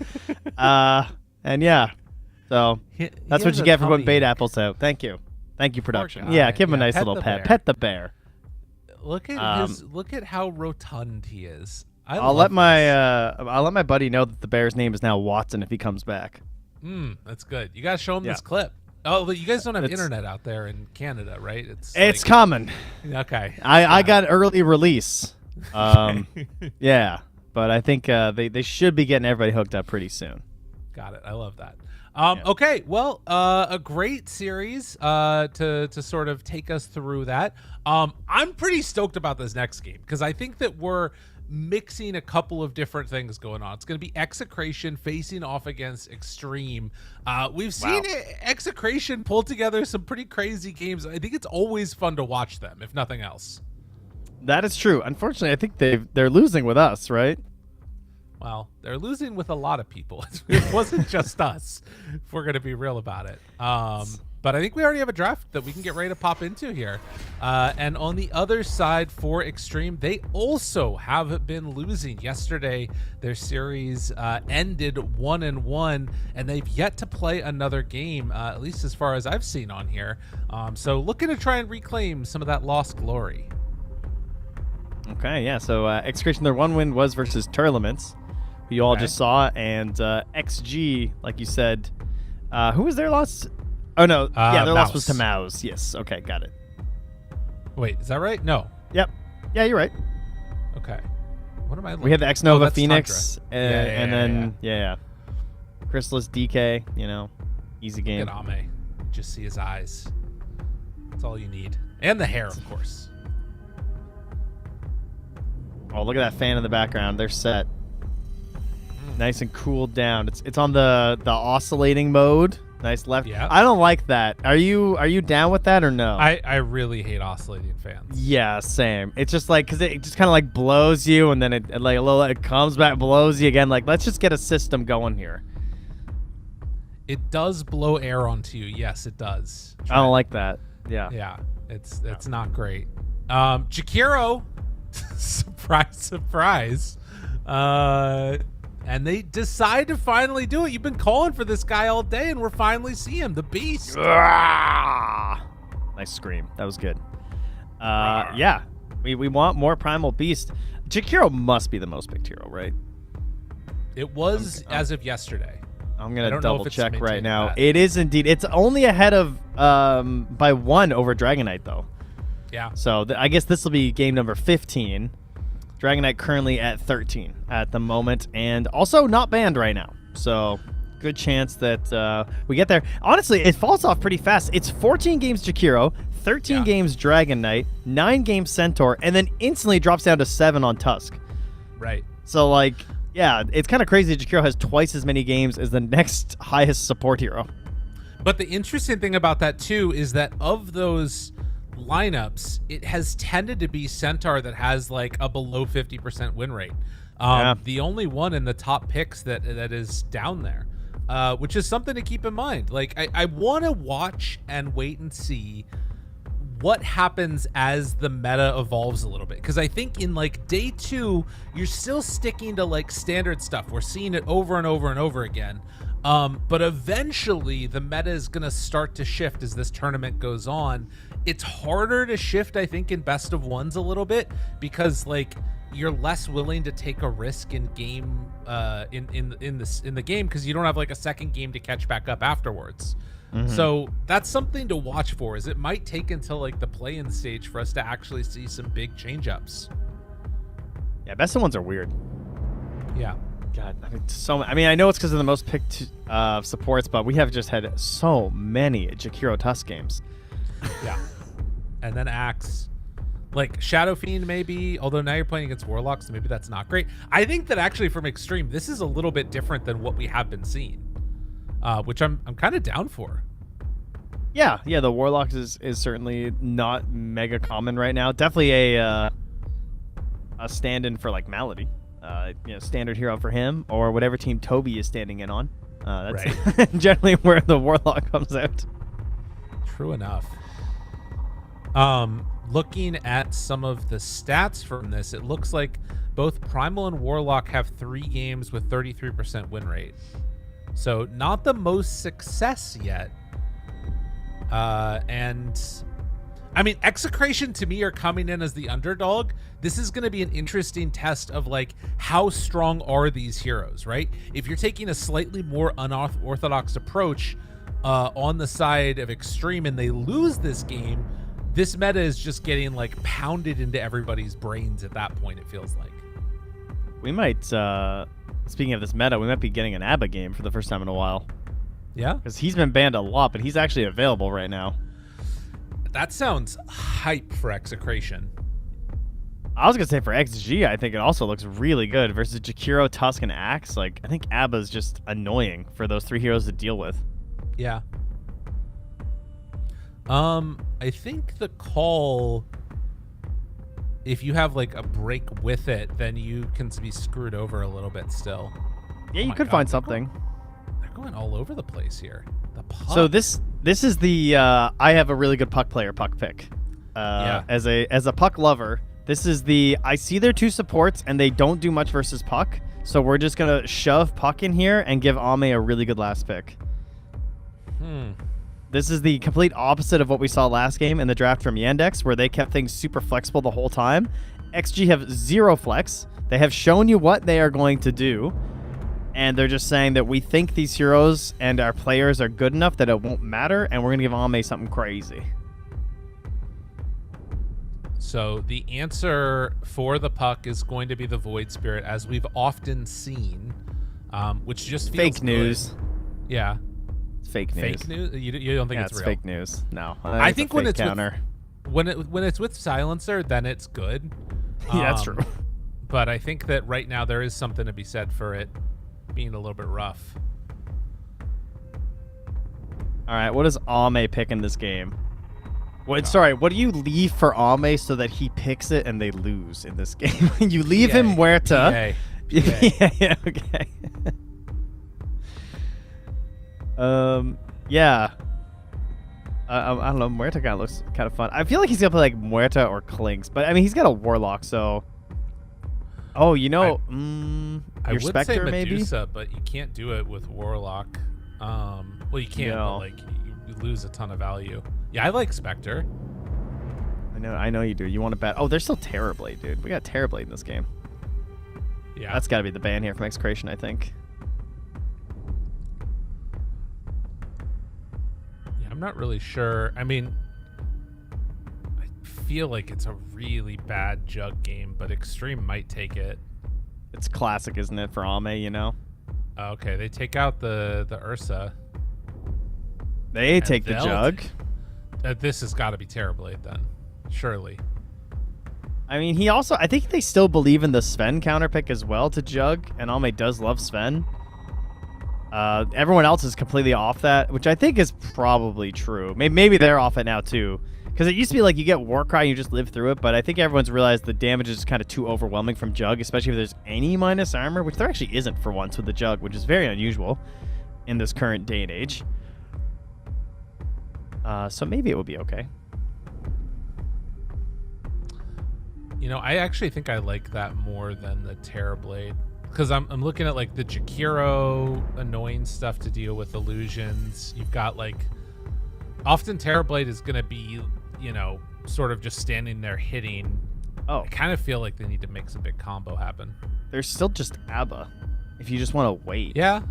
S2: So that's what you get for putting bait apples out. Thank you. Thank you, production. Yeah, give him a nice little pet. Pet the bear.
S1: Look at look at how rotund he is.
S2: I'll let my buddy know that the bear's name is now Watson if he comes back.
S1: That's good. You gotta show him this clip. Oh, but you guys don't have internet out there in Canada, right?
S2: It's coming.
S1: Okay.
S2: I got early release. Yeah, but I think they should be getting everybody hooked up pretty soon.
S1: Got it. I love that. Okay, well, a great series to sort of take us through that. I'm pretty stoked about this next game because I think that we're mixing a couple of different things going on. It's going to be Execration facing off against Xtreme. We've seen Execration pull together some pretty crazy games. I think it's always fun to watch them, if nothing else.
S2: That is true. Unfortunately, I think they're losing with us, right?
S1: Well, they're losing with a lot of people. It wasn't just us, if we're going to be real about it. But I think we already have a draft that we can get ready to pop into here. And on the other side for Xtreme, they also have been losing. Yesterday, their series ended 1-1, and they've yet to play another game, at least as far as I've seen on here. So looking to try and reclaim some of that lost glory.
S2: Okay, yeah. So Execration, their one win was versus Tearlaments, who you all just saw, and XG, like you said, who was their loss? Oh no, their loss was to MOUZ. Yes, okay, got it.
S1: Wait, is that right? No.
S2: Yep. Yeah, you're right.
S1: Okay. What am I?
S2: We had the X Nova Phoenix, and then Chrysalis DK. Easy game.
S1: Look at Ame. Just see his eyes. That's all you need, and the hair, of course.
S2: Oh, look at that fan in the background. They're set. Nice and cooled down. It's on the oscillating mode. Nice left.
S1: Yeah.
S2: I don't like that. Are you down with that or no?
S1: I really hate oscillating fans.
S2: Yeah, same. It's just like because it just kind of like blows you and then it like a little it comes back, blows you again. Like let's just get a system going here.
S1: It does blow air onto you. Yes, it does.
S2: I don't like that. Yeah.
S1: Yeah. It's not great. Jakiro. surprise. And they decide to finally do it. You've been calling for this guy all day, and we're finally seeing him, the beast.
S2: Nice scream. That was good. Yeah. We want more Primal Beast. Jakiro must be the most picked hero, right?
S1: It was as of yesterday.
S2: I'm going to double check right now.
S1: That.
S2: It is indeed. It's only ahead of by 1 over Dragon Knight, though.
S1: Yeah.
S2: So I guess this will be game number 15. Dragon Knight currently at 13 at the moment, and also not banned right now. So good chance that we get there. Honestly, it falls off pretty fast. It's 14 games Jakiro, 13 games Dragon Knight, 9 games Centaur, and then instantly drops down to 7 on Tusk.
S1: Right.
S2: So, like, yeah, it's kind of crazy that Jakiro has twice as many games as the next highest support hero.
S1: But the interesting thing about that, too, is that of those lineups, it has tended to be Centaur that has like a below 50% win rate. The only one in the top picks that is down there, which is something to keep in mind. Like I want to watch and wait and see what happens as the meta evolves a little bit, because I think in like day 2 you're still sticking to like standard stuff. We're seeing it over and over and over again. But eventually the meta is going to start to shift as this tournament goes on. It's harder to shift, I think, in best of ones a little bit, because like you're less willing to take a risk in game in the game, because you don't have like a second game to catch back up afterwards. So that's something to watch for. Is it might take until like the play-in stage for us to actually see some big change-ups.
S2: Yeah, best of ones are weird.
S1: Yeah.
S2: God, I mean, I know it's because of the most picked supports, but we have just had so many Jakiro Tusk games.
S1: Yeah. And then Axe. Like Shadow Fiend maybe, although now you're playing against Warlocks, so maybe that's not great. I think that actually from Xtreme, this is a little bit different than what we have been seeing, which I'm kind of down for.
S2: Yeah, the Warlocks is certainly not mega common right now. Definitely a stand-in for like Malady. Standard hero for him, or whatever team Toby is standing in on. That's right. Generally where the Warlock comes out.
S1: True enough. Looking at some of the stats from this, it looks like both Primal and Warlock have 3 games with 33% win rate. So not the most success yet. And I mean, Execration to me are coming in as the underdog. This is going to be an interesting test of like how strong are these heroes, right? If you're taking a slightly more unorthodox approach on the side of Xtreme and they lose this game, this meta is just getting like pounded into everybody's brains at that point, it feels like.
S2: We might, speaking of this meta, we might be getting an ABBA game for the first time in a while.
S1: Yeah?
S2: Because he's been banned a lot, but he's actually available right now.
S1: That sounds hype for Execration.
S2: I was going to say for XG, I think it also looks really good versus Jakiro, Tusk, and Axe. Like, I think ABBA's just annoying for those 3 heroes to deal with.
S1: Yeah. I think the call, if you have like a break with it, then you can be screwed over a little bit still.
S2: Yeah, you could find something.
S1: They're going all over the place here. The puck.
S2: So this is the I have a really good puck player puck pick.
S1: Yeah.
S2: As a puck lover, this is the I see their 2 supports and they don't do much versus puck, so we're just gonna shove puck in here and give Ame a really good last pick. This is the complete opposite of what we saw last game in the draft from Yandex, where they kept things super flexible the whole time. XG have 0 flex. They have shown you what they are going to do, and they're just saying that we think these heroes and our players are good enough that it won't matter, and we're going to give Ame something crazy.
S1: So the answer for the puck is going to be the Void Spirit, as we've often seen, which just feels
S2: fake news.
S1: Good. Yeah.
S2: Fake news.
S1: Fake news? You don't think it's real?
S2: Fake news. No.
S1: I think when it's
S2: counter.
S1: When it's with Silencer, then it's good.
S2: Yeah, that's true.
S1: But I think that right now there is something to be said for it being a little bit rough.
S2: All right, what does Ame pick in this game? Sorry, what do you leave for Ame so that he picks it and they lose in this game? You leave him Huerta. Yeah, okay. Yeah. I don't know. Muerta kind of looks kind of fun. I feel like he's gonna play like Muerta or Klinks, but I mean he's got a Warlock, so. Oh, you know,
S1: I
S2: your
S1: would
S2: Spectre
S1: say
S2: maybe.
S1: Medusa, but you can't do it with Warlock. Well, you can, but like you lose a ton of value. Yeah, I like Spectre.
S2: I know you do. You want to bet? Oh, there's still Terrorblade, dude. We got Terrorblade in this game.
S1: Yeah,
S2: that's got to be the ban here from Execration, I think.
S1: I'm not really sure. I mean, I feel like it's a really bad Jug game, but Xtreme might take it.
S2: It's classic, isn't it, for Ame, you know?
S1: Okay, they take out the Ursa.
S2: They take the Jug.
S1: This has got to be Terrorblade then, surely.
S2: I mean, I think they still believe in the Sven counter pick as well to Jug, and Ame does love Sven. Everyone else is completely off that, which I think is probably true. Maybe they're off it now too, because it used to be like you get Warcry and you just live through it, but I think everyone's realized the damage is kind of too overwhelming from Jug, especially if there's any minus armor, which there actually isn't for once with the Jug, which is very unusual in this current day and age. So maybe it would be okay.
S1: You know, I actually think I like that more than the Terrorblade. Because I'm looking at like the Jakiro annoying stuff to deal with illusions. You've got like often Terrorblade is going to be, you know, sort of just standing there hitting.
S2: Oh,
S1: I kind of feel like they need to make some big combo happen.
S2: There's still just ABBA if you just want to wait.
S1: Yeah.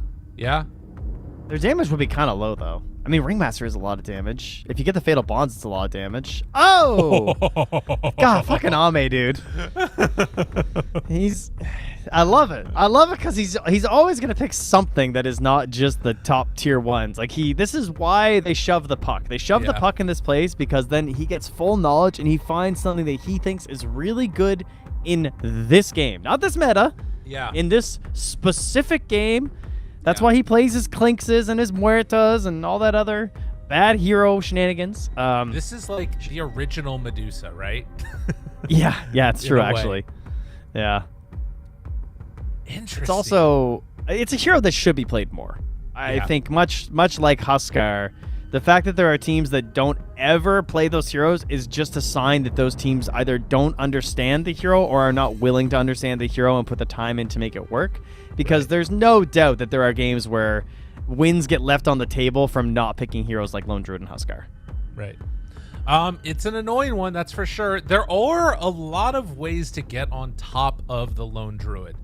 S2: Their damage would be kind of low, though. I mean, Ringmaster is a lot of damage. If you get the Fatal Bonds, it's a lot of damage. Oh! God, fucking Ame, dude. I love it. I love it because he's always going to pick something that is not just the top tier ones. Like, this is why they shove the puck. They shove the puck in this place because then he gets full knowledge and he finds something that he thinks is really good in this game. Not this meta.
S1: Yeah.
S2: In this specific game. That's why he plays his Clinkses and his Muertas and all that other bad hero shenanigans.
S1: This is like the original Medusa, right?
S2: yeah, it's true, actually. Yeah.
S1: Interesting.
S2: It's also, it's a hero that should be played more. I think much like Huskar, the fact that there are teams that don't ever play those heroes is just a sign that those teams either don't understand the hero or are not willing to understand the hero and put the time in to make it work. Because there's no doubt that there are games where wins get left on the table from not picking heroes like Lone Druid and Huskar.
S1: Right. It's an annoying one, that's for sure. There are a lot of ways to get on top of the Lone Druid.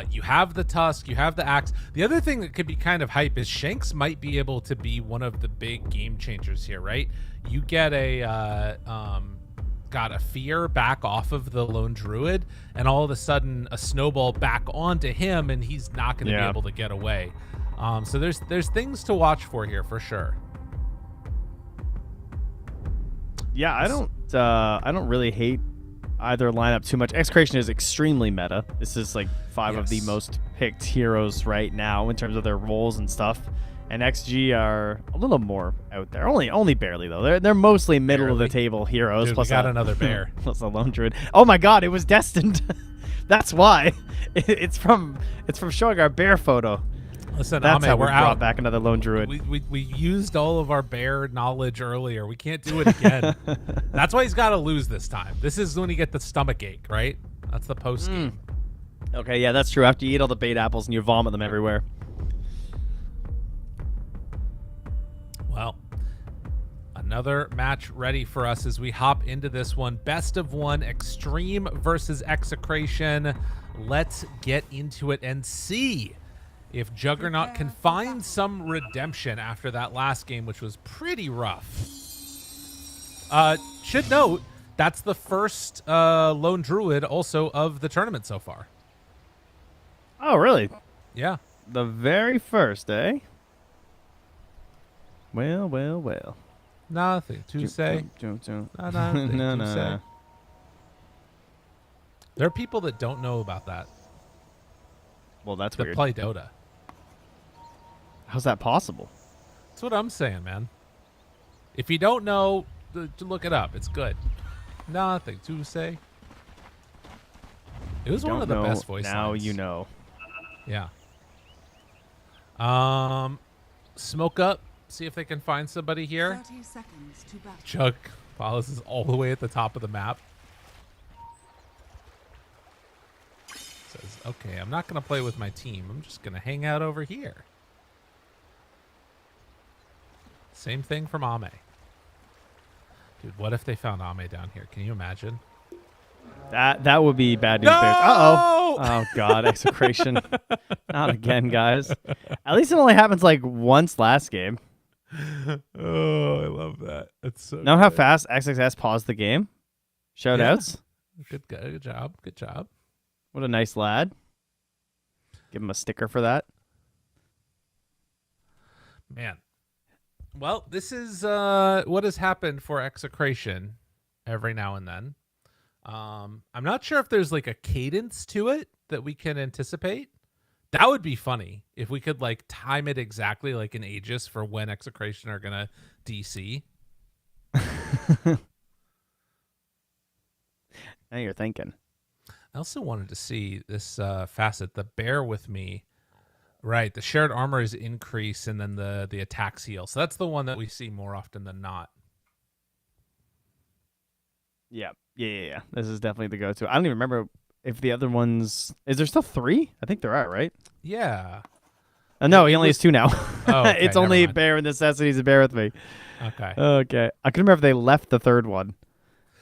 S1: You have the Tusk, you have the Axe. The other thing that could be kind of hype is Shanks might be able to be one of the big game changers here, right? You get a fear back off of the Lone Druid, and all of a sudden a snowball back onto him, and he's not going to be able to get away. So there's things to watch for here for sure.
S2: Yeah, I don't really hate either lineup too much. Execration is extremely meta. This is like 5 of the most picked heroes right now in terms of their roles and stuff. And XG are a little more out there. Only barely though. They're mostly middle of the table heroes.
S1: Dude,
S2: plus
S1: we got another bear.
S2: Plus a Lone Druid. Oh my God, it was destined. That's why. It's from showing our bear photo.
S1: Listen,
S2: that's
S1: Ame,
S2: how
S1: we're
S2: we
S1: out.
S2: brought back another Lone Druid.
S1: We used all of our bear knowledge earlier. We can't do it again. That's why he's got to lose this time. This is when you get the stomach ache, right? That's the post game.
S2: Okay, yeah, that's true. After you eat all the bait apples and you vomit them everywhere.
S1: Well, another match ready for us as we hop into this one. Best of one, Xtreme versus Execration. Let's get into it and see if Juggernaut can find some redemption after that last game, which was pretty rough. Should note, that's the first Lone Druid also of the tournament so far.
S2: Oh, really?
S1: Yeah.
S2: The very first, eh? Well.
S1: Nothing to say. Nothing to say. There are people that don't know about that.
S2: Well, that's
S1: that
S2: weird.
S1: play Dota.
S2: How's that possible?
S1: That's what I'm saying, man. If you don't know, look it up. It's good. Nothing to say. It was one of the best voice
S2: now
S1: lines.
S2: You know.
S1: Yeah. Smoke up. See if they can find somebody here.
S3: 30 seconds to battle.
S1: Chug Paulus is all the way at the top of the map. Says, okay, I'm not going to play with my team. I'm just going to hang out over here. Same thing from Ame. Dude, what if they found Ame down here? Can you imagine?
S2: That would be bad news.
S1: No!
S2: Oh God, Execration. Not again, guys. At least it only happens like once last game.
S1: Oh, I love that. It's so
S2: Know how fast XXS paused the game? Shout outs.
S1: Good job. Good job.
S2: What a nice lad. Give him a sticker for that.
S1: Man. Well, this is what has happened for Execration every now and then. I'm not sure if there's like a cadence to it that we can anticipate. That would be funny if we could like time it exactly like an Aegis for when Execration are gonna DC.
S2: Now you're thinking.
S1: I also wanted to see this facet, the bear with me. Right, the shared armor is increase and then the attacks heal. So that's the one that we see more often than not.
S2: Yeah. This is definitely the go-to. I don't even remember if the other ones... Is there still 3? I think there are, right?
S1: Yeah.
S2: No, he only has 2 now.
S1: Oh, okay,
S2: it's only
S1: never mind.
S2: Bear and Necessities to bear with me.
S1: Okay.
S2: Okay. I can remember if they left the 3rd one.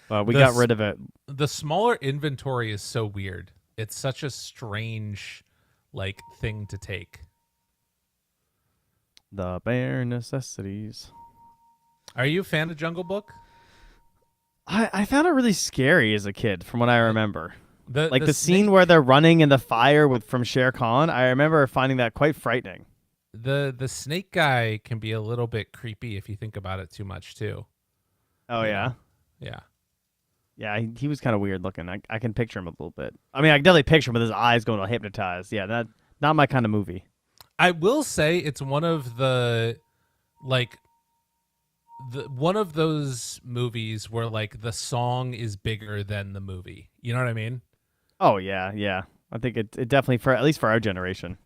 S2: But we got rid of it.
S1: The smaller inventory is so weird. It's such a strange like thing to take.
S2: The bare necessities.
S1: Are you a fan of Jungle Book?
S2: I found it really scary as a kid, from what I remember.
S1: The
S2: scene where they're running in the fire from Shere Khan. I remember finding that quite frightening.
S1: The snake guy can be a little bit creepy if you think about it too much too.
S2: Oh yeah.
S1: Yeah.
S2: Yeah, he was kind of weird looking. I can picture him a little bit. I mean, I can definitely picture him with his eyes going to hypnotize. Yeah, that not my kind of movie.
S1: I will say it's one of the one of those movies where like the song is bigger than the movie. You know what I mean?
S2: Oh yeah. I think it definitely for at least for our generation.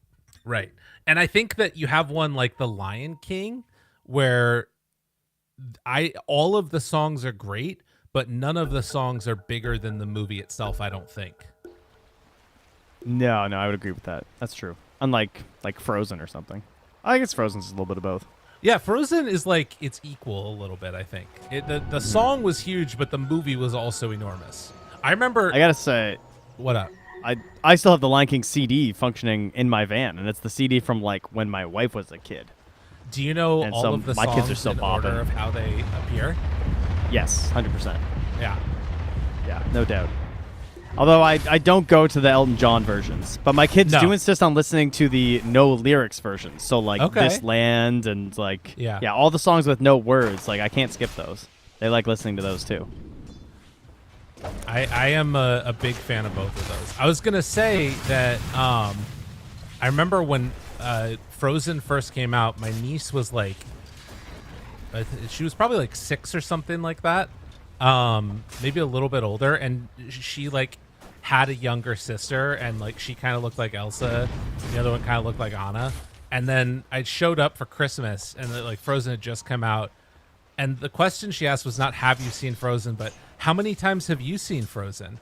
S1: Right. And I think that you have one like The Lion King where all of the songs are great, but none of the songs are bigger than the movie itself, I don't think.
S2: No, I would agree with that. That's true. Unlike like Frozen or something. I guess Frozen's a little bit of both.
S1: Yeah, Frozen is like it's equal a little bit, I think. The song was huge, but the movie was also enormous. I remember
S2: I got to say,
S1: what up?
S2: I still have the Lion King CD functioning in my van, and it's the CD from like when my wife was a kid.
S1: Do you know
S2: and
S1: all
S2: so
S1: of the
S2: my
S1: songs
S2: kids are still
S1: in
S2: bopping.
S1: order of how they appear?
S2: Yes, 100%.
S1: Yeah.
S2: Yeah, no doubt. Although I don't go to the Elton John versions, but my kids do insist on listening to the no lyrics versions. So like This Land and like all the songs with no words. Like I can't skip those. They like listening to those too.
S1: I am a big fan of both of those. I was gonna say that I remember when Frozen first came out, my niece was like, she was probably like 6 or something like that, maybe a little bit older, and she like had a younger sister, and like she kind of looked like Elsa, and the other one kind of looked like Anna. And then I showed up for Christmas, and like Frozen had just come out, and the question she asked was not "Have you seen Frozen?" but "How many times have you seen Frozen?"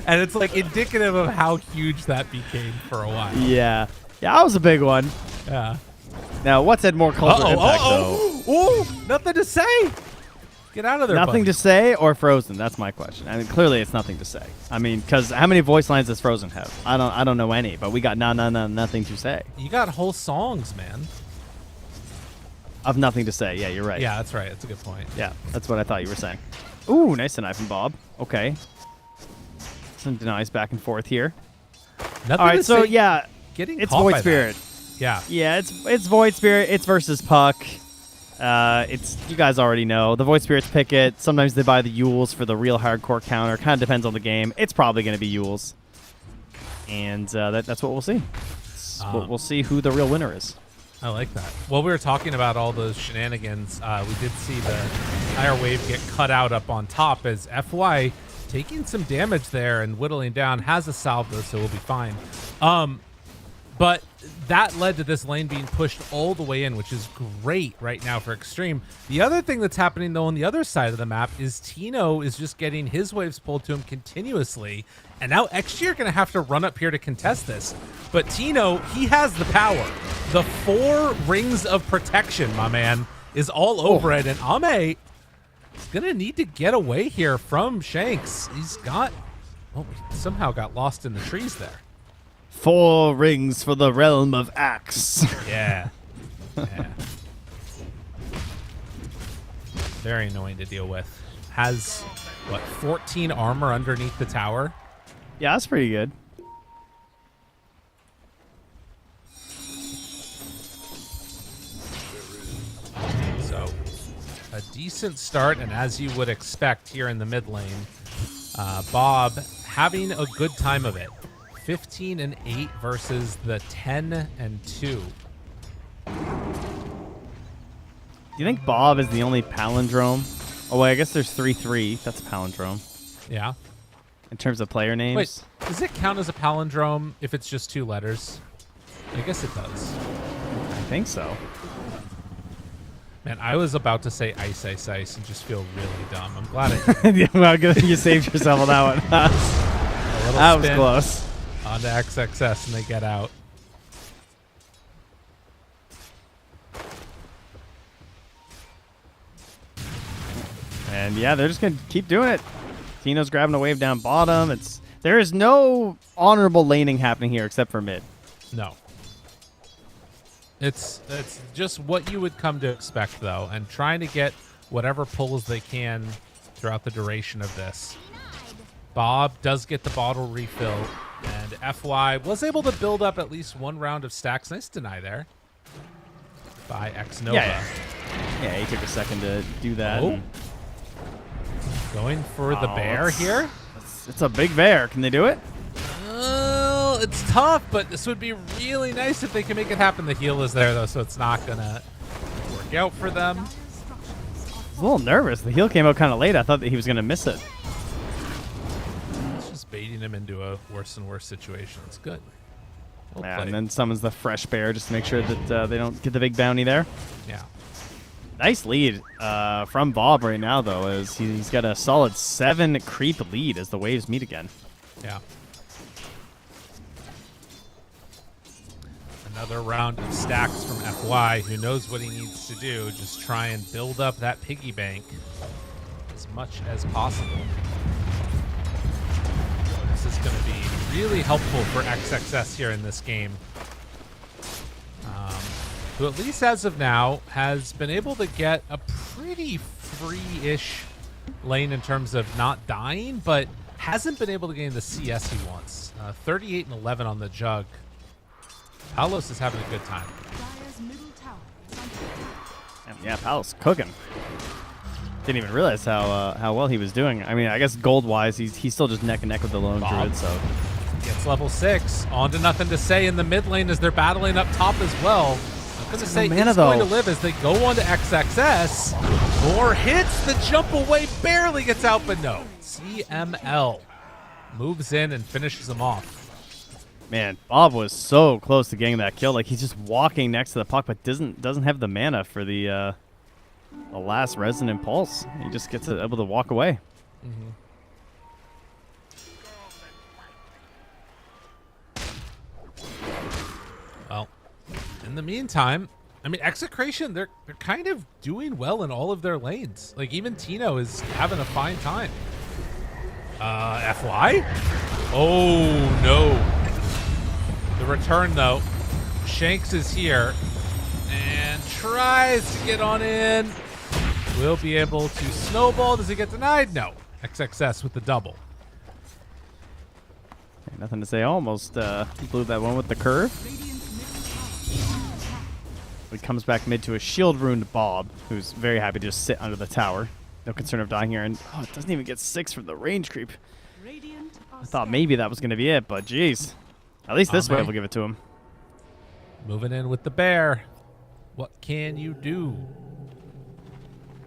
S1: And it's like indicative of how huge that became for a while.
S2: Yeah, that was a big one.
S1: Yeah.
S2: Now, what's had more cultural impact though?
S1: Oh, nothing to say. Get out of there.
S2: Nothing
S1: buddy.
S2: to say or Frozen? That's my question. I mean, clearly it's nothing to say. I mean, because how many voice lines does Frozen have? I don't know any, but we got nothing to say.
S1: You got whole songs, man.
S2: Of nothing to say. Yeah, you're right.
S1: Yeah, that's right. That's a good point.
S2: Yeah, that's what I thought you were saying. Ooh, nice to knife and Bob. Okay. Some denies back and forth here.
S1: Nothing
S2: All right, so yeah,
S1: getting
S2: it's
S1: caught
S2: Void
S1: by
S2: Spirit.
S1: That. Yeah.
S2: Yeah, it's Void Spirit. It's versus Puck. It's you guys already know. The Void Spirits pick it. Sometimes they buy the Yules for the real hardcore counter. Kind of depends on the game. It's probably going to be Yules. And that's what we'll see. We'll see who the real winner is.
S1: I like that. While we were talking about all those shenanigans, we did see the Higher Wave get cut out up on top as FY taking some damage there and whittling down. Has a salvo, so we'll be fine. But that led to this lane being pushed all the way in, which is great right now for Xtreme. The other thing that's happening, though, on the other side of the map is Tino is just getting his waves pulled to him continuously. And now XG are going to have to run up here to contest this. But Tino, he has the power. The 4 rings of protection, my man, is all over it. And Ame is going to need to get away here from Shanks. He's got... Oh, he somehow got lost in the trees there.
S2: 4 rings for the realm of Axe.
S1: Yeah. Yeah. Very annoying to deal with. Has, what, 14 armor underneath the tower?
S2: Yeah, that's pretty good.
S1: So, a decent start, and as you would expect here in the mid lane, Bob having a good time of it. 15-8 versus the 10-2.
S2: Do you think Bob is the only palindrome? Oh, wait, I guess there's 3-3. That's a palindrome.
S1: Yeah.
S2: In terms of player names?
S1: Wait, does it count as a palindrome if it's just 2 letters? I guess it does.
S2: I think so.
S1: Man, I was about to say ice, ice, ice and just feel really dumb. I'm glad I did.
S2: Well, good. You saved yourself on that one. That was close.
S1: Onto XXS and they get out.
S2: And yeah, they're just going to keep doing it. Tino's grabbing a wave down bottom. There is no honorable laning happening here except for mid.
S1: No. It's just what you would come to expect, though, and trying to get whatever pulls they can throughout the duration of this. Bob does get the bottle refill, and FY was able to build up at least one round of stacks. Nice deny there by X Nova.
S2: Yeah, he took a second to do that.
S1: Oh. Going for the bear here.
S2: It's a big bear. Can they do it?
S1: Well, it's tough, but this would be really nice if they can make it happen. The heal is there, though, so it's not going to work out for them.
S2: I was a little nervous. The heal came out kind of late. I thought that he was going to miss it.
S1: It's just baiting him into a worse and worse situation. It's good. Well
S2: Yeah,
S1: played.
S2: and then summons the fresh bear just to make sure that they don't get the big bounty there.
S1: Yeah.
S2: Nice lead from Bob right now, though, as he's got a solid 7 creep lead as the waves meet again.
S1: Yeah. Another round of stacks from FY, who knows what he needs to do. Just try and build up that piggy bank as much as possible. This is going to be really helpful for XXS here in this game. Who at least as of now has been able to get a pretty free-ish lane in terms of not dying, but hasn't been able to gain the CS he wants. 38 and 11 on the jug. Palos is having a good time.
S3: Dire's middle tower is under attack.
S2: Yeah, Palos cooking. Didn't even realize how well he was doing. I mean, I guess gold-wise, he's still just neck and neck with the lone druid, so...
S1: Gets level 6. On to nothing to say in the mid lane as they're battling up top as well. I'm going to say
S2: mana,
S1: it's going to
S2: though.
S1: live as they go on to XXS. More hits. The jump away barely gets out, but no. CML moves in and finishes them off.
S2: Man, Bob was so close to getting that kill. Like, he's just walking next to the puck, but doesn't have the mana for the last resonant pulse. He just gets able to walk away.
S1: Mm-hmm. Well, in the meantime, I mean, Execration, they're kind of doing well in all of their lanes. Like, even Tino is having a fine time. FY? Oh, no. The return, though. Shanks is here and tries to get on in. Will be able to snowball. Does he get denied? No. XXS with the double.
S2: Nothing to say. Almost blew that one with the curve.
S3: Radiant's middle tower is under attack.
S2: He comes back mid to a shield-ruined Bob, who's very happy to just sit under the tower. No concern of dying here. And it doesn't even get 6 from the range creep.
S3: Radiant are
S2: I thought maybe that was going to be it, but geez. At least this wave will give it to him.
S1: Moving in with the bear. What can you do?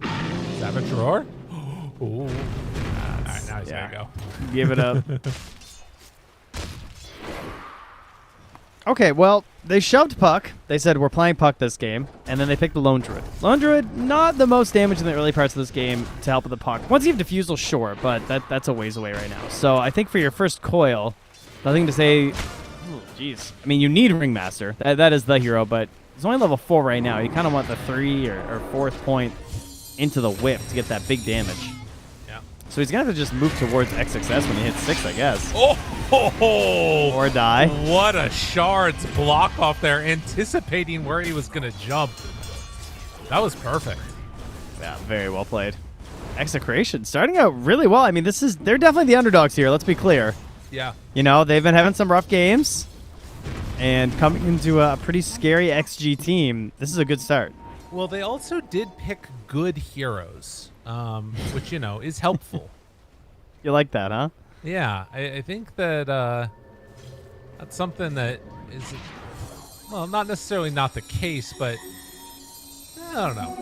S1: Savage Roar? Ooh. All right, now he's got to go.
S2: Give it up. Okay, well, they shoved Puck. They said, we're playing Puck this game. And then they picked the Lone Druid. Lone Druid, not the most damage in the early parts of this game to help with the Puck. Once you have Diffusal, sure, but that's a ways away right now. So I think for your first coil, nothing to say... Jeez. I mean, you need Ringmaster. That is the hero, but he's only level 4 right now. You kind of want the 3 or 4th point into the whip to get that big damage.
S1: Yeah.
S2: So he's going to have to just move towards XXS when he hits 6, I guess.
S1: Oh! Ho, ho.
S2: Or die.
S1: What a shards block off there, anticipating where he was going to jump. That was perfect.
S2: Yeah, very well played. Execration starting out really well. I mean, they're definitely the underdogs here, let's be clear.
S1: Yeah.
S2: You know, they've been having some rough games. And coming into a pretty scary XG team, this is a good start.
S1: Well, they also did pick good heroes, which, you know, is helpful.
S2: You like that, huh?
S1: Yeah, I think that that's something that is, well, not necessarily not the case, but I don't know.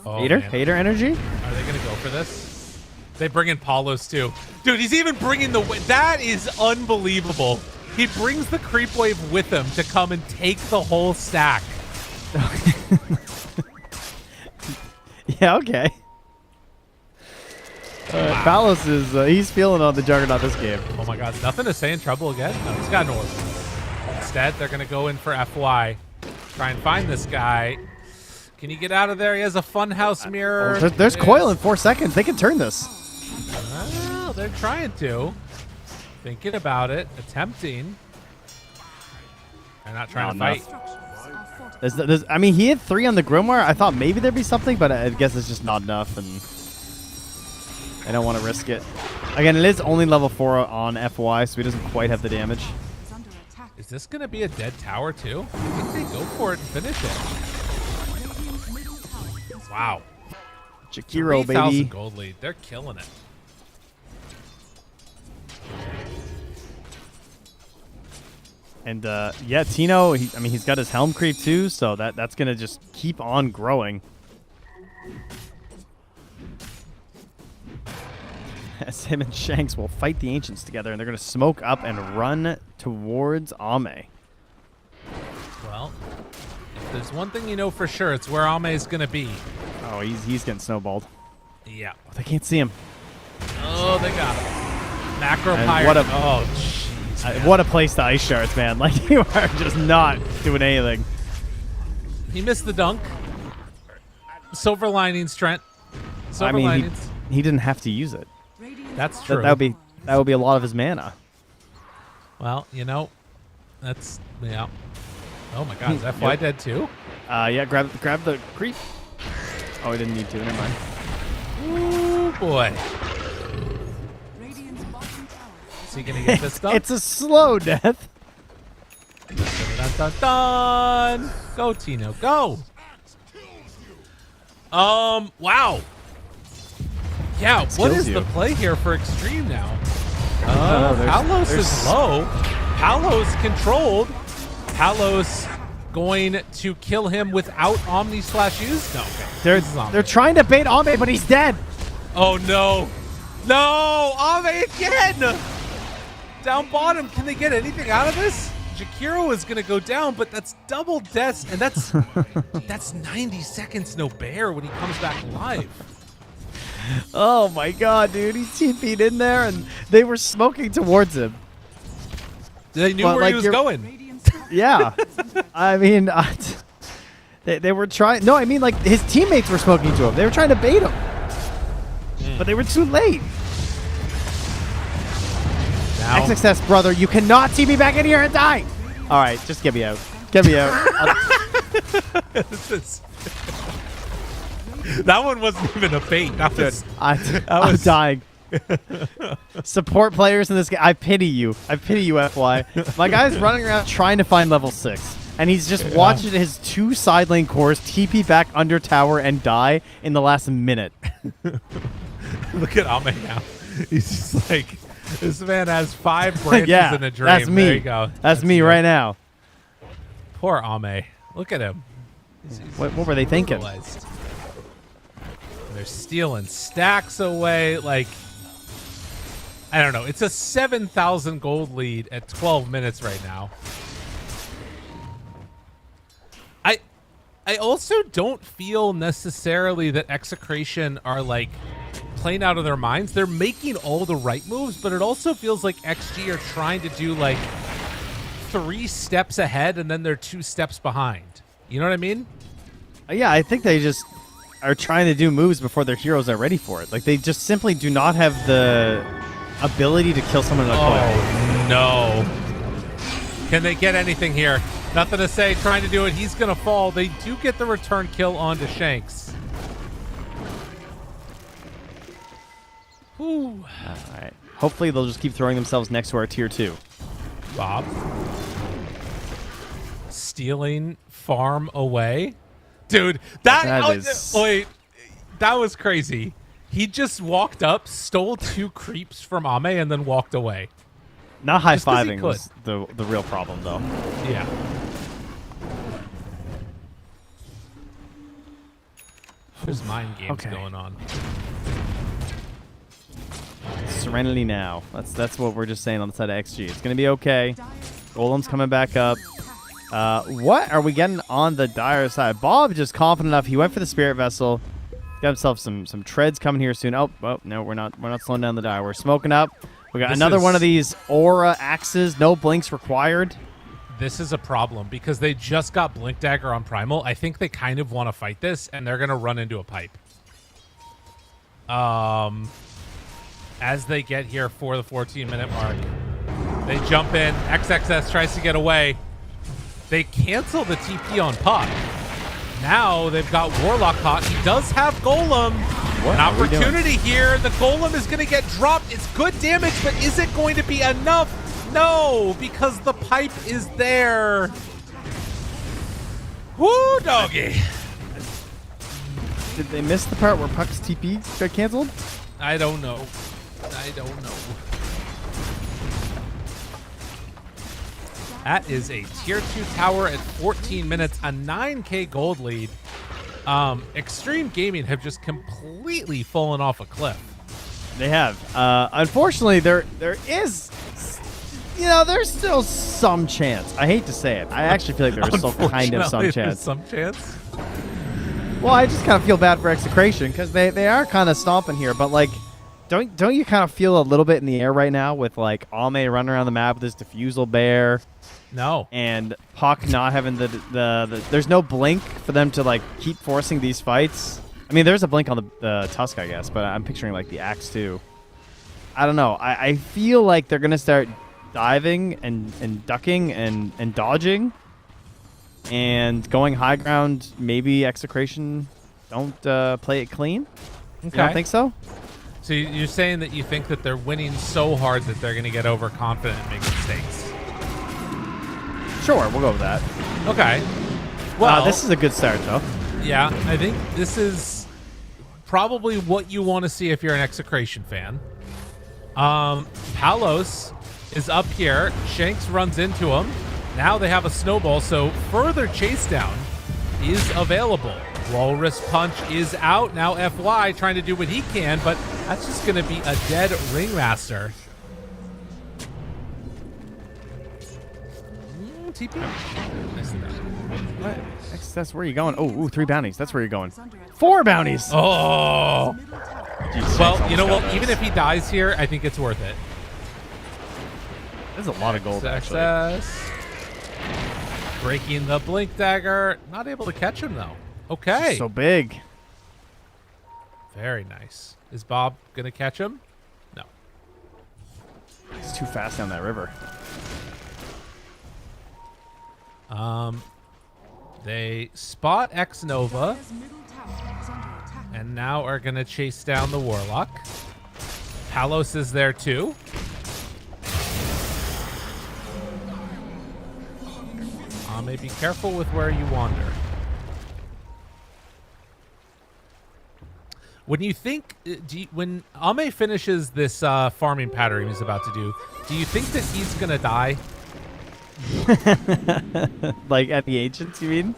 S1: Oh,
S2: Hater?
S1: man.
S2: Hater energy?
S1: Are they going to go for this? They bring in Paulos, too. Dude, he's even bringing the... That is unbelievable. He brings the creep wave with him to come and take the whole stack.
S2: Yeah, okay. Palos is, he's feeling on the Juggernaut this game.
S1: Oh my god, nothing to say in trouble again? No, he's got an orb. Instead, they're going to go in for FY. Try and find this guy. Can he get out of there? He has a funhouse mirror.
S2: There's coil in 4 seconds. They can turn this.
S1: Well, they're trying to. Thinking about it. Attempting. They're not trying to
S2: Not
S1: fight.
S2: enough.
S3: Structures are fortified.
S2: I mean, he hit 3 on the Grimoire. I thought maybe there'd be something, but I guess it's just not enough, and I don't want to risk it. Again, it is only level 4 on FY, so he doesn't quite have the damage.
S3: Is under attack.
S1: Is this going to be a dead tower too? I think they go for it and finish it.
S3: Radiant's middle tower is
S1: Wow.
S2: Jakiro,
S1: 3,000
S2: baby.
S1: gold lead. They're killing it.
S2: And yeah, Tino, I mean, he's got his helm creep too, so that's going to just keep on growing. As him and Shanks will fight the Ancients together, and they're going to smoke up and run towards Ame.
S1: Well, if there's one thing you know for sure, it's where Ame is going to be.
S2: Oh, he's getting snowballed.
S1: Yeah.
S2: Oh, they can't see him.
S1: Oh, they got him. Macro
S2: And
S1: pirate.
S2: what a-
S1: Oh, jeez. man.
S2: What a place to ice shards, man. Like, you are just not doing anything.
S1: He missed the dunk. Silver linings, Trent. Silver
S2: I mean,
S1: linings.
S2: he didn't have to use it.
S3: Radiant's
S1: That's
S3: top
S1: true.
S2: That would be a lot of his mana.
S1: Well, you know, that's, yeah. Oh my god, is FY
S2: Yep.
S1: dead too?
S2: Yeah, grab the creep. Oh, he didn't need to. Never mind.
S1: Ooh, boy.
S3: Radiant's bottom tower
S1: Is he gonna get this done?
S2: It's a slow death.
S1: Dun, dun, dun. Go, Tino, go. Wow. Yeah, what
S2: kills
S1: is
S2: you.
S1: the play here for Xtreme now?
S2: know, there's-
S1: Palos
S2: there's-
S1: is low. Palos controlled. Palos going to kill him without Omni/use? No, okay. This is Omni.
S2: They're trying to bait Ame, but he's dead.
S1: Oh no. No! Ame again! Down bottom. Can they get anything out of this? Jakiro is gonna go down, but that's double deaths, and that's 90 seconds no bear when he comes back alive.
S2: Oh my god, dude. He's TP'd in there, and they were smoking towards him.
S1: They knew
S2: Well,
S1: where
S2: like
S1: he was
S2: you're-
S1: going.
S3: Radiant's top
S2: Yeah. I mean, they were trying. No, I mean, like, his teammates were smoking to him. They were trying to bait him. But they were too late.
S1: Now,
S2: XXS, brother, you cannot TP back in here and die. All right, just get me out. Get me out.
S1: this is- that one wasn't even a bait. That was,
S2: I'm
S1: was-
S2: dying. Support players in this game, I pity you. I pity you, FY. My guy's running around trying to find level 6. And he's just watching his 2 side lane cores TP back under tower and die in the last minute.
S1: look at Ame now. He's just like, this man has 5 branches
S2: Yeah,
S1: in a dream.
S2: that's me.
S1: There you go.
S2: That's me
S1: you.
S2: right now.
S1: Poor Ame. Look at him. He's
S2: What were they thinking?
S1: brutalized. They're stealing stacks away. Like, I don't know. It's a 7,000 gold lead at 12 minutes right now. I also don't feel necessarily that Execration are like playing out of their minds. They're making all the right moves, but it also feels like XG are trying to do like 3 steps ahead and then they're 2 steps behind. You know what I mean?
S2: Yeah, I think they just are trying to do moves before their heroes are ready for it. Like, they just simply do not have the ability to kill someone in a quick.
S1: Oh, no. Can they get anything here? Nothing to say. Trying to do it. He's going to fall. They do get the return kill onto Shanks. Whew.
S2: All right. Hopefully, they'll just keep throwing themselves next to our tier 2.
S1: Bob. Stealing farm away. Dude,
S2: That
S1: oh,
S2: is-
S1: wait. That was crazy. He just walked up, stole 2 creeps from Ame, and then walked away.
S2: Not
S1: Just 'cause he
S2: high-fiving was the real problem, though.
S1: Yeah. There's mind games
S2: Okay.
S1: going on.
S2: Serenity now. That's what we're just saying on the side of XG. It's going to be okay. Golem's coming back up. What are we getting on the Dire side? Bob just confident enough. He went for the Spirit Vessel. Got himself some treads coming here soon. Oh, no, we're not slowing down the Dire. We're smoking up. We got
S1: This
S2: another
S1: is-
S2: one of these Aura axes. No blinks required.
S1: This is a problem because they just got Blink Dagger on Primal. I think they kind of want to fight this, and they're going to run into a pipe. As they get here for the 14-minute mark, they jump in. XXS tries to get away. They cancel the TP on Puck. Now they've got Warlock caught. He does have Golem.
S2: What
S1: An
S2: are we doing?
S1: opportunity here. The Golem is going to get dropped. It's good damage, but is it going to be enough? No, because the pipe is there. Woo, doggy.
S2: Did they miss the part where Puck's TP got canceled?
S1: I don't know. I don't know. That is a tier 2 tower at 14 minutes, a 9K gold lead. Extreme Gaming have just completely fallen off a cliff.
S2: They have. Unfortunately, there is, there's still some chance. I hate to say it. I actually feel like there's still kind of some
S1: Unfortunately, there's
S2: chance.
S1: some chance.
S2: Well, I just kind of feel bad for Execration because they are kind of stomping here, but like, don't you kind of feel a little bit in the air right now with like Ame running around the map with his diffusal bear?
S1: No.
S2: And Puck not having the there's no blink for them to like keep forcing these fights. I mean, there's a blink on the Tusk, I guess, but I'm picturing like the Axe too. I don't know. I feel like they're gonna start diving and ducking and dodging and going high ground. Maybe Execration don't play it clean.
S1: Okay.
S2: You don't think so?
S1: So you're saying that you think that they're winning so hard that they're going to get overconfident and make mistakes?
S2: Sure, we'll go with that.
S1: Okay. Well,
S2: This is a good start, though.
S1: yeah, I think this is probably what you want to see if you're an Execration fan. Palos is up here. Shanks runs into him. Now they have a snowball, so further chase down is available. Walrus Punch is out. Now FY trying to do what he can, but that's just going to be a dead Ringmaster. TP. Nice enough.
S2: What? That's where you going. Oh, ooh, 3 bounties. That's where you're going. 4 bounties.
S1: Oh.
S2: Jeez,
S1: Well, you know what?
S2: what?
S1: Even if he dies here, I think it's worth it.
S2: There's a lot of gold, actually.
S1: Success. Breaking the Blink Dagger. Not able to catch him, though. Okay.
S2: So big.
S1: Very nice. Is Bob going to catch him? No.
S2: He's too fast down that river.
S1: They spot X Nova
S3: Dire's middle tower is under attack.
S1: and now are going to chase down the Warlock. Palos is there too. May be careful with where you wander. When you think, when Ame finishes this farming pattern he's about to do you think that he's going to die?
S2: Like at the Ancients, you mean?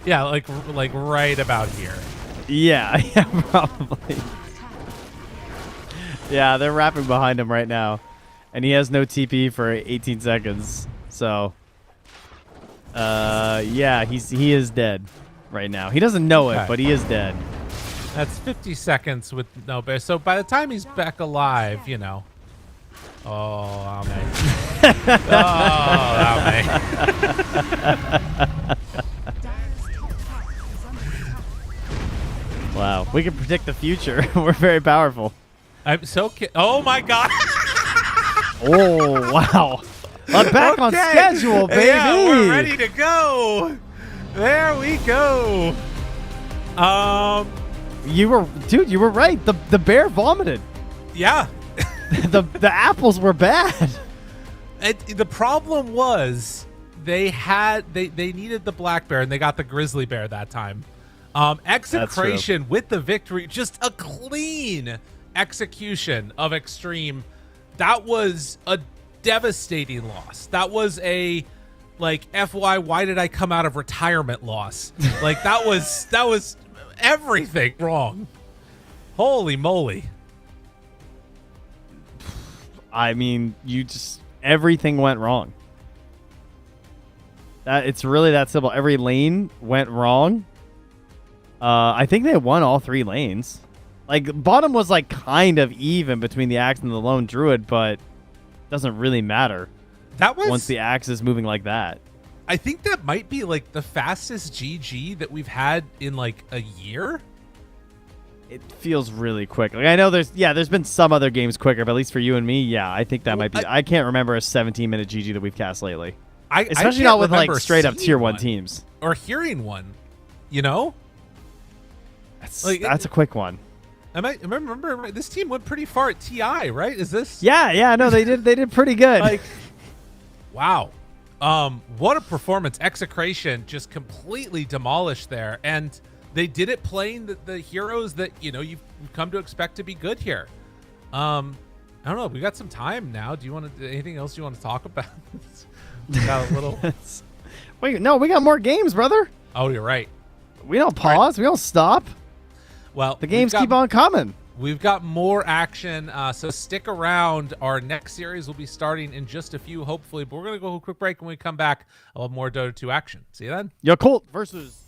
S1: Yeah, like right about here.
S2: Yeah, yeah, probably. Yeah, they're wrapping behind him right now. And he has no TP for 18 seconds. So, yeah, he is dead right now. He doesn't know it,
S1: Okay.
S2: but he is dead.
S1: That's 50 seconds with no bear. So by the time he's back alive, you know. Oh, Ame. Oh, Ame.
S3: Dire's top tower is under attack.
S2: Wow, we can predict the future. We're very powerful.
S1: I'm so oh my god.
S2: Oh, wow. I'm back on
S1: Okay.
S2: schedule, baby.
S1: Yeah, we're ready to go. There we go.
S2: You were right. The bear vomited.
S1: Yeah.
S2: the apples were bad.
S1: The problem was they needed the black bear and they got the grizzly bear that time. Execration with the victory, just a clean execution of Xtreme. That was a devastating loss. That was a FY, why did I come out of retirement loss? Like that was everything wrong. Holy moly.
S2: I mean, everything went wrong. It's really that simple. Every lane went wrong. I think they won all 3 lanes. Like bottom was like kind of even between the Axe and the Lone Druid, but doesn't really matter
S1: That was
S2: once the Axe is moving like that.
S1: I think that might be like the fastest GG that we've had in like a year.
S2: It feels really quick. Like I know there's been some other games quicker, but at least for you and me, yeah, I think that might be. I can't remember a 17-minute GG that we've cast lately. Especially
S1: can't
S2: not with like
S1: remember
S2: straight up
S1: seeing
S2: tier 1 teams.
S1: or hearing one. You know,
S2: That's a quick one.
S1: I remember this team went pretty far at TI, right? Is this?
S2: Yeah, no, they did pretty good.
S1: Like, wow. What a performance. Execration just completely demolished there. And they did it playing the heroes that, you've come to expect to be good here. I don't know. We got some time now. Do you want to, anything else you want to talk about? We got a little.
S2: Wait, no, we got more games, brother.
S1: Oh, you're right.
S2: We don't pause. We don't stop.
S1: Well,
S2: The games keep on coming.
S1: We've got more action, so stick around. Our next series will be starting in just a few, hopefully. But we're going to go a quick break. When we come back, I'll have more Dota 2 action. See you then.
S2: Yakult versus...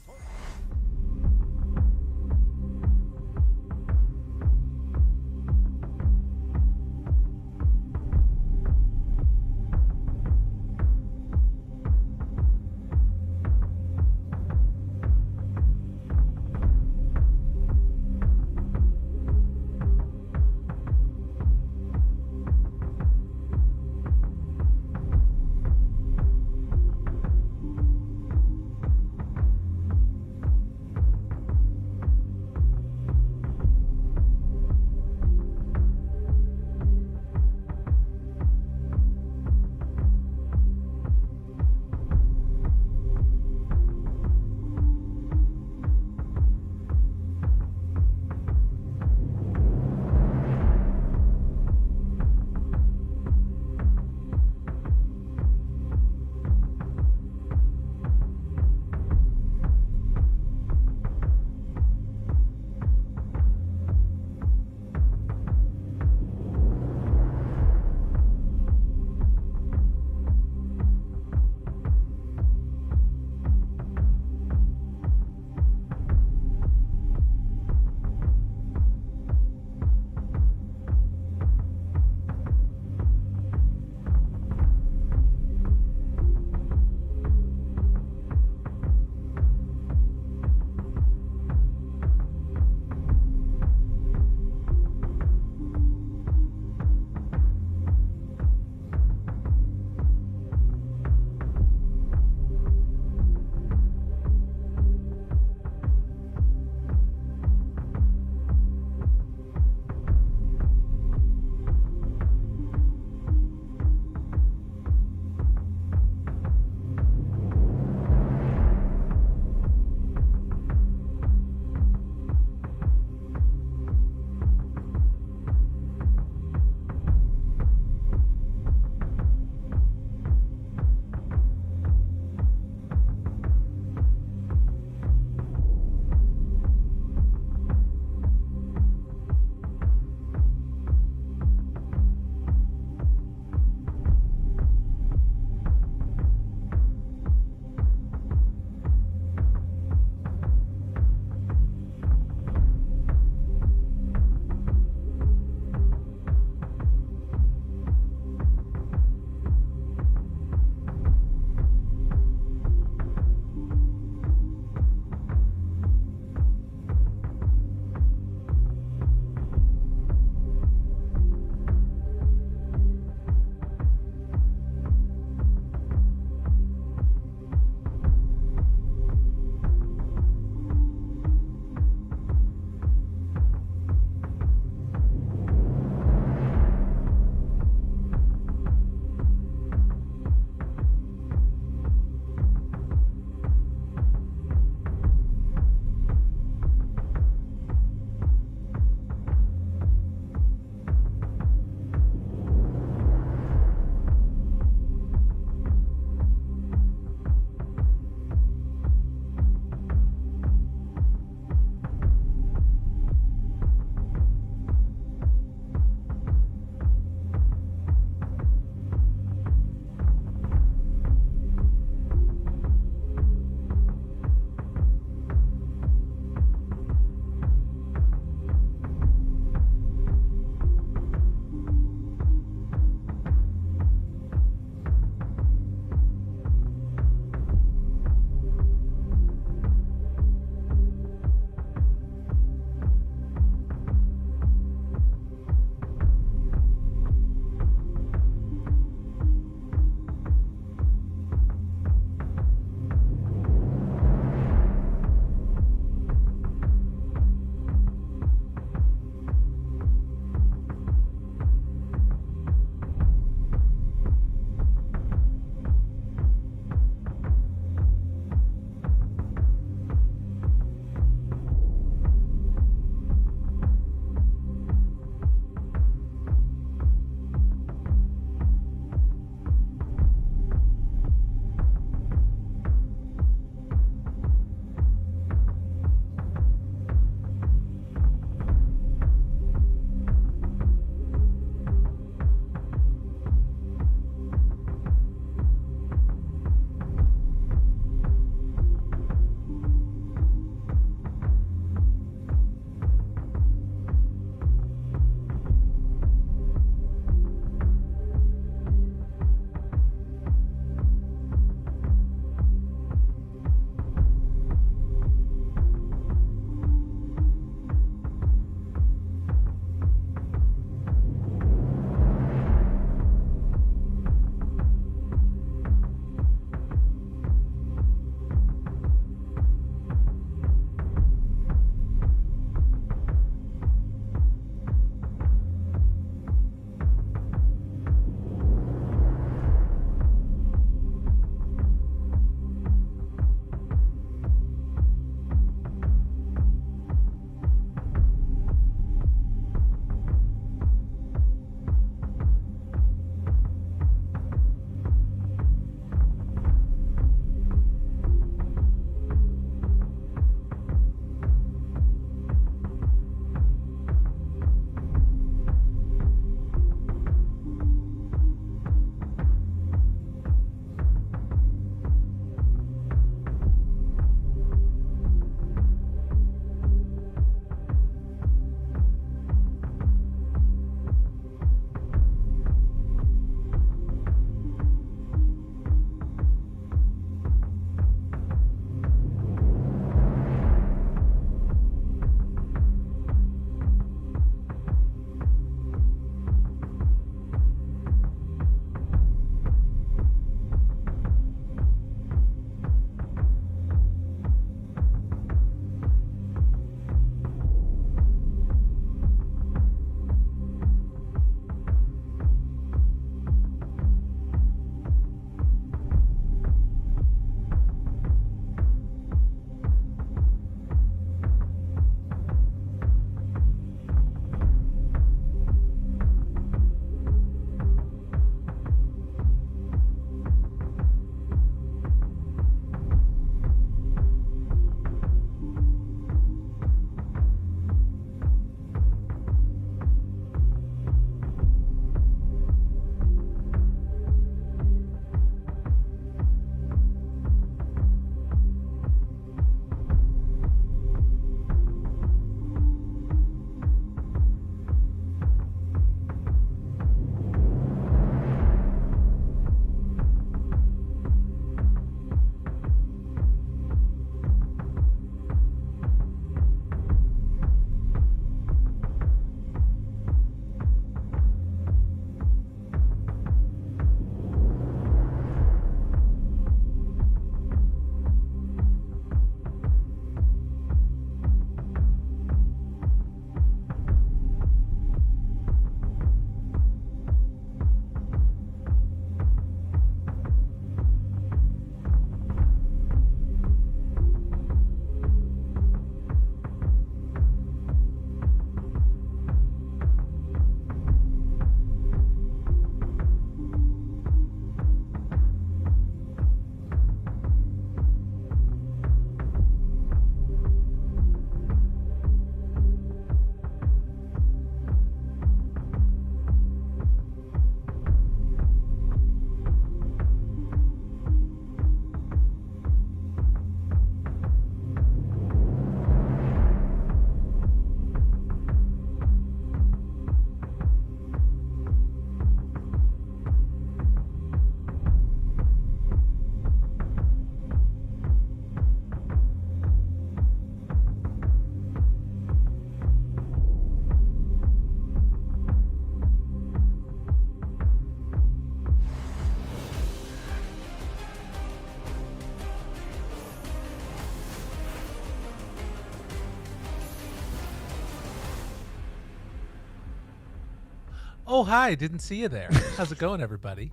S1: Oh, hi. Didn't see you there. How's it going, everybody?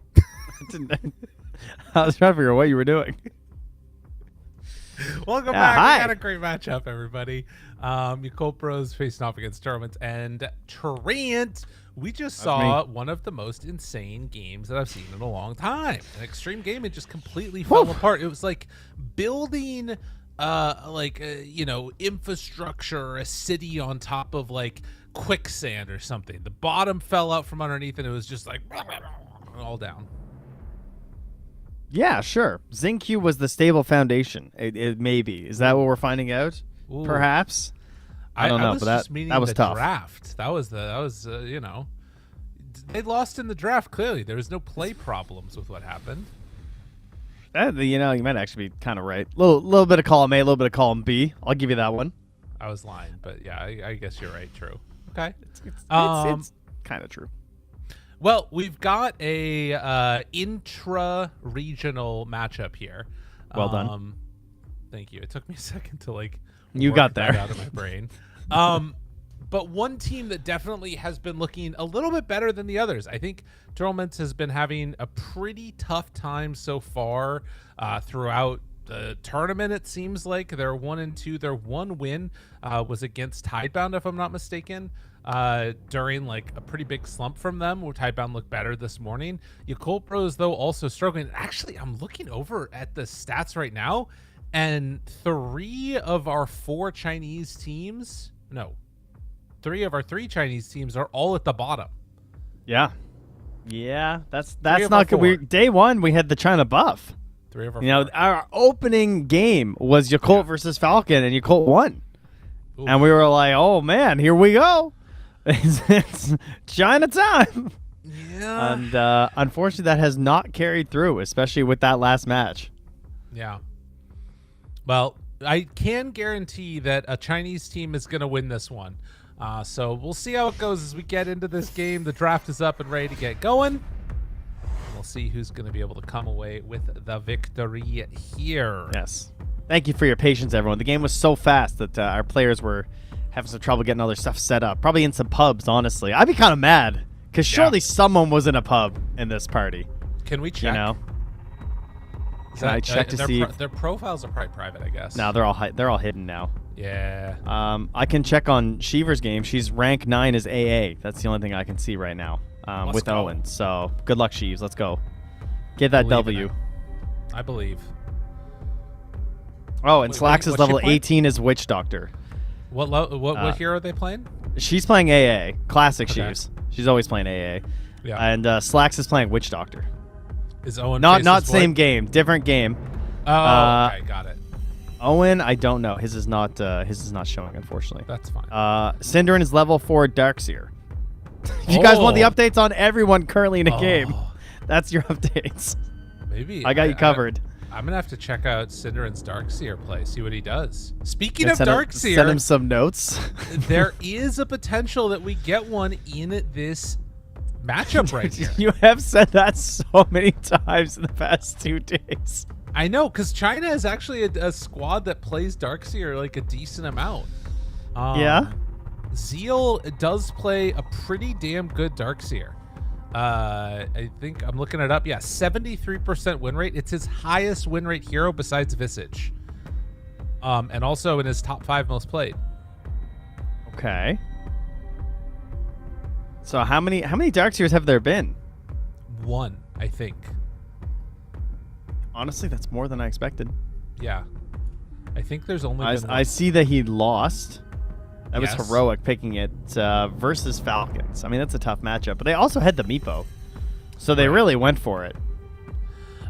S2: I was trying to figure out what you were doing.
S1: Welcome
S2: Yeah,
S1: back.
S2: hi.
S1: We got a great matchup, everybody. Yakult Bros facing off against Tearlaments and Trent. We just saw one of the most insane games that I've seen in a long time. An Extreme Gaming just completely fell apart. It was like building infrastructure, a city on top of like quicksand or something. The bottom fell out from underneath and it was just like all down.
S2: Yeah, sure. XinQ was the stable foundation. It maybe. Is that what we're finding out?
S1: Ooh.
S2: Perhaps. I don't know,
S1: was
S2: but
S1: just meaning
S2: that was
S1: the
S2: tough.
S1: Draft. That was they lost in the draft. Clearly, there was no play problems with what happened.
S2: You might actually be kind of right. Little bit of column A, a little bit of column B. I'll give you that one.
S1: I was lying, but yeah, I guess you're right. True. Okay.
S2: It's kind of true.
S1: Well, we've got a intra-regional matchup here.
S2: Well done.
S1: Thank you. It took me a second to
S2: You
S1: work
S2: got
S1: that
S2: there
S1: out of my brain. But one team that definitely has been looking a little bit better than the others. I think Tearlaments has been having a pretty tough time so far throughout the tournament. It seems like they're 1-2. Their one win was against Tidebound, if I'm not mistaken. During like a pretty big slump from them, where Tidebound looked better this morning. Yakult Bros though also struggling. Actually, I'm looking over at the stats right now, and three of our three Chinese teams are all at the bottom.
S2: Yeah, that's
S1: of
S2: not
S1: our
S2: good. Day one we had the China buff.
S1: Three of our
S2: Our opening game was Yakult versus Falcon, and Yakult won.
S1: Ooh.
S2: And we were like, oh man, here we go. It's China time.
S1: Yeah.
S2: And unfortunately, that has not carried through, especially with that last match.
S1: Yeah. Well, I can guarantee that a Chinese team is going to win this one. So we'll see how it goes as we get into this game. The draft is up and ready to get going. We'll see who's going to be able to come away with the victory here.
S2: Yes. Thank you for your patience, everyone. The game was so fast that our players were having some trouble getting all their stuff set up. Probably in some pubs, honestly. I'd be kind of mad because surely someone was in a pub in this party.
S1: Can we check?
S2: Can I check to see?
S1: Their profiles are probably private, I guess.
S2: No, they're all hidden now.
S1: Yeah.
S2: I can check on Shiver's game. She's rank 9 as AA. That's the only thing I can see right now with
S1: go.
S2: Owen. So good luck, Sheaves. Let's go. Get that W.
S1: I believe.
S2: Oh, and Slacks is
S1: what's
S2: level
S1: she playing?
S2: 18 as Witch Doctor.
S1: What hero are they playing?
S2: She's playing AA. Classic
S1: Okay.
S2: Sheaves. She's always playing AA.
S1: Yeah.
S2: And Slacks is playing Witch Doctor.
S1: Is Owen
S2: Not
S1: Face's
S2: same
S1: void?
S2: game, different game.
S1: Okay, got it.
S2: Owen, I don't know. His is not showing, unfortunately.
S1: That's fine.
S2: Synderen is level 4 Darkseer. You guys want the updates on everyone currently in the game? That's your updates.
S1: Maybe
S2: I got you covered.
S1: I'm gonna have to check out Synderen's Darkseer play, see what he does. Speaking of
S2: Send
S1: Darkseer,
S2: him some notes.
S1: there is a potential that we get one in this matchup right here.
S2: You have said that so many times in the past 2 days.
S1: I know, because China is actually a squad that plays Darkseer like a decent amount.
S2: Yeah?
S1: Zeal does play a pretty damn good Darkseer. I think I'm looking it up. Yeah, 73% win rate. It's his highest win rate hero besides Visage. And also in his top 5 most played.
S2: Okay. So how many Darkseers have there been?
S1: 1, I think.
S2: Honestly, that's more than I expected.
S1: Yeah. I think there's only been
S2: I see that he lost. That was
S1: Yes.
S2: heroic picking it versus Falcons. I mean, that's a tough matchup. But they also had the Meepo. So they really went for it.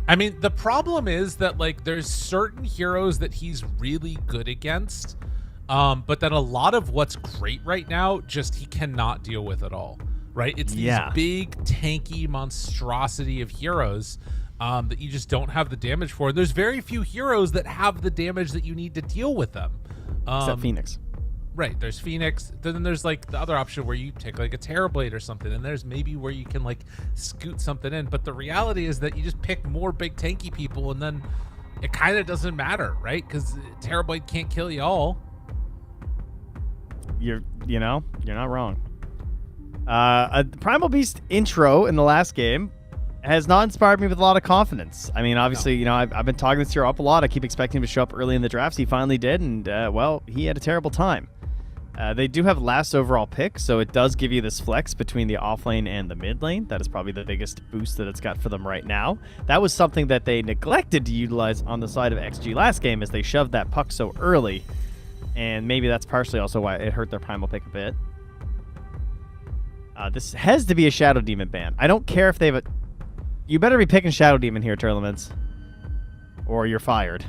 S1: I mean, the problem is that like there's certain heroes that he's really good against, but that a lot of what's great right now just he cannot deal with at all. Right? It's these big tanky monstrosity of heroes that you just don't have the damage for. There's very few heroes that have the damage that you need to deal with them.
S2: Except Phoenix.
S1: Right, there's Phoenix. Then there's like the other option where you take like a Terrorblade or something, and there's maybe where you can like scoot something in. But the reality is that you just pick more big tanky people, and then it kind of doesn't matter, right? Because Terrorblade can't kill you all.
S2: You're not wrong. A Primal Beast intro in the last game has not inspired me with a lot of confidence. I mean, obviously, I've been talking this hero up a lot. I keep expecting him to show up early in the drafts. He finally did, and, well, he had a terrible time. They do have last overall pick, so it does give you this flex between the off lane and the mid lane. That is probably the biggest boost that it's got for them right now. That was something that they neglected to utilize on the side of XG last game, as they shoved that puck so early, and maybe that's partially also why it hurt their primal pick a bit. This has to be a Shadow Demon ban. I don't care if they have a... You better be picking Shadow Demon here, Tearlaments, or you're fired.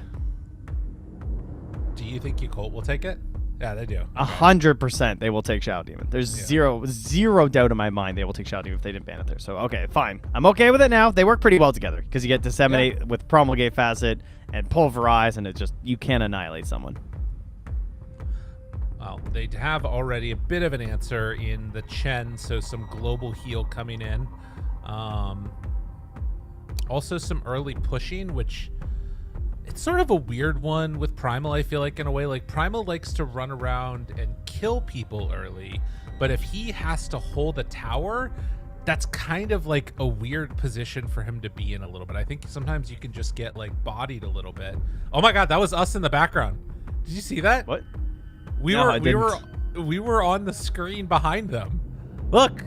S1: Do you think Yakult will take it? Yeah, they do.
S2: 100% they will take Shadow Demon. There's zero doubt in my mind they will take Shadow Demon if they didn't ban it there. So, okay, fine. I'm okay with it now. They work pretty well together because you get Disseminate with Promulgate Facet and Pulverize, and it just, you can annihilate someone.
S1: Well, they have already a bit of an answer in the Chen, so some global heal coming in. Also some early pushing, which it's sort of a weird one with Primal, I feel like, in a way. Like, Primal likes to run around and kill people early, but if he has to hold a tower, that's kind of like a weird position for him to be in a little bit. I think sometimes you can just get, like, bodied a little bit. Oh my god, that was us in the background. Did you see that?
S2: What?
S1: We were on the screen behind them. Look.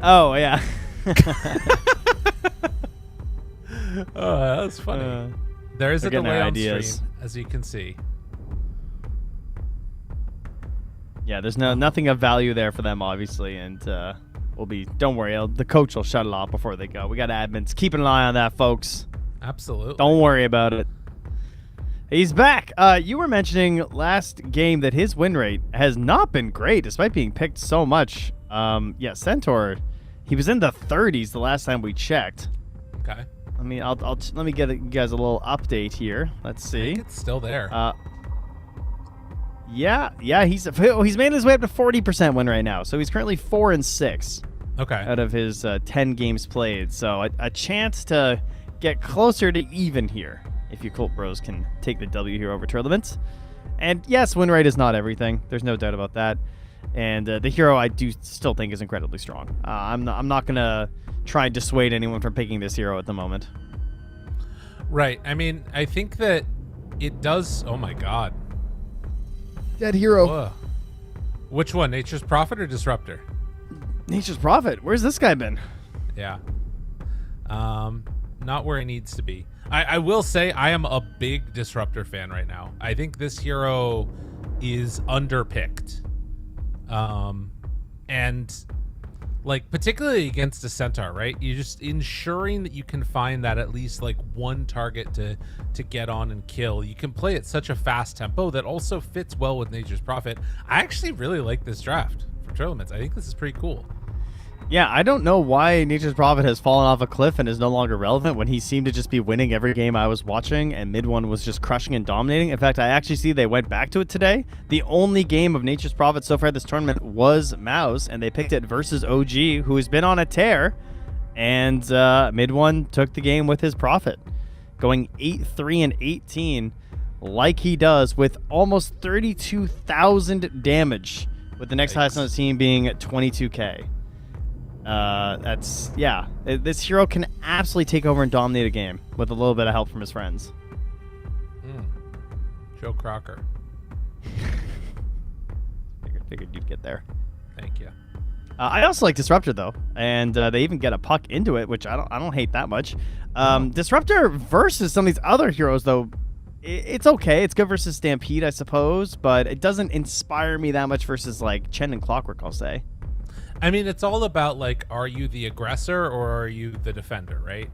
S2: Oh, yeah.
S1: Oh, that was funny. There is a delay on
S2: ideas.
S1: stream, as you can see.
S2: Yeah, there's nothing of value there for them, obviously, and don't worry, the coach will shut it off before they go. We got admins keeping an eye on that, folks.
S1: Absolutely.
S2: Don't worry about it. He's back. You were mentioning last game that his win rate has not been great, despite being picked so much. Yeah, Centaur, he was in the 30s the last time we checked.
S1: Okay.
S2: I mean, let me get you guys a little update here. Let's see.
S1: I think it's still there.
S2: Yeah, he's made his way up to 40% win right now. So he's currently 4-6.
S1: Okay.
S2: Out of his 10 games played. So a chance to get closer to even here if Yakult Bros can take the W here over Tearlaments. And yes, win rate is not everything. There's no doubt about that. And the hero I do still think is incredibly strong. I'm not gonna try and dissuade anyone from picking this hero at the moment.
S1: Right. I mean, I think that it does. Oh my god.
S2: Dead hero.
S1: Whoa. Which one? Nature's Prophet or Disruptor?
S2: Nature's Prophet. Where's this guy been?
S1: Yeah. Not where he needs to be. I will say I am a big Disruptor fan right now. I think this hero is underpicked. And like, particularly against a Centaur, right? You're just ensuring that you can find that at least like one target to get on and kill. You can play at such a fast tempo that also fits well with Nature's Prophet. I actually really like this draft for Tearlaments. I think this is pretty cool.
S2: Yeah, I don't know why Nature's Prophet has fallen off a cliff and is no longer relevant when he seemed to just be winning every game I was watching, and mid one was just crushing and dominating. In fact, I actually see they went back to it today. The only game of Nature's Prophet so far this tournament was MOUZ, and they picked it versus OG, who has been on a tear, and mid one took the game with his Prophet, going 8-3-18 like he does with almost 32,000 damage, with the next highest on the team being 22k. This hero can absolutely take over and dominate a game with a little bit of help from his friends.
S1: Joe Crocker.
S2: Figured you'd get there.
S1: Thank you.
S2: I also like Disruptor though, and they even get a puck into it, which I don't hate that much. Disruptor versus some of these other heroes though, it's okay. It's good versus Stampede, I suppose, but it doesn't inspire me that much versus like Chen and Clockwork, I'll say.
S1: I mean, it's all about, like, are you the aggressor or are you the defender, right?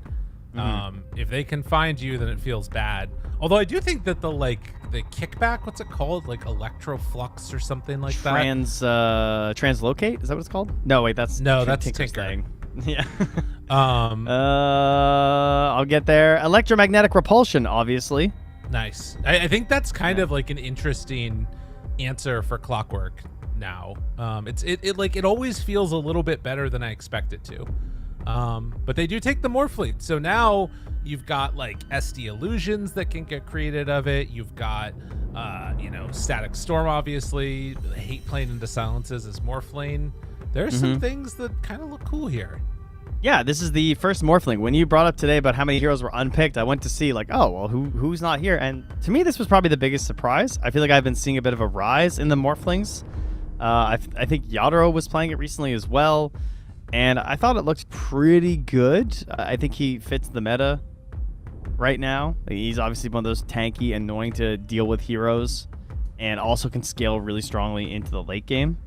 S1: If they can find you, then it feels bad. Although I do think that the kickback, what's it called? Like Electroflux or something like that?
S2: Translocate? Is that what it's called? No, wait, that's Tinker's thing. Yeah. I'll get there. Electromagnetic repulsion, obviously.
S1: Nice. I think that's kind of like an interesting answer for Clockwork now. It always feels a little bit better than I expect it to. But they do take the Morphling. So now you've got like SD illusions that can get created of it. You've got Static Storm, obviously. Hate playing into silences as Morphling. There's some things that kind of look cool here.
S2: Yeah, this is the first Morphling. When you brought up today about how many heroes were unpicked, I went to see who's not here, and to me this was probably the biggest surprise. I feel like I've been seeing a bit of a rise in the Morphlings. I think Yadro was playing it recently as well, and I thought it looked pretty good. I think he fits the meta right now. He's obviously one of those tanky, annoying to deal with heroes, and also can scale really strongly into the late game.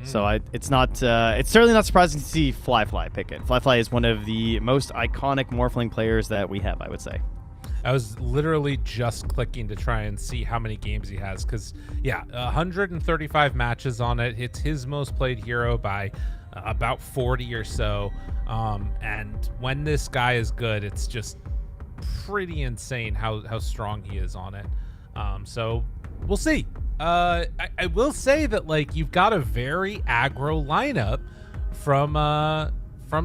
S2: So it's certainly not surprising to see Fly pick it. Fly is one of the most iconic Morphling players that we have, I would say.
S1: I was literally just clicking to try and see how many games he has, because 135 matches on it. It's his most played hero by about 40 or so. And when this guy is good, it's just pretty insane how strong he is on it. So we'll see. I will say that you've got a very aggro lineup from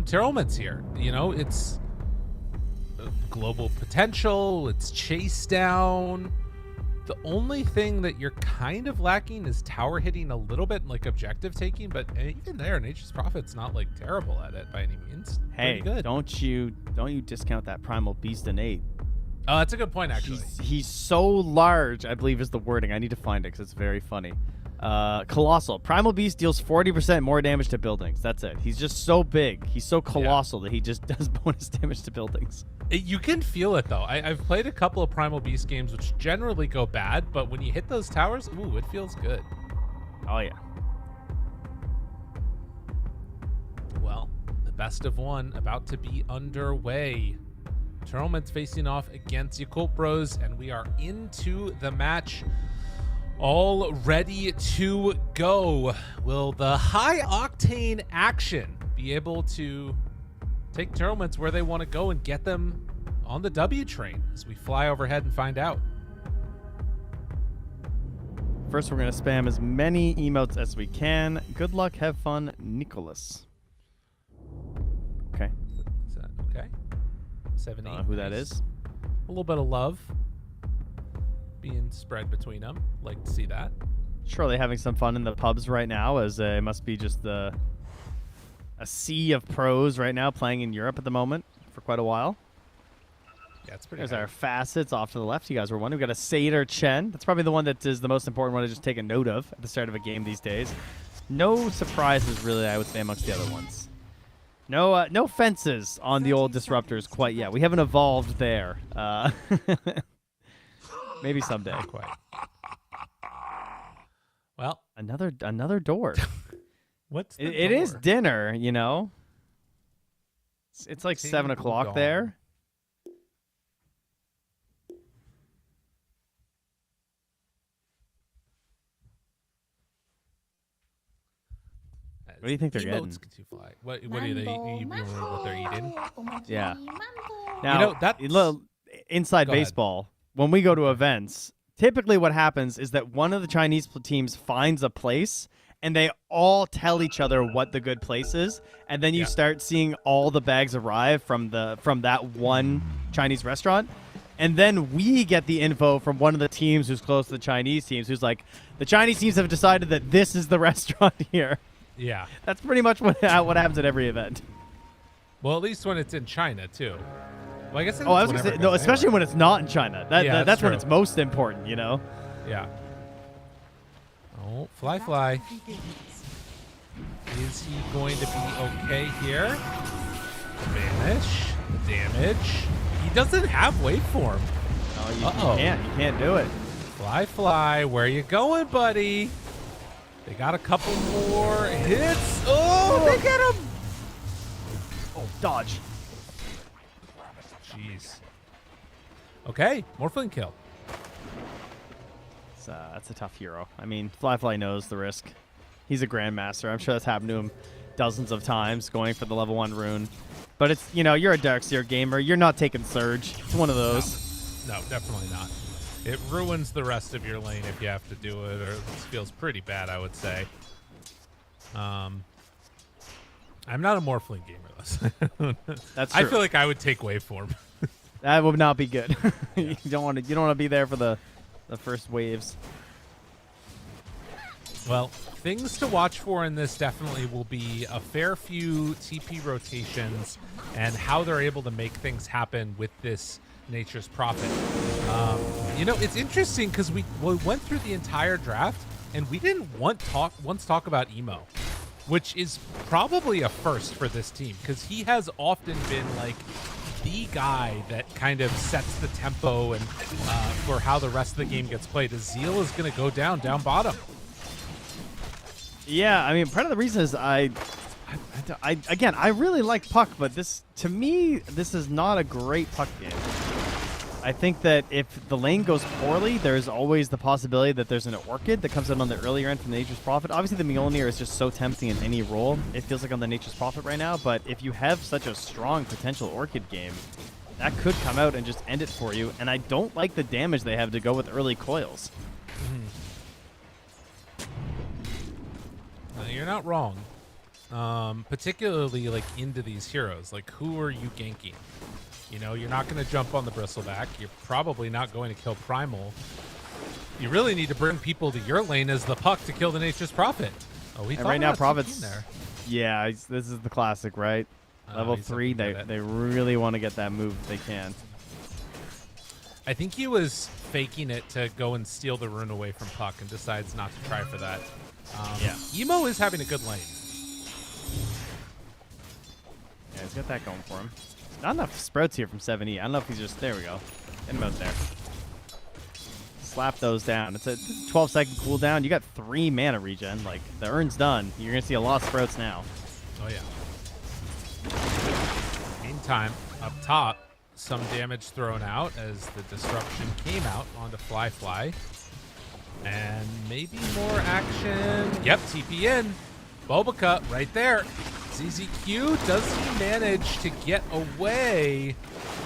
S1: Tearlaments here. It's global potential, it's chase down. The only thing that you're kind of lacking is tower hitting a little bit, objective taking, but even there, Nature's Prophet's not terrible at it by any means.
S2: Hey,
S1: pretty good.
S2: don't you discount that Primal Beast innate.
S1: Oh, that's a good point, actually.
S2: He's so large, I believe is the wording. I need to find it because it's very funny. Colossal. Primal Beast deals 40% more damage to buildings. That's it. He's just so big. He's so colossal that he just does bonus damage to buildings.
S1: You can feel it, though. I've played a couple of Primal Beast games, which generally go bad, but when you hit those towers, ooh, it feels good.
S2: Oh, yeah.
S1: Well, the best of one about to be underway. Tearlaments facing off against Yakult Bros, and we are into the match, all ready to go. Will the high-octane action be able to take Tearlaments where they want to go and get them on the W train as we fly overhead and find out?
S2: First, we're going to spam as many emotes as we can. Good luck, have fun, Nicholas. Okay.
S1: Is that okay? 7, 8.
S2: Don't know who that is.
S1: A little bit of love being spread between them. Like to see that.
S2: Surely having some fun in the pubs right now, as it must be just a sea of pros right now playing in Europe at the moment for quite a while.
S1: Yeah, it's pretty.
S2: There's
S1: high.
S2: our facets off to the left. You guys were one. We've got a Seder Chen. That's probably the one that is the most important one to just take a note of at the start of a game these days. No surprises, really, I would say, amongst the other ones. No fences on the old disruptors quite yet. We haven't evolved there. Maybe someday.
S1: Not quite. Well,
S2: Another door.
S1: what's the
S2: It is
S1: door?
S2: dinner, you know. It's like 7 o'clock
S1: Tidebound.
S2: there. What do you think they're getting?
S1: Emotes get too fly. What do they? You remember what they're eating?
S2: Yeah. Now,
S1: that
S2: inside
S1: Go ahead.
S2: baseball, when we go to events, typically what happens is that one of the Chinese teams finds a place and they all tell each other what the good place is, and then you start seeing all the bags arrive from that one Chinese restaurant. And then we get the info from one of the teams who's close to the Chinese teams, who's like, the Chinese teams have decided that this is the restaurant here.
S1: Yeah.
S2: That's pretty much what happens at every event.
S1: Well, at least when it's in China too. Well, I guess.
S2: Oh, I was gonna say, no, especially when it's not in China.
S1: Yeah,
S2: That's when
S1: true.
S2: it's most important, you know.
S1: Yeah. Oh, fly. Is he going to be okay here? The vanish, the damage. He doesn't have waveform.
S2: Oh, you
S1: Uh-oh.
S2: can't do it.
S1: Fly. Where you going, buddy? They got a couple more hits. Oh, they get him.
S2: Oh, dodge.
S1: Jeez. Okay, Morphling kill.
S2: That's a tough hero. I mean, Fly knows the risk. He's a grandmaster. I'm sure that's happened to him dozens of times going for the level 1 rune. But it's, you're a Darkseer gamer. You're not taking Surge. It's one of those.
S1: No, definitely not. It ruins the rest of your lane if you have to do it, or it feels pretty bad, I would say. I'm not a Morphling gamer, though.
S2: That's true.
S1: I feel like I would take waveform.
S2: That would not be good. You don't want to be there for the the first waves.
S1: Well, things to watch for in this definitely will be a fair few TP rotations and how they're able to make things happen with this Nature's Prophet. You know, it's interesting because we went through the entire draft and we didn't once talk about Emo, which is probably a first for this team because he has often been like the guy that kind of sets the tempo and for how the rest of the game gets played. Zeal is going to go down bottom.
S2: Yeah, I mean, part of the reason is I really like Puck, but to me, this is not a great Puck game. I think that if the lane goes poorly, there's always the possibility that there's an Orchid that comes in on the earlier end from the Nature's Prophet. Obviously, the Mjolnir is just so tempting in any role. It feels like on the Nature's Prophet right now, but if you have such a strong potential Orchid game, that could come out and just end it for you, and I don't like the damage they have to go with early coils.
S1: You're not wrong. Particularly like into these heroes. Like, who are you ganking? You know, you're not going to jump on the Bristleback. You're probably not going to kill Primal. You really need to bring people to your lane as the Puck to kill the Nature's Prophet. Oh, we
S2: And
S1: thought
S2: right now,
S1: about
S2: Prophet's
S1: there.
S2: Yeah, this is the classic, right? Level
S1: he's
S2: 3,
S1: looking at
S2: they
S1: it.
S2: really want to get that move if they can.
S1: I think he was faking it to go and steal the rune away from Puck and decides not to try for that.
S2: Yeah.
S1: Emo is having a good lane.
S2: Yeah, he's got that going for him. Not enough sprouts here from 7E. I don't know if he's just... There we go. Get him out there. Slap those down. It's a 12-second cooldown. You got 3 mana regen. Like, the urn's done. You're going to see a lot of sprouts now.
S1: Oh, yeah. Meantime, up top, some damage thrown out as the disruption came out onto Fly. And maybe more action. Yep, TP in. Bobica right there. ZZQ, does he manage to get away?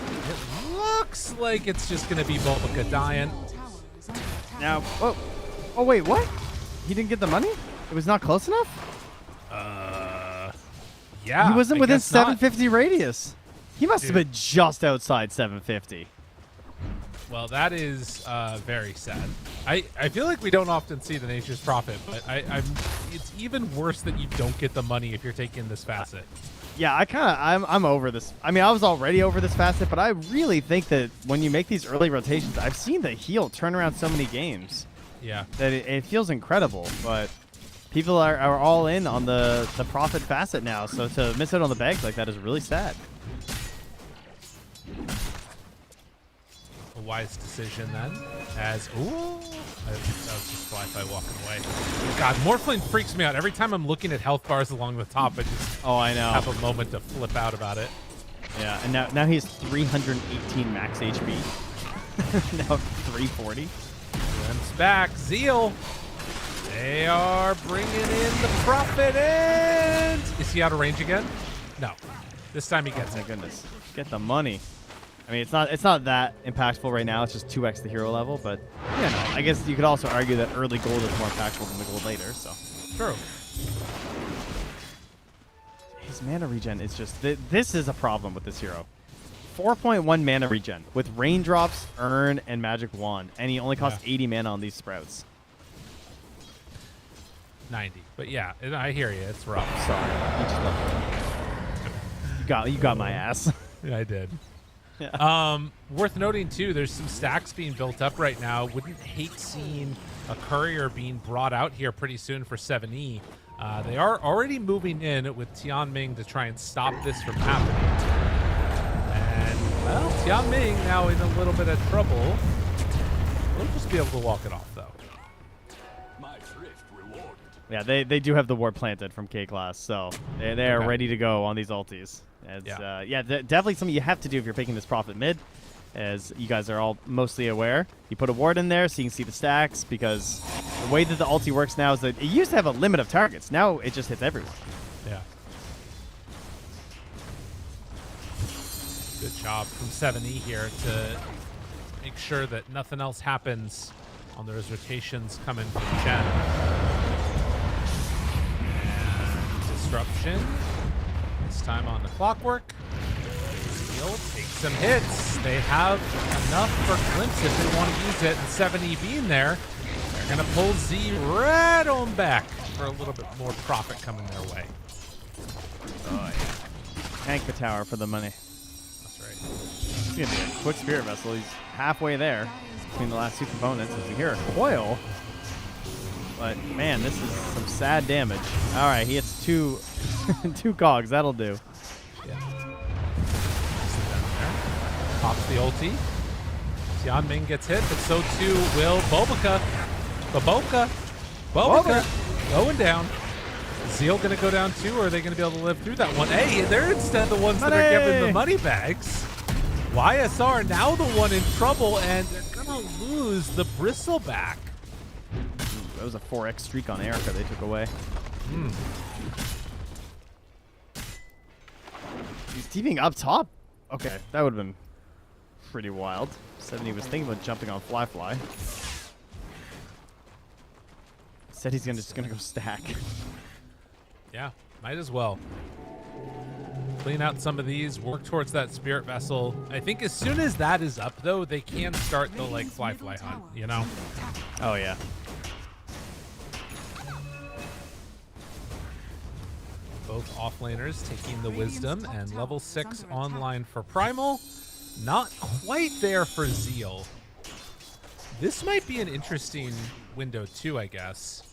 S1: It looks like it's just going to be Bobica dying.
S3: Tower is under attack.
S2: Now... Oh, wait, what? He didn't get the money? It was not close enough?
S1: Yeah.
S2: He wasn't
S1: I
S2: within
S1: guess not.
S2: 750 radius. He must have
S1: Dude.
S2: been just outside 750.
S1: Well, that is very sad. I feel like we don't often see the Nature's Prophet, but it's even worse that you don't get the money if you're taking this facet.
S2: Yeah, I'm over this. I mean, I was already over this facet, but I really think that when you make these early rotations, I've seen the heal turn around so many games
S1: Yeah.
S2: that it feels incredible. But people are all in on the Prophet facet now, so to miss out on the bags like that is really sad.
S1: A wise decision then. As that was just Fly walking away. God, Morphling freaks me out. Every time I'm looking at health bars along the top, I just
S2: Oh, I know.
S1: have a moment to flip out about it.
S2: Yeah, and now he has 318 max HP. Now 340.
S1: Glimpse back. Zeal. They are bringing in the Prophet, and is he out of range again? No. This time he gets
S2: Oh my
S1: it.
S2: goodness, get the money. I mean, it's not that impactful right now. It's just 2x the hero level, but you know, I guess you could also argue that early gold is more impactful than the gold later. So
S1: True.
S2: his mana regen is just this is a problem with this hero. 4.1 mana regen with raindrops, urn, and magic wand, and he only costs 80 mana on these sprouts.
S1: 90. But yeah, I hear you. It's rough.
S2: Sorry, you got my ass.
S1: Yeah, I did.
S2: Yeah.
S1: Worth noting too, there's some stacks being built up right now. Wouldn't hate seeing a courier being brought out here pretty soon for 7E. They are already moving in with Tianming to try and stop this from happening. And well, Tianming now in a little bit of trouble. We'll just be able to walk it off though.
S2: Yeah, they do have the ward planted from K-Class, so they are
S1: Okay.
S2: ready to go on these ultis. As, definitely something you have to do if you're picking this Prophet mid, as you guys are all mostly aware. You put a ward in there so you can see the stacks, because the way that the ulti works now is that it used to have a limit of targets. Now it just hits everyone.
S1: Yeah. Good job from 7E here to make sure that nothing else happens on those rotations coming from Chen. And disruption. This time on the clockwork. Zeal takes some hits. They have enough for Glimpse if they want to use it. And 7E being there, they're going to pull Z right on back for a little bit more profit coming their way.
S2: Oh, yeah. Tank the tower for the money.
S1: That's right.
S2: It's going to be a quick Spirit Vessel. He's halfway there between the last two components. As we hear a coil. But, man, this is some sad damage. All right, he hits two cogs. That'll do.
S1: Yeah. Pops the ulti. Tianming gets hit, but so too will Bobica. Bobica going down. Zeal going to go down too, or are they going to be able to live through that one? Hey, they're instead the ones that are giving the money bags. YSR now the one in trouble, and they're going to lose the Bristleback.
S2: That was a 4x streak on Erica they took away. He's TVing up top? Okay, that would have been pretty wild. 70 was thinking about jumping on Fly. Said he's just gonna go stack.
S1: Yeah, might as well. Clean out some of these, work towards that Spirit Vessel. I think as soon as that is up, though, they can start the, like, fly hunt, you know?
S2: Oh, yeah.
S1: Both offlaners taking the Wisdom, and level 6 online for Primal. Not quite there for Zeal. This might be an interesting window, too, I guess.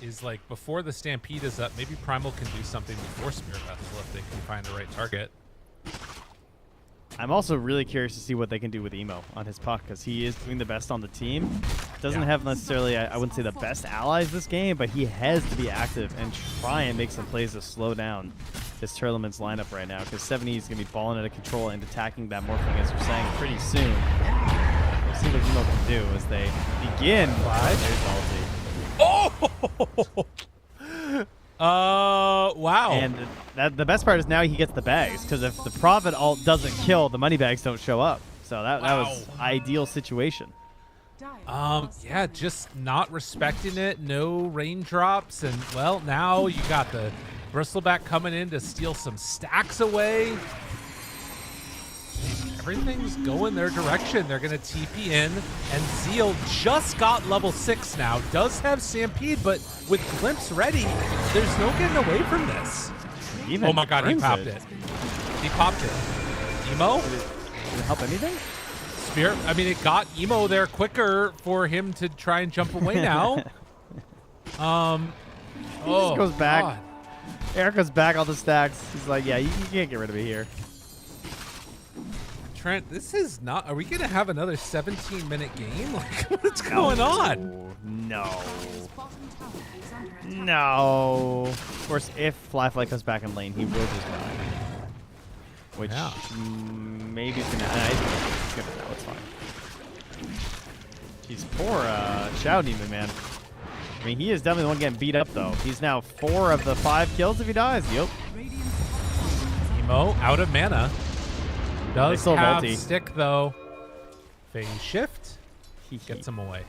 S1: Is like before the Stampede is up, maybe Primal can do something before Spirit Vessel if they can find the right target.
S2: I'm also really curious to see what they can do with Emo on his puck, because he is doing the best on the team. Doesn't have necessarily, I wouldn't say the best allies this game, but he has to be active and try and make some plays to slow down this Tearlaments lineup right now, because 70 is going to be balling out of control and attacking that Morphling, as you're saying, pretty soon. We'll see what Emo can do as they begin. There's ulti.
S1: Oh! Wow.
S2: And the best part is now he gets the bags, because if the Prophet ult doesn't kill, the money bags don't show up. So that was ideal situation.
S1: Yeah, just not respecting it. No raindrops, and well, now you got the Bristleback coming in to steal some stacks away. Everything's going their direction. They're going to TP in, and Zeal just got level 6 now. Does have Stampede, but with Glimpse ready, there's no getting away from this. Oh my god, he popped it. He popped it. Emo?
S2: Did it help anything?
S1: Spirit, I mean, it got Emo there quicker for him to try and jump away now.
S2: He just goes back.
S1: God.
S2: Erica's back on the stacks. He's like, yeah, you can't get rid of me here.
S1: Trent, this is not. Are we gonna have another 17-minute game? Like, what's going on?
S2: No. No. Of course, if Fly comes back in lane, he will just die. Which maybe he's gonna. He's gonna know. It's fine. He's poor Shadow Demon, man. I mean, he is definitely the one getting beat up, though. He's now 4 of the 5 kills if he dies. Yep.
S1: Emo out of mana. Does
S2: still
S1: have
S2: multi.
S1: stick, though. Phase shift. Gets him away.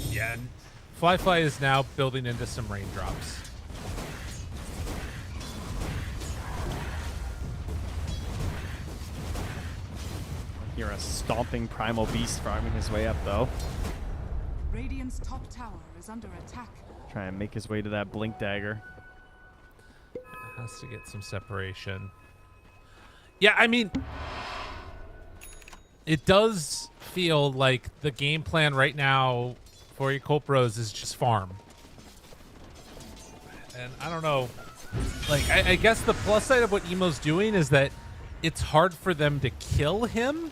S1: Yeah, and Fly is now building into some raindrops.
S2: You're a stomping Primal Beast farming his way up, though.
S3: Radiant's top tower is under attack.
S2: Try and make his way to that Blink Dagger.
S1: Has to get some separation. Yeah, I mean, it does feel like the game plan right now for Yakult Bros is just farm. And I don't know. Like, I guess the plus side of what Emo's doing is that it's hard for them to kill him.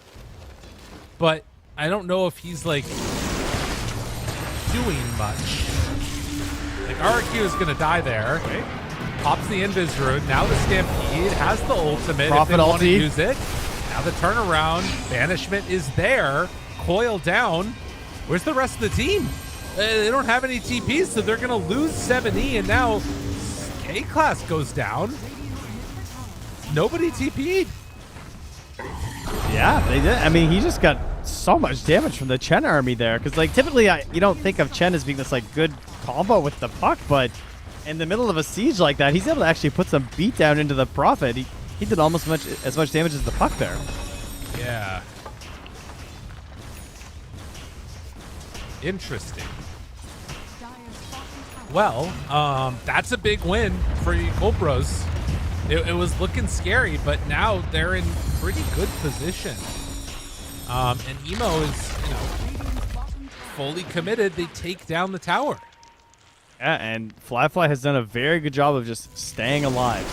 S1: But I don't know if he's, like, doing much. Like, RQ is going to die there.
S2: Wait.
S1: Pops the Invis Rune. Now the Stampede has the ultimate
S2: Prophet
S1: if they want to
S2: ulti.
S1: use it. Now the turnaround. Banishment is there. Coil down. Where's the rest of the team? They don't have any TPs, so they're going to lose 7E, and now K-Class goes down. Nobody TP'd.
S2: Yeah, they did. I mean, he just got so much damage from the Chen army there. Because, like, typically you don't think of Chen as being this, like, good combo with the puck, but in the middle of a siege like that, he's able to actually put some beat down into the Prophet. He did almost as much damage as the Puck there.
S1: Yeah. Interesting. Well, that's a big win for Yakult Bros. It was looking scary, but now they're in pretty good position. And Emo is, fully committed. They take down the tower.
S2: Yeah, and Fly has done a very good job of just staying alive.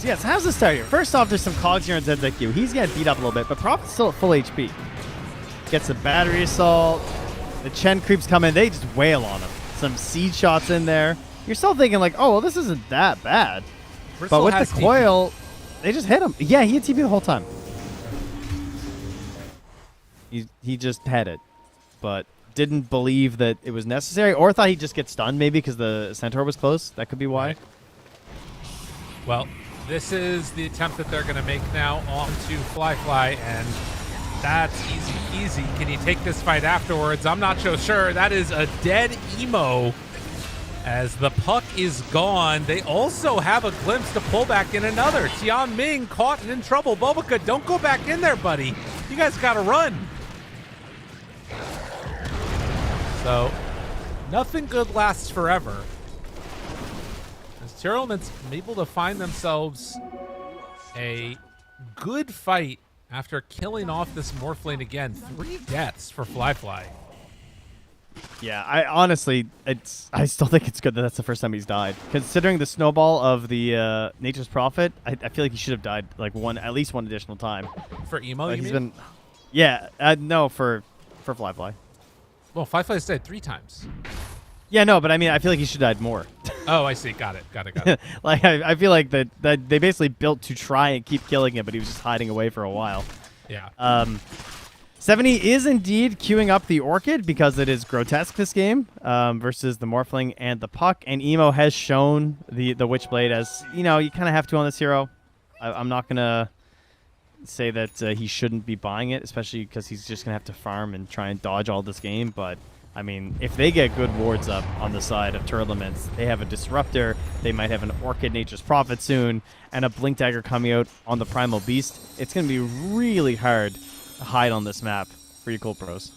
S2: Yes, how's this start here? First off, there's some cogs here on ZZQ. He's getting beat up a little bit, but Prophet's still at full HP. Gets a battery assault. The Chen creeps come in. They just wail on him. Some seed shots in there. You're still thinking like, oh, well, this isn't that bad.
S1: Bristle
S2: but with the coil,
S1: TP.
S2: they just hit him. Yeah, he had TP the whole time. He just had it, but didn't believe that it was necessary, or thought he'd just get stunned maybe because the Centaur was close. That could be why.
S1: Right. Well, this is the attempt that they're going to make now onto Fly, and that's easy peasy. Can he take this fight afterwards? I'm not so sure. That is a dead Emo as the puck is gone. They also have a glimpse to pull back in another. Tian Ming caught and in trouble. Bobica, don't go back in there, buddy. You guys got to run. So, nothing good lasts forever. As Tearlaments able to find themselves a good fight after killing off this Morphling again. 3 deaths for Fly.
S2: Yeah, I honestly, I still think it's good that that's the first time he's died. Considering the snowball of the Nature's Prophet, I feel like he should have died like at least one additional time.
S1: For Emo, you
S2: he's
S1: mean?
S2: been, yeah, no, for Fly.
S1: Well, Fly's died 3 times.
S2: Yeah, no, but I mean, I feel like he should have died more.
S1: Oh, I see. Got it.
S2: Like, I feel like that they basically built to try and keep killing him, but he was just hiding away for a while.
S1: Yeah.
S2: 70 is indeed queuing up the Orchid because it is grotesque this game versus the Morphling and the Puck. And Emo has shown the Witchblade as, you kind of have to on this hero. I'm not going to say that he shouldn't be buying it, especially because he's just going to have to farm and try and dodge all this game. But, I mean, if they get good wards up on the side of Tearlaments, they have a Disruptor, they might have an Orchid Nature's Prophet soon, and a Blink Dagger coming out on the Primal Beast. It's going to be really hard to hide on this map for Yakult Bros.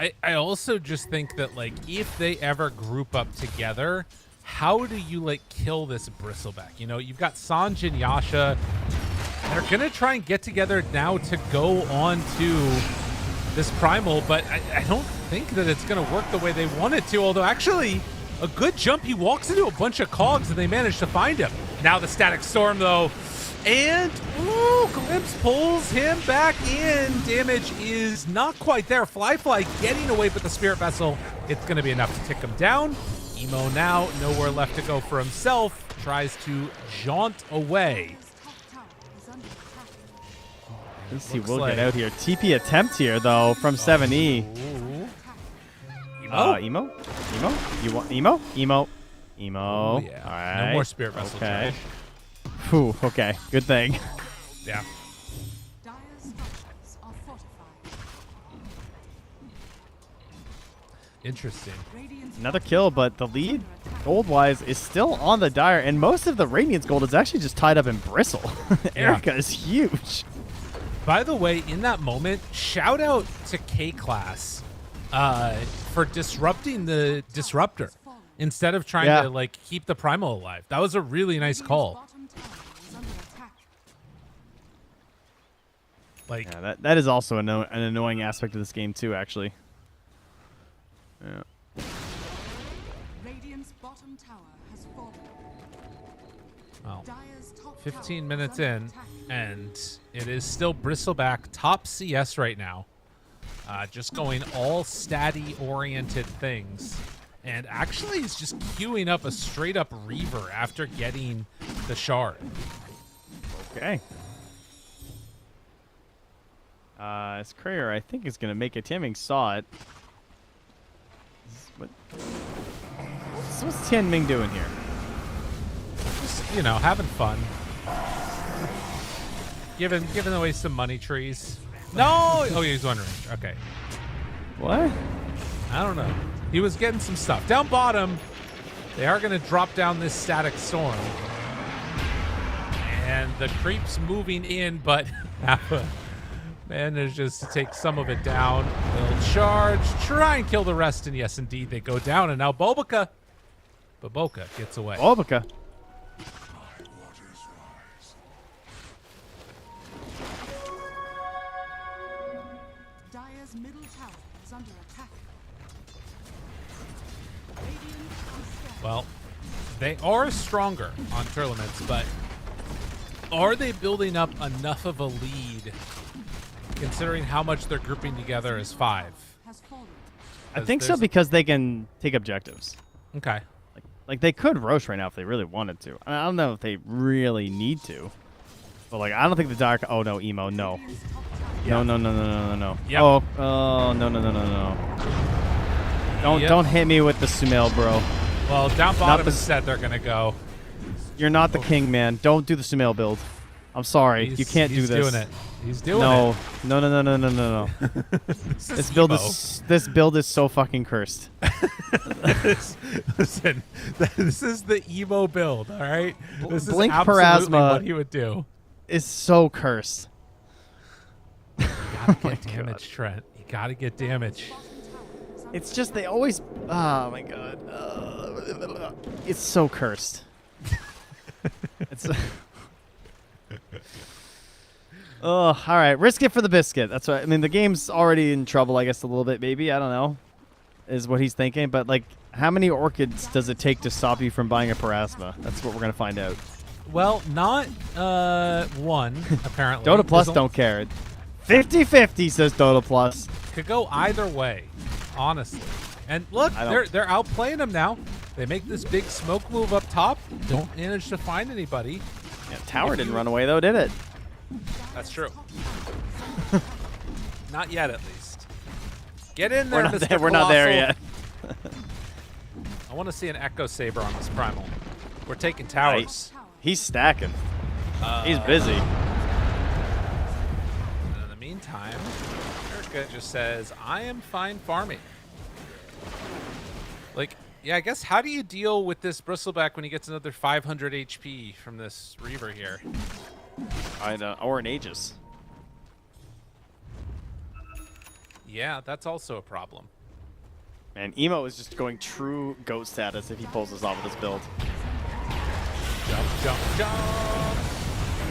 S1: I also just think that, like, if they ever group up together, how do you, like, kill this Bristleback? You've got Sanj and Yasha. They're going to try and get together now to go on to this Primal, but I don't think that it's going to work the way they want it to, although actually a good jump. He walks into a bunch of cogs and they manage to find him. Now the Static Storm, though, and Glimpse pulls him back in. Damage is not quite there. Fly getting away with the Spirit Vessel. It's going to be enough to tick him down. Emo now nowhere left to go for himself. Tries to jaunt away.
S2: Let's see, we'll get out here. TP attempt here, though, from 7E. Emo? You want Emo? Emo.
S1: Oh, yeah.
S2: All right.
S1: No more Spirit Vessel.
S2: Okay. Whew, okay. Good thing.
S1: Yeah. Interesting.
S2: Another kill, but the lead, gold-wise, is still on the Dire, and most of the Radiance gold is actually just tied up in Bristle. Erica is huge.
S1: By the way, in that moment, shout out to K-Class for disrupting the Disruptor instead of trying to, like, keep the Primal alive. That was a really nice call. Like,
S2: yeah, that is also an annoying aspect of this game, too, actually. Yeah.
S3: Radiant's bottom tower has fallen.
S1: well, 15 minutes in, and it is still Bristleback top CS right now. Just going all statty-oriented things. And actually he's just queuing up a straight-up Reaver after getting the shard.
S2: Okay. This Courier, I think, is going to make it. Tianming saw it. What's Tianming doing here?
S1: Just, having fun. Giving away some money trees. No! Oh, he's one range. Okay.
S2: What?
S1: I don't know. He was getting some stuff. Down bottom, They are going to drop down this static storm. And the creep's moving in, but manages to take some of it down. They'll charge, try and kill the rest, and yes, indeed, they go down. And now Baboka gets away.
S2: Baboka.
S3: Dire's middle tower is under attack. Radiant is scared.
S1: Well, they are stronger on Tearlaments, but are they building up enough of a lead considering how much they're grouping together as 5?
S3: Has fallen.
S2: I think so because they can take objectives.
S1: Okay.
S2: Like they could Roche right now if they really wanted to. I don't know if they really need to. But like I don't think the dark. Oh no, emo, no.
S3: Radiant's top tower
S2: No.
S1: Yep.
S2: Oh no. Don't hit me with the Sumail, bro.
S1: Well, down bottom
S2: the-
S1: set they're going to go.
S2: You're not the king, man. Don't do the Sumail build. I'm sorry. You can't do
S1: He's
S2: this.
S1: doing it. He's doing
S2: No.
S1: it.
S2: No. This build is so fucking cursed.
S1: Listen, this is the emo build, all right? This is
S2: Blink
S1: absolutely
S2: Parasma
S1: what he would do.
S2: It's so cursed.
S1: You gotta get damage, Trent. You gotta get damage.
S2: It's just they always. Oh my god. It's so cursed. It's. Oh, all right. Risk it for the biscuit. That's right. I mean, the game's already in trouble, I guess, a little bit, maybe. I don't know, is what he's thinking. But, like, how many orchids does it take to stop you from buying a Parasma? That's what we're going to find out.
S1: Well, not one, apparently.
S2: Dota Plus
S1: There's
S2: don't care. 50-50, says Dota Plus.
S1: could go either way, honestly. And look,
S2: I don't-
S1: they're outplaying them now. They make this big smoke move up top. Don't manage to find anybody.
S2: Yeah, Tower didn't run away, though, did it?
S1: That's true. Not yet, at least. Get in there, Mr.
S2: We're not there
S1: Colossal.
S2: yet.
S1: I want to see an Echo Saber on this Primal. We're taking towers.
S2: He's stacking. He's busy.
S1: In the meantime, Erica just says, I am fine farming. Like, yeah, I guess how do you deal with this Bristleback when he gets another 500 HP from this Reaver here?
S2: I know. Or an Aegis.
S1: Yeah, that's also a problem.
S2: And Emo is just going true GOAT status if he pulls this off with this build.
S1: Jump, jump, jump!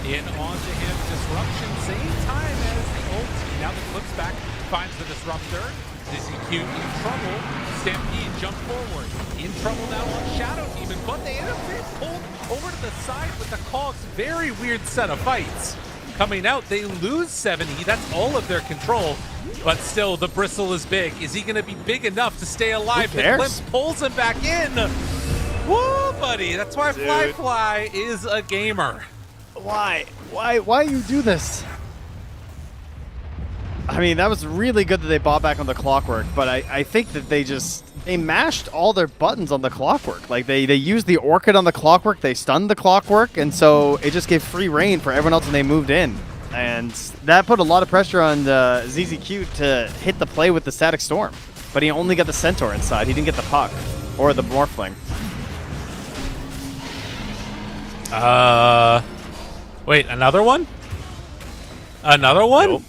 S1: In onto him, Disruption, same time as the ult. Now the flips back, finds the Disruptor. ZZQ in trouble. Stampede jump forward. In trouble now on Shadow Demon, but they end up being pulled over to the side with the Cogs. Very weird set of fights. Coming out, they lose 70. That's all of their control. But still, the bristle is big. Is he going to be big enough to stay alive? The Glimpse pulls him back in. Woo, buddy. That's why Fly is a gamer.
S2: Why? Why you do this? I mean, that was really good that they bought back on the Clockwork, but I think that they mashed all their buttons on the Clockwork. Like, they used the Orchid on the Clockwork, they stunned the Clockwork, and so it just gave free reign for everyone else when they moved in. And that put a lot of pressure on ZZQ to hit the play with the Static Storm. But he only got the Centaur inside. He didn't get the Puck or the Morphling.
S1: Wait, another one? Another one?
S2: Nope.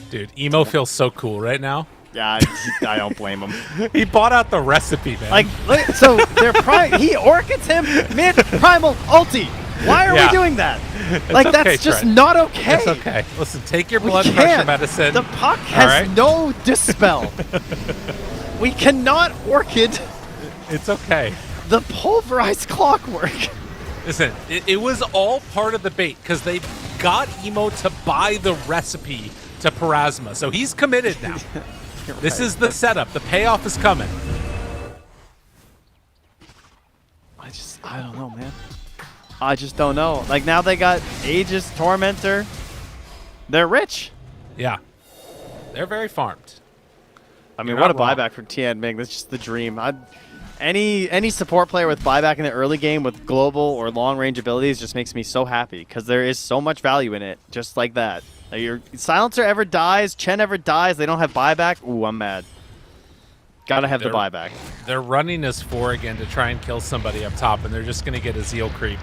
S1: Dude, Emo feels so cool right now.
S2: Yeah, I don't blame him.
S1: He bought out the recipe, man.
S2: Like, so they're he Orchids him mid primal ulti. Why are we doing that? Like,
S1: okay,
S2: that's just
S1: Trent.
S2: not okay.
S1: It's okay. Listen, take your
S2: We
S1: blood
S2: can't.
S1: pressure medicine.
S2: The Puck has
S1: right?
S2: no dispel. We cannot Orchid
S1: It's okay.
S2: the pulverized Clockwork.
S1: Listen, it was all part of the bait because they got Emo to buy the recipe to Parasma. So he's committed now. This is the setup. The payoff is coming.
S2: I don't know, man. I just don't know. Like, now they got Aegis, Tormentor. They're rich.
S1: Yeah. They're very farmed.
S2: I mean,
S1: You're
S2: what a
S1: not wrong.
S2: buyback from Tian Ming. That's just the dream. Any support player with buyback in the early game with global or long range abilities just makes me so happy because there is so much value in it, just like that. Like, your Silencer ever dies, Chen ever dies, they don't have buyback. Ooh, I'm mad. Gotta have the buyback.
S1: They're running as 4 again to try and kill somebody up top, and they're just going to get a Zeal creep.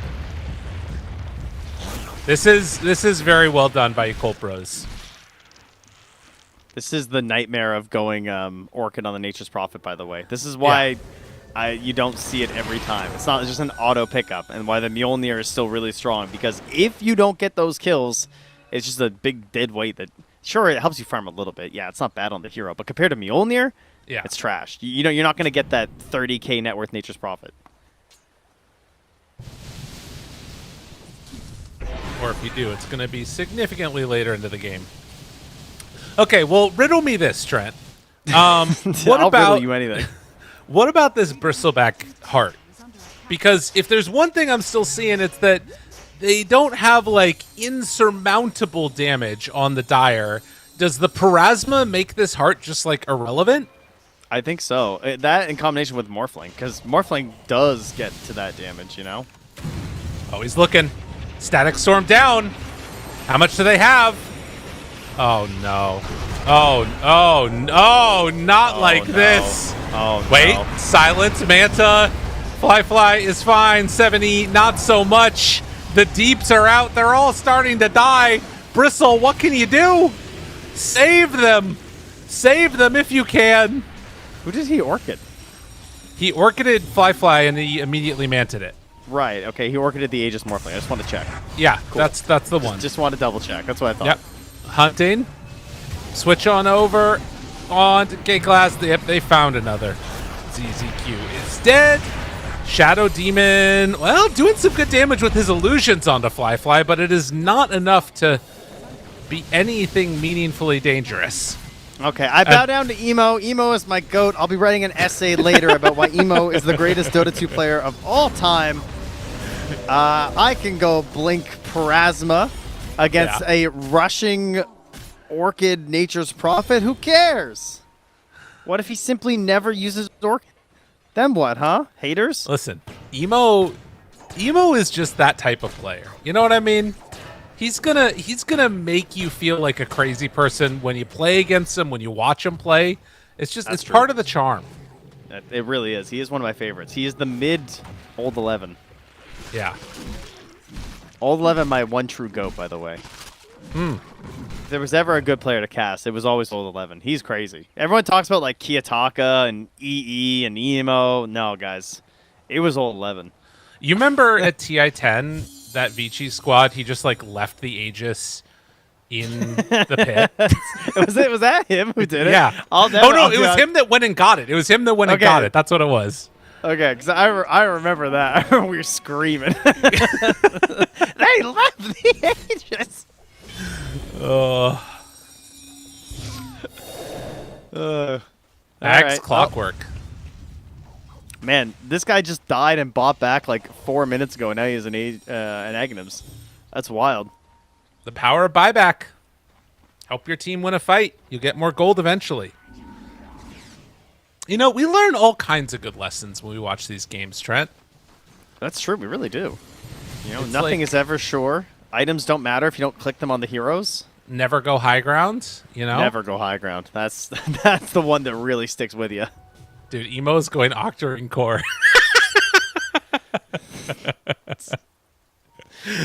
S1: This is very well done by Yakult Bros.
S2: This is the nightmare of going Orchid on the Nature's Prophet, by the way. This is why you don't see it every time. It's not just an auto pickup, and why the Mjolnir is still really strong, because if you don't get those kills, it's just a big dead weight that, sure, it helps you farm a little bit. Yeah, it's not bad on the hero, but compared to Mjolnir, it's trash. You know, you're not going to get that 30k net worth Nature's Prophet.
S1: Or if you do, it's going to be significantly later into the game. Okay, well, riddle me this, Trent.
S2: I'll riddle you anything.
S1: What about this bristleback heart? Because if there's one thing I'm still seeing, it's that they don't have, like, insurmountable damage on the Dire. Does the Parasma make this heart just, like, irrelevant?
S2: I think so. That in combination with Morphling, because Morphling does get to that damage, you know?
S1: Oh, he's looking. Static Storm down. How much do they have? Oh, no. Oh, not like this.
S2: Oh,
S1: wait,
S2: no.
S1: Silent, Manta. Fly is fine. 70, not so much. The deeps are out. They're all starting to die. Bristle, what can you do? Save them. Save them if you can.
S2: Who did he Orchid?
S1: He Orchided Fly and he immediately manted it.
S2: Right, okay, he Orchided the Aegis Morphling. I just want to check.
S1: Yeah,
S2: cool.
S1: that's the one.
S2: Just want to double check. That's what I thought.
S1: Yep. Hunting. Switch on over on to K-Class. Yep, they found another. ZZQ is dead. Shadow Demon, well, doing some good damage with his illusions onto Fly, but it is not enough to be anything meaningfully dangerous.
S2: Okay, I bow down to Emo. Emo is my GOAT. I'll be writing an essay later about why Emo is the greatest Dota 2 player of all time. I can go Blink Parasma against a rushing Orchid Nature's Prophet. Who cares? What if he simply never uses Orchid? Then what, huh? Haters?
S1: Listen, Emo is just that type of player. You know what I mean? He's gonna make you feel like a crazy person when you play against him, when you watch him play. It's just it's part of the charm.
S2: It really is. He is one of my favorites. He is the mid Old 11.
S1: Yeah.
S2: Old 11, my one true GOAT, by the way. If there was ever a good player to cast, it was always Old 11. He's crazy. Everyone talks about like Kiyotaka and EE and Emo. No, guys. It was Old 11.
S1: You remember at TI-10 that Vici squad, he just like left the Aegis in the pit?
S2: was that him who did it?
S1: Yeah. It was him that went and got it. It was him that went and got it. That's what it was.
S2: Okay, because I remember that. I remember we were screaming. They left the Aegis.
S1: Axe Clockwork.
S2: Man, this guy just died and bought back like 4 minutes ago, and now he has an Aghanims. That's wild.
S1: The power of buyback. Help your team win a fight. You'll get more gold eventually. You know, we learn all kinds of good lessons when we watch these games, Trent.
S2: That's true. We really do. You know, nothing is ever sure. Items don't matter if you don't click them on the heroes.
S1: Never go high ground, you know?
S2: Never go high ground. That's the one that really sticks with you.
S1: Dude, Emo's going Octarine Core.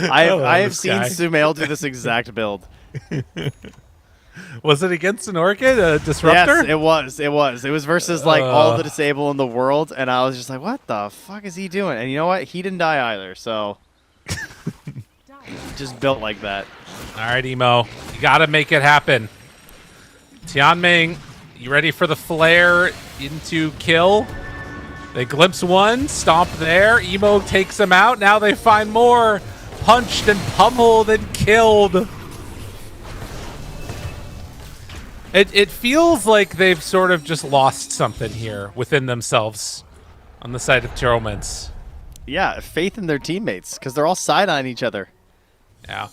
S2: I have seen Sumail do this exact build.
S1: Was it against an Orchid, a Disruptor?
S2: Yes, it was. It was versus like all the Disable in the world, and I was just like, what the fuck is he doing? And you know what? He didn't die either, so just built like that.
S1: All right, Emo. You got to make it happen. Tianming, you ready for the flare into kill? They glimpse one, stomp there. Emo takes them out. Now they find more. Punched and pummeled and killed. It feels like they've sort of just lost something here within themselves on the side of Tearlaments.
S2: Yeah, faith in their teammates, because they're all side-eyeing each other.
S1: Yeah.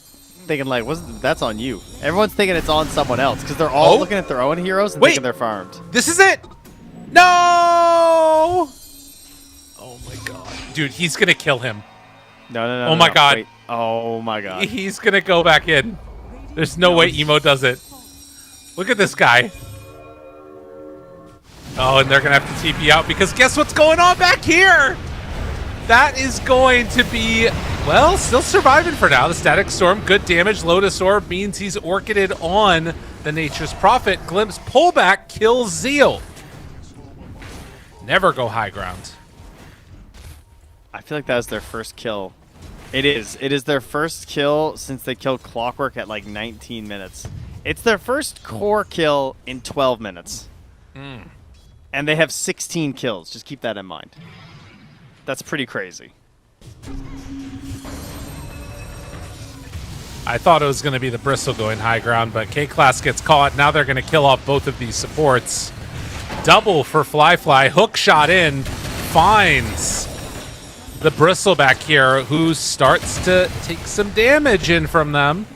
S2: Thinking like, that's on you. Everyone's thinking it's on someone else, because they're all looking at their own heroes and thinking they're farmed.
S1: This is it! No! Oh my god. Dude, he's going to kill him.
S2: No.
S1: Oh my god.
S2: Wait. Oh my god.
S1: He's going to go back in. There's no way Emo does it. Look at this guy. Oh, and they're going to have to TP out because guess what's going on back here? That is going to be, well, still surviving for now. The Static Storm, good damage. Lotus Orb means he's Orchided on the Nature's Prophet. Glimpse pullback kills Zeal. Never go high ground.
S2: I feel like that was their first kill. It is. It is their first kill since they killed Clockwork at like 19 minutes. It's their first core kill in 12 minutes. And they have 16 kills. Just keep that in mind. That's pretty crazy.
S1: I thought it was going to be the Bristle going high ground, but K-Class gets caught. Now they're going to kill off both of these supports. Double for Fly. Hook shot in. Finds the Bristle back here, who starts to take some damage in from them.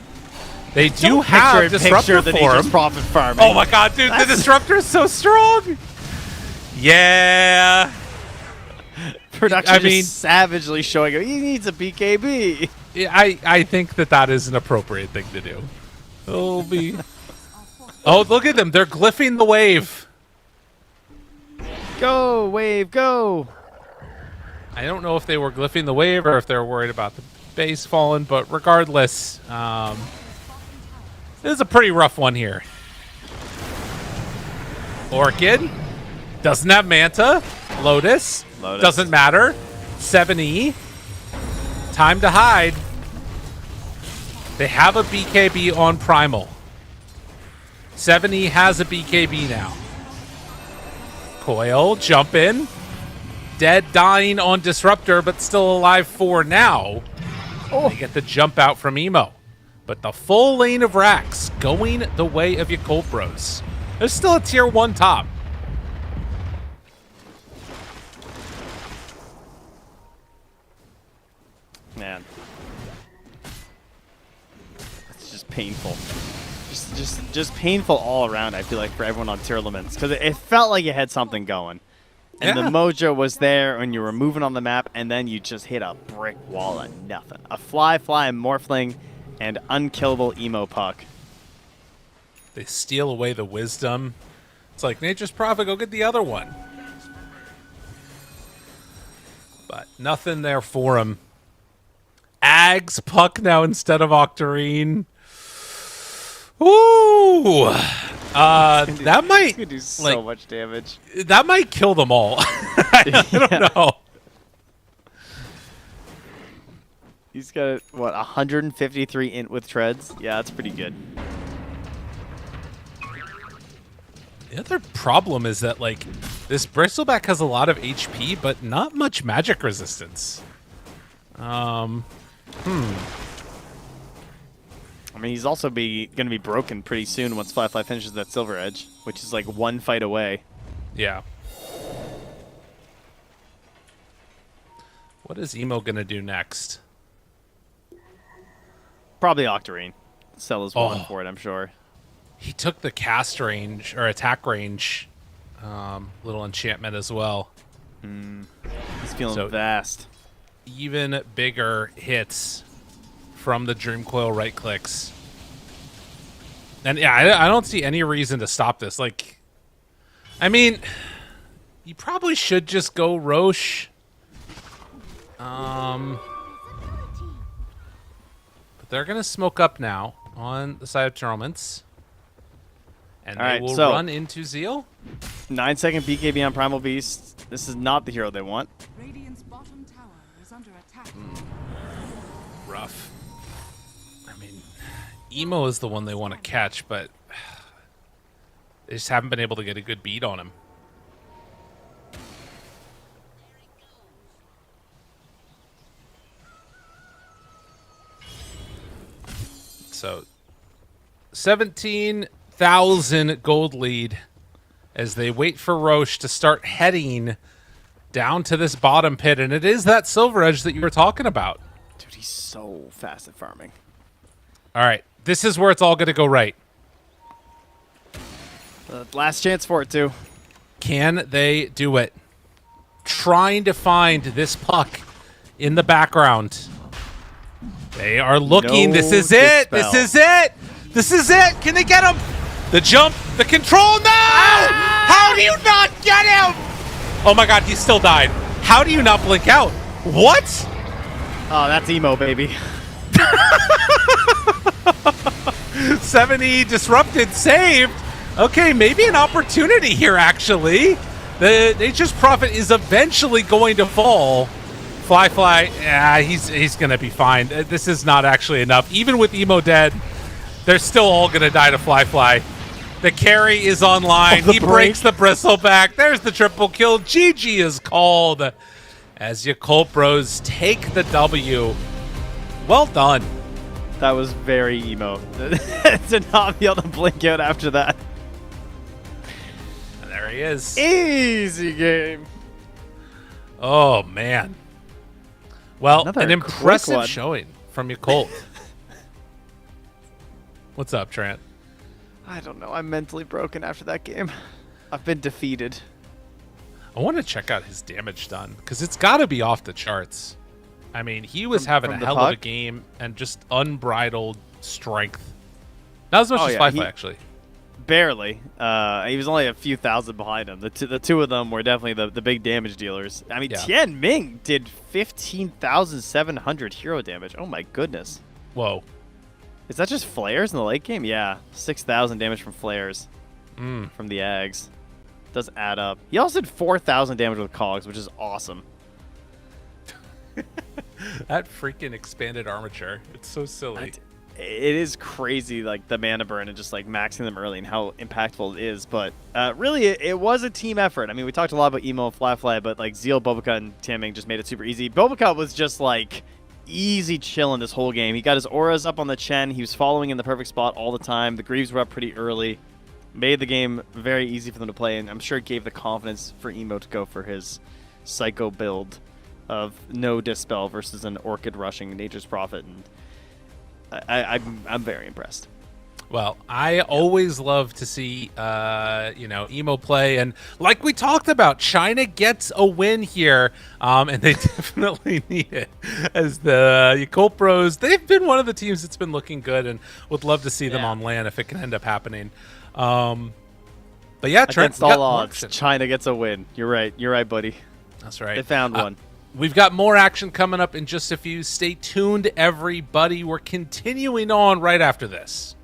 S1: They do have Disruptor for him.
S2: Profit farming.
S1: Oh my god, dude, the Disruptor is so strong. Yeah.
S2: Production just savagely showing him he needs a BKB.
S1: I think that is an appropriate thing to do. It'll be... Oh, look at them. They're glyphing the wave.
S2: Go, wave, go.
S1: I don't know if they were glyphing the wave or if they were worried about the base falling, but regardless, this is a pretty rough one here. Orchid doesn't have Manta. Lotus. Doesn't matter. 7E. Time to hide. They have a BKB on Primal. 7E has a BKB now. Coil, jump in. Dead, dying on Disruptor, but still alive for now. Oh. They get the jump out from Emo. But the full lane of Rax going the way of Yakult Bros. There's still a tier 1 top.
S2: Man. It's just painful. Just painful all around, I feel like, for everyone on Tearlaments. Because it felt like you had something going. And the mojo was there when you were moving on the map, and then you just hit a brick wall of nothing. A fly, Morphling, and unkillable Emo Puck.
S1: They steal away the wisdom. It's like, Nature's Prophet, go get the other one. But nothing there for him. Ags Puck now instead of Octarine. Ooh. That might
S2: do so much damage.
S1: That might kill them all. I don't know.
S2: He's got, what, 153 int with treads? Yeah, that's pretty good.
S1: The other problem is that, like, this Bristleback has a lot of HP, but not much magic resistance.
S2: I mean, he's also going to be broken pretty soon once Fly finishes that Silver Edge, which is like one fight away.
S1: Yeah. What is Emo going to do next?
S2: Probably Octarine. Sell his one for it, I'm sure.
S1: He took the cast range, or attack range, little enchantment as well.
S2: He's feeling vast.
S1: Even bigger hits from the Dream Coil right clicks. And yeah, I don't see any reason to stop this. Like, I mean, you probably should just go Roche. But they're going to smoke up now on the side of Tearlaments. And they will run into Zeal.
S2: 9-second BKB on Primal Beast. This is not the hero they want.
S3: Radiant's bottom tower is under attack.
S1: Rough. I mean, Emo is the one they want to catch, but they just haven't been able to get a good beat on him. So, 17,000 gold lead as they wait for Roche to start heading down to this bottom pit, and it is that Silver Edge that you were talking about.
S2: Dude, he's so fast at farming.
S1: All right, this is where it's all going to go right.
S2: Last chance for it, too.
S1: Can they do it? Trying to find this puck in the background. They are looking.
S2: No
S1: this is it.
S2: dispel.
S1: This is it. This is it. Can they get him? The jump, the control. No! How do you not get him? Oh my god, he still died. How do you not blink out? What?
S2: Oh, that's emo, baby.
S1: 70 disrupted, saved. Okay, maybe an opportunity here, actually. The Nature's Prophet is eventually going to fall. Fly, yeah, he's going to be fine. This is not actually enough. Even with emo dead, they're still all going to die to Fly. The carry is online. He breaks the bristleback. There's the triple kill. GG is called as Yakult Bros take the W. Well done.
S2: That was very emo. To not be able to blink out after that.
S1: And there he is.
S2: Easy game.
S1: Oh, man. Well,
S2: Another
S1: an
S2: quick
S1: impressive
S2: one.
S1: showing from Yakult. What's up, Trant?
S2: I don't know. I'm mentally broken after that game. I've been defeated.
S1: I want to check out his damage done, because it's got to be off the charts. I mean, he was having a
S2: from the
S1: hell of a
S2: puck?
S1: game and just unbridled strength. Not as much
S2: Oh,
S1: as
S2: yeah,
S1: Fly, actually.
S2: Barely. He was only a few thousand behind him. The two of them were definitely the big damage dealers. I mean,
S1: Yeah.
S2: Tian Ming did 15,700 hero damage. Oh my goodness.
S1: Whoa.
S2: Is that just flares in the late game? Yeah, 6,000 damage from flares from the Ags. Does add up. He also did 4,000 damage with cogs, which is awesome.
S1: That freaking expanded armature. It's so silly.
S2: It is crazy, like the mana burn and just like maxing them early and how impactful it is. But really, it was a team effort. I mean, we talked a lot about emo and Fly, but like Zeal, Bobacut, and Tianming just made it super easy. Bobacut was just like easy chilling this whole game. He got his auras up on the Chen. He was following in the perfect spot all the time. The Greaves were up pretty early. Made the game very easy for them to play, and I'm sure it gave the confidence for emo to go for his psycho build of no Dispel versus an Orchid rushing Nature's Prophet, and I'm very impressed.
S1: Well, I always love to see, emo play, and like we talked about, China gets a win here, and they definitely need it. As the Yakult Bros, they've been one of the teams that's been looking good, and would love to see them on LAN if it can end up happening. But yeah, Trent,
S2: Against all odds, China gets a win. You're right, buddy.
S1: That's right.
S2: They found one.
S1: We've got more action coming up in just a few. Stay tuned, everybody. We're continuing on right after this.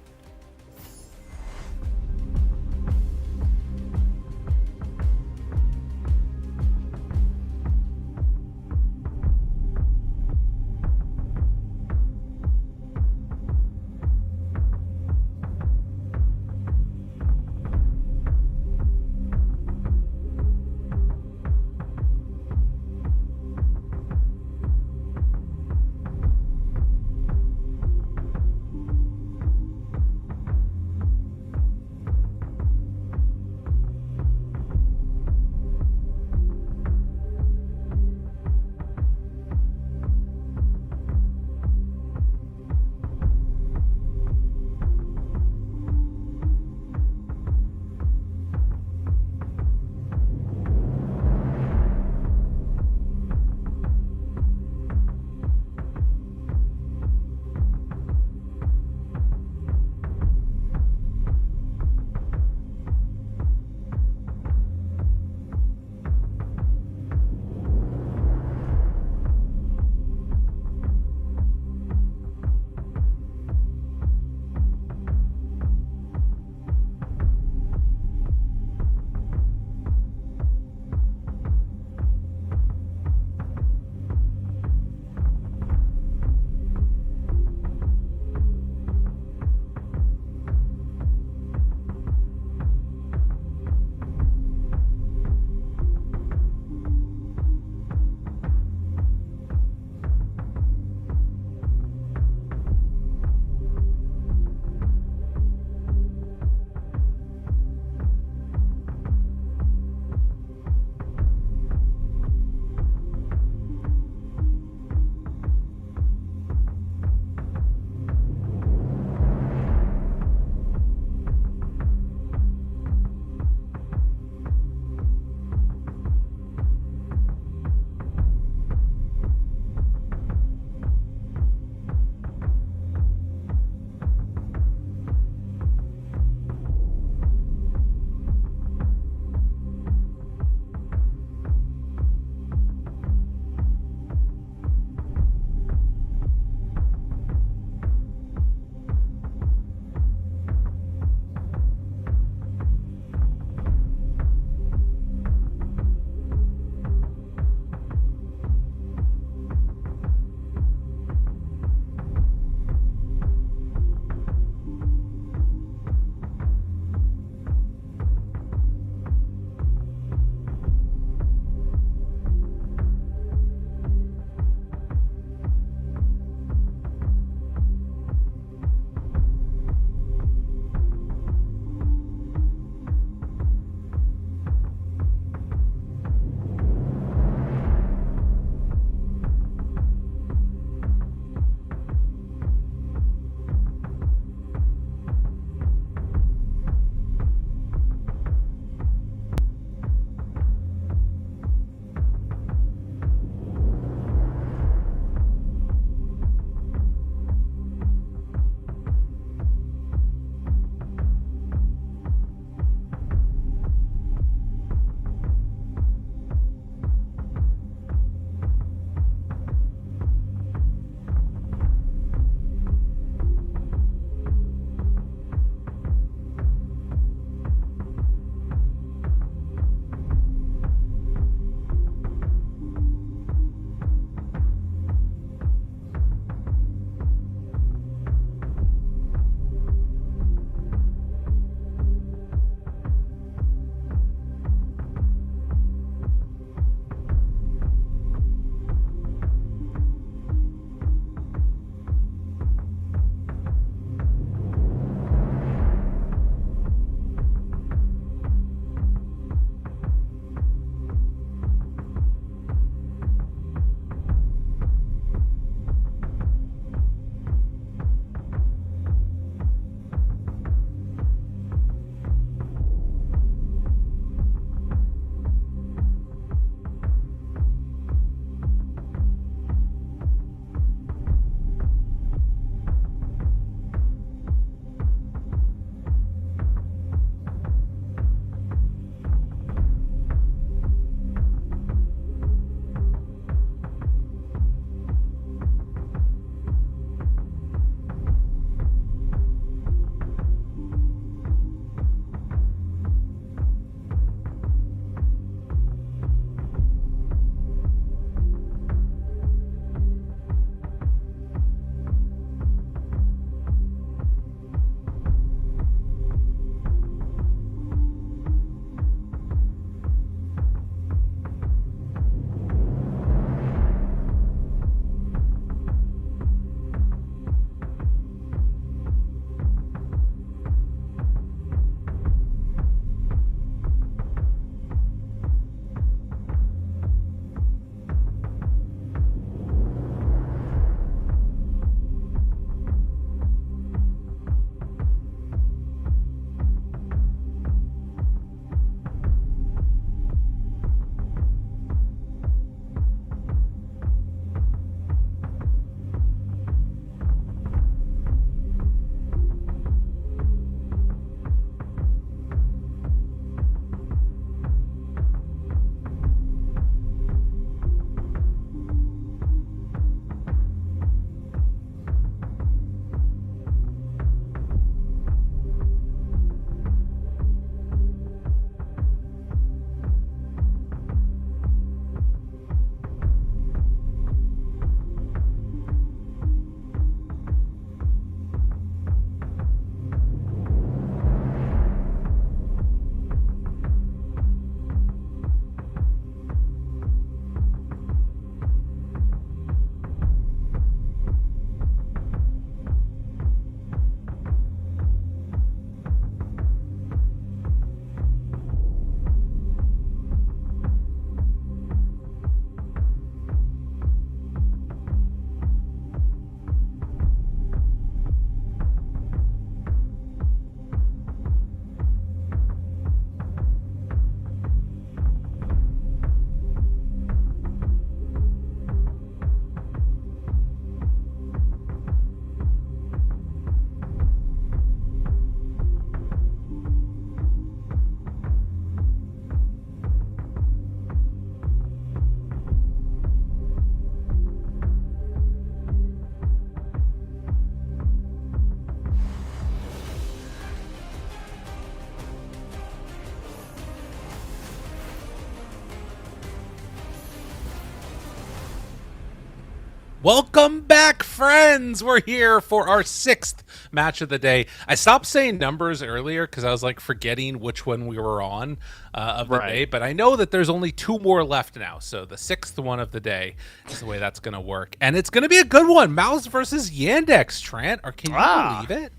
S1: Welcome back, friends. We're here for our 6th match of the day. I stopped saying numbers earlier because I was like forgetting which one we were on of the day, but I know that there's only 2 more left now. So the 6th one of the day is the way that's going to work. And it's going to be a good one. MOUZ versus Yandex, Trent. Or can you believe it?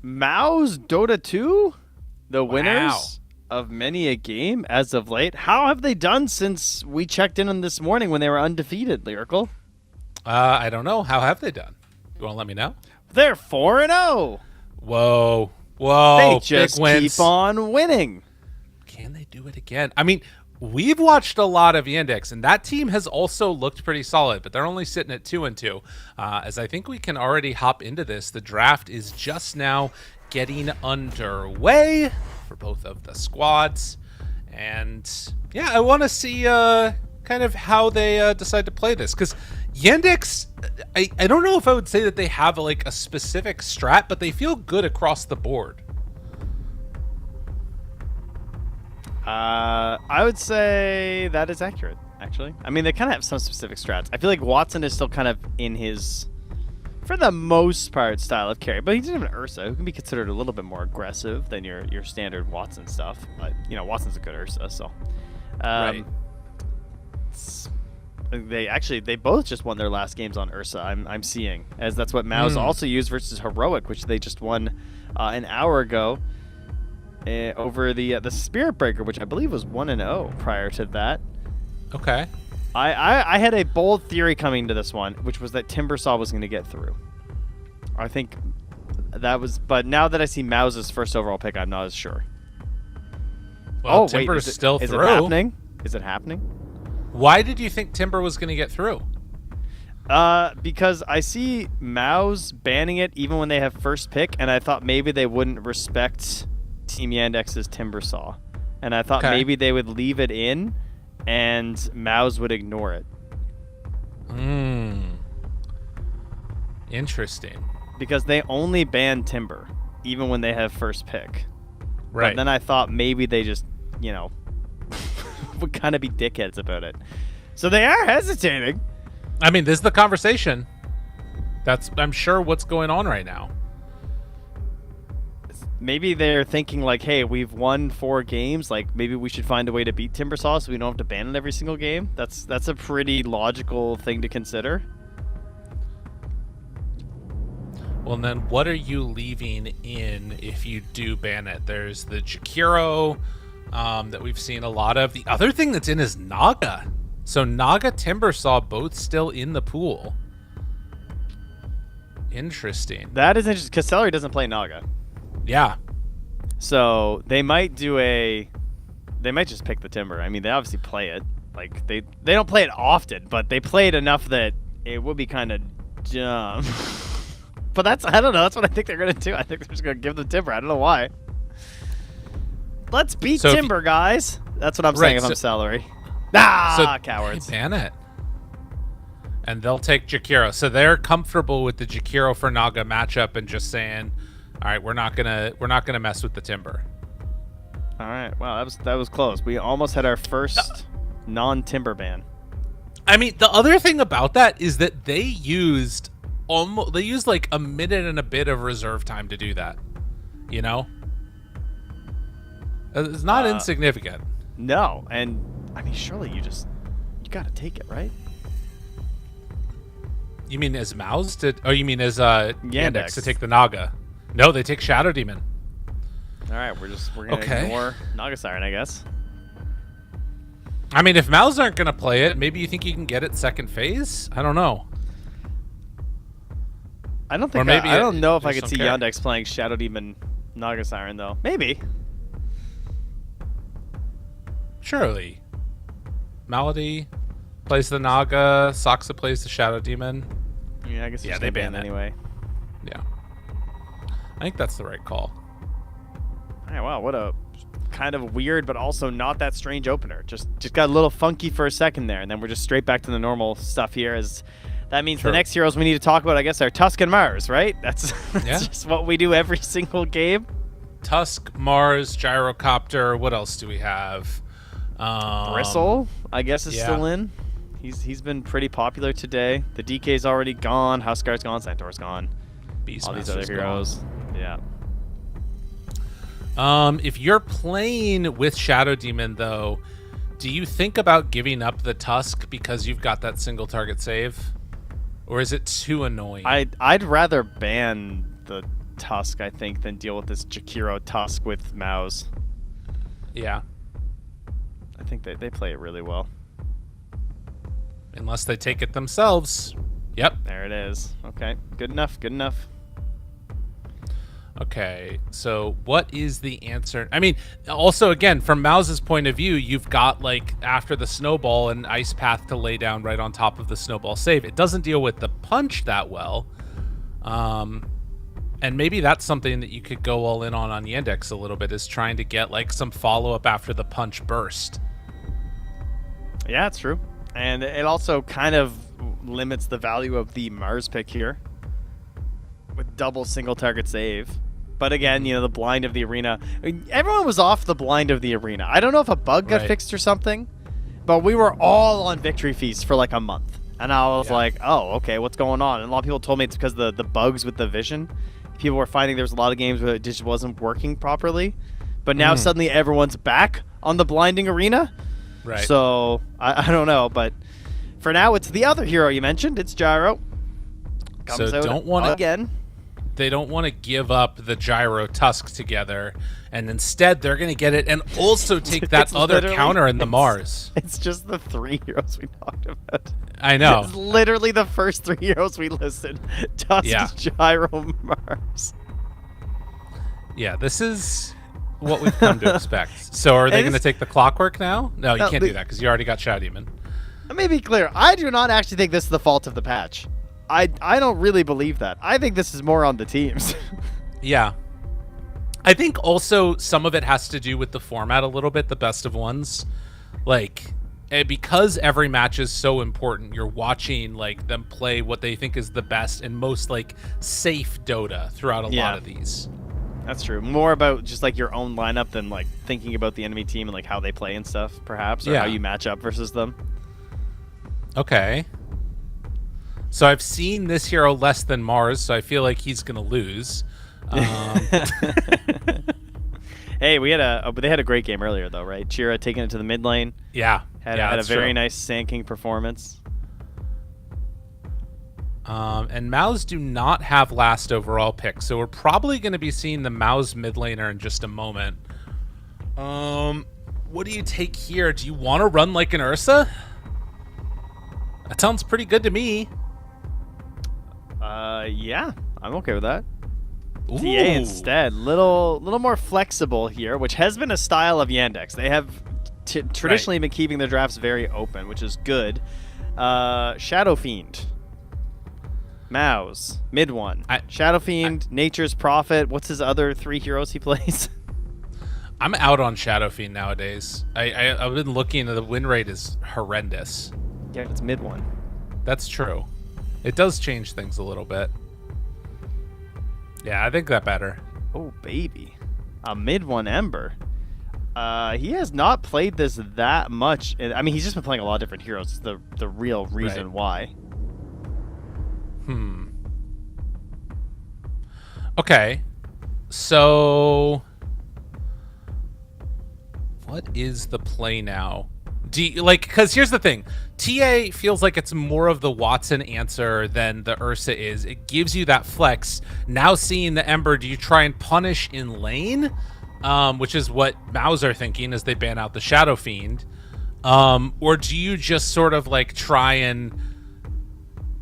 S2: MOUZ Dota 2? The winners of many a game as of late. How have they done since we checked in on this morning when they were undefeated, Lyrical?
S1: I don't know. How have they done? You want to let me know?
S2: They're 4-0.
S1: Whoa.
S2: They just
S1: big wins.
S2: keep on winning.
S1: Can they do it again? I mean, we've watched a lot of Yandex, and that team has also looked pretty solid, but they're only sitting at 2-2. As I think we can already hop into this. The draft is just now getting underway for both of the squads. And yeah, I want to see kind of how they decide to play this, because Yandex, I don't know if I would say that they have like a specific strat, but they feel good across the board.
S2: I would say that is accurate, actually. I mean, they kind of have some specific strats. I feel like Watson is still kind of in his, for the most part, style of carry, but he doesn't have an Ursa, who can be considered a little bit more aggressive than your standard Watson stuff. But you know, Watson's a good Ursa, so.
S1: Right.
S2: They both just won their last games on Ursa. I'm seeing, as that's what MOUZ also used versus Heroic, which they just won an hour ago over the Spirit Breaker, which I believe was 1-0 prior to that.
S1: Okay.
S2: I had a bold theory coming to this one, which was that Timbersaw was going to get through. I think that was, but now that I see MOUZ's first overall pick, I'm not as sure.
S1: Well, Timber's still through.
S2: Is it happening? Is it happening?
S1: Why did you think Timber was going to get through?
S2: Because I see MOUZ banning it even when they have first pick, and I thought maybe they wouldn't respect Team Yandex's Timbersaw. And I thought maybe they would leave it in, and MOUZ would ignore it.
S1: Interesting.
S2: Because they only ban Timber, even when they have first pick.
S1: Right.
S2: But then I thought maybe they just, you know, would kind of be dickheads about it. So they are hesitating.
S1: I mean, this is the conversation. That's, I'm sure, what's going on right now.
S2: Maybe they're thinking like, hey, we've won 4 games. Like, maybe we should find a way to beat Timbersaw so we don't have to ban it every single game. That's a pretty logical thing to consider.
S1: Well, then what are you leaving in if you do ban it? There's the Jakiro that we've seen a lot of. The other thing that's in is Naga. So Naga, Timbersaw, both still in the pool. Interesting.
S2: That is interesting, because Celery doesn't play Naga.
S1: Yeah.
S2: So they might they might just pick the Timber. I mean, they obviously play it. Like, they don't play it often, but they play it enough that it would be kind of dumb. But I don't know, that's what I think they're going to do. I think they're just going to give the Timber. I don't know why. Let's beat Timber, guys. That's what I'm saying if I'm Celery. Cowards.
S1: Ban it. And they'll take Jakiro. So they're comfortable with the Jakiro for Naga matchup and just saying, all right, we're not gonna mess with the Timber.
S2: All right. Wow, that was close. We almost had our first non-Timber ban.
S1: I mean, the other thing about that is that they used like a minute and a bit of reserve time to do that. You know? It's not insignificant.
S2: No, and I mean, surely you gotta take it, right?
S1: You mean as MOUZ to? Oh, you mean as Yandex to take the Naga? No, they take Shadow Demon.
S2: All right, we're gonna ignore Naga Siren, I guess.
S1: I mean, if MOUZ aren't gonna play it, maybe you think you can get it second phase. I don't know.
S2: I don't think. I don't know if I could see Yandex playing Shadow Demon Naga Siren though. Maybe.
S1: Surely. Malady plays the Naga. Saksa plays the Shadow Demon.
S2: Yeah, I guess they ban anyway.
S1: Yeah. I think that's the right call.
S2: All right, wow, what a kind of weird but also not that strange opener. Just got a little funky for a second there, and then we're just straight back to the normal stuff here. As that means the next heroes we need to talk about, I guess, are Tusk and Mars, right? That's just what we do every single game.
S1: Tusk, Mars, Gyrocopter. What else do we have?
S2: Bristle, I guess, is still in. He's been pretty popular today. The DK's already gone. Huskar's gone. Centaur's gone. All these other heroes. Yeah.
S1: If you're playing with Shadow Demon, though, do you think about giving up the Tusk because you've got that single target save? Or is it too annoying?
S2: I'd rather ban the Tusk, I think, than deal with this Jakiro Tusk with MOUZ.
S1: Yeah.
S2: I think they play it really well.
S1: Unless they take it themselves. Yep.
S2: There it is. Okay. Good enough. Good enough.
S1: Okay, so what is the answer? I mean, also, again, from MOUZ's point of view, you've got, like, after the snowball, an ice path to lay down right on top of the snowball save. It doesn't deal with the punch that well. And maybe that's something that you could go all in on Yandex a little bit, is trying to get, like, some follow-up after the punch burst.
S2: Yeah, it's true. And it also kind of limits the value of the Mars pick here with double single target save. But again, you know, the blind of the arena. Everyone was off the blind of the arena. I don't know if a bug got fixed or something, but we were all on Victory Feast for like a month. And I was like, oh, okay, what's going on? And a lot of people told me it's because the bugs with the vision. People were finding there was a lot of games where it just wasn't working properly. But now suddenly everyone's back on the blinding arena.
S1: Right.
S2: So, I don't know. But for now, it's the other hero you mentioned. It's Gyro.
S1: So don't want to...
S2: Again.
S1: They don't want to give up the Gyro Tusk together, and instead they're going to get it and also take that other counter in the Mars.
S2: It's just the 3 heroes we talked about.
S1: I know.
S2: It's literally the first 3 heroes we listed. Tusk, Gyro, Mars.
S1: Yeah, this is what we've come to expect. So are they going to take the Clockwork now? No, you can't do that because you already got Shadow Demon.
S2: Let me be clear. I do not actually think this is the fault of the patch. I don't really believe that. I think this is more on the teams.
S1: Yeah. I think also some of it has to do with the format a little bit, the best of ones. Like, because every match is so important, you're watching like them play what they think is the best and most like safe Dota throughout a lot of these.
S2: That's true. More about just like your own lineup than like thinking about the enemy team and like how they play and stuff, perhaps, or how you match up versus them. Okay.
S1: So I've seen this hero less than Mars, so I feel like he's gonna lose.
S2: Hey, they had a great game earlier though, right? Chira taking it to the mid lane.
S1: Yeah,
S2: had a very nice Sand King performance.
S1: And MOUZ do not have last overall pick, so we're probably going to be seeing the MOUZ mid laner in just a moment. What do you take here? Do you want to run like an Ursa? That sounds pretty good to me.
S2: Yeah, I'm okay with that.
S1: Ooh.
S2: TA instead, little more flexible here, which has been a style of Yandex. They have traditionally been keeping their drafts very open, which is good. Shadow Fiend, MOUZ, mid one. Shadow Fiend, Nature's Prophet. What's his other 3 heroes he plays?
S1: I'm out on Shadow Fiend nowadays. I've been looking, the win rate is horrendous.
S2: Yeah, it's mid one.
S1: That's true. It does change things a little bit. Yeah, I think that better.
S2: Oh, baby. A mid one Ember. He has not played this that much. I mean, he's just been playing a lot of different heroes. It's the real reason why.
S1: Okay. So what is the play now? Because here's the thing. TA feels like it's more of the Watson answer than the Ursa is. It gives you that flex. Now seeing the Ember, do you try and punish in lane? Which is what MOUZ are thinking as they ban out the Shadow Fiend. Or do you just sort of like try and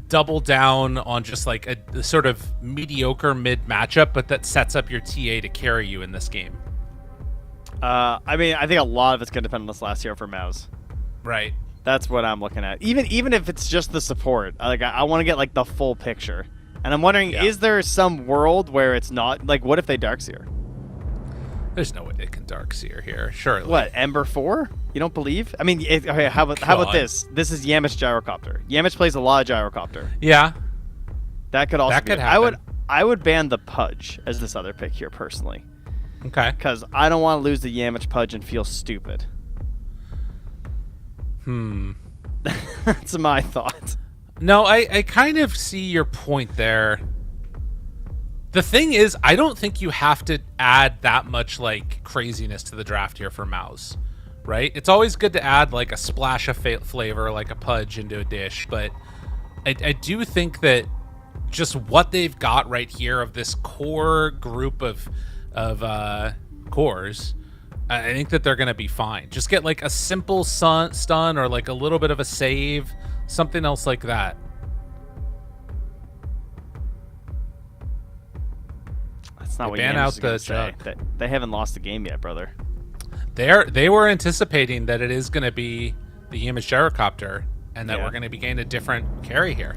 S1: double down on just like a sort of mediocre mid matchup, but that sets up your TA to carry you in this game?
S2: I mean, I think a lot of it's going to depend on this last hero for MOUZ.
S1: Right.
S2: That's what I'm looking at. Even if it's just the support, like I want to get like the full picture. And I'm wondering, is there some world where it's not like, what if they Darkseer?
S1: There's no way they can Darkseer here. Surely.
S2: What, Ember 4? You don't believe? I mean, okay, how about this? This is Yamish Gyrocopter. Yamish plays a lot of Gyrocopter.
S1: Yeah.
S2: That could also
S1: could happen.
S2: I would ban the Pudge as this other pick here personally.
S1: Okay.
S2: Because I don't want to lose the Yamish Pudge and feel stupid. That's my thought.
S1: No, I kind of see your point there. The thing is, I don't think you have to add that much like craziness to the draft here for MOUZ, right? It's always good to add like a splash of flavor, like a pudge into a dish, but I do think that just what they've got right here of this core group of cores, I think that they're going to be fine. Just get like a simple stun or like a little bit of a save, something else like that.
S2: That's not what
S1: ban
S2: Yandex
S1: out
S2: is gonna
S1: the
S2: say.
S1: jug.
S2: They haven't lost a game yet, brother.
S1: They were anticipating that it is going to be the image gyrocopter and that we're going to be getting a different carry here.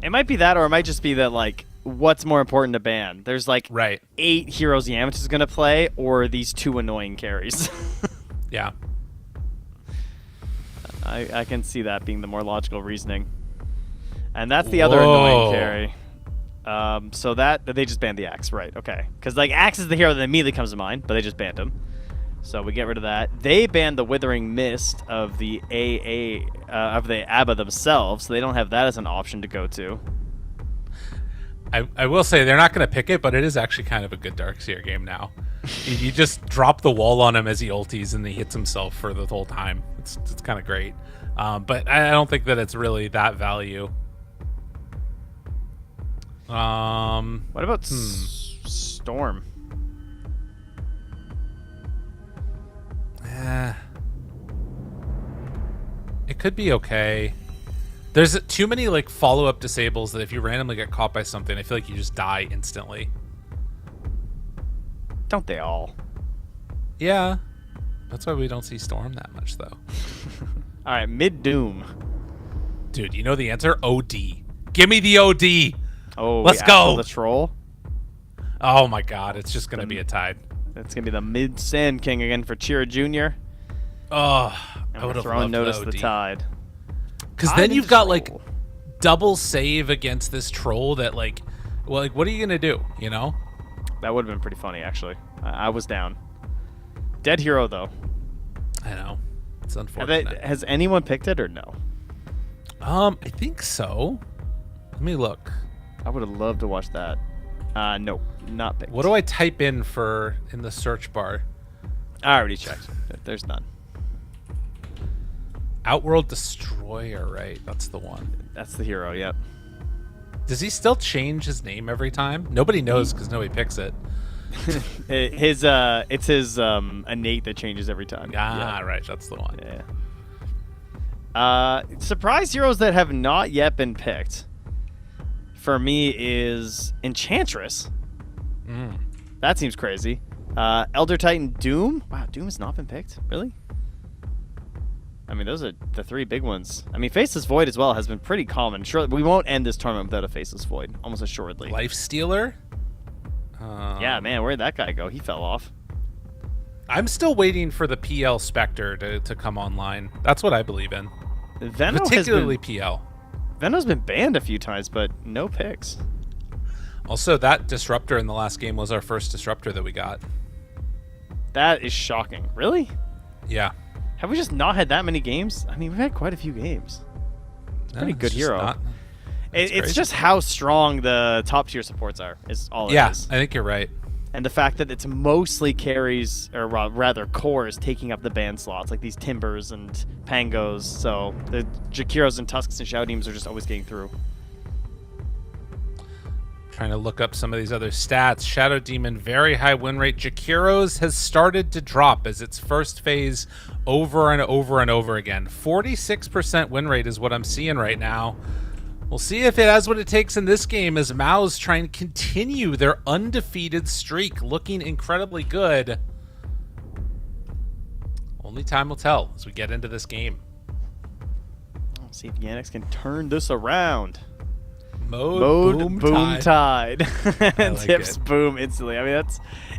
S2: It might be that, or it might just be that, like, what's more important to ban? There's, like,
S1: Right.
S2: 8 heroes Yakult is going to play, or these 2 annoying carries.
S1: Yeah.
S2: I can see that being the more logical reasoning. And that's the other annoying carry. So that they just banned the Axe, right? Okay, because like Axe is the hero that immediately comes to mind, but they just banned him. So we get rid of that. They banned the Withering Mist of the ABBA themselves, so they don't have that as an option to go to.
S1: I will say they're not going to pick it, but it is actually kind of a good Darkseer game now. You just drop the wall on him as he ulties and he hits himself for the whole time. It's kind of great. But I don't think that it's really that value.
S2: What about Storm?
S1: It could be okay. There's too many like follow-up disables that if you randomly get caught by something, I feel like you just die instantly.
S2: Don't they all?
S1: Yeah. That's why we don't see Storm that much, though.
S2: All right, mid Doom.
S1: Dude, you know the answer? OD. Give me the OD.
S2: Oh,
S1: let's go.
S2: The troll.
S1: Oh my God, it's just gonna be a tide.
S2: That's gonna be the mid Sand King again for Chira Jr.
S1: Oh, I would have
S2: thrown
S1: loved
S2: Notice
S1: the
S2: the Tide.
S1: Because then you've got like double save against this troll that like, well, like what are you gonna do? You know?
S2: That would have been pretty funny, actually. I was down. Dead hero though.
S1: I know. It's unfortunate.
S2: Has anyone picked it or no?
S1: I think so. Let me look.
S2: I would have loved to watch that. No, not picked.
S1: What do I type in in the search bar?
S2: I already checked. There's none.
S1: Outworld Destroyer, right? That's the one.
S2: That's the hero, yep.
S1: Does he still change his name every time? Nobody knows because nobody picks it.
S2: It's his innate that changes every time.
S1: Ah, right. That's the one.
S2: Yeah. Surprise heroes that have not yet been picked for me is Enchantress. That seems crazy. Elder Titan Doom. Wow, Doom has not been picked. Really? I mean, those are the 3 big ones. I mean, Faceless Void as well has been pretty common. Sure, we won't end this tournament without a Faceless Void, almost assuredly.
S1: Life Stealer?
S2: Yeah, man, where'd that guy go? He fell off.
S1: I'm still waiting for the PL Spectre to come online. That's what I believe in.
S2: Venno
S1: particularly PL.
S2: Venno's been banned a few times, but no picks.
S1: Also, that Disruptor in the last game was our first Disruptor that we got.
S2: That is shocking. Really?
S1: Yeah.
S2: Have we just not had that many games? I mean, we've had quite a few games. Pretty good hero. It's just how strong the top tier supports are, is all it is.
S1: Yeah, I think you're right.
S2: And the fact that it's mostly carries, or rather cores, taking up the ban slots, like these Timbers and Pangos. So the Jakiros and Tusks and Shadow Demons are just always getting through.
S1: Trying to look up some of these other stats. Shadow Demon, very high win rate. Jakiro's has started to drop as its first phase over and over and over again. 46% win rate is what I'm seeing right now. We'll see if it has what it takes in this game as MOUZ trying to continue their undefeated streak, looking incredibly good. Only time will tell as we get into this game.
S2: Let's see if Yandex can turn this around.
S1: Mode boom
S2: tide.
S1: Like
S2: Tips
S1: it.
S2: boom instantly. I mean,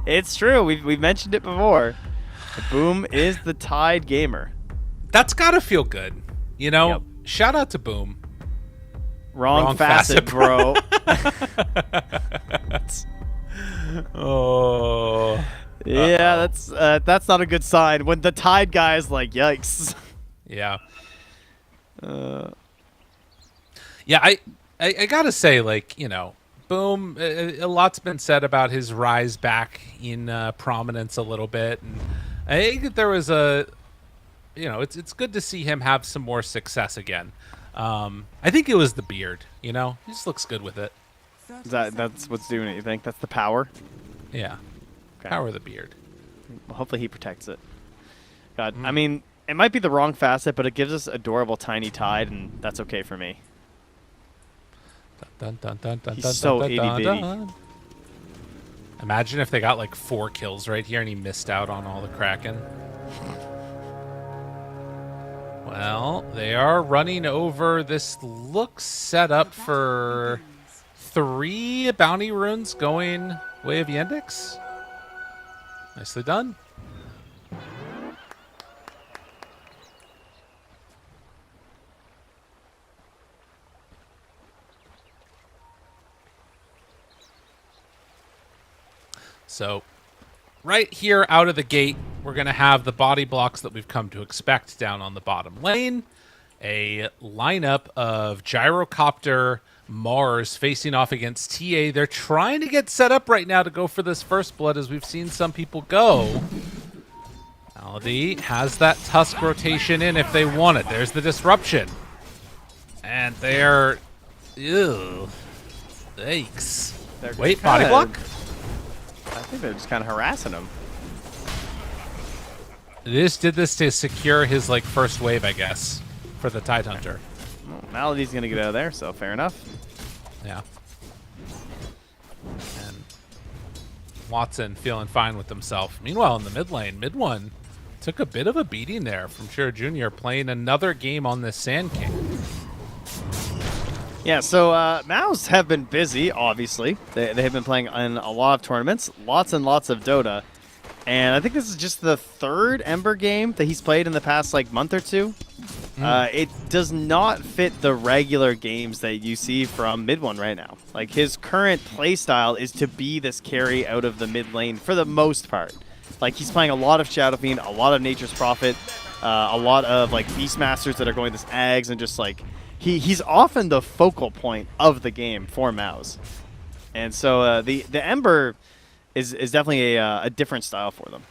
S2: it's true. We've mentioned it before. Boom is the Tide gamer.
S1: That's gotta feel good. You know,
S2: Yep.
S1: Shout out to Boom.
S2: Wrong facet, bro.
S1: Oh.
S2: Yeah, that's not a good sign. When the Tide guy is like, yikes.
S1: Yeah. Yeah, I gotta say, like, Boom, a lot's been said about his rise back in prominence a little bit, and I think that there was it's good to see him have some more success again. I think it was the beard, he just looks good with it.
S2: That's what's doing it, you think? That's the power?
S1: Yeah,
S2: Okay.
S1: power of the beard.
S2: Well, hopefully he protects it. God, I mean, it might be the wrong facet, but it gives us adorable tiny Tide, and that's okay for me.
S1: Dun, dun, dun, dun,
S2: He's
S1: dun,
S2: so
S1: dun, dun,
S2: itty-bitty.
S1: dun. Imagine if they got like 4 kills right here and he missed out on all the Kraken. Well, they are running over. This looks set up for 3 bounty runes going way of Yandex. Nicely done. So right here out of the gate, we're going to have the body blocks that we've come to expect down on the bottom lane. A lineup of Gyrocopter Mars facing off against TA. They're trying to get set up right now to go for this first blood, as we've seen some people go. Malady has that Tusk rotation in if they want it. There's the disruption. And they're... Ew. Yikes. Wait, body block?
S2: I think they're just kind of harassing him.
S1: Did this to secure his first wave, I guess, for the Tidehunter.
S2: Well, Malady's going to get out of there, so fair enough.
S1: Yeah. And Watson feeling fine with himself. Meanwhile, in the mid lane, mid one took a bit of a beating there from Shira Jr. playing another game on this Sand King.
S2: Yeah, so MOUZ have been busy, obviously. They have been playing in a lot of tournaments, lots and lots of Dota. And I think this is just the 3rd Ember game that he's played in the past month or two. It does not fit the regular games that you see from mid one right now. His current play style is to be this carry out of the mid lane for the most part. He's playing a lot of Shadow Fiend, a lot of Nature's Prophet, a lot of Beastmasters that are going this Ags, and just he's often the focal point of the game for MOUZ. And so the Ember is definitely a different style for them.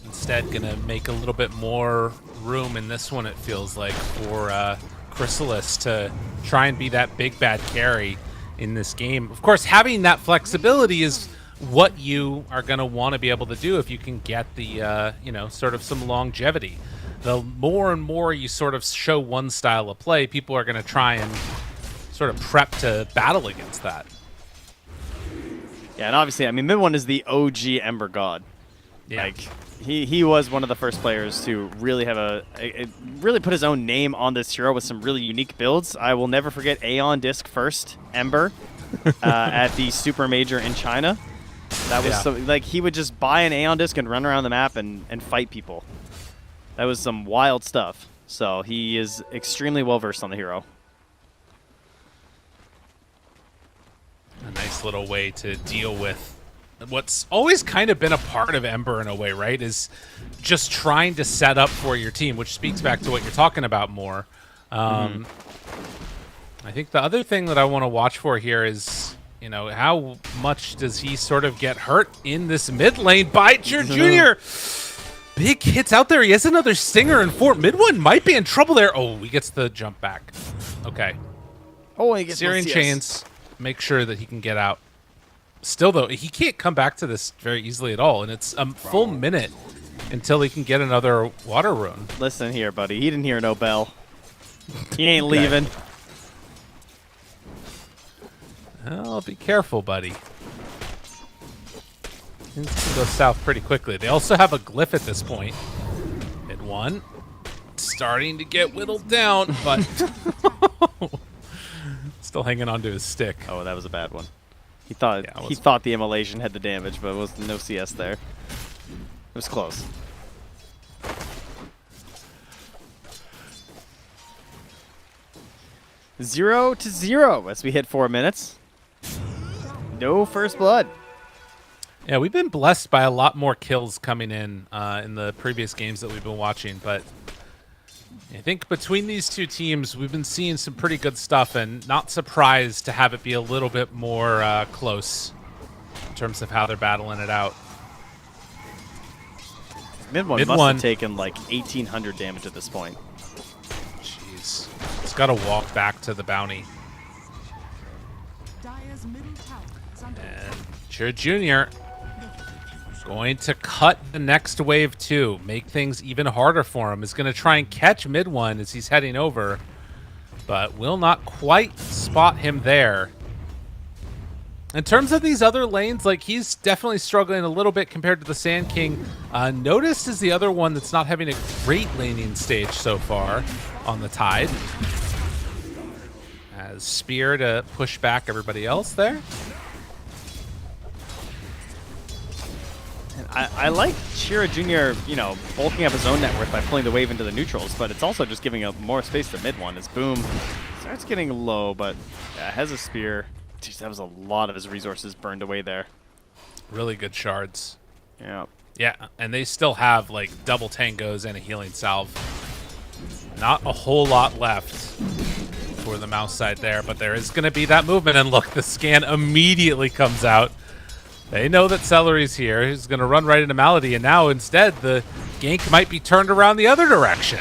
S1: Instead, going to make a little bit more room in this one, it feels like, for Chrysalis to try and be that big bad carry in this game. Of course, having that flexibility is what you are going to want to be able to do if you can get the, sort of some longevity. The more and more you sort of show one style of play, people are going to try and sort of prep to battle against that.
S2: Yeah, and obviously, I mean, mid one is the OG Ember God.
S1: Yeah.
S2: He was one of the first players to really have really put his own name on this hero with some really unique builds. I will never forget Aeon Disc first Ember at the Super Major in China. That was he would just buy an Aeon Disc and run around the map and fight people. That was some wild stuff. So he is extremely well versed on the hero.
S1: A nice little way to deal with what's always kind of been a part of Ember in a way, right? Is just trying to set up for your team, which speaks back to what you're talking about more. I think the other thing that I want to watch for here is, how much does he sort of get hurt in this mid lane by Jr. Big hits out there. He has another Stinger in 4. Mid one might be in trouble there. Oh, he gets the jump back. Okay.
S2: Oh, he gets
S1: Syrian Chains. Make sure that he can get out. Still, though, he can't come back to this very easily at all, and it's a full minute until he can get another water rune.
S2: Listen here, buddy. He didn't hear no bell. He ain't leaving.
S1: Well, be careful, buddy. Things can go south pretty quickly. They also have a glyph at this point. Mid one. Starting to get whittled down, but still hanging onto his stick.
S2: Oh, that was a bad one. He thought the immolation had the damage, but it was no CS there. It was close. Zero to 0 as we hit 4 minutes. No first blood.
S1: Yeah, we've been blessed by a lot more kills coming in the previous games that we've been watching, but I think between these two teams, we've been seeing some pretty good stuff, and not surprised to have it be a little bit more close in terms of how they're battling it out.
S2: Mid one must have taken like 1,800 damage at this point.
S1: Jeez. It's got to walk back to the bounty.
S3: Dire's middle tower is under
S1: And Chira Jr. going to cut the next wave too, make things even harder for him. Is going to try and catch mid one as he's heading over, but will not quite spot him there. In terms of these other lanes, like, he's definitely struggling a little bit compared to the Sand King. Natus is the other one that's not having a great laning stage so far on the Tide. As Spear to push back everybody else there.
S2: I like Chira Jr., you know, bulking up his own net worth by pulling the wave into the neutrals, but it's also just giving up more space to mid one as Boom starts getting low, but yeah, has a spear. Jeez, that was a lot of his resources burned away there.
S1: Really good shards.
S2: Yeah.
S1: Yeah, and they still have, like, double tangos and a healing salve. Not a whole lot left for the MOUZ side there, but there is going to be that movement, and look, the scan immediately comes out. They know that Celery's here. He's going to run right into Malady, and now instead the gank might be turned around the other direction.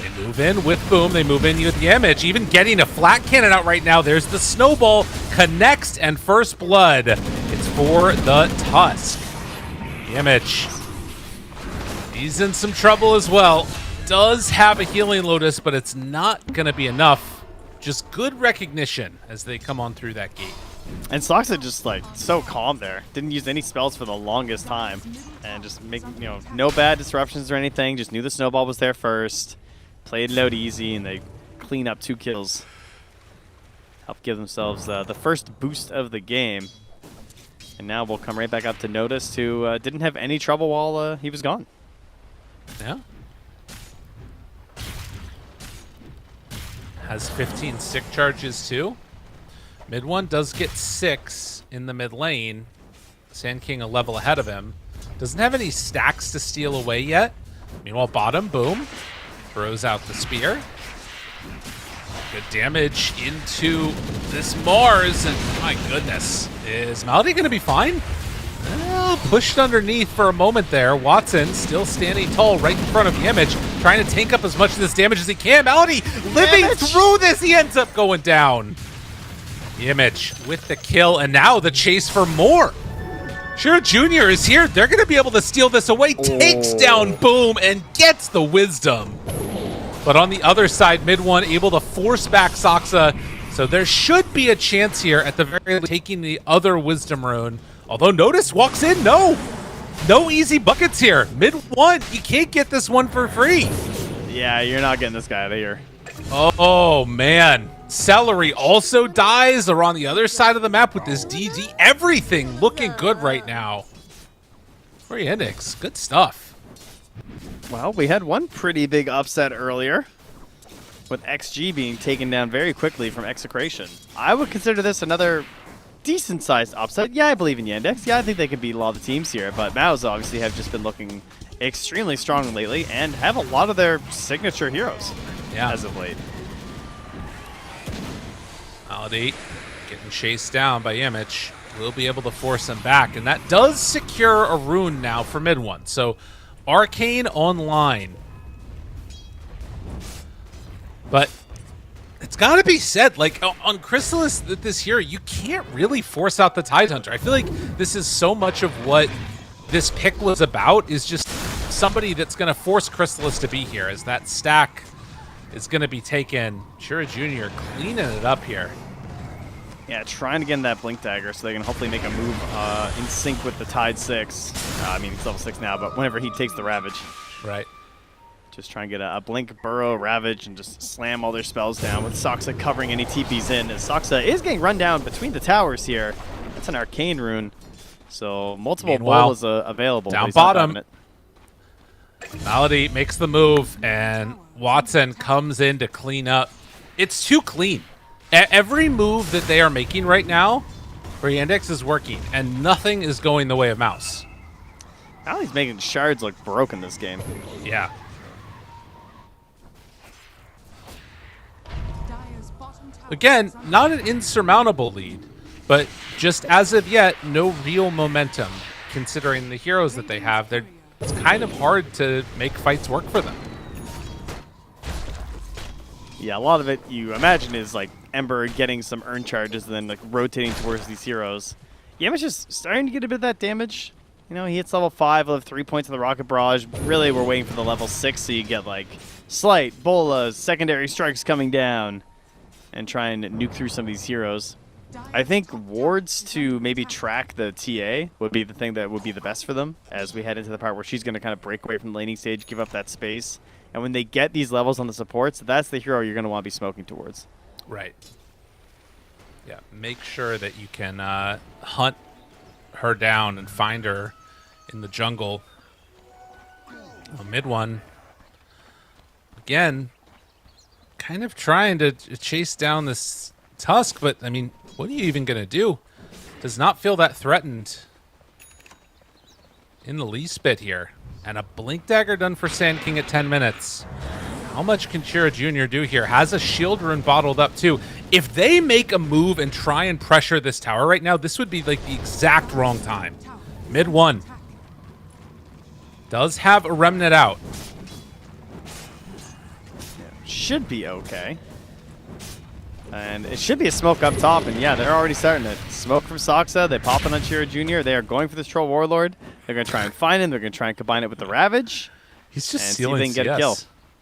S1: They move in with Boom. They move in with the image, even getting a flat cannon out right now. There's the snowball, connects, and first blood. It's for the Tusk. The image. He's in some trouble as well. Does have a healing Lotus, but it's not going to be enough. Just good recognition as they come on through that gate.
S2: And Soxa just like so calm there. Didn't use any spells for the longest time, and just making, you know, no bad disruptions or anything. Just knew the snowball was there first. Played it out easy, and they clean up 2 kills. Help give themselves the first boost of the game. And now we'll come right back up to Natus, who didn't have any trouble while he was gone.
S1: Yeah. Has 15 sick charges too. Mid one does get 6 in the mid lane. Sand King a level ahead of him. Doesn't have any stacks to steal away yet. Meanwhile, bottom, Boom. Throws out the spear. Good damage into this Mars, and my goodness. Is Malady going to be fine? Pushed underneath for a moment there. Watson still standing tall right in front of the image, trying to tank up as much of this damage as he can. Malady living through this. He ends up going down. The image with the kill, and now the chase for more. Chira Jr. is here. They're going to be able to steal this away. Takes down Boom and gets the wisdom. But on the other side, mid one able to force back Soxa. So there should be a chance here at the very least taking the other wisdom rune. Although Natus walks in, no easy buckets here. Mid one, you can't get this one for free.
S2: Yeah, you're not getting this guy out of here.
S1: Oh man, Celery also dies. They're on the other side of the map with this DD. Everything looking good right now for Yandex. Good stuff.
S2: Well, we had one pretty big upset earlier, with XG being taken down very quickly from Execration. I would consider this another decent-sized upset. Yeah, I believe in Yandex. Yeah, I think they can beat a lot of the teams here, but MOUZ obviously have just been looking extremely strong lately and have a lot of their signature heroes as of late.
S1: Malady getting chased down by Image. Will be able to force him back, and that does secure a rune now for mid one. So Arcane online. But it's got to be said, like, on Chrysalis this year, you can't really force out the Tidehunter. I feel like this is so much of what this pick was about, is just somebody that's going to force Chrysalis to be here, as that stack is going to be taken. Chira Jr. cleaning it up here.
S2: Yeah, trying to get in that Blink Dagger so they can hopefully make a move in sync with the Tide 6. I mean, it's level 6 now, but whenever he takes the Ravage.
S1: Right.
S2: Just try and get a Blink, Burrow, Ravage, and just slam all their spells down with Soxa covering any TPs in. As Soxa is getting run down between the towers here. That's an Arcane rune. So multiple balls available.
S1: Down bottom. Malady makes the move, and Watson comes in to clean up. It's too clean. Every move that they are making right now for Yandex is working, and nothing is going the way of MOUZ.
S2: Now he's making shards look broken this game.
S1: Yeah. Again, not an insurmountable lead, but just as of yet, no real momentum. Considering the heroes that they have, it's kind of hard to make fights work for them.
S2: Yeah, a lot of it you imagine is like Ember getting some earn charges and then like rotating towards these heroes. Yama's just starting to get a bit of that damage. You know, he hits level 5, level 3 points in the Rocket Barrage. Really, we're waiting for the level 6 so you get like Slight, Bolas, secondary strikes coming down and try and nuke through some of these heroes. I think wards to maybe track the TA would be the thing that would be the best for them as we head into the part where she's going to kind of break away from the laning stage, give up that space. And when they get these levels on the supports, that's the hero you're going to want to be smoking towards.
S1: Right. Yeah, make sure that you can hunt her down and find her in the jungle. Well, mid one. Again, kind of trying to chase down this Tusk, but, I mean, what are you even going to do? Does not feel that threatened in the least bit here. And a Blink Dagger done for Sand King at 10 minutes. How much can Chira Jr. do here? Has a shield rune bottled up, too. If they make a move and try and pressure this tower right now, this would be, like, the exact wrong time. Mid one. Does have a Remnant out.
S2: Should be okay. And it should be a smoke up top, and yeah, they're already starting it. Smoke from Soxa, they pop in on Chira Jr. They are going for this Troll Warlord. They're going to try and find him. They're going to try and combine it with the Ravage.
S1: He's just
S2: and
S1: sealing
S2: see if they can get a kill.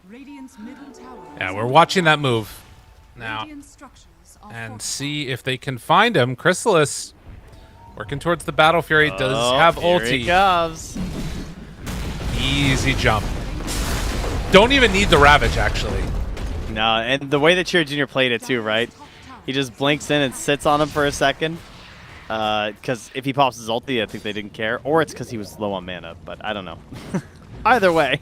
S3: Radiant's middle tower
S1: Yeah, we're watching that move now.
S3: Radiant structures are
S1: And
S3: fortified.
S1: see if they can find him. Chrysalis working towards the Battle Fury. Does have
S2: Here he
S1: ulti.
S2: comes.
S1: Easy jump. Don't even need the Ravage, actually.
S2: No, and the way that Chira Jr. played it too, right? He just blinks in and sits on him for a second. Because if he pops his ulti, I think they didn't care. Or it's because he was low on mana, but I don't know. Either way.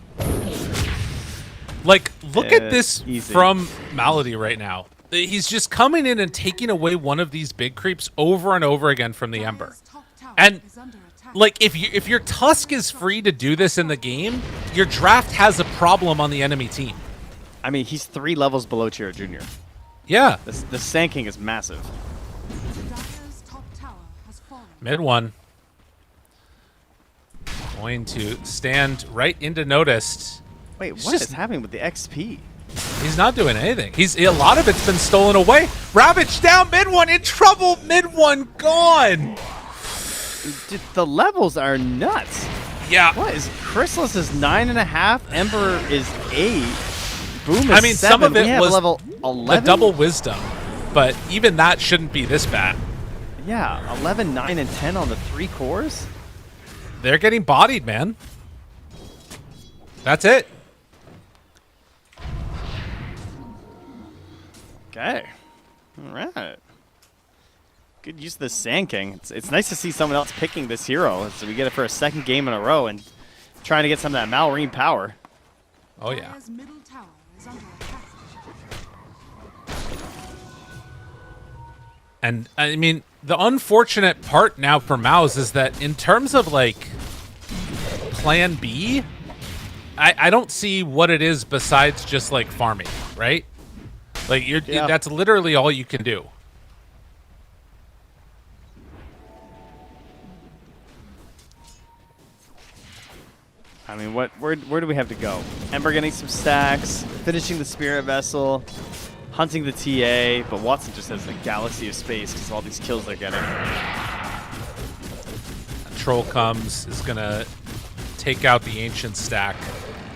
S1: Like, look at this
S2: easy.
S1: from Malady right now. He's just coming in and taking away one of these big creeps over and over again from the Ember.
S3: Dire's top tower
S1: And,
S3: is under attack.
S1: like, if your Tusk is free to do this in the game, your draft has a problem on the enemy team.
S2: I mean, he's 3 levels below Chira Jr.
S1: Yeah.
S2: The Sand King is massive.
S3: Dire's top tower has fallen.
S1: Mid one. Going to stand right into Noticed.
S2: Wait,
S1: It's
S2: what is
S1: just-
S2: happening with the XP?
S1: He's not doing anything. A lot of it's been stolen away. Ravage down mid one, in trouble. Mid one gone.
S2: Dude, the levels are nuts.
S1: Yeah.
S2: What is Chrysalis is 9.5, Ember is 8, Boom is
S1: I mean,
S2: 7.
S1: some of it
S2: we have
S1: was
S2: level
S1: a
S2: 11.
S1: double wisdom, but even that shouldn't be this bad.
S2: Yeah, 11, 9, and 10 on the 3 cores.
S1: They're getting bodied, man. That's it.
S2: Okay. All right. Good use of the Sand King. It's nice to see someone else picking this hero. So we get it for a second game in a row and trying to get some of that Malrine power.
S1: Oh, yeah.
S3: Dire's middle tower is under attack.
S1: And, I mean, the unfortunate part now for MOUZ is that in terms of, like, plan B, I don't see what it is besides just, like, farming, right? Like, that's literally all you can do.
S2: I mean, where do we have to go? Ember getting some stacks, finishing the Spirit Vessel, hunting the TA, but Watson just has a galaxy of space because of all these kills they're getting.
S1: Troll comes, is going to take out the Ancient stack.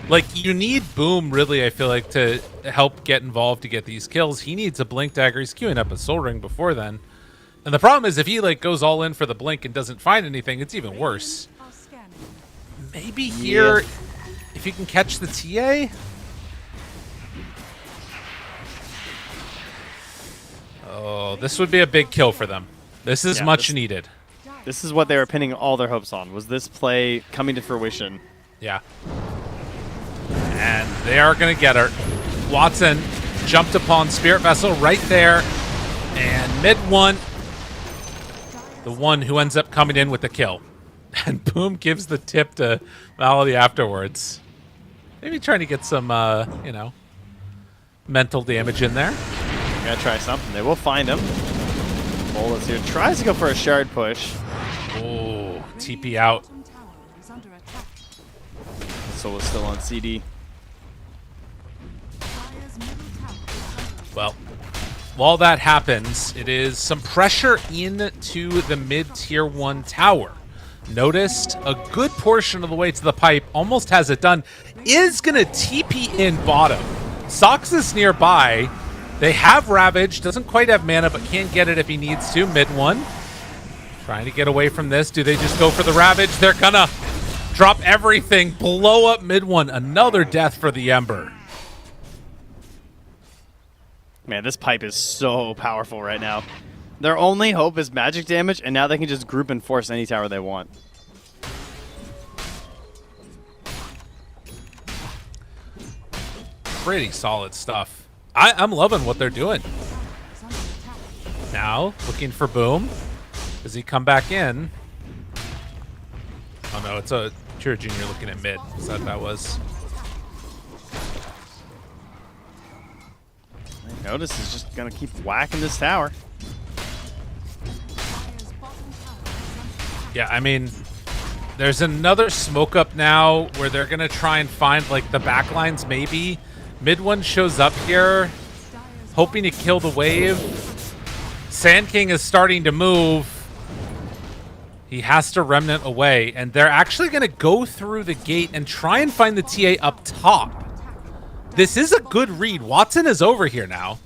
S1: Like, you need Boom, really, I feel like, to help get involved to get these kills. He needs a Blink Dagger. He's queuing up a Soul Ring before then. And the problem is if he, like, goes all in for the Blink and doesn't find anything, it's even worse.
S3: Are scanning.
S1: Maybe here, if you can catch the TA? Oh, this would be a big kill for them. This is
S2: Yeah,
S1: much
S2: this-
S1: needed.
S2: This is what they were pinning all their hopes on, was this play coming to fruition.
S1: Yeah. And they are going to get her. Watson jumped upon Spirit Vessel right there. And mid one, the one who ends up coming in with the kill. And Boom gives the tip to Malady afterwards. Maybe trying to get some, you know, mental damage in there.
S2: Gotta try something. They will find him. Bolas here tries to go for a shard push.
S1: Oh, TP out.
S3: Bottom tower is under attack.
S2: Solo's still on CD.
S3: Dire's middle tower is under
S1: Well, while that happens, it is some pressure into the mid-tier 1 tower. Noticed a good portion of the way to the pipe, almost has it done, is going to TP in bottom. Sox is nearby. They have Ravage, doesn't quite have mana, but can get it if he needs to. Mid 1. Trying to get away from this. Do they just go for the Ravage? They're going to drop everything, blow up mid 1. Another death for the Ember.
S2: Man, this pipe is so powerful right now. Their only hope is magic damage, and now they can just group and force any tower they want.
S1: Pretty solid stuff. I'm loving what they're doing. Now, looking for Boom. Does he come back in? Oh no, it's a Pure Junior looking at mid. Is that was?
S2: Natus is just going to keep whacking this tower.
S3: Dire's bottom tower is under attack.
S1: Yeah, I mean, there's another smoke up now where they're going to try and find like the backlines maybe. Mid 1 shows up here, hoping to kill the wave. Sand King is starting to move. He has to Remnant away, and they're actually going to go through the gate and try and find the TA up top. This is a good read. Watson is over here now.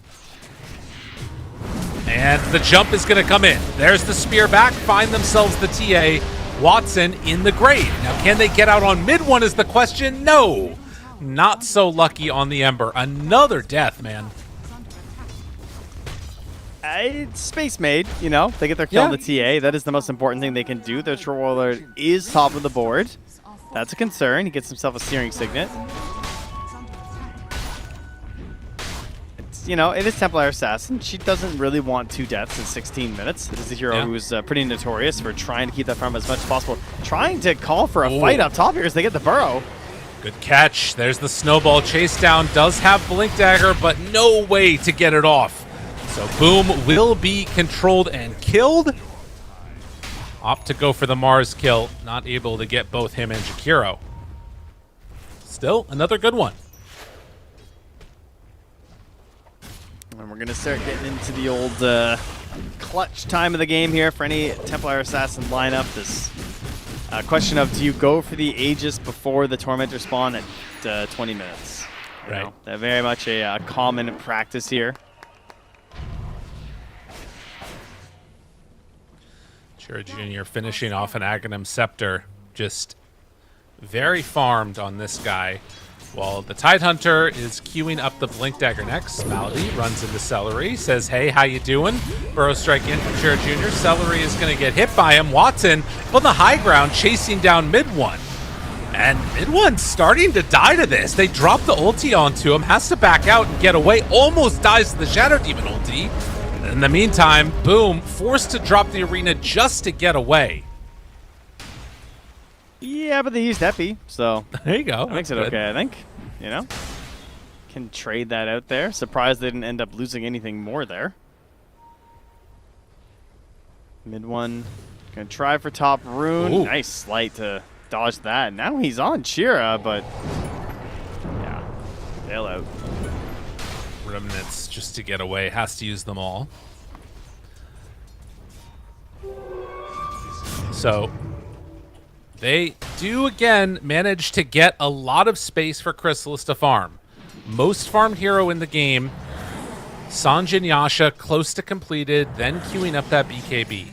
S1: And the jump is going to come in. There's the spear back, find themselves the TA. Watson in the grave. Now, can they get out on mid 1 is the question? No. Not so lucky on the Ember. Another death, man.
S2: It's space made, you know. They get their kill on the TA. That is the most important thing they can do. Their Troller is top of the board. That's a concern. He gets himself a Searing Signet. It's, you know, it is Templar Assassin. She doesn't really want 2 deaths in 16 minutes. This is a hero who's pretty notorious for trying to keep that farm as much as possible. Trying to call for a fight up top here as they get the burrow.
S1: Good catch. There's the snowball chase down. Does have Blink Dagger, but no way to get it off. So Boom will be controlled and killed. Opt to go for the Mars kill. Not able to get both him and Jakiro. Still, another good one.
S2: And we're going to start getting into the old clutch time of the game here for any Templar Assassin lineup. This question of, do you go for the Aegis before the Tormentor spawn at 20 minutes? You
S1: Right.
S2: know, they're very much a common practice here.
S1: Sure, Junior finishing off an Aghanim Scepter. Just very farmed on this guy. While the Tidehunter is queuing up the Blink Dagger next. Maldi runs into Celery, says, hey, how you doing? Burrow strike in from Sure Junior. Celery is going to get hit by him. Watson on the high ground chasing down mid 1. And mid 1's starting to die to this. They drop the ulti onto him, has to back out and get away. Almost dies to the Shadow Demon ulti. In the meantime, Boom forced to drop the arena just to get away.
S2: Yeah, but they used Epi, so
S1: There you go.
S2: that makes it
S1: That's good.
S2: okay, I think. You know? Can trade that out there. Surprised they didn't end up losing anything more there. Mid 1. Gonna try for top rune.
S1: Ooh.
S2: Nice slight to dodge that. Now he's on Chira, but yeah, bail out.
S1: Remnants just to get away. Has to use them all. So they do again manage to get a lot of space for Chrysalis to farm. Most farmed hero in the game. Sanjin Yasha close to completed, then queuing up that BKB.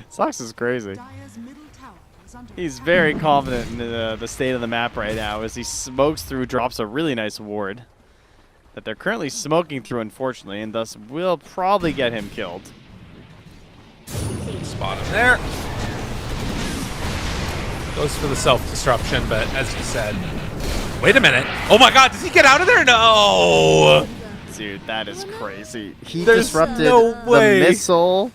S2: Sox is crazy.
S3: Dire's middle tower is under
S2: He's
S3: attack.
S2: very confident in the state of the map right now as he smokes through, drops a really nice ward that they're currently smoking through, unfortunately, and thus will probably get him killed.
S1: Spot him there. Goes for the self-disruption, but as you said, wait a minute. Oh my god, does he get out of there? No!
S2: Dude, that is crazy. He
S1: There's
S2: disrupted
S1: no way.
S2: the missile.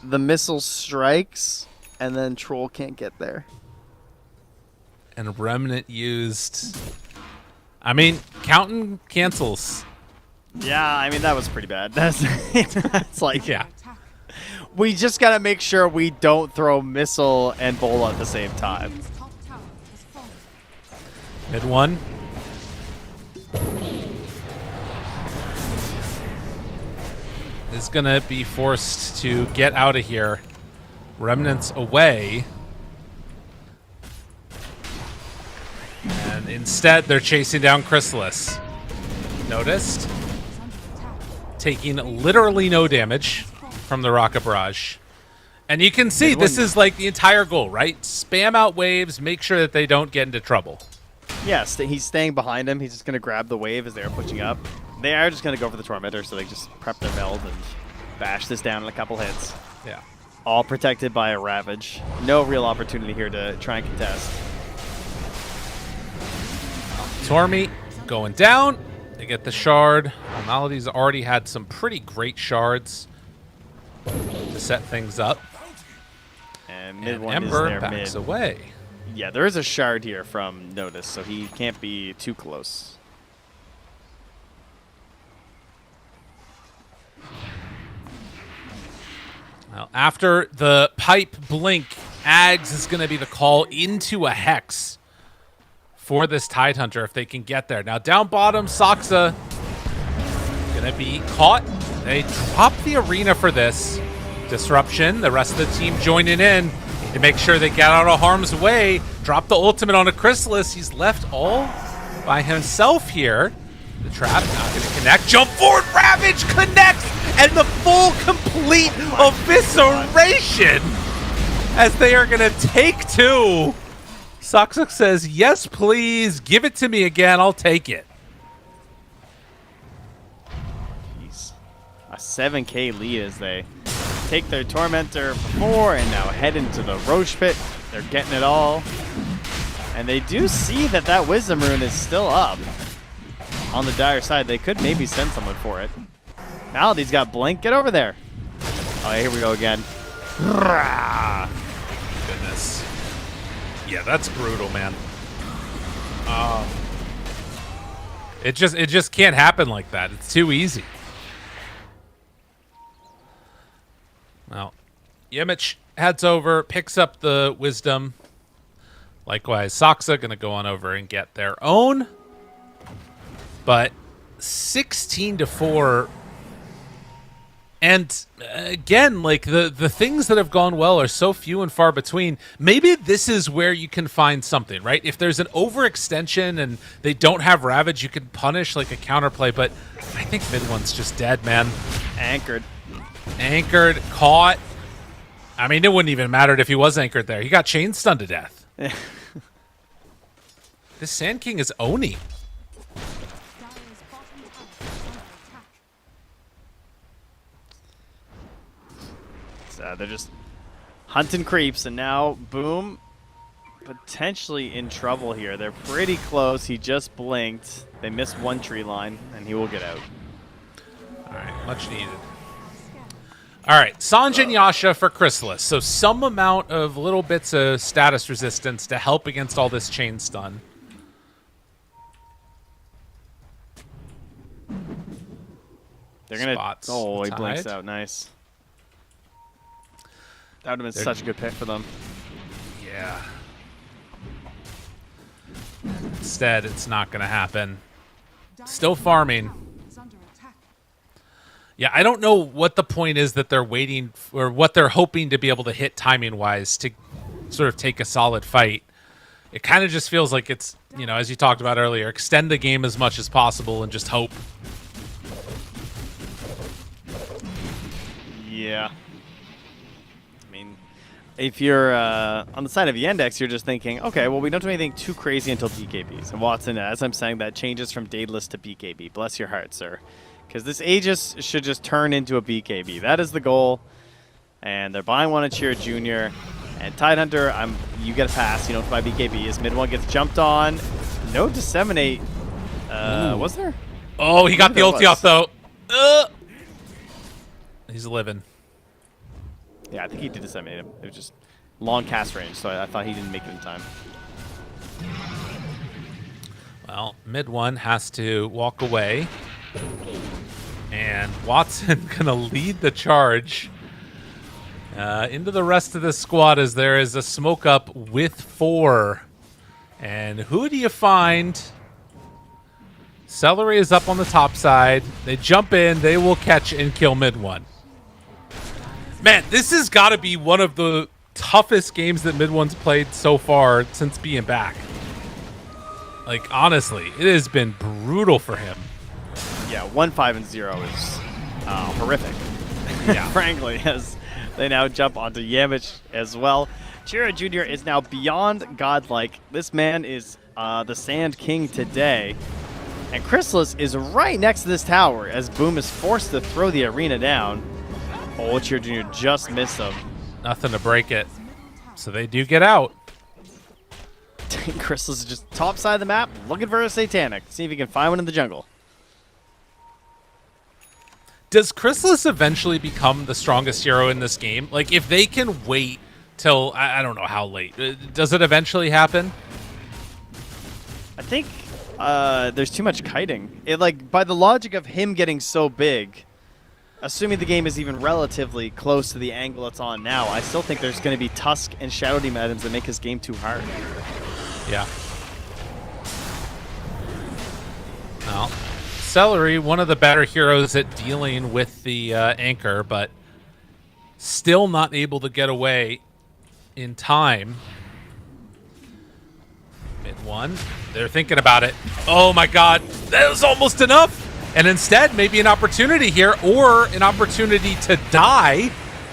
S2: The missile strikes, and then Troll can't get there.
S1: And Remnant used... I mean, counting cancels.
S2: Yeah, I mean, that was pretty bad. That's like,
S1: Yeah.
S3: Attack.
S2: we just got to make sure we don't throw missile and bola at the same time.
S3: Radiant's top tower has fallen.
S1: Mid one. Is going to be forced to get out of here. Remnants away. And instead, they're chasing down Chrysalis. Noticed?
S3: Is under attack.
S1: Taking literally no damage from the rocket barrage. And you can see this is like the entire goal, right? Spam out waves, make sure that they don't get into trouble.
S2: Yes, he's staying behind him. He's just going to grab the wave as they're pushing up. They are just going to go for the Tormentor, so they just prep their meld and bash this down in a couple hits.
S1: Yeah.
S2: All protected by a Ravage. No real opportunity here to try and contest.
S1: Tormy going down. They get the shard. Melody's already had some pretty great shards to set things up.
S2: And mid
S1: And
S2: one
S1: Ember
S2: is there
S1: backs
S2: mid.
S1: away.
S2: Yeah, there is a shard here from Natus, so he can't be too close.
S1: Well, after the pipe blink, Ags is going to be the call into a Hex for this Tidehunter if they can get there. Now down bottom, Saksa going to be caught. They drop the arena for this disruption. The rest of the team joining in to make sure they get out of harm's way. Drop the ultimate on a Chrysalis. He's left all by himself here. The trap not going to connect. Jump forward, Ravage connects, and the full complete evisceration as they are going to take two. Saksa says, yes, please. Give it to me again. I'll take it.
S2: Jeez. A 7k lead as they take their Tormentor before and now head into the Roche Pit. They're getting it all. And they do see that that Wisdom Rune is still up. On the dire side, they could maybe send someone for it. Melody's got Blink. Get over there. Oh, here we go again.
S1: Goodness. Yeah, that's brutal, man. It just can't happen like that. It's too easy. Well, Yemich heads over, picks up the Wisdom. Likewise, Saksa gonna go on over and get their own. But 16-4, and again, like the things that have gone well are so few and far between. Maybe this is where you can find something, right? If there's an overextension and they don't have Ravage, you can punish like a counterplay. But I think mid one's just dead, man.
S2: Anchored.
S1: Anchored, caught. I mean, it wouldn't even matter if he was anchored there. He got chain stunned to death. This Sand King is Oni.
S3: Dire's bottom tower is under attack.
S2: So they're just hunting creeps, and now Boom potentially in trouble here. They're pretty close. He just blinked. They missed one tree line, and he will get out.
S1: All right, much needed. All right, Sanjin Yasha for Chrysalis. So some amount of little bits of status resistance to help against all this chain stun.
S2: They're gonna.
S1: Spots
S2: Oh, he
S1: the
S2: blinks
S1: Tide.
S2: out. Nice. That would have been
S1: They're-
S2: such a good pick for them.
S1: Yeah. Instead, it's not going to happen.
S3: Dire's
S1: Still
S3: top
S1: farming.
S3: tower is under attack.
S1: Yeah, I don't know what the point is that they're waiting or what they're hoping to be able to hit timing-wise to sort of take a solid fight. It kind of just feels like it's, you know, as you talked about earlier, extend the game as much as possible and just hope.
S2: Yeah. I mean, if you're on the side of Yandex, you're just thinking, okay, well, we don't do anything too crazy until BKBs. And Watson, as I'm saying, that changes from Daedalus to BKB. Bless your heart, sir. Because this Aegis should just turn into a BKB. That is the goal. And they're buying one at Cheer Jr. And Tidehunter, you get a pass, you know, by BKB. As mid one gets jumped on. No Disseminate. Was there?
S1: Oh, he got the
S2: There
S1: ulti
S2: was.
S1: off, though. He's living.
S2: Yeah, I think he did Disseminate him. It was just long cast range, so I thought he didn't make it in time.
S1: Well, mid one has to walk away. And Watson gonna lead the charge into the rest of the squad as there is a smoke up with 4. And who do you find? Celery is up on the top side. They jump in. They will catch and kill mid 1. Man, this has got to be one of the toughest games that mid 1's played so far since being back. Like, honestly, it has been brutal for him.
S2: Yeah, 1-5-0 is horrific.
S1: Yeah.
S2: Frankly, as they now jump onto Yamich as well. Chira Jr. is now beyond godlike. This man is the Sand King today. And Chrysalis is right next to this tower as Boom is forced to throw the arena down. Oh, Chira Jr. just missed him.
S1: Nothing to break it. So they do get out.
S2: Chrysalis is just top side of the map looking for a Satanic. See if he can find one in the jungle.
S1: Does Chrysalis eventually become the strongest hero in this game? Like, if they can wait till, I don't know how late, does it eventually happen?
S2: I think there's too much kiting. It, like, by the logic of him getting so big, assuming the game is even relatively close to the angle it's on now, I still think there's going to be Tusk and Shadow Demon items that make his game too hard.
S1: Yeah. Well, Celery, one of the better heroes at dealing with the anchor, but still not able to get away in time. Mid 1. They're thinking about it. Oh my god, that was almost enough. And instead, maybe an opportunity here, or an opportunity to die.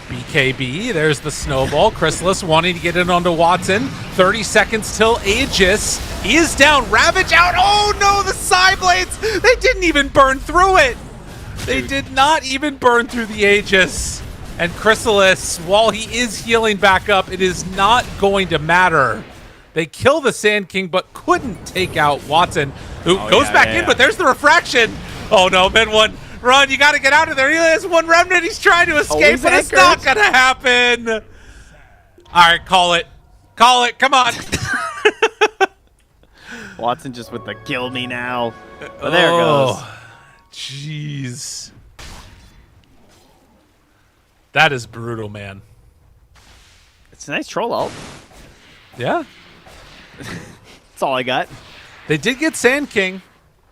S1: BKB, there's the snowball. Chrysalis wanting to get in onto Watson. 30 seconds till Aegis is down. Ravage out. Oh no, the side blades. They didn't even burn through it. They did not even burn through the Aegis. And Chrysalis, while he is healing back up, it is not going to matter. They kill the Sand King, but couldn't take out Watson, who goes back in, but there's the refraction. Oh no, mid 1. Run, you got to get out of there. He has 1 remnant. He's trying to escape, but it's not going to happen. All right, call it. Call it. Come on.
S2: Watson just with the kill me now. Oh, there it goes.
S1: Jeez. That is brutal, man.
S2: It's a nice troll ult.
S1: Yeah.
S2: That's all I got.
S1: They did get Sand King.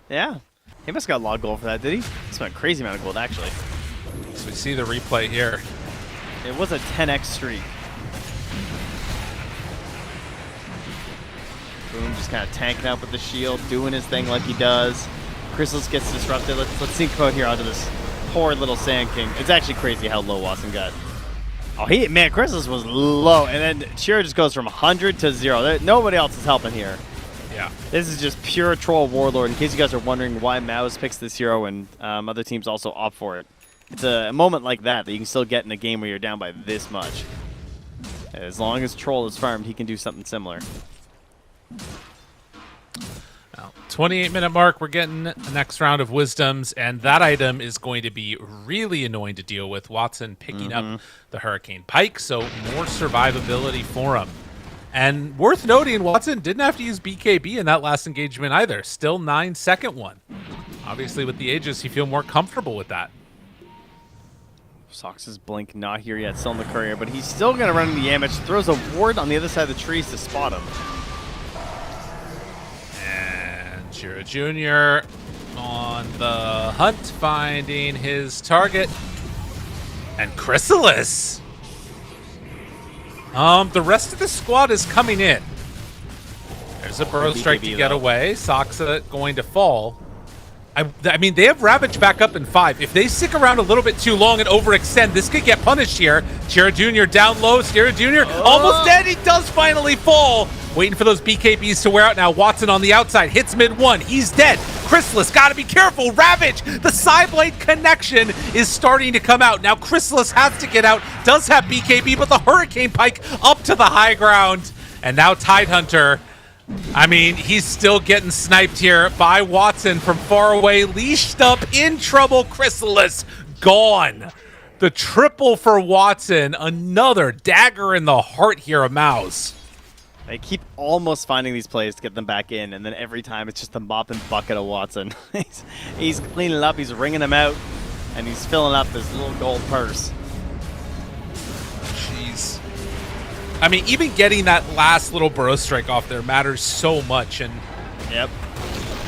S2: Yeah. He must have got a lot of gold for that, did he? He spent a crazy amount of gold, actually.
S1: So we see the replay here.
S2: It was a 10x streak. Boom just kind of tanking up with the shield, doing his thing like he does. Chrysalis gets disrupted. Let's sync out here onto this poor little Sand King. It's actually crazy how low Watson got. Oh, man, Chrysalis was low, and then Chira just goes from 100 to 0. Nobody else is helping here.
S1: Yeah.
S2: This is just pure troll warlord. In case you guys are wondering why MOUZ picks this hero and other teams also opt for it. It's a moment like that you can still get in a game where you're down by this much. As long as troll is farmed, he can do something similar.
S1: 28-minute mark, we're getting the next round of Wisdoms, and that item is going to be really annoying to deal with. Watson picking up the Hurricane Pike, so more survivability for him. And worth noting, Watson didn't have to use BKB in that last engagement either. Still 9-second one. Obviously, with the Aegis, you feel more comfortable with that.
S2: Sox's Blink not here yet, still in the courier, but he's still going to run into Yamich. Throws a ward on the other side of the trees to spot him.
S1: And Chira Jr. on the hunt, finding his target. And Chrysalis. The rest of the squad is coming in. There's a Burrow Strike to get away. Soxa going to fall. I mean, they have Ravage back up in 5. If they stick around a little bit too long and overextend, this could get punished here. Chira Jr. down low. Chira Jr. almost dead. He does finally fall. Waiting for those BKBs to wear out now. Watson on the outside. Hits mid 1. He's dead. Chrysalis, got to be careful. Ravage, the Psyblade connection is starting to come out. Now Chrysalis has to get out. Does have BKB, but the Hurricane Pike up to the high ground. And now Tidehunter. I mean, he's still getting sniped here by Watson from far away. Leashed up, in trouble. Chrysalis gone. The triple for Watson. Another dagger in the heart here of MOUZ.
S2: They keep almost finding these plays to get them back in, and then every time it's just a mop and bucket of Watson. he's cleaning up, he's ringing them out. and he's filling up his little gold purse.
S1: Jeez. I mean, even getting that last little burrow strike off there matters so much. And
S2: yep.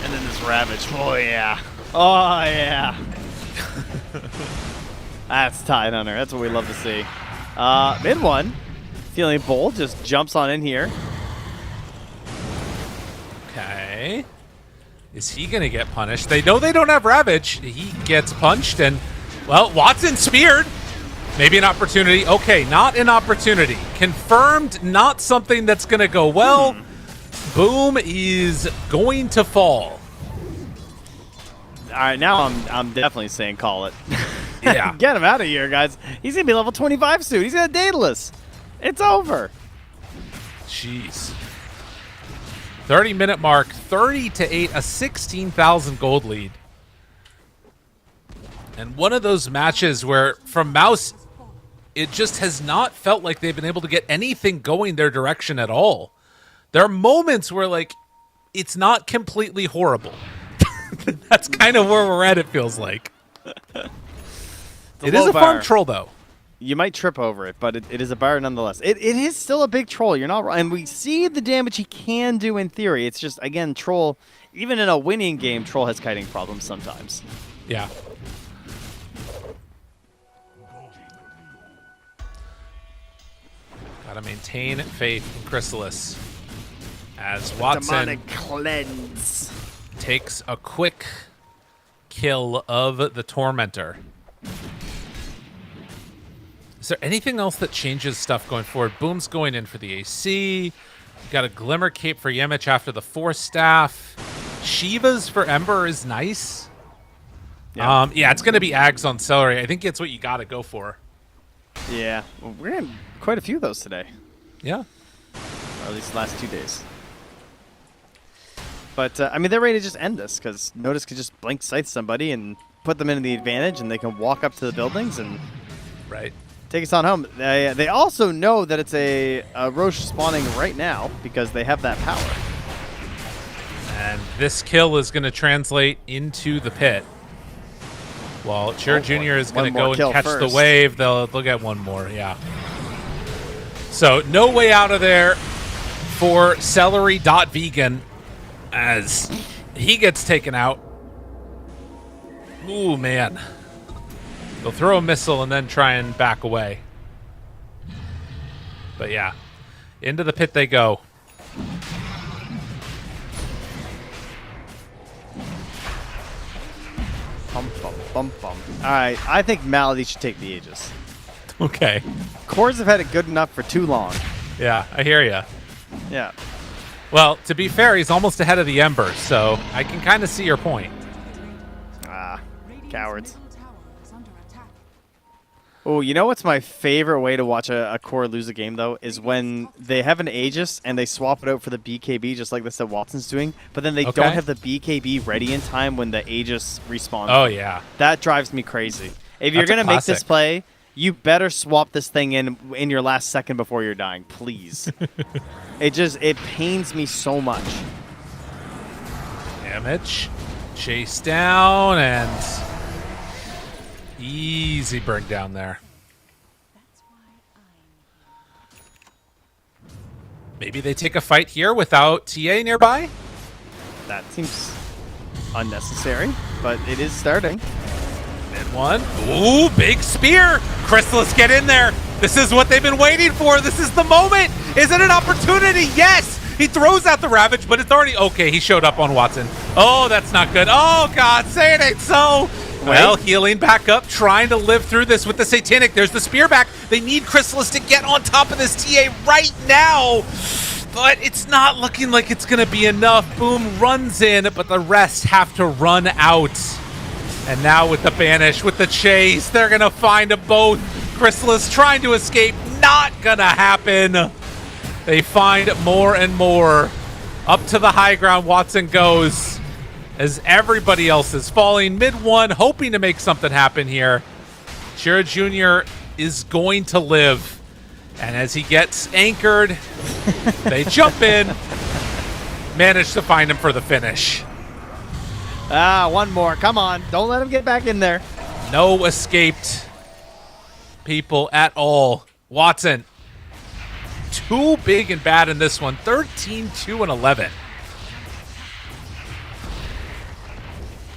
S2: And then this Ravage. Oh, yeah. Oh, yeah. That's Tidehunter. That's what we love to see. Mid one. Feeling bold. Just jumps on in here.
S1: okay. Is he going to get punished? They know they don't have Ravage. He gets punched, and, well, Watson speared. Maybe an opportunity. Okay, not an opportunity. Confirmed, not something that's going to go well. Boom is going to fall.
S2: All right, now I'm definitely saying call it.
S1: Yeah.
S2: Get him out of here, guys. He's going to be level 25 soon. He's going to Daedalus. It's over.
S1: Jeez. 30-minute mark, 30-8, a 16,000 gold lead. And one of those matches where, from MOUZ, it just has not felt like they've been able to get anything going their direction at all. There are moments where, like, it's not completely horrible. That's kind of where we're at, it feels like. It is a fun troll, though.
S2: You might trip over it, but it is a bar nonetheless. It is still a big troll. You're not wrong. And we see the damage he can do in theory. It's just, again, troll, even in a winning game, troll has kiting problems sometimes.
S1: Yeah. Gotta maintain faith in Chrysalis. As Watson
S2: Demonic cleanse
S1: takes a quick kill of the Tormentor. Is there anything else that changes stuff going forward? Boom's going in for the AC. Got a Glimmer Cape for Yemich after the Force Staff. Shiva's for Ember is nice.
S2: Yeah,
S1: yeah, it's going to be Ags on Celery. I think it's what you got to go for.
S2: Yeah, well, we're in quite a few of those today.
S1: Yeah.
S2: Or at least the last 2 days. But, I mean, they're ready to just end this, because Natus could just blink scythe somebody and put them into the advantage, and they can walk up to the buildings and
S1: Right.
S2: take us on home. They also know that it's a Roche spawning right now, because they have that power.
S1: And this kill is going to translate into the pit. While Chira Jr. is going to go and catch the wave, they'll get one more, yeah. So no way out of there for Celery.Vegan as he gets taken out. Ooh, man. They'll throw a missile and then try and back away. But yeah, into the pit they go.
S2: Bum, bum, bum, bum. All right, I think Malady should take the Aegis.
S1: Okay.
S2: Cores have had it good enough for too long.
S1: Yeah, I hear ya.
S2: Yeah.
S1: Well, to be fair, he's almost ahead of the Ember, so I can kind of see your point.
S2: Ah, cowards.
S3: Middle tower is under attack.
S2: Oh, you know what's my favorite way to watch a core lose a game, though, is when they have an Aegis and they swap it out for the BKB, just like this that Watson's doing, but then they
S1: Okay.
S2: don't have the BKB ready in time when the Aegis respawns.
S1: Oh, yeah.
S2: That drives me crazy. If you're
S1: That's a
S2: going to make this
S1: classic.
S2: play, you better swap this thing in your last second before you're dying, please. It pains me so much.
S1: Damage. Chase down and easy bring down there. Maybe they take a fight here without TA nearby?
S2: That seems unnecessary, but it is starting.
S1: Mid one. Ooh, big spear. Chrysalis, get in there. This is what they've been waiting for. This is the moment. Is it an opportunity? Yes. He throws out the Ravage, but it's already... Okay, he showed up on Watson. Oh, that's not good. Oh, God, say it ain't so. Well, healing back up, trying to live through this with the Satanic. There's the spear back. They need Chrysalis to get on top of this TA right now. But it's not looking like it's going to be enough. Boom runs in, but the rest have to run out. And now with the banish, with the chase, they're going to find them both. Chrysalis trying to escape, not going to happen. They find more and more. Up to the high ground, Watson goes as everybody else is falling. Mid one, hoping to make something happen here. Chira Jr. is going to live. And as he gets anchored, they jump in, manage to find him for the finish.
S2: Ah, one more. Come on. Don't let him get back in there.
S1: No escaped people at all. Watson, too big and bad in this one. 13, 2, and 11.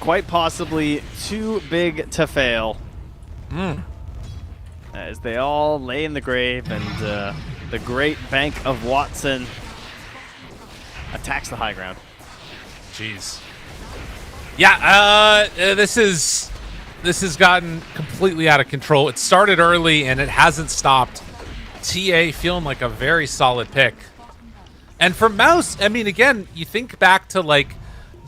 S2: Quite possibly too big to fail. As they all lay in the grave, and the great bank of Watson attacks the high ground.
S1: Jeez. Yeah, this has gotten completely out of control. It started early and it hasn't stopped. TA feeling like a very solid pick. And for MOUZ, I mean, again, you think back to like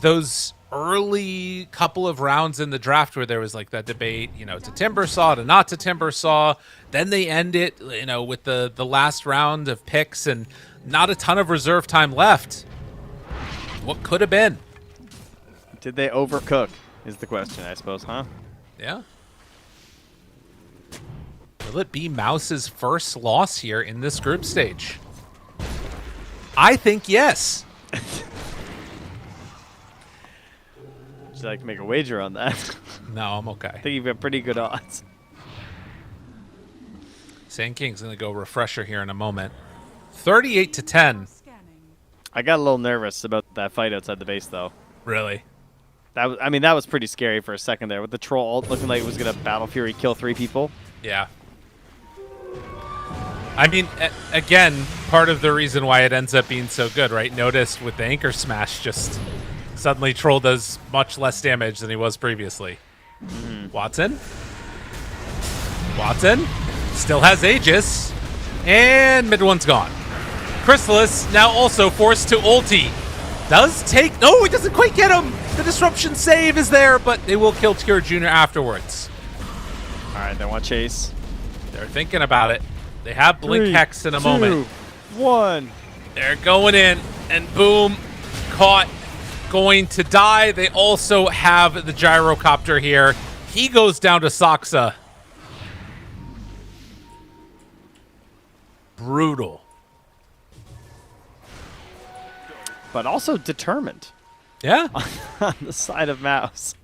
S1: those early couple of rounds in the draft where there was like that debate, you know, to Timbersaw, to not to Timbersaw. Then they end it, you know, with the last round of picks and not a ton of reserve time left. What could have been?
S2: Did they overcook is the question, I suppose, huh?
S1: Yeah. Will it be MOUZ's first loss here in this group stage? I think yes.
S2: Would you like to make a wager on that?
S1: No, I'm okay.
S2: I think you've got pretty good odds.
S1: Sand King's going to go refresher here in a moment. 38 to 10.
S3: Scanning.
S2: I got a little nervous about that fight outside the base, though.
S1: Really?
S2: That was, I mean, that was pretty scary for a second there, with the troll ult looking like it was going to Battle Fury kill 3 people.
S1: Yeah. I mean, again, part of the reason why it ends up being so good, right? Notice with the anchor smash, just suddenly Troll does much less damage than he was previously. Watson? Watson still has Aegis, and mid one's gone. Chrysalis now also forced to ulti. Does take... No, it doesn't quite get him! The disruption save is there, but they will kill Tier Jr. afterwards.
S2: All right, they want chase.
S1: They're thinking about it. They have Blink
S2: 3,
S1: Hex in a
S2: 2,
S1: moment.
S2: 1.
S1: They're going in, and boom, caught, going to die. They also have the gyrocopter here. He goes down to Saksa. Brutal.
S2: But also determined
S1: Yeah,
S2: on the side of MOUZ.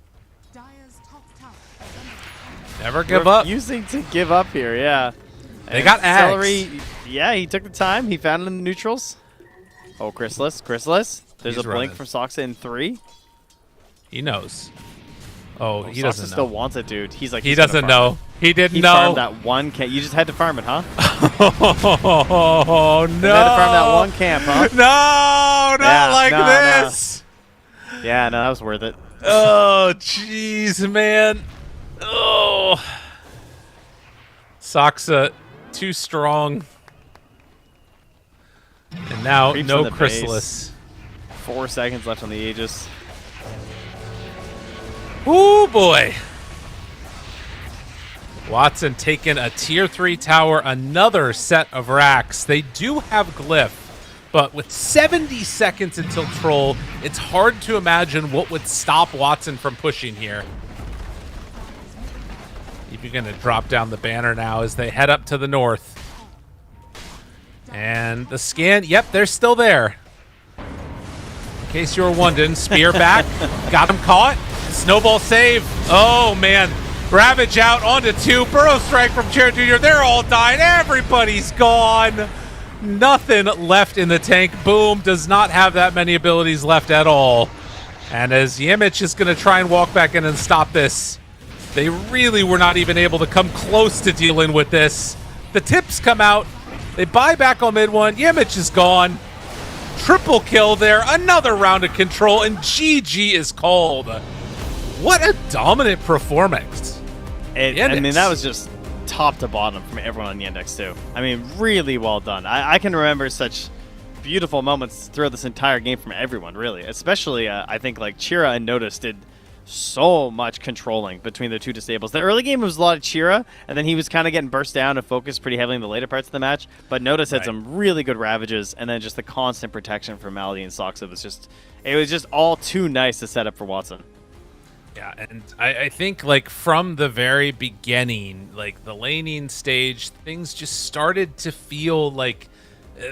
S3: Dire's top tower is under attack.
S1: never give up.
S2: Refusing to give up here, yeah.
S1: They
S2: And
S1: got
S2: Celery, yeah, he took the time. He found it in the neutrals. Oh, Chrysalis. There's
S1: He's
S2: a blink
S1: running.
S2: from Saksa in 3.
S1: He knows. Oh, he
S2: Saksa
S1: doesn't
S2: still
S1: know.
S2: wants it, dude. He's like,
S1: He
S2: he's gonna
S1: doesn't
S2: farm
S1: know.
S2: it.
S1: He didn't
S2: He
S1: know.
S2: farmed that one camp. You just had to farm it, huh?
S1: Oh, no.
S2: You had to farm that one camp, huh?
S1: No, not
S2: Yeah,
S1: like
S2: no,
S1: this.
S2: Yeah, no, that was worth it.
S1: Oh, jeez, man. Oh. Saksa, too strong. And now,
S2: Creeps
S1: no
S2: in the
S1: Chrysalis.
S2: 4 seconds left on the Aegis.
S1: Ooh, boy. Watson taking a tier 3 tower, another set of racks. They do have Glyph, but with 70 seconds until Troll, it's hard to imagine what would stop Watson from pushing here. You're going to drop down the banner now as they head up to the north. And the scan, yep, they're still there. In case you were wondering, spear back, got him caught. Snowball save. Oh, man. Ravage out onto 2. Burrow strike from Chair Jr. They're all dying. Everybody's gone. Nothing left in the tank. Boom does not have that many abilities left at all. And as Yimich is going to try and walk back in and stop this, they really were not even able to come close to dealing with this. The tips come out. They buy back on mid one. Yimich is gone. Triple kill there. Another round of control, and GG is called. What a dominant performance.
S2: I mean, that was just top to bottom from everyone on Yandex, too. I mean, really well done. I can remember such beautiful moments throughout this entire game from everyone, really. Especially, I think, like, Chira and Natus did so much controlling between the 2 disables. The early game was a lot of Chira, and then he was kind of getting burst down and focused pretty heavily in the later parts of the match. But Natus had some really good ravages, and then just the constant protection from Malady and Saksa was just all too nice to set up for Watson.
S1: Yeah, and I think, like, from the very beginning, like, the laning stage, things just started to feel like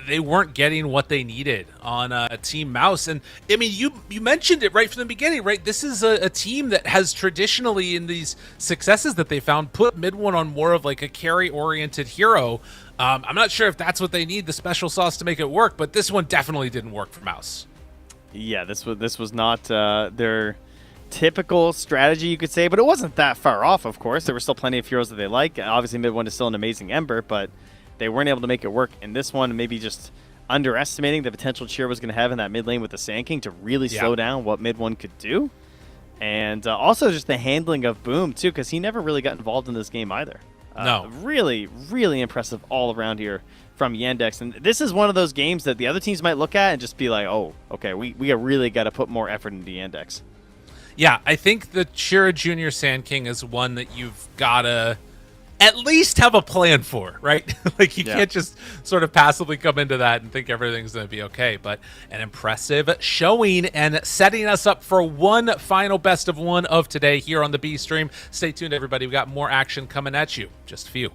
S1: they weren't getting what they needed on Team MOUZ. And I mean, you mentioned it right from the beginning, right? This is a team that has traditionally, in these successes that they found, put mid one on more of like a carry-oriented hero. I'm not sure if that's what they need, the special sauce, to make it work, but this one definitely didn't work for MOUZ.
S2: Yeah, this was not their typical strategy, you could say, but it wasn't that far off, of course. There were still plenty of heroes that they like. Obviously, mid one is still an amazing Ember, but they weren't able to make it work in this one, maybe just underestimating the potential Cheer was going to have in that mid lane with the Sand King to really slow down what mid one could do. And also just the handling of Boom, too, because he never really got involved in this game either.
S1: No.
S2: Really, really impressive all around here from Yandex. And this is one of those games that the other teams might look at and just be like, oh, okay, we really got to put more effort into Yandex.
S1: Yeah, I think the Shira Junior Sand King is one that you've got to at least have a plan for, right? Like, you can't just sort of passively come into that and think everything's going to be okay. But an impressive showing and setting us up for one final best of one of today here on the B stream. Stay tuned, everybody. We got more action coming at you. Just a few.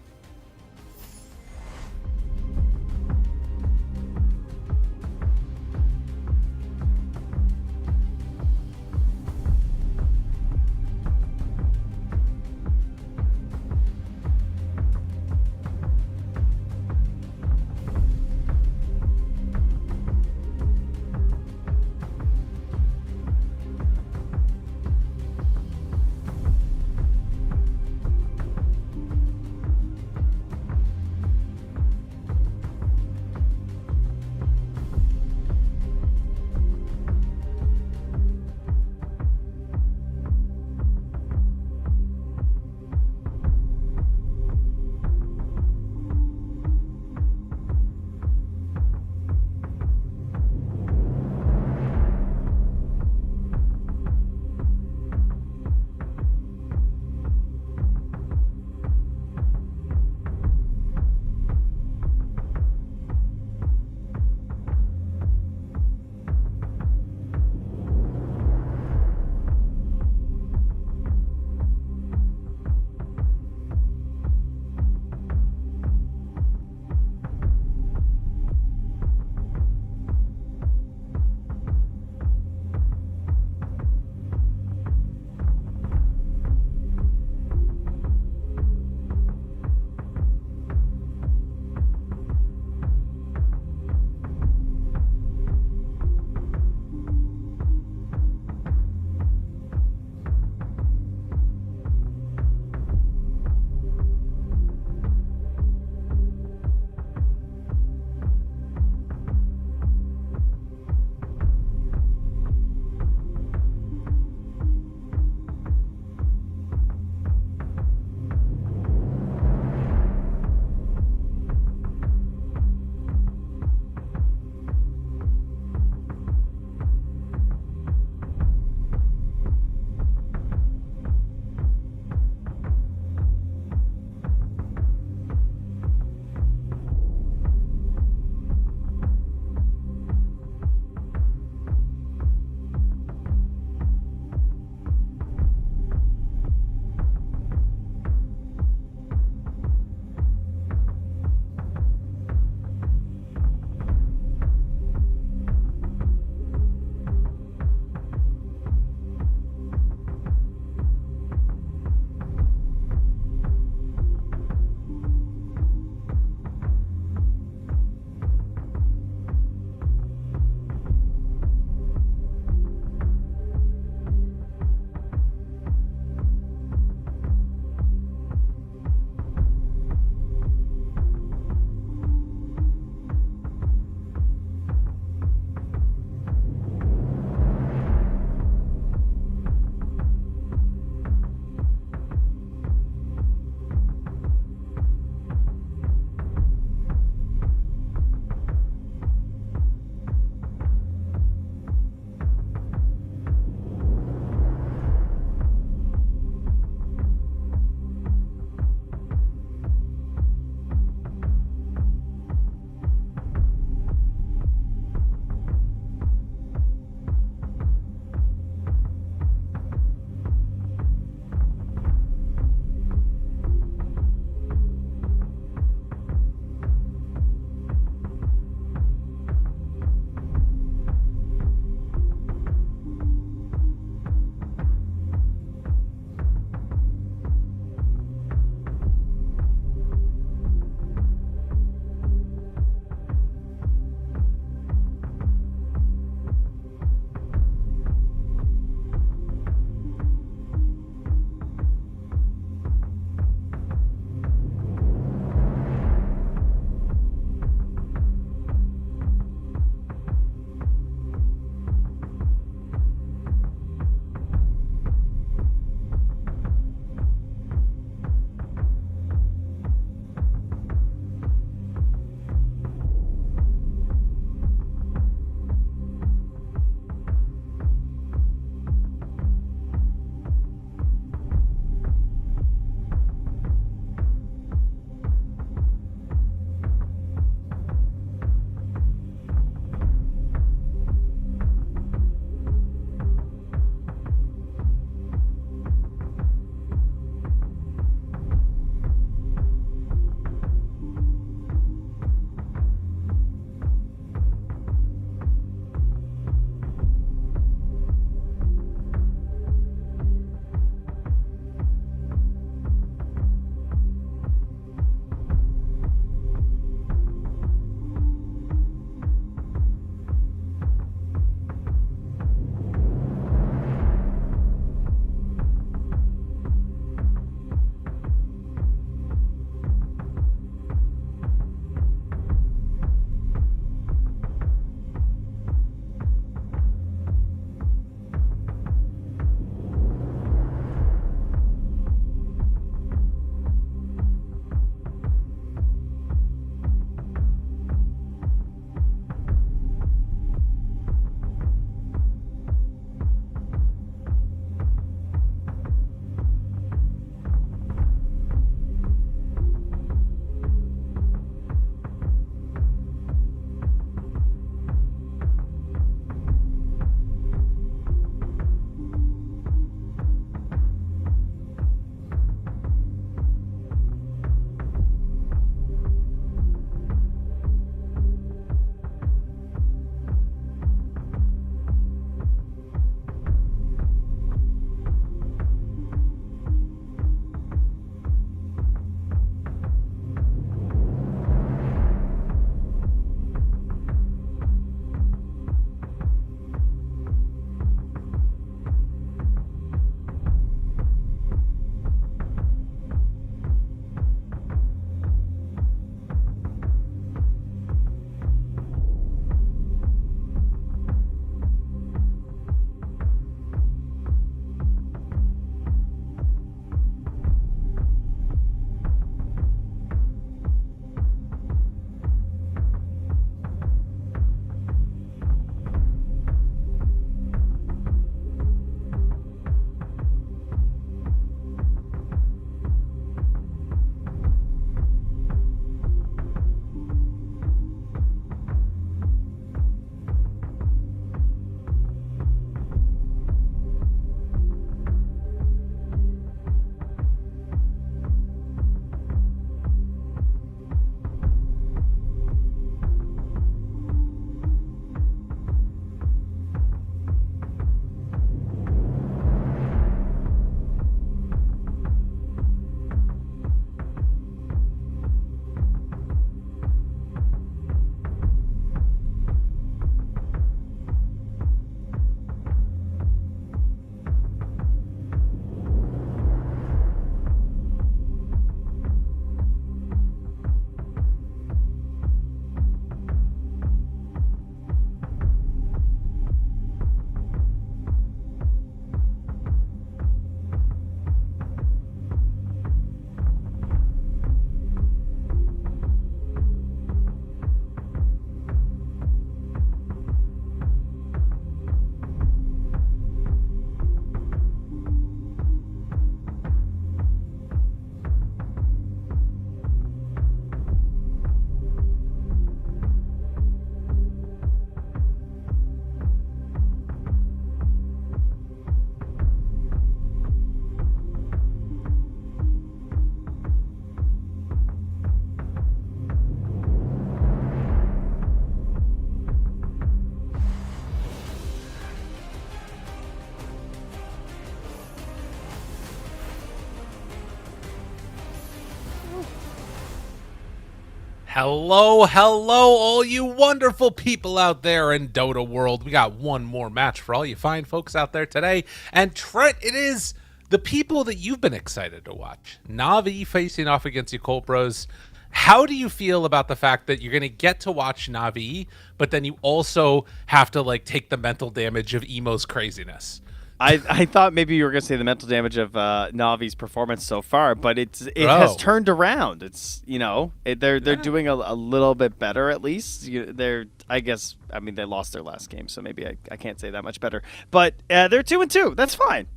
S1: Hello, hello, all you wonderful people out there in Dota world. We got one more match for all you fine folks out there today. And Trent, it is the people that you've been excited to watch. Na'Vi facing off against Yakult Bros. How do you feel about the fact that you're going to get to watch Na'Vi, but then you also have to like take the mental damage of Emo's craziness?
S2: I thought maybe you were going to say the mental damage of Na'Vi's performance so far, but it has turned around. It's they're doing a little bit better at least. They lost their last game, so maybe I can't say that much better. But they're 2-2. That's fine.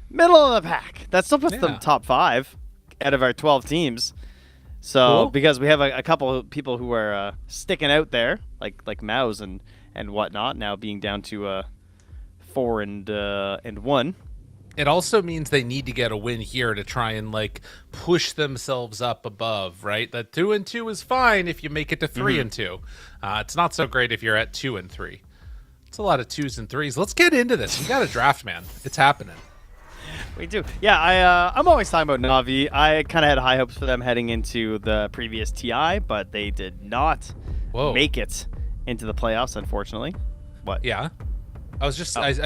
S2: Middle of the pack. That still puts them top 5 out of our 12 teams. So cool. Because we have a couple of people who are sticking out there, like MOUZ and whatnot, now being down to 4 and 1.
S1: It also means they need to get a win here to try and like push themselves up above, right? That 2-2 is fine if you make it to 3-2. It's not so great if you're at 2-3. It's a lot of 2s and 3s. Let's get into this. We got a draft, man. It's happening.
S2: We do. Yeah, I'm always talking about Na'Vi. I kind of had high hopes for them heading into the previous TI, but they did not make it into the playoffs, unfortunately. What?
S1: Yeah. I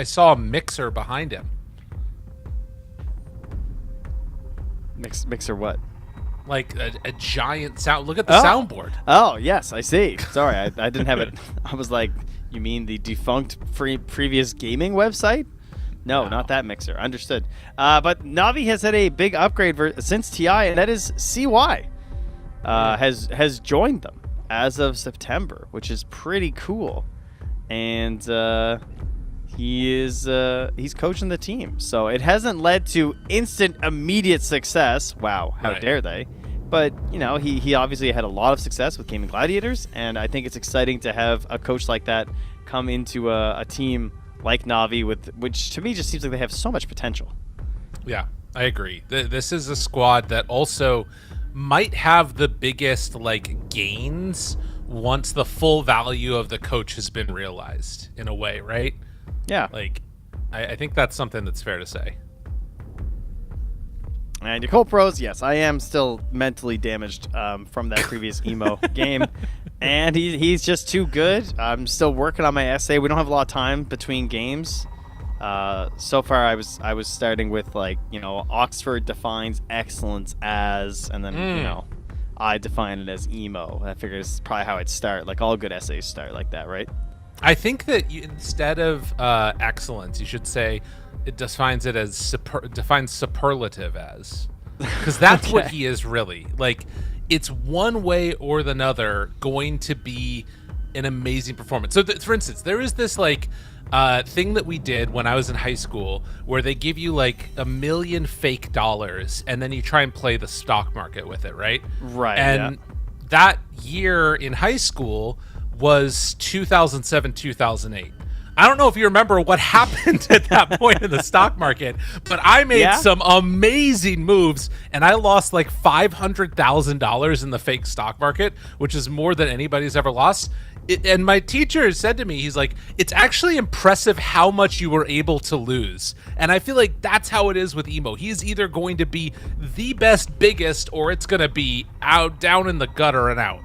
S1: saw a mixer behind him.
S2: Mixer what?
S1: Like a giant sound. Look at the soundboard.
S2: Oh, yes, I see. Sorry, I didn't have it. I was like, you mean the defunct previous gaming website? No, not that mixer. Understood. But Na'Vi has had a big upgrade since TI, and that is CY has joined them as of September, which is pretty cool. And he's coaching the team. So it hasn't led to instant, immediate success. Wow, how dare they? But, he obviously had a lot of success with Gaming Gladiators, and I think it's exciting to have a coach like that come into a team like Na'Vi, which to me just seems like they have so much potential.
S1: Yeah, I agree. This is a squad that also might have the biggest gains once the full value of the coach has been realized in a way, right?
S2: Yeah.
S1: I think that's something that's fair to say.
S2: And Yakult Bros, yes, I am still mentally damaged from that previous emo game. And he's just too good. I'm still working on my essay. We don't have a lot of time between games. So far, I was starting with Oxford defines excellence as, and then I define it as emo. I figured it's probably how I'd start. Like all good essays start like that, right?
S1: I think that instead of excellence, you should say it defines it as defines superlative as, because that's what he is really. It's one way or the other going to be an amazing performance. So, for instance, there is this thing that we did when I was in high school where they give you $1 million fake dollars and then you try and play the stock market with it, right?
S2: Right.
S1: And that year in high school was 2007, 2008. I don't know if you remember what happened at that point in the stock market, but I made some amazing moves, and I lost $500,000 in the fake stock market, which is more than anybody's ever lost. And my teacher said to me, he's like, it's actually impressive how much you were able to lose. And I feel like that's how it is with Emo. He's either going to be the best, biggest, or it's going to be out down in the gutter and out.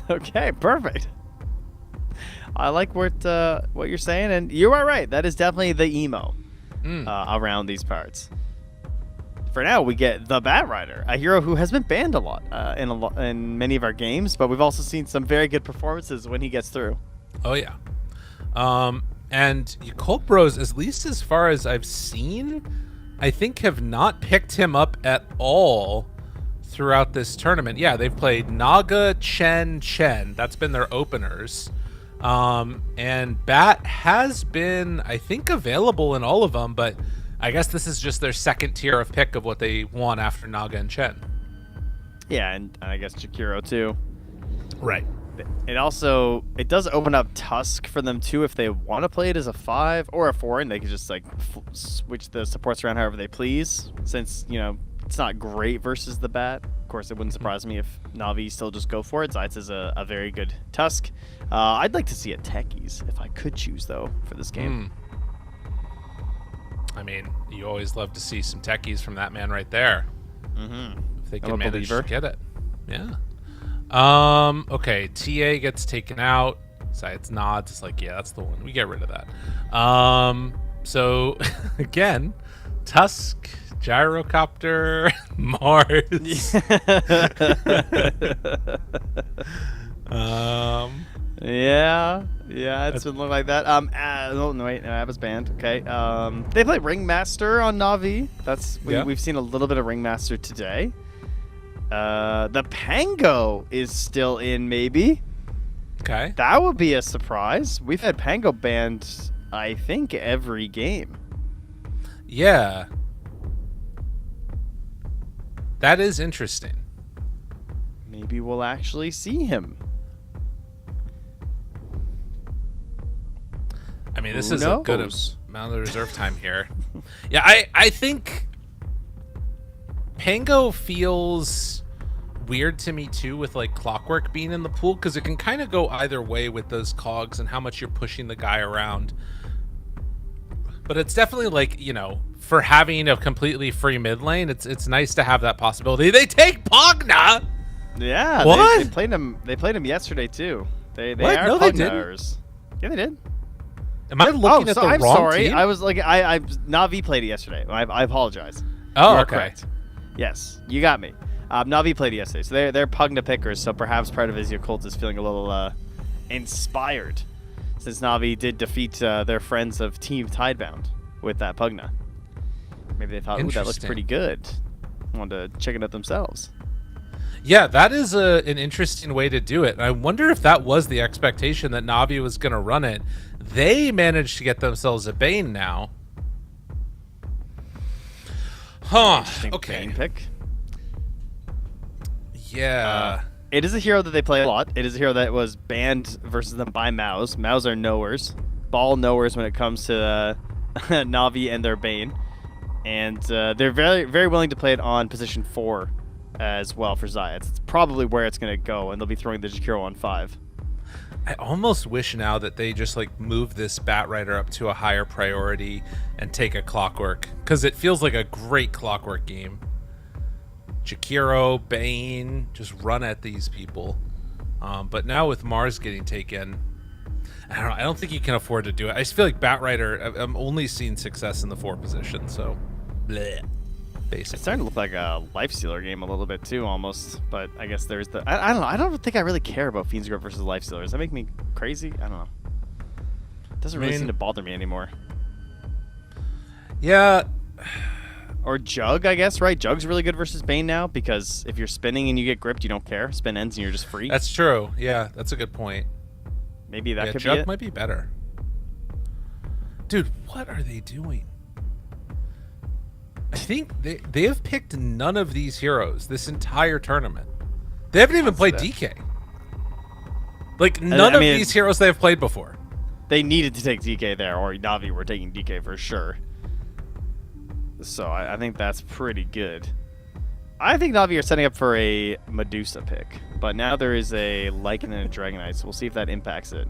S2: Okay, perfect. I like what you're saying, and you are right. That is definitely the emo around these parts. For now, we get the Bat Rider, a hero who has been banned a lot in many of our games, but we've also seen some very good performances when he gets through.
S1: Oh yeah, and Yakult Bros, at least as far as I've seen, I think have not picked him up at all throughout this tournament. Yeah, they've played Naga, Chen. That's been their openers. And Bat has been, I think, available in all of them, but I guess this is just their second tier of pick of what they want after Naga and Chen.
S2: Yeah, and I guess Jakiro too.
S1: Right.
S2: It does open up Tusk for them too if they want to play it as a 5 or a 4, and they can just switch the supports around however they please, since it's not great versus the Bat. Of course, it wouldn't surprise me if Na'Vi still just go for it. Zeitz is a very good Tusk. I'd like to see a Techies if I could choose, though, for this game.
S1: I mean, you always love to see some Techies from that man right there.
S2: Mm-hmm.
S1: If they can manage to get it. Yeah. Okay, TA gets taken out. It's nods. It's like, yeah, that's the one. We get rid of that. So again, Tusk, Gyrocopter, Mars.
S2: Yeah, it's been looking like that. No, wait, no, I was banned. Okay. They play Ringmaster on Na'Vi. We've seen a little bit of Ringmaster today. The Pango is still in, maybe.
S1: Okay.
S2: That would be a surprise. We've had Pango banned, I think, every game.
S1: Yeah. That is interesting.
S2: Maybe we'll actually see him.
S1: I mean, this
S2: Who
S1: is
S2: knows?
S1: a good amount of reserve time here. Yeah, I think Pango feels weird to me too, with like Clockwork being in the pool, because it can kind of go either way with those cogs and how much you're pushing the guy around. But it's definitely like, you know, for having a completely free mid lane, it's nice to have that possibility. They take Pogna.
S2: Yeah,
S1: what?
S2: They played him. They played him yesterday too. They
S1: What?
S2: are
S1: No, they
S2: Pugners. Yeah, they did.
S1: Am I looking at the
S2: I'm
S1: wrong
S2: sorry.
S1: team?
S2: I was like, I Na'Vi played it yesterday. I apologize.
S1: Oh,
S2: You are
S1: okay.
S2: correct. Yes, you got me. Na'Vi played it yesterday, so they're Pugna pickers. So perhaps part of his Yakult is feeling a little inspired, since Na'Vi did defeat their friends of Team Tidebound with that Pugna. Maybe they thought, ooh, that looks
S1: Interesting.
S2: pretty good. Wanted to check it out themselves.
S1: Yeah, that is an interesting way to do it. And I wonder if that was the expectation that Na'Vi was going to run it. They managed to get themselves a Bane now. Huh.
S2: Interesting
S1: Okay.
S2: Bane pick.
S1: Yeah.
S2: It is a hero that they play a lot. It is a hero that was banned versus them by MOUZ. MOUZ are knowers. Ball knowers when it comes to Na'Vi and their Bane. And they're very, very willing to play it on position 4 as well for Zayats. It's probably where it's going to go, and they'll be throwing the Jakiro on 5.
S1: I almost wish now that they just like move this Batrider up to a higher priority and take a Clockwork, because it feels like a great Clockwork game. Jakiro, Bane, just run at these people. But now with Mars getting taken, I don't know. I don't think you can afford to do it. I just feel like Batrider, I'm only seeing success in the 4 position, so bleh,
S2: It's
S1: basically.
S2: starting to look like a Lifestealer game a little bit too, almost. But I guess there's the... I don't know. I don't think I really care about Fiend's Grove versus Lifestealer. Does that make me crazy? I don't know. It doesn't really seem to bother me anymore.
S1: Yeah.
S2: Or Jug, I guess, right? Jug's really good versus Bane now, because if you're spinning and you get gripped, you don't care. Spin ends and you're just free.
S1: That's true. Yeah, that's a good point.
S2: Maybe that
S1: Yeah,
S2: could be
S1: Jug
S2: it.
S1: might be better. Dude, what are they doing? I think they have picked none of these heroes this entire tournament. They haven't even played
S2: that?
S1: DK. Like, none of these heroes they have played before.
S2: They needed to take DK there, or Na'Vi were taking DK for sure. So I think that's pretty good. I think Na'Vi are setting up for a Medusa pick, but now there is a Lycan and a Dragonite, so we'll see if that impacts it.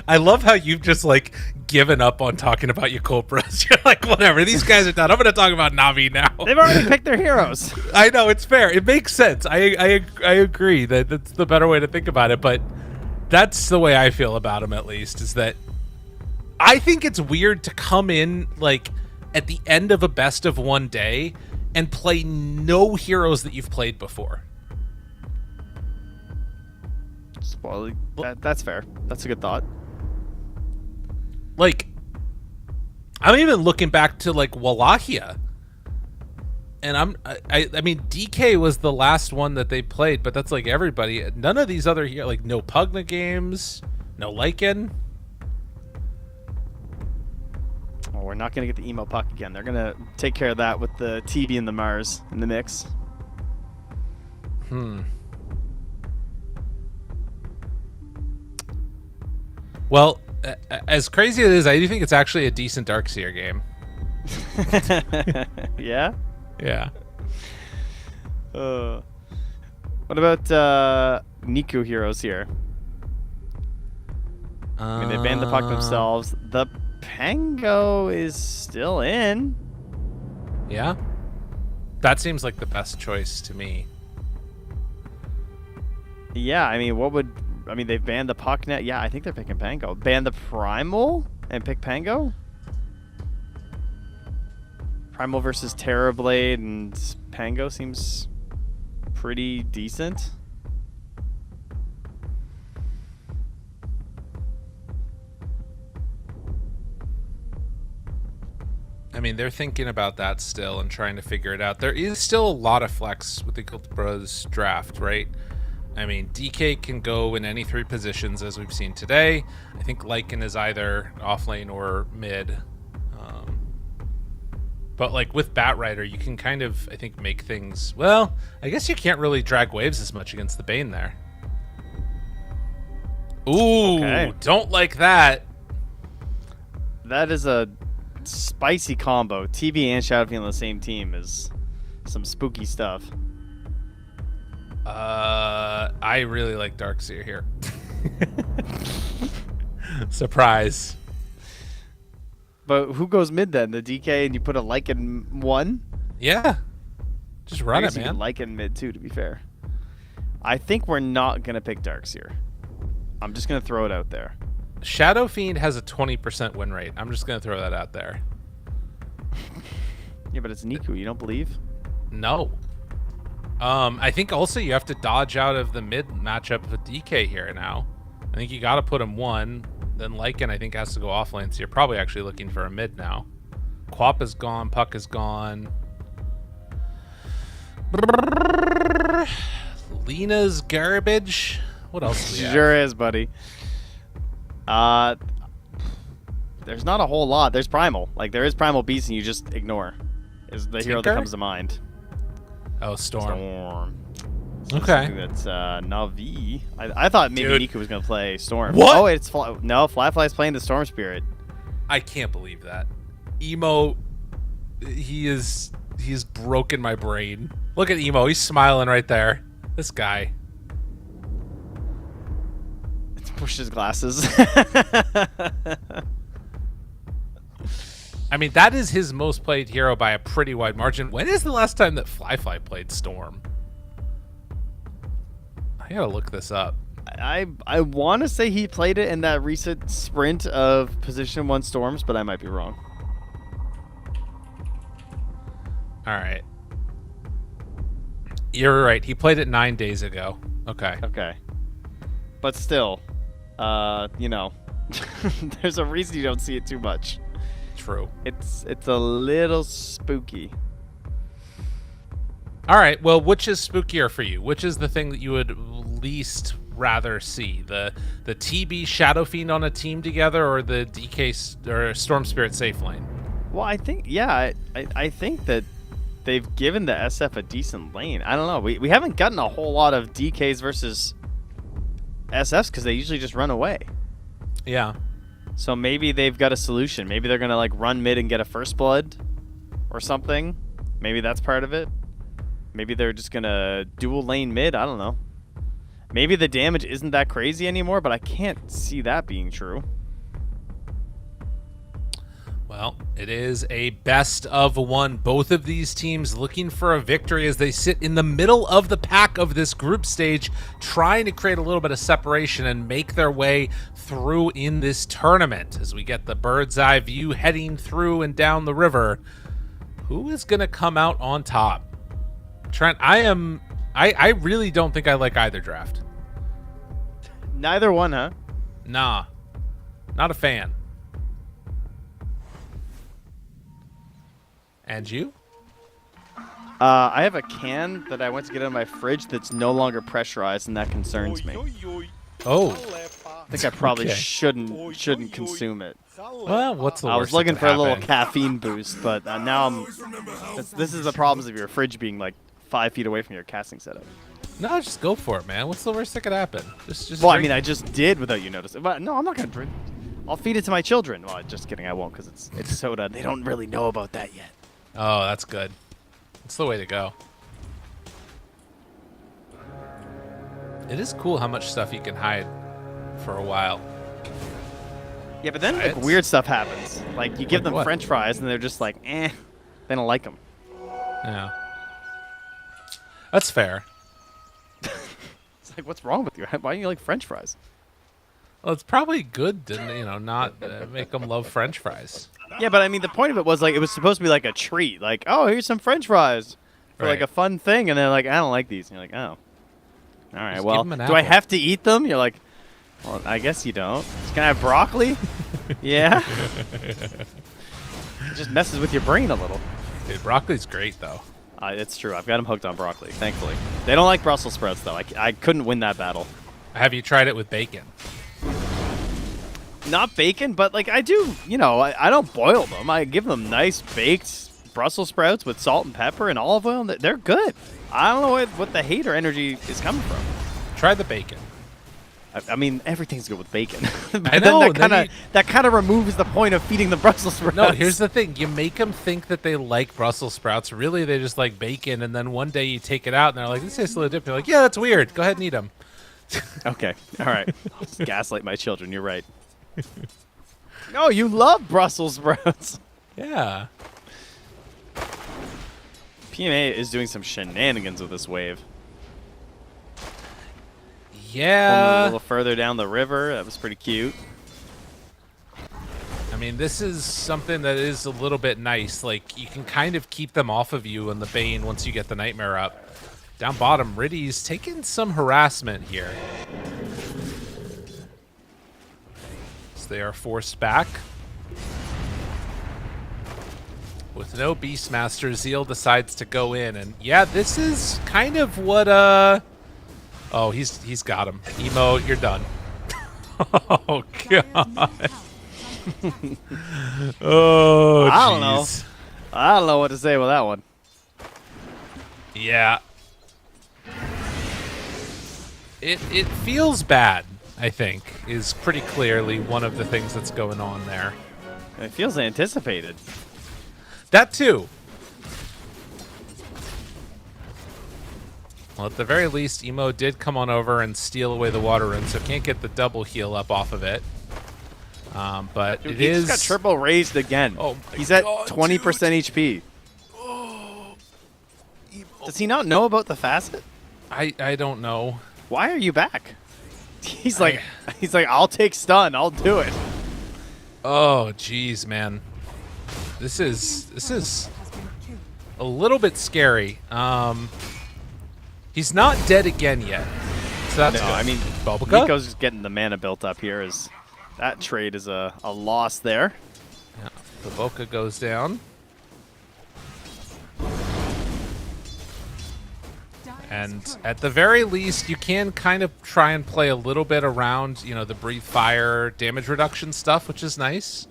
S1: I love how you've just, like, given up on talking about Yakult Bros. You're like, whatever, these guys are done. I'm going to talk about Na'Vi now.
S2: They've already picked their heroes.
S1: I know, it's fair. It makes sense. I agree that that's the better way to think about it, but that's the way I feel about them, at least, is that I think it's weird to come in, like, at the end of a best of one day and play no heroes that you've played before.
S2: Well, that's fair. That's a good thought.
S1: Like, I'm even looking back to, like, Wallachia. And I mean, DK was the last one that they played, but that's like everybody. None of these other here, like, no Pugna games, no Lycan.
S2: Well, we're not going to get the emo puck again. They're going to take care of that with the TB and the Mars in the mix.
S1: Well, as crazy as it is, I do think it's actually a decent Darkseer game.
S2: Yeah?
S1: Yeah.
S2: What about Niku heroes here? I mean, they banned the puck themselves. The Pango is still in.
S1: Yeah. That seems like the best choice to me.
S2: Yeah, I mean, what would... I mean, they've banned the Pucknet. Yeah, I think they're picking Pango. Ban the Primal and pick Pango? Primal versus Terrorblade and Pango seems pretty decent.
S1: I mean, they're thinking about that still and trying to figure it out. There is still a lot of flex with the Guild Bros draft, right? I mean, DK can go in any 3 positions as we've seen today. I think Lycan is either off lane or mid. But like with Batrider, you can kind of, I think, make things... Well, I guess you can't really drag waves as much against the Bane there. Ooh,
S2: Okay.
S1: Don't like that.
S2: That is a spicy combo. TB and Shadowfiend on the same team is some spooky stuff.
S1: I really like Darkseer here. Surprise.
S2: But who goes mid then? The DK and you put a Lycan 1?
S1: Yeah. Just run
S2: I
S1: it,
S2: guess you
S1: man.
S2: could Lycan mid too, to be fair. I think we're not going to pick Darkseer. I'm just going to throw it out there.
S1: Shadow Fiend has a 20% win rate. I'm just going to throw that out there.
S2: Yeah, but it's Niku. You don't believe?
S1: No. I think also you have to dodge out of the mid matchup with DK here now. I think you got to put him 1. Then Lycan, I think, has to go off lane, so you're probably actually looking for a mid now. Quap is gone. Puck is gone. Lena's garbage. What else do we have?
S2: Sure is, buddy. There's not a whole lot. There's Primal. Like, there is Primal Beast, and you just ignore. Is the hero that
S1: Tinker?
S2: comes to mind.
S1: Oh, Storm.
S2: Storm.
S1: Okay.
S2: That's Na'Vi. I thought maybe
S1: Dude.
S2: Niku was going to play Storm.
S1: What?
S2: Oh, it's... No, Flyfly's playing the Storm Spirit.
S1: I can't believe that. Emo, he's broken my brain. Look at Emo. He's smiling right there. This guy.
S2: It's pushed his glasses.
S1: I mean, that is his most played hero by a pretty wide margin. When is the last time that Flyfly played Storm? I gotta look this up.
S2: I want to say he played it in that recent sprint of Position 1 Storms, but I might be wrong.
S1: All right. You're right. He played it 9 days ago. Okay.
S2: Okay. But still, you know, there's a reason you don't see it too much.
S1: True.
S2: It's a little spooky.
S1: All right. Well, which is spookier for you? Which is the thing that you would least rather see? The TB Shadow Fiend on a team together, or the DK or Storm Spirit safe lane?
S2: Well, I think, yeah, I think that they've given the SF a decent lane. I don't know. We haven't gotten a whole lot of DKs versus SFs because they usually just run away.
S1: Yeah.
S2: So maybe they've got a solution. Maybe they're going to like run mid and get a first blood or something. Maybe that's part of it. Maybe they're just going to dual lane mid. I don't know. Maybe the damage isn't that crazy anymore, but I can't see that being true.
S1: Well, it is a best of one. Both of these teams looking for a victory as they sit in the middle of the pack of this group stage, trying to create a little bit of separation and make their way through in this tournament. As we get the bird's eye view heading through and down the river, who is going to come out on top? Trent, I really don't think I like either draft.
S2: Neither one, huh?
S1: Nah, not a fan. And you?
S2: I have a can that I went to get out of my fridge that's no longer pressurized, and that concerns me.
S1: Oh.
S2: I think I probably
S1: Okay.
S2: shouldn't consume it.
S1: Well, what's the
S2: I
S1: worst
S2: was looking
S1: that
S2: for
S1: could
S2: a little
S1: happen?
S2: caffeine boost, but now this is the problems of your fridge being like 5 feet away from your casting setup.
S1: No, just go for it, man. What's the worst that could happen? Just
S2: Well, I
S1: drink
S2: mean, I just did without you noticing. But no, I'm not gonna drink. I'll feed it to my children. Well, just kidding, I won't, because it's soda. They don't really know about that yet.
S1: Oh, that's good. That's the way to go. It is cool how much stuff you can hide for a while.
S2: Yeah, but then like,
S1: It's-
S2: weird stuff happens. Like you give
S1: Like
S2: them
S1: what?
S2: French fries, and they're just like, eh. They don't like them.
S1: Yeah. That's fair.
S2: It's like, what's wrong with you? Why do you like French fries?
S1: Well, it's probably good to not make them love French fries.
S2: Yeah, but I mean, the point of it was like it was supposed to be like a treat. Like, oh, here's some French fries for like
S1: Right.
S2: a fun thing, and they're like, I don't like these. And you're like, oh, all right.
S1: Just
S2: Well,
S1: give 'em an
S2: do I
S1: apple.
S2: have to eat them? You're like, well, I guess you don't. Can I have broccoli? Yeah. It just messes with your brain a little.
S1: Dude, broccoli's great though.
S2: It's true. I've got them hooked on broccoli, thankfully. They don't like Brussels sprouts, though. I couldn't win that battle.
S1: Have you tried it with bacon?
S2: Not bacon, but like I do, I don't boil them. I give them nice baked Brussels sprouts with salt and pepper and olive oil. And they're good. I don't know what the hate or energy is coming from.
S1: Try the bacon.
S2: I mean, everything's good with bacon. But
S1: I
S2: then
S1: know,
S2: that kind of removes the point of feeding the Brussels sprouts.
S1: No, here's the thing. You make them think that they like Brussels sprouts. Really, they just like bacon. And then one day you take it out and they're like, this tastes a little different. You're like, yeah, that's weird. Go ahead and eat them.
S2: Okay, all right. I'll just gaslight my children. You're right. No, you love Brussels sprouts.
S1: Yeah.
S2: PMA is doing some shenanigans with this wave.
S1: Yeah.
S2: A little further down the river. That was pretty cute.
S1: I mean, this is something that is a little bit nice. Like, you can kind of keep them off of you in the Bane once you get the Nightmare up. Down bottom, Riddy's taking some harassment here. So they are forced back. With no Beastmaster, Zeal decides to go in. And yeah, this is kind of what, Oh, he's got him. Emo, you're done. Oh, God. Oh,
S2: I don't know.
S1: jeez.
S2: I don't know what to say with that one.
S1: Yeah. It feels bad, I think, is pretty clearly one of the things that's going on there.
S2: It feels anticipated.
S1: That too. Well, at the very least, Emo did come on over and steal away the water rune, so can't get the double heal up off of it. But
S2: Dude,
S1: it
S2: he
S1: is...
S2: just got triple raised again.
S1: Oh my
S2: He's at
S1: God,
S2: 20% HP. Does he not know about the facet?
S1: I don't know.
S2: Why are you back? He's like, I'll take stun. I'll do it.
S1: Oh, jeez, man. This is
S3: Has been killed.
S1: a little bit scary. He's not dead again yet. So that's
S2: No,
S1: good.
S2: I mean,
S1: Bulbaca?
S2: Nico's just getting the mana built up here. That trade is a loss there.
S1: Yeah, Bulbaca goes down. And at the very least, you can kind of try and play a little bit around, the breathe fire damage reduction stuff, which is nice.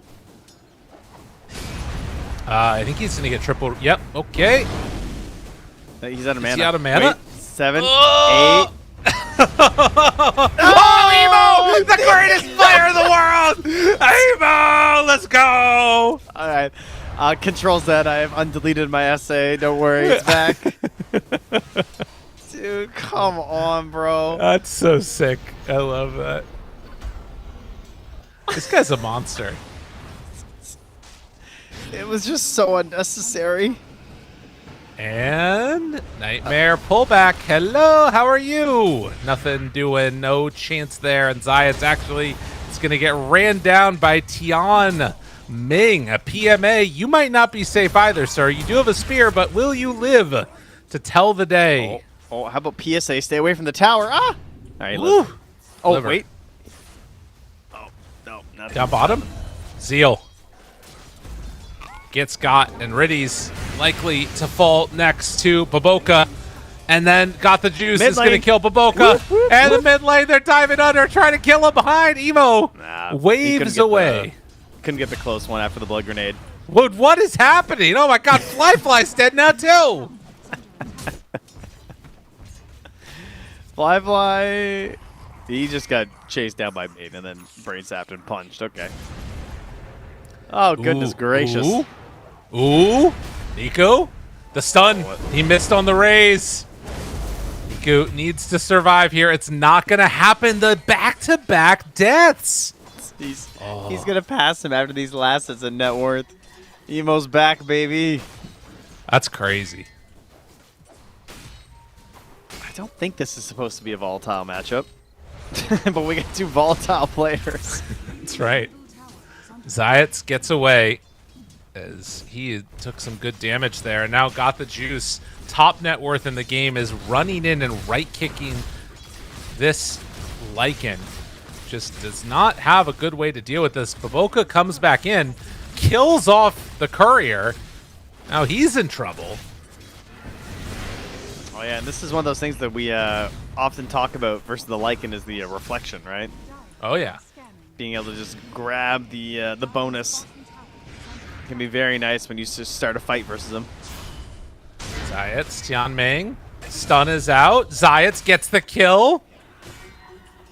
S1: I think he's going to get triple. Yep, okay.
S2: He's out of mana.
S1: Is he out of mana?
S2: Wait, 7,
S1: Oh!
S2: 8.
S1: Oh, Emo! The greatest player in the world! Emo! Let's go!
S2: All right. Control Z. I have undeleted my essay. Don't worry. It's back. Dude, come on, bro.
S1: That's so sick. I love that. This guy's a monster.
S2: It was just so unnecessary.
S1: And Nightmare pullback. Hello, how are you? Nothing doing, no chance there. And Zayat's actually going to get ran down by Tian Ming, a PMA. You might not be safe either, sir. You do have a spear, but will you live to tell the day?
S2: Oh, how about PSA? Stay away from the tower. Ah! All right,
S1: Woo.
S2: live. Oh,
S1: Liver.
S2: wait. Oh, no. Nothing.
S1: Down bottom, Zeal gets got, and Riddy's likely to fall next to Baboka. And then got the juice
S2: Mid
S1: is going to
S2: lane.
S1: kill Baboka.
S2: Whoop, whoop,
S1: And
S2: whoop.
S1: the mid lane, they're diving under, trying to kill him behind. Emo
S2: Nah, he couldn't
S1: waves
S2: get
S1: away.
S2: Couldn't get the close one after the blood grenade.
S1: What is happening? Oh my god, Fly's dead now too.
S2: Fly. He just got chased down by Maiden and then brain zapped and punched. Okay. Oh, goodness
S1: Ooh,
S2: gracious.
S1: Ooh. Nico, the stun. He missed on the raise. Nico needs to survive here. It's not going to happen. The back-to-back deaths.
S2: He's going to pass him after these last hits in net worth. Emo's back, baby.
S1: That's crazy.
S2: don't think this is supposed to be a volatile matchup. But we got two volatile players.
S1: That's right. Zayats gets away as he took some good damage there and now got the juice. Top net worth in the game is running in and right-kicking this Lycan. Just does not have a good way to deal with this. Baboka comes back in, kills off the courier. Now he's in trouble.
S2: Oh yeah, and this is one of those things that we often talk about versus the Lycan is the reflection, right?
S1: Oh yeah.
S2: Being able to just grab the bonus can be very nice when you just start a fight versus them.
S1: Zayats, Tianming, stun is out. Zayats gets the kill.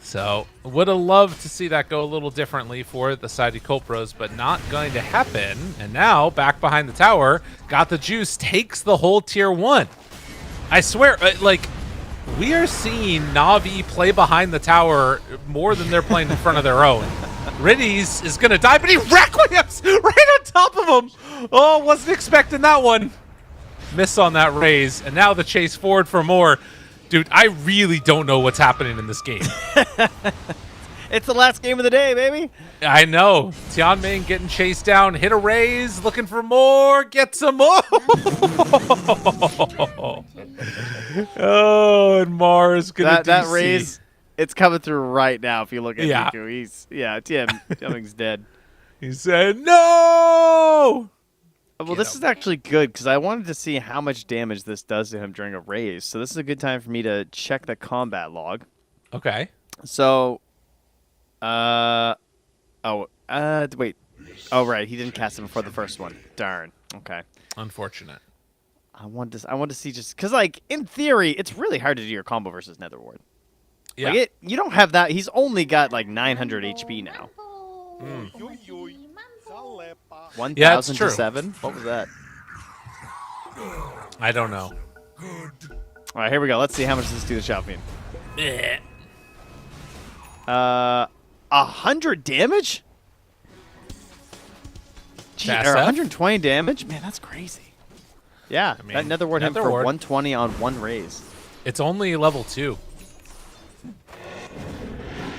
S1: So would have loved to see that go a little differently for the side of Yakult, but not going to happen. And now back behind the tower, got the juice, takes the whole tier 1. I swear, like, we are seeing Na'Vi play behind the tower more than they're playing in front of their own. Riddies is going to die, but he requiems right on top of him. Oh, wasn't expecting that one. Miss on that raise, and now the chase forward for more. Dude, I really don't know what's happening in this game.
S2: It's the last game of the day, baby.
S1: I know. Tianming getting chased down, hit a raise, looking for more, get some more. Oh, and Mars gonna
S2: that
S1: DC.
S2: raise, it's coming through right now. If you look at
S1: Yeah.
S2: Niku, Tianming's dead.
S1: He said no.
S2: Well,
S1: Get
S2: this
S1: him.
S2: is actually good because I wanted to see how much damage this does to him during a raise. So this is a good time for me to check the combat log.
S1: Okay.
S2: So, wait. Oh, right. He didn't cast it before the first one. Darn. Okay.
S1: Unfortunate.
S2: I want to see just because, like, in theory, it's really hard to do your combo versus Nether Ward.
S1: Yeah.
S2: Like you don't have that. He's only got like 900 HP now. 1,000
S1: Yeah, it's true.
S2: to 7. What was that?
S1: I don't know.
S2: All right, here we go. Let's see how much does this do to Champion. 100 damage? Gee,
S1: To
S2: or
S1: SF?
S2: 120 damage? Man, that's crazy. Yeah,
S1: I mean,
S2: that Nether Ward him
S1: Nether
S2: for
S1: Ward.
S2: 120 on one raise.
S1: It's only level 2.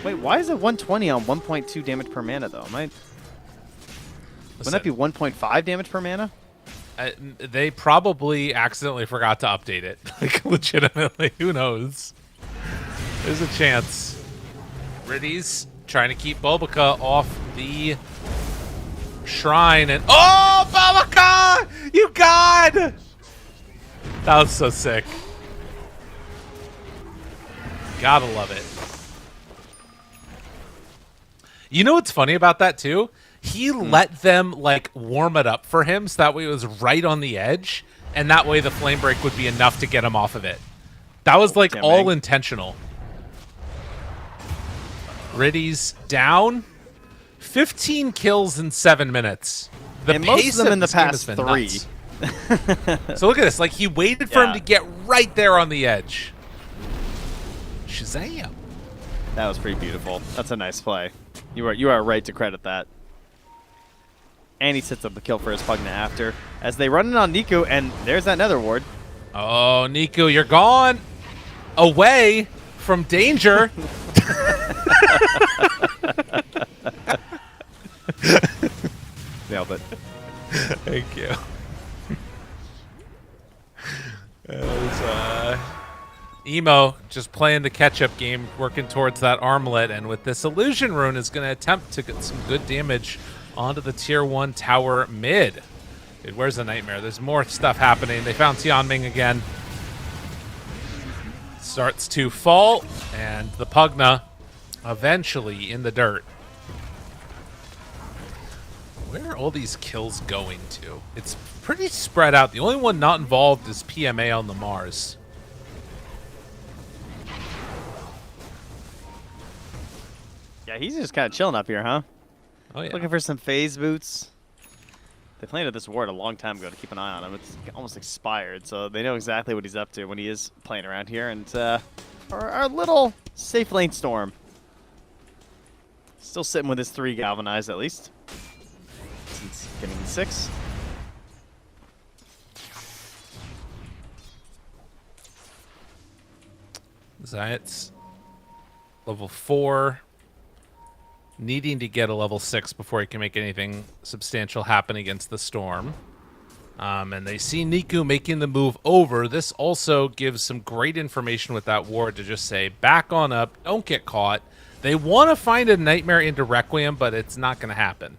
S2: Wait, why is it 120 on 1.2 damage per mana, though? Wouldn't that be 1.5 damage per mana?
S1: They probably accidentally forgot to update it. Like, legitimately, who knows? There's a chance. Riddies trying to keep Bulbaka off the shrine, and oh, Bulbaka! You god! That was so sick. Gotta love it. You know what's funny about that too? He let them like warm it up for him so that way it was right on the edge, and that way the flame break would be enough to get him off of it. That was like all intentional. Riddies down. 15 kills in 7 minutes. The
S2: And most of
S1: pace
S2: them in the
S1: this game
S2: past
S1: has been
S2: 3.
S1: nuts. So look at this. Like, he waited for him
S2: Yeah.
S1: to get right there on the edge. Shazam.
S2: That was pretty beautiful. That's a nice play. You are right to credit that. And he sets up the kill for his Pugna after. As they run in on Niku, and there's that Nether Ward.
S1: Oh, Niku, you're gone. Away from danger.
S2: Nailed it.
S1: Thank you. Emo just playing the catch-up game, working towards that armlet, and with this illusion rune is going to attempt to get some good damage onto the tier 1 tower mid. Dude, where's the nightmare? There's more stuff happening. They found Tianming again. Starts to fall, and the Pugna eventually in the dirt. Where are all these kills going to? It's pretty spread out. The only one not involved is PMA on the MOUZ.
S2: Yeah, he's just kind of chilling up here, huh?
S1: Oh, yeah.
S2: Looking for some phase boots. They planted this ward a long time ago to keep an eye on him. It's almost expired, so they know exactly what he's up to when he is playing around here. And our little safe lane storm. Still sitting with his 3 galvanized at least. Since getting 6.
S1: Zayt's level 4. Needing to get a level 6 before he can make anything substantial happen against the Storm. And they see Niku making the move over. This also gives some great information with that ward to just say, back on up, don't get caught. They want to find a Nightmare into Requiem, but it's not going to happen.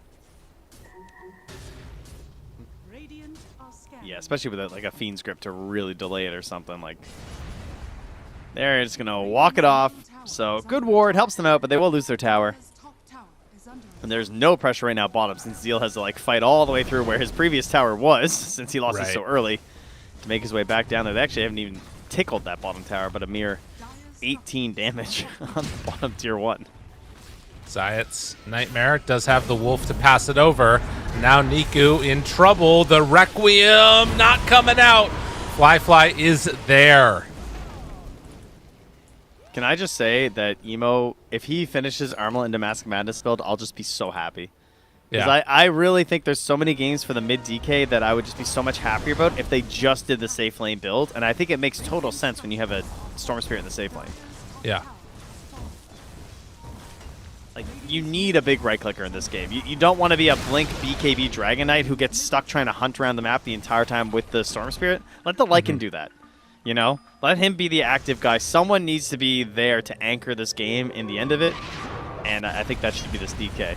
S3: Radiant are scanning.
S2: Yeah, especially with like a Fiend script to really delay it or something. Like, they're just going to walk it off. So, good ward, helps them out, but they will lose their tower.
S3: Radiant's top tower is under
S2: And there's no pressure right now bottom, since Zeal has to like fight all the way through where his previous tower was, since he lost it so early, to make his way back down there. They actually haven't even tickled that bottom tower, but a mere 18 damage on the bottom tier 1.
S1: Zayt's Nightmare does have the Wolf to pass it over. Now Niku in trouble. The Requiem not coming out. Fly is there.
S2: Can I just say that Emo, if he finishes Armlet into Mask of Madness build, I'll just be so happy. Because
S1: Yeah.
S2: I really think there's so many games for the mid DK that I would just be so much happier about if they just did the safe lane build. And I think it makes total sense when you have a Storm Spirit in the safe lane.
S1: Yeah.
S2: Like, you need a big right clicker in this game. You don't want to be a Blink BKB Dragon Knight who gets stuck trying to hunt around the map the entire time with the Storm Spirit. Let the Lycan do that. You know? Let him be the active guy. Someone needs to be there to anchor this game in the end of it. And I think that should be this DK.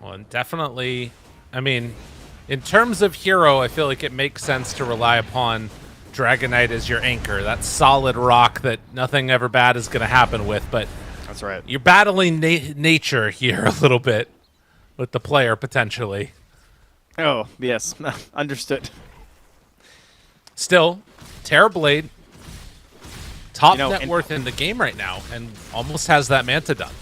S1: Well, and definitely, I mean, in terms of hero, I feel like it makes sense to rely upon Dragon Knight as your anchor. That solid rock that nothing ever bad is going to happen with, but
S2: That's right.
S1: you're battling nature here a little bit with the player, potentially.
S2: Oh, yes. Understood.
S1: Still, Terrorblade, top
S2: You know,
S1: net worth in the game right now, and almost has that Manta done.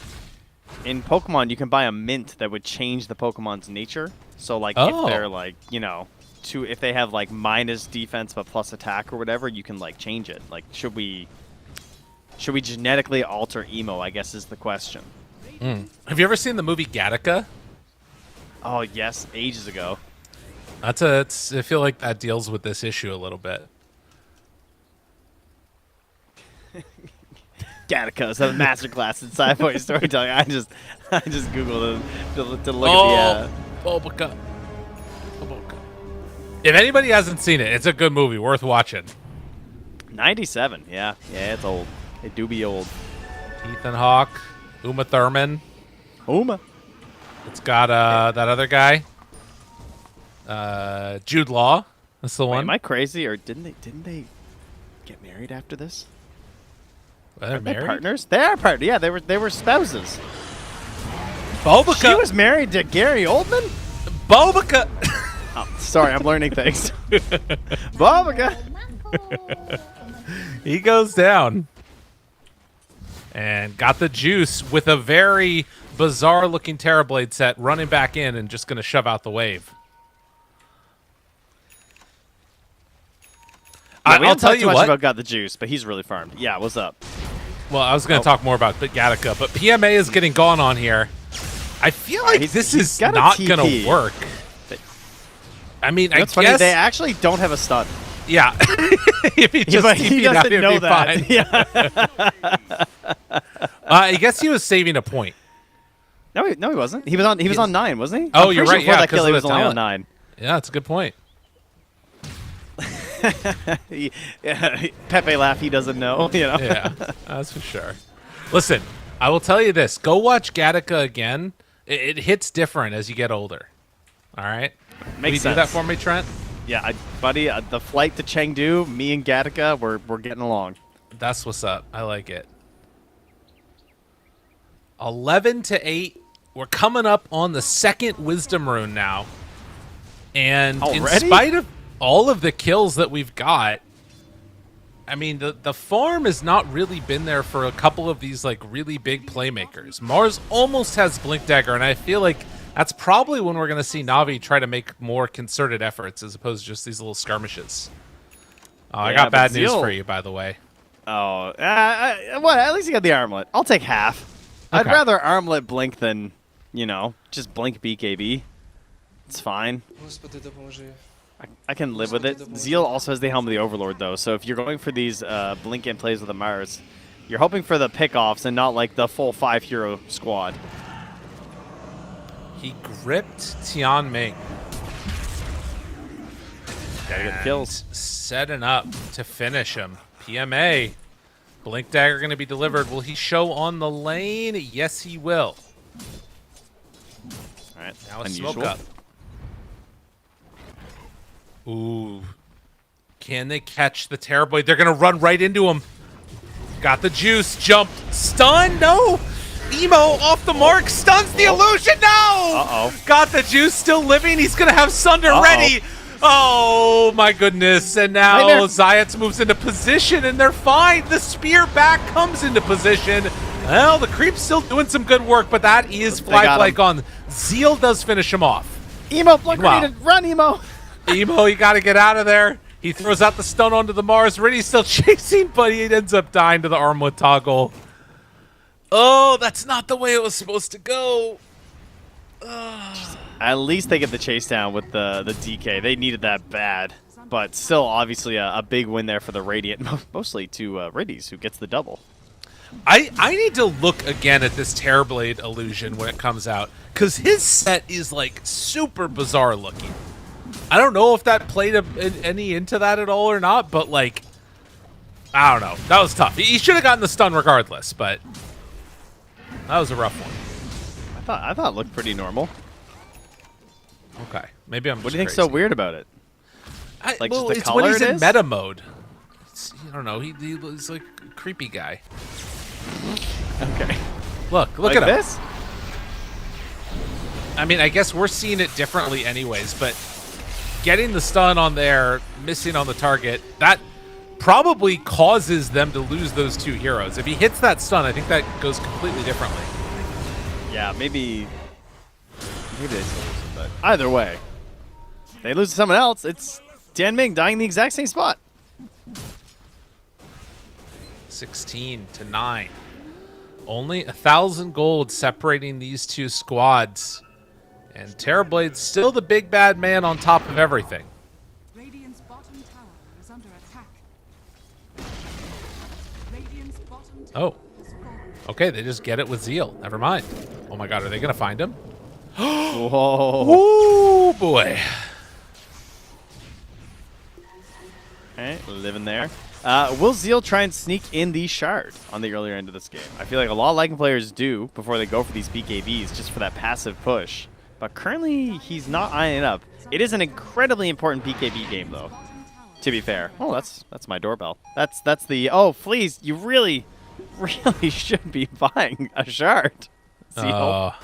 S2: In Pokemon, you can buy a mint that would change the Pokemon's nature. So, like,
S1: Oh.
S2: if they're, like, you know, if they have, like, minus defense but plus attack or whatever, you can, like, change it. Like, should we genetically alter Emo, I guess is the question.
S1: Have you ever seen the movie Gattaca?
S2: Oh, yes, ages ago.
S1: I feel like that deals with this issue a little bit.
S2: Gattaca is a masterclass in sci-fi storytelling. I just googled it to look at the.
S1: Bulbaca. If anybody hasn't seen it, it's a good movie, worth watching.
S2: 97. Yeah, it's old. It do be old.
S1: Ethan Hawke, Uma Thurman.
S2: Uma.
S1: It's got that other guy, Jude Law. That's the
S2: Wait,
S1: one.
S2: am I crazy or didn't they get married after this?
S1: They're
S2: Are they
S1: married?
S2: partners? They are partners. Yeah, they were spouses.
S1: Bulbaca.
S2: She was married to Gary Oldman?
S1: Bulbaca.
S2: Oh, sorry, I'm learning things. Bulbaca.
S1: He goes down. And got the juice with a very bizarre-looking Terrorblade set running back in and just going to shove out the wave. I'll tell you
S2: much
S1: what.
S2: about Got the Juice, but he's really farmed. Yeah, what's up?
S1: Well, I was going to talk more about Gattaca, but PMA is getting gone on here. I feel like this is
S2: got a
S1: not
S2: TP.
S1: going to work. I mean, I
S2: That's
S1: guess
S2: funny. They actually don't have a stun.
S1: yeah. If he just
S2: But he
S1: TP'd out,
S2: doesn't
S1: he'd
S2: know
S1: be
S2: that.
S1: fine.
S2: Yeah.
S1: I guess he was saving a point.
S2: No, he wasn't. He was on 9, wasn't he?
S1: Oh,
S2: I'm
S1: you're
S2: pretty
S1: right,
S2: sure before
S1: yeah,
S2: that
S1: 'cause
S2: kill,
S1: of
S2: he
S1: the
S2: was only on
S1: talent.
S2: 9.
S1: Yeah, that's a good point.
S2: Pepe laugh. He doesn't know. You know.
S1: Yeah, that's for sure. Listen, I will tell you this. Go watch Gattaca again. It hits different as you get older. All right? Will you
S2: Makes
S1: do that
S2: sense.
S1: for me, Trent?
S2: Yeah, buddy. The flight to Chengdu, me and Gattaca, we're getting along.
S1: That's what's up. I like it. 11-8. We're coming up on the second Wisdom Rune now. And in
S2: Already?
S1: spite of all of the kills that we've got, I mean, the farm has not really been there for a couple of these, like, really big playmakers. Mars almost has Blink Dagger, and I feel like that's probably when we're going to see Na'Vi try to make more concerted efforts as opposed to just these little skirmishes. Oh, I
S2: Yeah,
S1: got
S2: but
S1: bad news
S2: Zeal-
S1: for you, by the way.
S2: Oh, what? At least you got the armlet. I'll take half. I'd
S1: Okay.
S2: rather armlet blink than, just blink BKB. It's fine.
S4: Господи, допоможи.
S2: I can live with it. Zeal also has the Helm of the Overlord, though, so if you're going for these blink-in plays with the MOUZ, you're hoping for the pickoffs and not like the full 5-hero squad.
S1: He gripped Tianming.
S2: Gotta get the kills.
S1: Setting up to finish him. PMA. Blink Dagger going to be delivered. Will he show on the lane? Yes, he will.
S2: All right,
S1: Now a
S2: unusual.
S1: smoke up. Ooh. Can they catch the Terrorblade? They're going to run right into him. Got the juice. Jumped. Stun. No. Emo off the mark. Stuns the illusion. No.
S2: Uh-oh.
S1: Got the juice. Still living. He's going to have Sunder ready. Oh, my goodness. And now Zayats moves into position, and they're fine. The spear back comes into position. Well, the creep's still doing some good work, but that is fly gone. Zeal does finish him off.
S2: Emo, blink grenade, run, Emo.
S1: Emo, you got to get out of there. He throws out the stun onto the Mars. Riddy's still chasing, but he ends up dying to the Armwood toggle. Oh, that's not the way it was supposed to go.
S2: At least they get the chase down with the DK. They needed that bad. But still, obviously, a big win there for the Radiant. Mostly to Riddies, who gets the double.
S1: I need to look again at this Terrorblade illusion when it comes out, because his set is, like, super bizarre looking. I don't know if that played any into that at all or not, but, like, I don't know. That was tough. He should have gotten the stun regardless, but that was a rough one.
S2: I thought it looked pretty normal.
S1: Okay, maybe I'm.
S2: What do you think's so weird about it? Like
S1: well,
S2: just the
S1: it's
S2: color
S1: when he's
S2: it
S1: in
S2: is?
S1: meta mode. I don't know. He's like a creepy guy.
S2: Okay.
S1: Look
S2: Like
S1: at him.
S2: this?
S1: I mean, I guess we're seeing it differently anyways, but getting the stun on there, missing on the target, that probably causes them to lose those two heroes. If he hits that stun, I think that goes completely differently.
S2: Yeah, maybe they still lose it, but either way, they lose to someone else. It's Tianming dying in the exact same spot.
S1: 16-9. Only 1,000 gold separating these two squads. And Terrorblade's still the big bad man on top of everything.
S3: Radiant's bottom tower is under attack. Radiant's bottom tower
S1: Oh.
S3: has fallen.
S1: Okay, they just get it with Zeal. Never mind. Oh my god, are they going to find him?
S2: Whoa.
S1: Oh boy.
S2: Okay, living there. Will Zeal try and sneak in the shard on the earlier end of this game? I feel like a lot of Lycan players do before they go for these BKBs, just for that passive push. But currently, he's not eyeing it up. It is an incredibly important BKB game, though, to be fair. Oh, that's my doorbell. That's the... Oh, please, you really should be buying a shard. Zeal.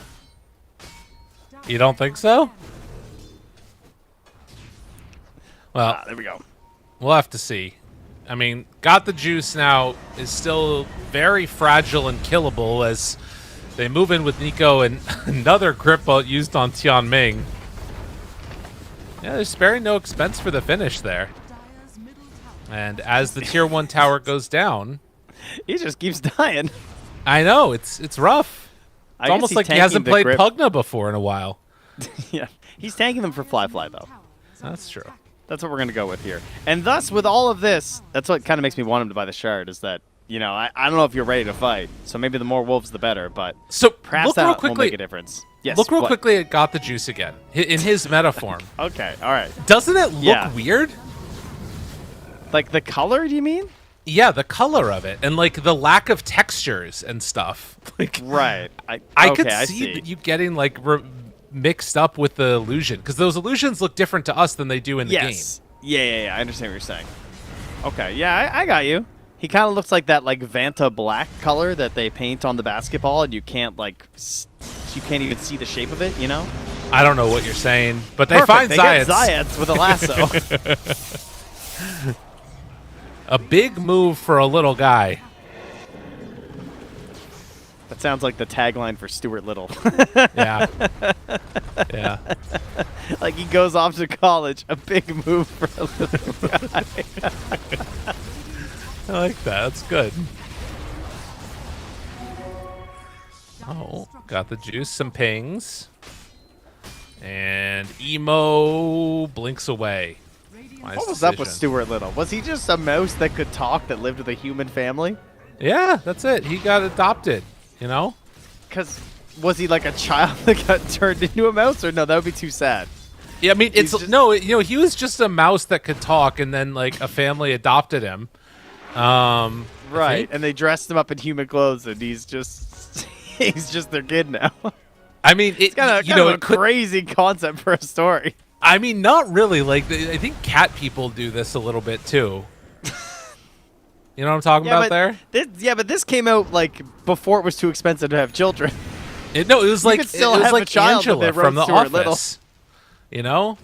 S1: You don't think so? Well,
S2: There we go.
S1: we'll have to see. I mean, got the juice now is still very fragile and killable as they move in with Nico and another grip bolt used on Tianming. Yeah, they're sparing no expense for the finish there.
S3: Dire's middle tower.
S1: And as the tier 1 tower goes down,
S2: He just keeps dying.
S1: I know, it's rough.
S2: I
S1: It's
S2: guess
S1: almost
S2: he's
S1: like he
S2: tanking
S1: hasn't
S2: the
S1: played
S2: grip.
S1: Pugna before in a while.
S2: Yeah, he's tanking them for Fly, though.
S3: Tower is under
S1: That's true.
S3: attack.
S2: That's what we're going to go with here. And thus, with all of this, that's what kind of makes me want him to buy the shard, is that, you know, I don't know if you're ready to fight, so maybe the more wolves, the better, but
S1: So
S2: perhaps
S1: look
S2: that
S1: real
S2: will
S1: quickly.
S2: make a difference. Yes,
S1: Look real
S2: what?
S1: quickly at Got the Juice again in his meta form.
S2: Okay, all right.
S1: Doesn't it look
S2: Yeah.
S1: weird?
S2: Like the color, do you mean?
S1: Yeah, the color of it and like the lack of textures and stuff. Like
S2: Right.
S1: I
S2: okay,
S1: could
S2: I
S1: see you getting like mixed up with the illusion because those illusions look different to us than they do in the
S2: Yes. Yeah, I understand what you're saying. Okay, yeah, I got you. He kind of looks like that like Vanta black color that they paint on the basketball, and you can't like you can't even see the shape of it. You know.
S1: game. I don't know what you're saying, but they
S2: Perfect,
S1: find
S2: they
S1: Zayats.
S2: get Zayats with a lasso.
S1: A big move for a little guy.
S2: That sounds like the tagline for Stuart Little.
S1: Yeah. Yeah.
S2: Like he goes off to college. A big move for a little guy.
S1: I like that. That's good. Oh, got the juice, some pings. And Emo blinks away. Wise
S2: What was up with
S1: decision.
S2: Stuart Little? Was he just a mouse that could talk that lived with a human family?
S1: Yeah, that's it. He got adopted, you know?
S2: Because was he like a child that got turned into a mouse? Or no, that would be too sad.
S1: Yeah, I mean,
S2: He's
S1: it's
S2: just-
S1: no, you know, he was just a mouse that could talk, and then like a family adopted him. I
S2: Right,
S1: think.
S2: and they dressed him up in human clothes, and he's just he's just their kid now.
S1: I mean, it
S2: Kind
S1: you know,
S2: of a
S1: it could,
S2: crazy concept for a story.
S1: I mean, not really. Like, I think cat people do this a little bit too. You know what I'm talking about there?
S2: But this came out like before it was too expensive to have children.
S1: No, it was like
S2: could still
S1: it was
S2: have a
S1: like
S2: child, but
S1: Angela
S2: they
S1: from The
S2: wrote Stuart Little.
S1: Office. You know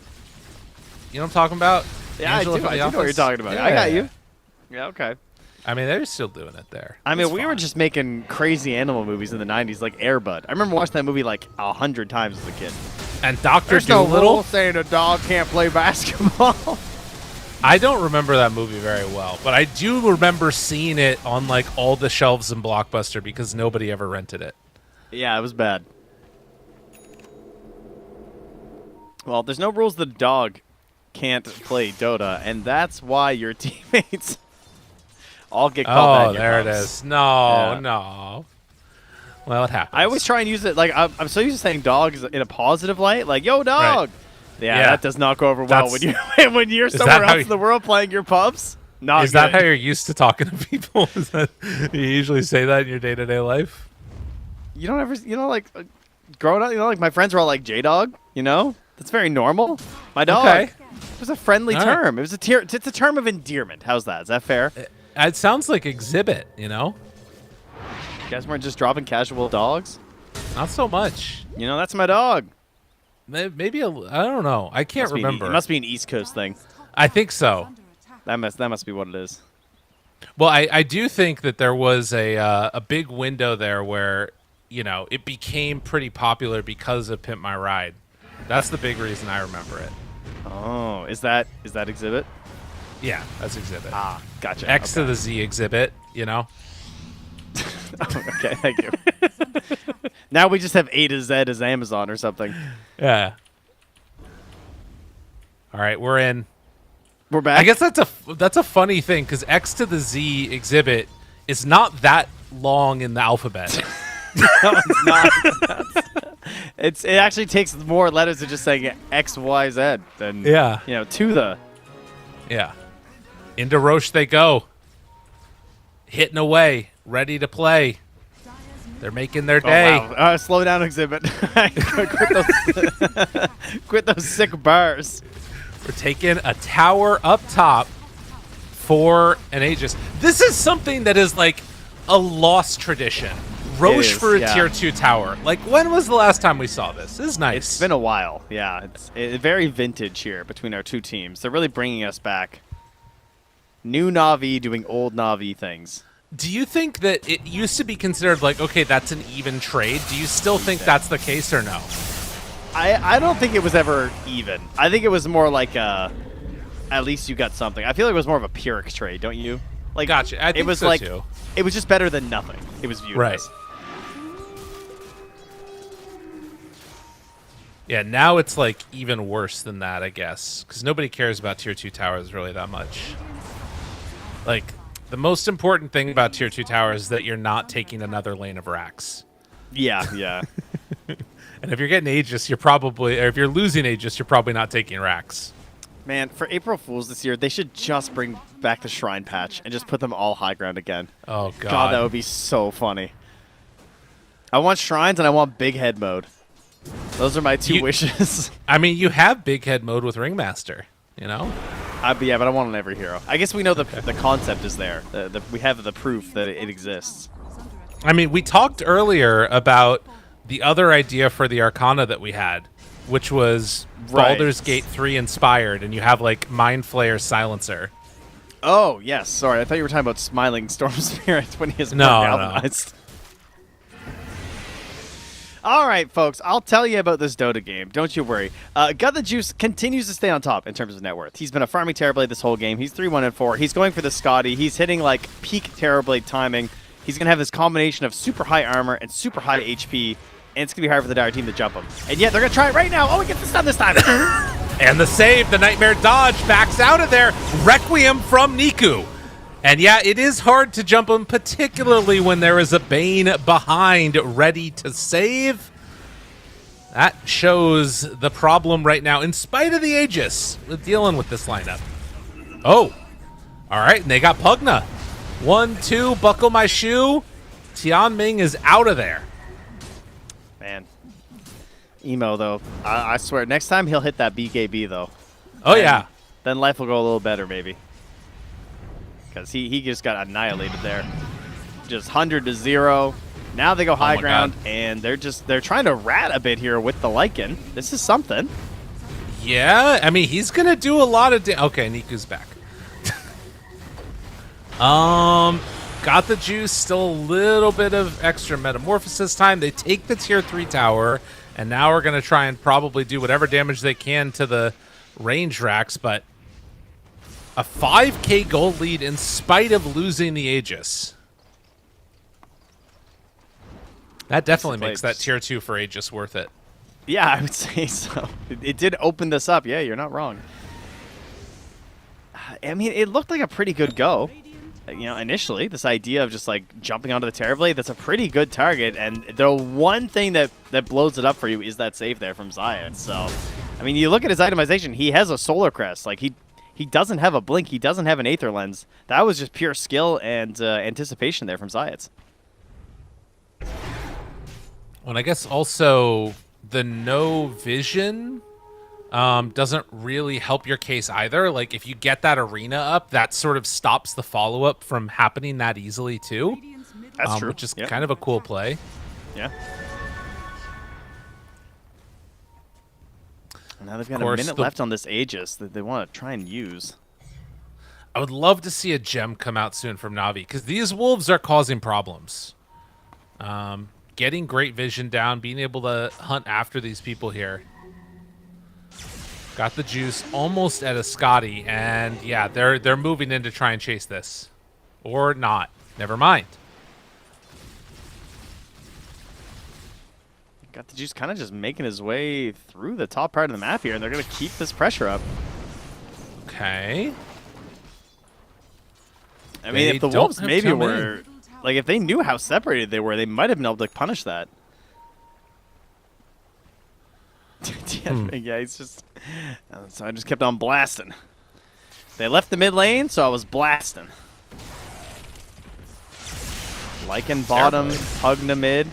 S1: what I'm talking about?
S2: Yeah,
S1: Angela
S2: I
S1: from
S2: do
S1: The
S2: know what you're
S1: Office?
S2: talking about.
S1: Yeah.
S2: I got you. Yeah, okay.
S1: I mean, they're still doing it there.
S2: I mean,
S1: It's
S2: we were
S1: fine.
S2: just making crazy animal movies in the 90s, like Air Bud. I remember watching that movie like 100 times as a kid.
S1: And Dr.
S2: There's no
S1: Dolittle.
S2: rule saying a dog can't play basketball.
S1: I don't remember that movie very well, but I do remember seeing it on like all the shelves in Blockbuster because nobody ever rented it.
S2: Yeah, it was bad. Well, there's no rules that a dog can't play Dota, and that's why your teammates all get called
S1: Oh,
S2: bad.
S1: there it is. No,
S2: Yeah.
S1: no. Well, it happens.
S2: I always try and use it like I'm so used to saying dogs in a positive light, like "Yo, dog." Yeah,
S1: Yeah.
S2: that does not go over well
S1: That's-
S2: when you're
S1: that
S2: somewhere
S1: how
S2: else in the world playing your pubs. Not
S1: Is that
S2: good.
S1: how you're used to talking to people? Is that you usually say that in your day-to-day life?
S2: You don't ever, like growing up, like my friends were all like J-Dog. That's very normal. My dog.
S1: Okay.
S2: It was a friendly
S1: All right.
S2: term. It was it's a term of endearment. How's that? Is that fair?
S1: It sounds like exhibit, you know?
S2: You guys weren't just dropping casual dogs.
S1: Not so much.
S2: That's my dog.
S1: Maybe I don't know. I can't remember.
S2: It must be an East Coast thing.
S1: I think so.
S2: That must be what it is.
S1: Well, I do think that there was a big window there where, it became pretty popular because of Pimp My Ride. That's the big reason I remember it.
S2: Oh, is that exhibit?
S1: Yeah, that's exhibit.
S2: Ah, gotcha.
S1: X to the Z exhibit, you know?
S2: Okay, thank you. Now we just have A to Z as Amazon or something.
S1: Yeah. All right, we're in.
S2: We're back.
S1: I guess that's a funny thing because X to the Z exhibit is not that long in the alphabet.
S2: No, it's not. It actually takes more letters than just saying X, Y, Z than
S1: Yeah.
S2: to the.
S1: Yeah. Into Roche they go. Hitting away, ready to play. They're making their day.
S2: Oh, wow. Slow down, exhibit. Quit those sick bars.
S1: We're taking a tower up top for an Aegis. This is something that is like a lost tradition. Roche
S2: is,
S1: for a
S2: yeah.
S1: tier 2 tower. Like, when was the last time we saw this? This is nice.
S2: It's been a while. Yeah, it's very vintage here between our two teams. They're really bringing us back. New Na'Vi doing old Na'Vi things.
S1: Do you think that it used to be considered like, okay, that's an even trade? Do you still think that's the case or no?
S2: I don't think it was ever even. I think it was more like at least you got something. I feel like it was more of a Pyrrhic trade, don't you? Like,
S1: Gotcha. I think
S2: it was
S1: so
S2: like
S1: too.
S2: it was just better than nothing. It was viewed
S1: Right.
S2: as.
S1: Yeah, now it's like even worse than that, I guess, because nobody cares about tier 2 towers really that much. Like, the most important thing about tier 2 towers is that you're not taking another lane of racks.
S2: Yeah, yeah.
S1: And if you're getting Aegis, you're probably, or if you're losing Aegis, you're probably not taking racks.
S2: Man, for April Fools this year, they should just bring back the Shrine patch and just put them all high ground again.
S1: Oh, God.
S2: God, that would be so funny. I want shrines and I want big head mode. Those are my two wishes.
S1: I mean, you have big head mode with Ringmaster, you know?
S2: Yeah, but I want on every hero. I guess we know the concept is there. We have the proof that it exists.
S1: I mean, we talked earlier about the other idea for the Arcana that we had, which was
S2: Right.
S1: Baldur's Gate 3 inspired, and you have, like, Mind Flayer Silencer.
S2: Oh, yes. Sorry, I thought you were talking about Smiling Storm Spirit when he is
S1: No,
S2: galvanized. All right, folks, I'll tell you about this Dota game. Don't you worry. Got the Juice continues to stay on top in terms of net worth. He's been a farming Terrorblade this whole game. He's 3-1-4. He's going for the Scotty. He's hitting, like, peak Terrorblade timing. He's going to have this combination of super high armor and super high HP, and it's going to be hard for the Dire team to jump him. And yet, they're going to try it right now. Oh, he gets this done this time.
S1: And the save, the Nightmare Dodge backs out of there. Requiem from Niku. And yeah, it is hard to jump him, particularly when there is a Bane behind ready to save. That shows the problem right now, in spite of the Aegis, with dealing with this lineup. Oh, all right, and they got Pugna. 1, 2, buckle my shoe. Tianming is out of there.
S2: Man. Emo, though. I swear, next time he'll hit that BKB, though.
S1: Oh, yeah.
S2: Then life will go a little better, maybe. Because he just got annihilated there. Just 100 to 0. Now they go high ground, and they're trying to rat a bit here with the Lycan. This is something.
S1: Yeah, I mean, he's going to do a lot of okay, Niku's back. Got the juice, still a little bit of extra metamorphosis time. They take the tier 3 tower, and now we're going to try and probably do whatever damage they can to the range racks, but a 5k gold lead in spite of losing the Aegis. That definitely makes that tier 2 for Aegis worth it.
S2: Yeah, I would say so. It did open this up. Yeah, you're not wrong. I mean, it looked like a pretty good go. You know, initially, this idea of just like jumping onto the Terrorblade, that's a pretty good target. And the one thing that blows it up for you is that save there from Zion. So, I mean, you look at his itemization, he has a Solar Crest. Like, he doesn't have a Blink. He doesn't have an Aether Lens. That was just pure skill and anticipation there from Zayats.
S1: Well, and I guess also the no vision doesn't really help your case either. Like, if you get that arena up, that sort of stops the follow-up from happening that easily, too.
S2: That's true.
S1: Which is kind of a cool play.
S2: Yeah. Now they've got a minute left on this Aegis that they want to try and use.
S1: I would love to see a gem come out soon from Na'Vi, because these wolves are causing problems. Getting great vision down, being able to hunt after these people here. Got the juice almost at a Scotty, and yeah, they're moving in to try and chase this. Or not. Never mind.
S2: Got the juice kind of just making his way through the top part of the map here, and they're going to keep this pressure up.
S1: Okay.
S2: I mean, if the Wolves maybe were... Like, if they knew how separated they were, they might have been able to punish that. Yeah, he's just... So I just kept on blasting. They left the mid lane, so I was blasting. Lycan bottom, Pugna mid.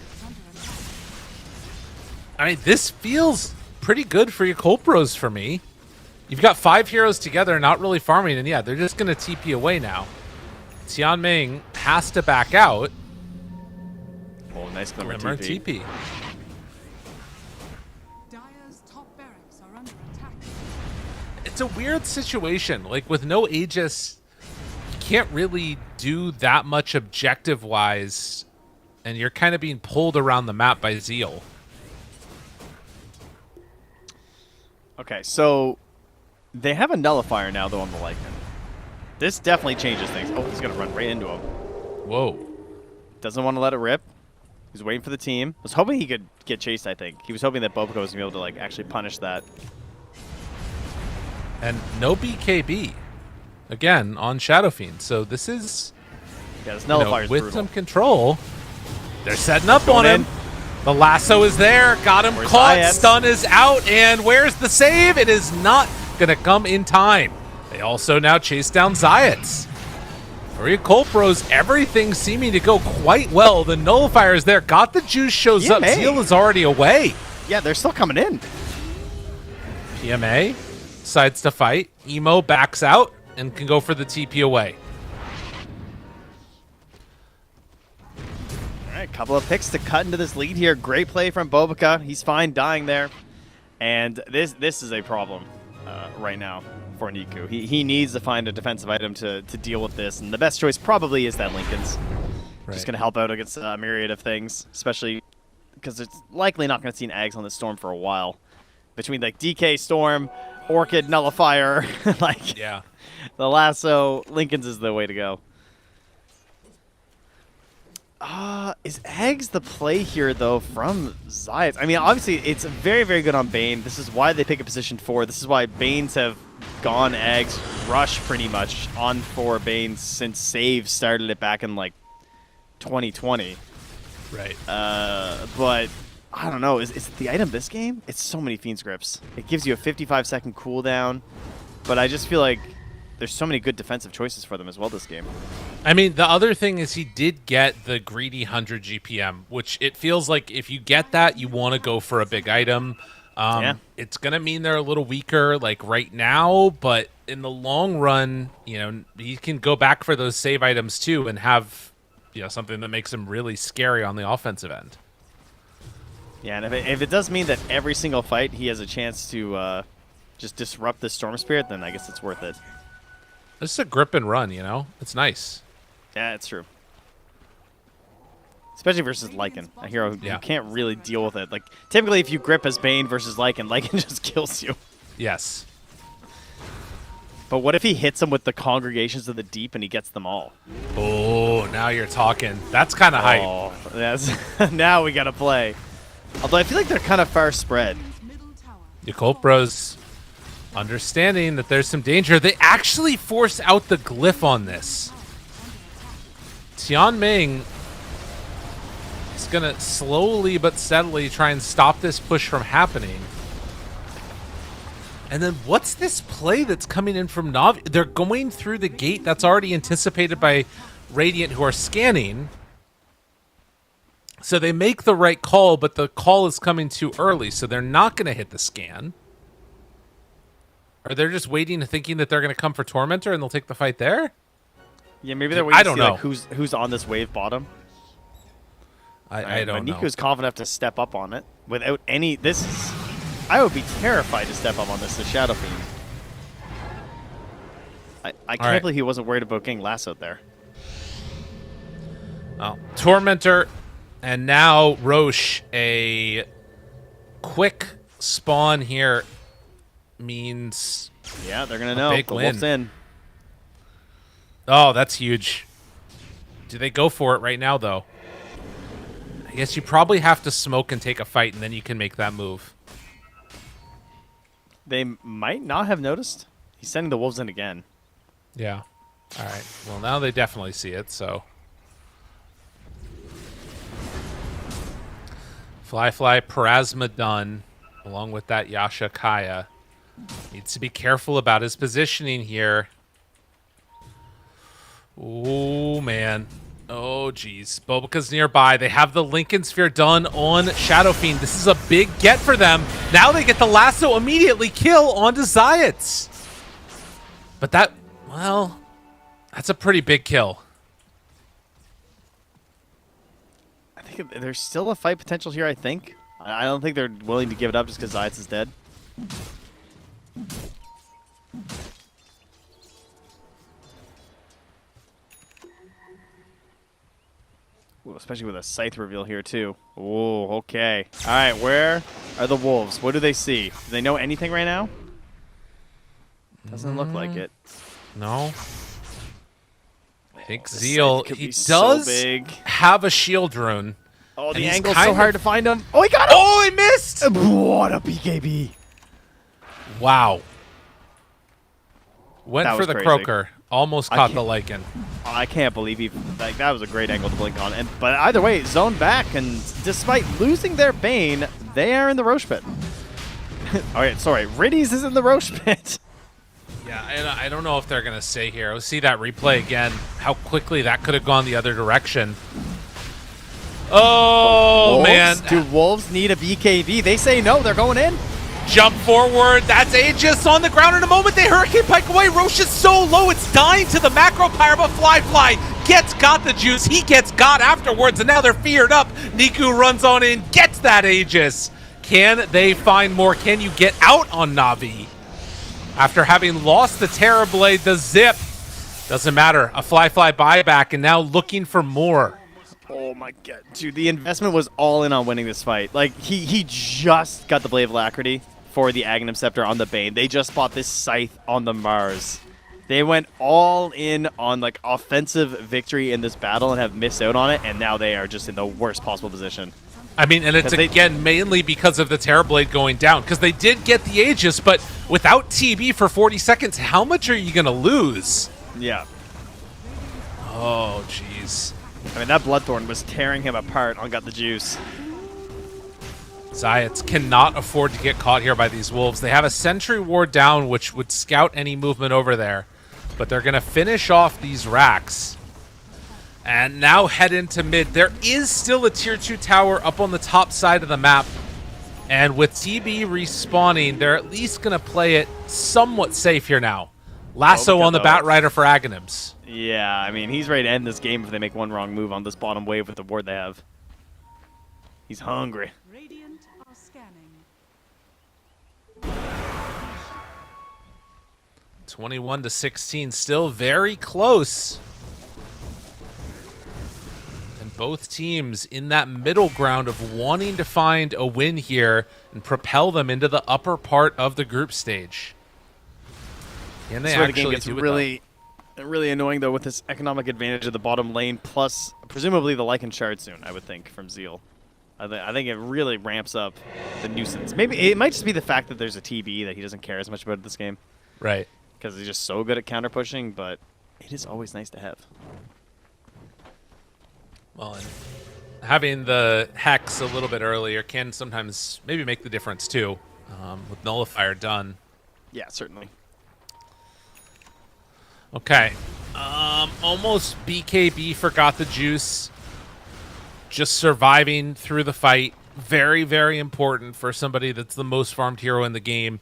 S1: I mean, this feels pretty good for your Colpros for me. You've got 5 heroes together, not really farming, and yeah, they're just going to TP away now. Tianming has to back out.
S2: Oh, nice Glimmer TP.
S3: Dire's top barracks are under attack.
S1: It's a weird situation. Like, with no Aegis, you can't really do that much objective-wise, and you're kind of being pulled around the map by Zeal.
S2: Okay, so they have a Nullifier now, though, on the Lycan. This definitely changes things. Oh, he's going to run right into him.
S1: Whoa.
S2: Doesn't want to let it rip. He's waiting for the team. Was hoping he could get chased, I think. He was hoping that Boboko was going to be able to, like, actually punish that.
S1: And no BKB. Again, on Shadow Fiend. So this is,
S2: yeah, this Nullifier's
S1: with
S2: brutal.
S1: some control. They're setting up on him. The lasso is there. Got him caught.
S2: Zayat?
S1: Stun is out. And where's the save? It is not going to come in time. They also now chase down Zayats. For your Colpros, everything seeming to go quite well. The Nullifier is there. Got the juice, shows up. Zeal is already away.
S2: Yeah, they're still coming in.
S1: PMA decides to fight. Emo backs out and can go for the TP away.
S2: All right, couple of picks to cut into this lead here. Great play from Bobaka. He's fine dying there. And this is a problem right now for Niku. He needs to find a defensive item to deal with this, and the best choice probably is that Linken's. Right. Just going to help out against a myriad of things, especially because it's likely not going to see an Ags on this Storm for a while. Between like DK Storm, Orchid, Nullifier, like
S1: yeah,
S2: the lasso, Linken's is the way to go. Is Eggs the play here, though, from Zayat? I mean, obviously, it's very, very good on Bane. This is why they pick a position 4. This is why Banes have gone Eggs rush pretty much on 4 Banes since Save started it back in, like, 2020.
S1: Right.
S2: But I don't know. Is it the item this game? It's so many Fiend's Grips. It gives you a 55-second cooldown, but I just feel like there's so many good defensive choices for them as well this game.
S1: I mean, the other thing is he did get the greedy 100 GPM, which it feels like if you get that, you want to go for a big item.
S2: Yeah.
S1: It's going to mean they're a little weaker, like right now, but in the long run, you know, he can go back for those save items too and have, you know, something that makes him really scary on the offensive end.
S2: Yeah, and if it does mean that every single fight he has a chance to just disrupt the Storm Spirit, then I guess it's worth it.
S1: This is a grip and run, you know? It's nice.
S2: Yeah, it's true. Especially versus Lycan, a hero who can't really deal with it. Like, typically if you grip as Bane versus Lycan just kills you.
S1: Yes.
S2: But what if he hits him with the Congregations of the Deep and he gets them all?
S1: Oh, now you're talking. That's kind of hype.
S2: Oh, that's now we gotta play. Although I feel like they're kind of far spread.
S1: Yakult Bros understanding that there's some danger. They actually force out the glyph on this. Tianming is going to slowly but steadily try and stop this push from happening. And then what's this play that's coming in from Navi? They're going through the gate that's already anticipated by Radiant, who are scanning. So they make the right call, but the call is coming too early, so they're not going to hit the scan. Or they're just waiting, thinking that they're going to come for Tormentor and they'll take the fight there?
S2: Yeah, maybe they're waiting to see
S1: know.
S2: like, who's on this wave bottom.
S1: I don't know.
S2: Niku's confident enough to step up on it without any... This is... I would be terrified to step up on this, the Shadow Fiend. I can't believe he wasn't worried about getting lassoed there.
S1: Well, Tormentor, and now Roche, a quick spawn here means
S2: Yeah, they're going to know.
S1: big
S2: The
S1: win.
S2: Wolf's in.
S1: Oh, that's huge. Do they go for it right now, though? I guess you probably have to smoke and take a fight, and then you can make that move.
S2: They might not have noticed. He's sending the Wolves in again.
S1: Yeah. All right. Well, now they definitely see it, so. Fly Parasma done, along with that Yasha Kaya. Needs to be careful about his positioning here. Oh, man. Oh, geez. Bobica's nearby. They have the Lincoln Sphere done on Shadow Fiend. This is a big get for them. Now they get the lasso immediately kill onto Zayats. But that, well, that's a pretty big kill.
S2: I think there's still a fight potential here, I think. I don't think they're willing to give it up just because Zayats is dead. Ooh, especially with a Scythe reveal here, too. Oh, okay. All right, where are the Wolves? What do they see? Do they know anything right now? Doesn't look like it.
S1: No. I think
S2: This
S1: Zeal,
S2: Scythe could
S1: he
S2: be so
S1: does
S2: big.
S1: have a shield rune.
S2: Oh,
S1: and
S2: the
S1: he's
S2: angle's
S1: kind
S2: so
S1: of-
S2: hard to find him. Oh, he got him!
S1: Oh, he missed!
S2: What a BKB.
S1: Wow. Went
S2: That
S1: for
S2: was
S1: the
S2: crazy.
S1: Croaker. Almost
S2: I
S1: caught the
S2: can't-
S1: Lycan.
S2: I can't believe he... Like, that was a great angle to blink on. But either way, zone back, and despite losing their Bane, they are in the Roche pit. All right, sorry. Riddies is in the Roche pit.
S1: Yeah, and I don't know if they're going to stay here. We'll see that replay again, how quickly that could have gone the other direction. Oh,
S2: Wolves?
S1: man.
S2: Do Wolves need a BKB? They say no. They're going in.
S1: Jump forward. That's Aegis on the ground in a moment. They Hurricane Pike away. Roche is so low. It's dying to the macro pyre, but Fly got the juice. He gets got afterwards, and now they're feared up. Niku runs on in, gets that Aegis. Can they find more? Can you get out on Navi? After having lost the Terror Blade, the Zip. Doesn't matter. A Fly buyback, and now looking for more.
S2: Oh my god, dude! The investment was all in on winning this fight. Like he just got the Blade of Alacrity for the Aghanim Scepter on the Bane. They just bought this Scythe on the Mars, They went all in on like offensive victory in this battle and have missed out on it, and now they are just in the worst possible position.
S1: I mean, and it's again mainly because of the Terrorblade going down, because they did get the Aegis, but without TB for 40 seconds, how much are you going to lose?
S2: Yeah.
S1: Oh, jeez.
S2: I mean, that Bloodthorn was tearing him apart on Got the Juice.
S1: Zayats cannot afford to get caught here by these wolves. They have a sentry ward down, which would scout any movement over there, but they're going to finish off these racks. And now head into mid. There is still a tier 2 tower up on the top side of the map. And with TB respawning, they're at least going to play it somewhat safe here now. Lasso on the Batrider for Aghanims.
S2: Yeah, I mean, he's ready to end this game if they make one wrong move on this bottom wave with the ward they have. He's hungry.
S3: Radiant are scanning.
S1: 21-16, still very close. Both teams in that middle ground of wanting to find a win here and propel them into the upper part of the group stage. Can they actually
S2: the game gets really annoying though with this economic advantage of the bottom lane, plus presumably the Lycan shard soon, I would think, from Zeal. I think it really ramps up the nuisance. Maybe it might just be the fact that there's a TB that he doesn't care as much about this game.
S1: Right.
S2: Because he's just so good at counter pushing, but it is always nice to have.
S1: Well, and having the Hex a little bit earlier can sometimes maybe make the difference too, with Nullifier done.
S2: Yeah, certainly.
S1: Okay. Almost BKB forgot the juice. Just surviving through the fight. Very, very important for somebody that's the most farmed hero in the game.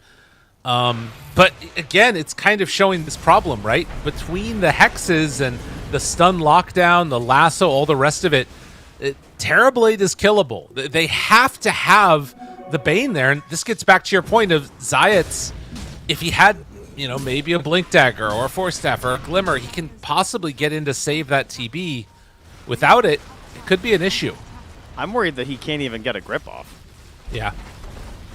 S1: But again, it's kind of showing this problem, right? Between the Hexes and the stun lockdown, the lasso, all the rest of it, Terrorblade is killable. They have to have the Bane there, and this gets back to your point of Zayats. If he had, you know, maybe a Blink Dagger or a Force Staff or a Glimmer, he can possibly get in to save that TB. Without it, it could be an issue.
S2: I'm worried that he can't even get a grip off.
S1: Yeah.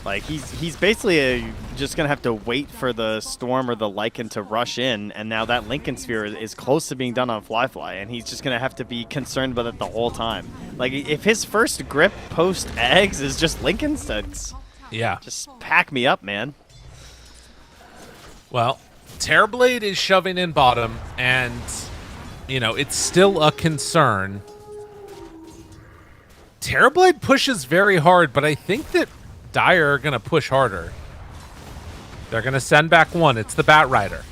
S2: Like, he's basically just going to have to wait for the Storm or the Lycan to rush in, and now that Lincoln Sphere is close to being done on Fly, and he's just going to have to be concerned about it the whole time. Like, if his first grip post-Eggs is just Lincoln's, that's...
S1: Yeah.
S2: Just pack me up, man.
S1: Well, Terrorblade is shoving in bottom, and, you know, it's still a concern. Terrorblade pushes very hard, but I think that Dire are going to push harder. They're going to send back one. It's the Batrider.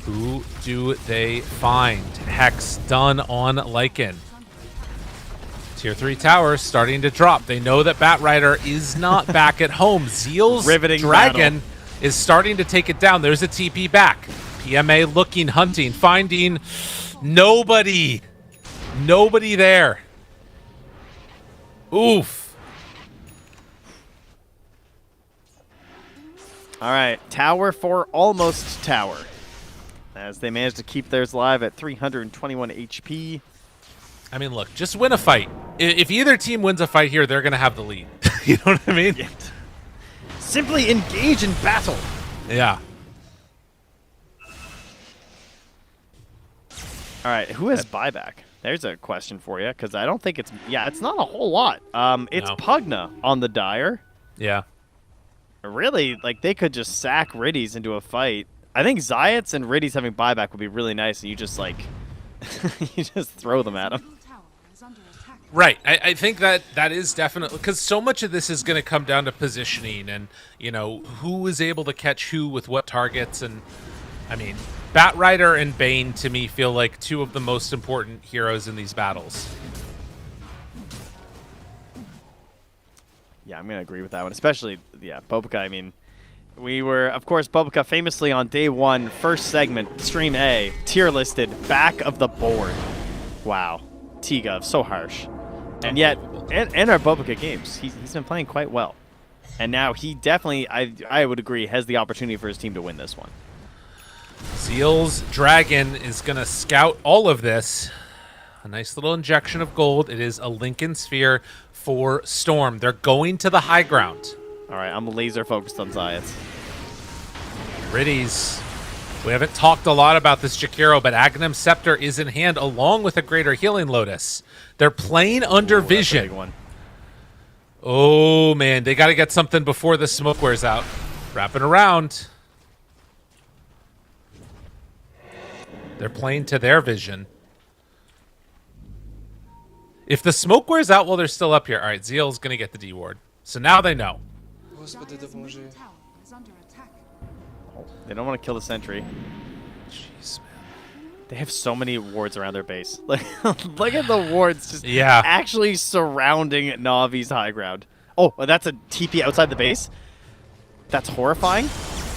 S1: Who do they find? Hex done on Lycan. Tier 3 towers starting to drop. They know that Batrider is not back at home. Zeal's
S2: Riveting
S1: Dragon
S2: battle.
S1: Is starting to take it down. There's a TP back. PMA looking, hunting, finding nobody. Nobody there. Oof.
S2: All right, tower for almost tower. As they manage to keep theirs live at 321 HP.
S1: I mean, look, just win a fight. If either team wins a fight here, they're going to have the lead. You know what I mean?
S2: Yeah. Simply engage in battle.
S1: Yeah.
S2: All right, who has buyback? There's a question for you, because I don't think it's... Yeah, it's not a whole lot. It's
S1: No.
S2: Pugna on the Dire.
S1: Yeah.
S2: Really, like, they could just sack Riddies into a fight. I think Zayats and Riddies having buyback would be really nice, and you just, like... you just throw them at them.
S3: Middle tower is under attack.
S1: Right. I think that is definitely... Because so much of this is going to come down to positioning and, you know, who is able to catch who with what targets. And, I mean, Batrider and Bane, to me, feel like two of the most important heroes in these battles.
S2: Yeah, I'm going to agree with that one. Especially, yeah, Bobica, I mean, we were, of course, Bobica famously on day one, first segment, Stream A, tier listed, back of the board. Wow. T-Gov, so harsh. And yet, and our Bobica games, he's been playing quite well. And now he definitely, I would agree, has the opportunity for his team to win this one.
S1: Zeal's Dragon is going to scout all of this. A nice little injection of gold. It is a Lincoln Sphere for Storm. They're going to the high ground.
S2: All right, I'm laser focused on Zayats.
S1: Riddies We haven't talked a lot about this Jakiro, but Aghanim's Scepter is in hand along with a Greater Healing Lotus. They're playing under vision.
S2: That's a big one.
S1: Oh, man. They got to get something before the smoke wears out. Wrapping around. They're playing to their vision. If the smoke wears out while they're still up here, all right, Zeal's going to get the D ward. So now they know.
S4: Господи,
S3: Dire's
S4: допоможи.
S3: middle tower is under attack.
S2: They don't want to kill the sentry.
S1: Jeez, man.
S2: They have so many wards around their base. Like, look at the wards just
S1: Yeah.
S2: actually surrounding Navi's high ground. Oh, that's a TP outside the base? That's horrifying.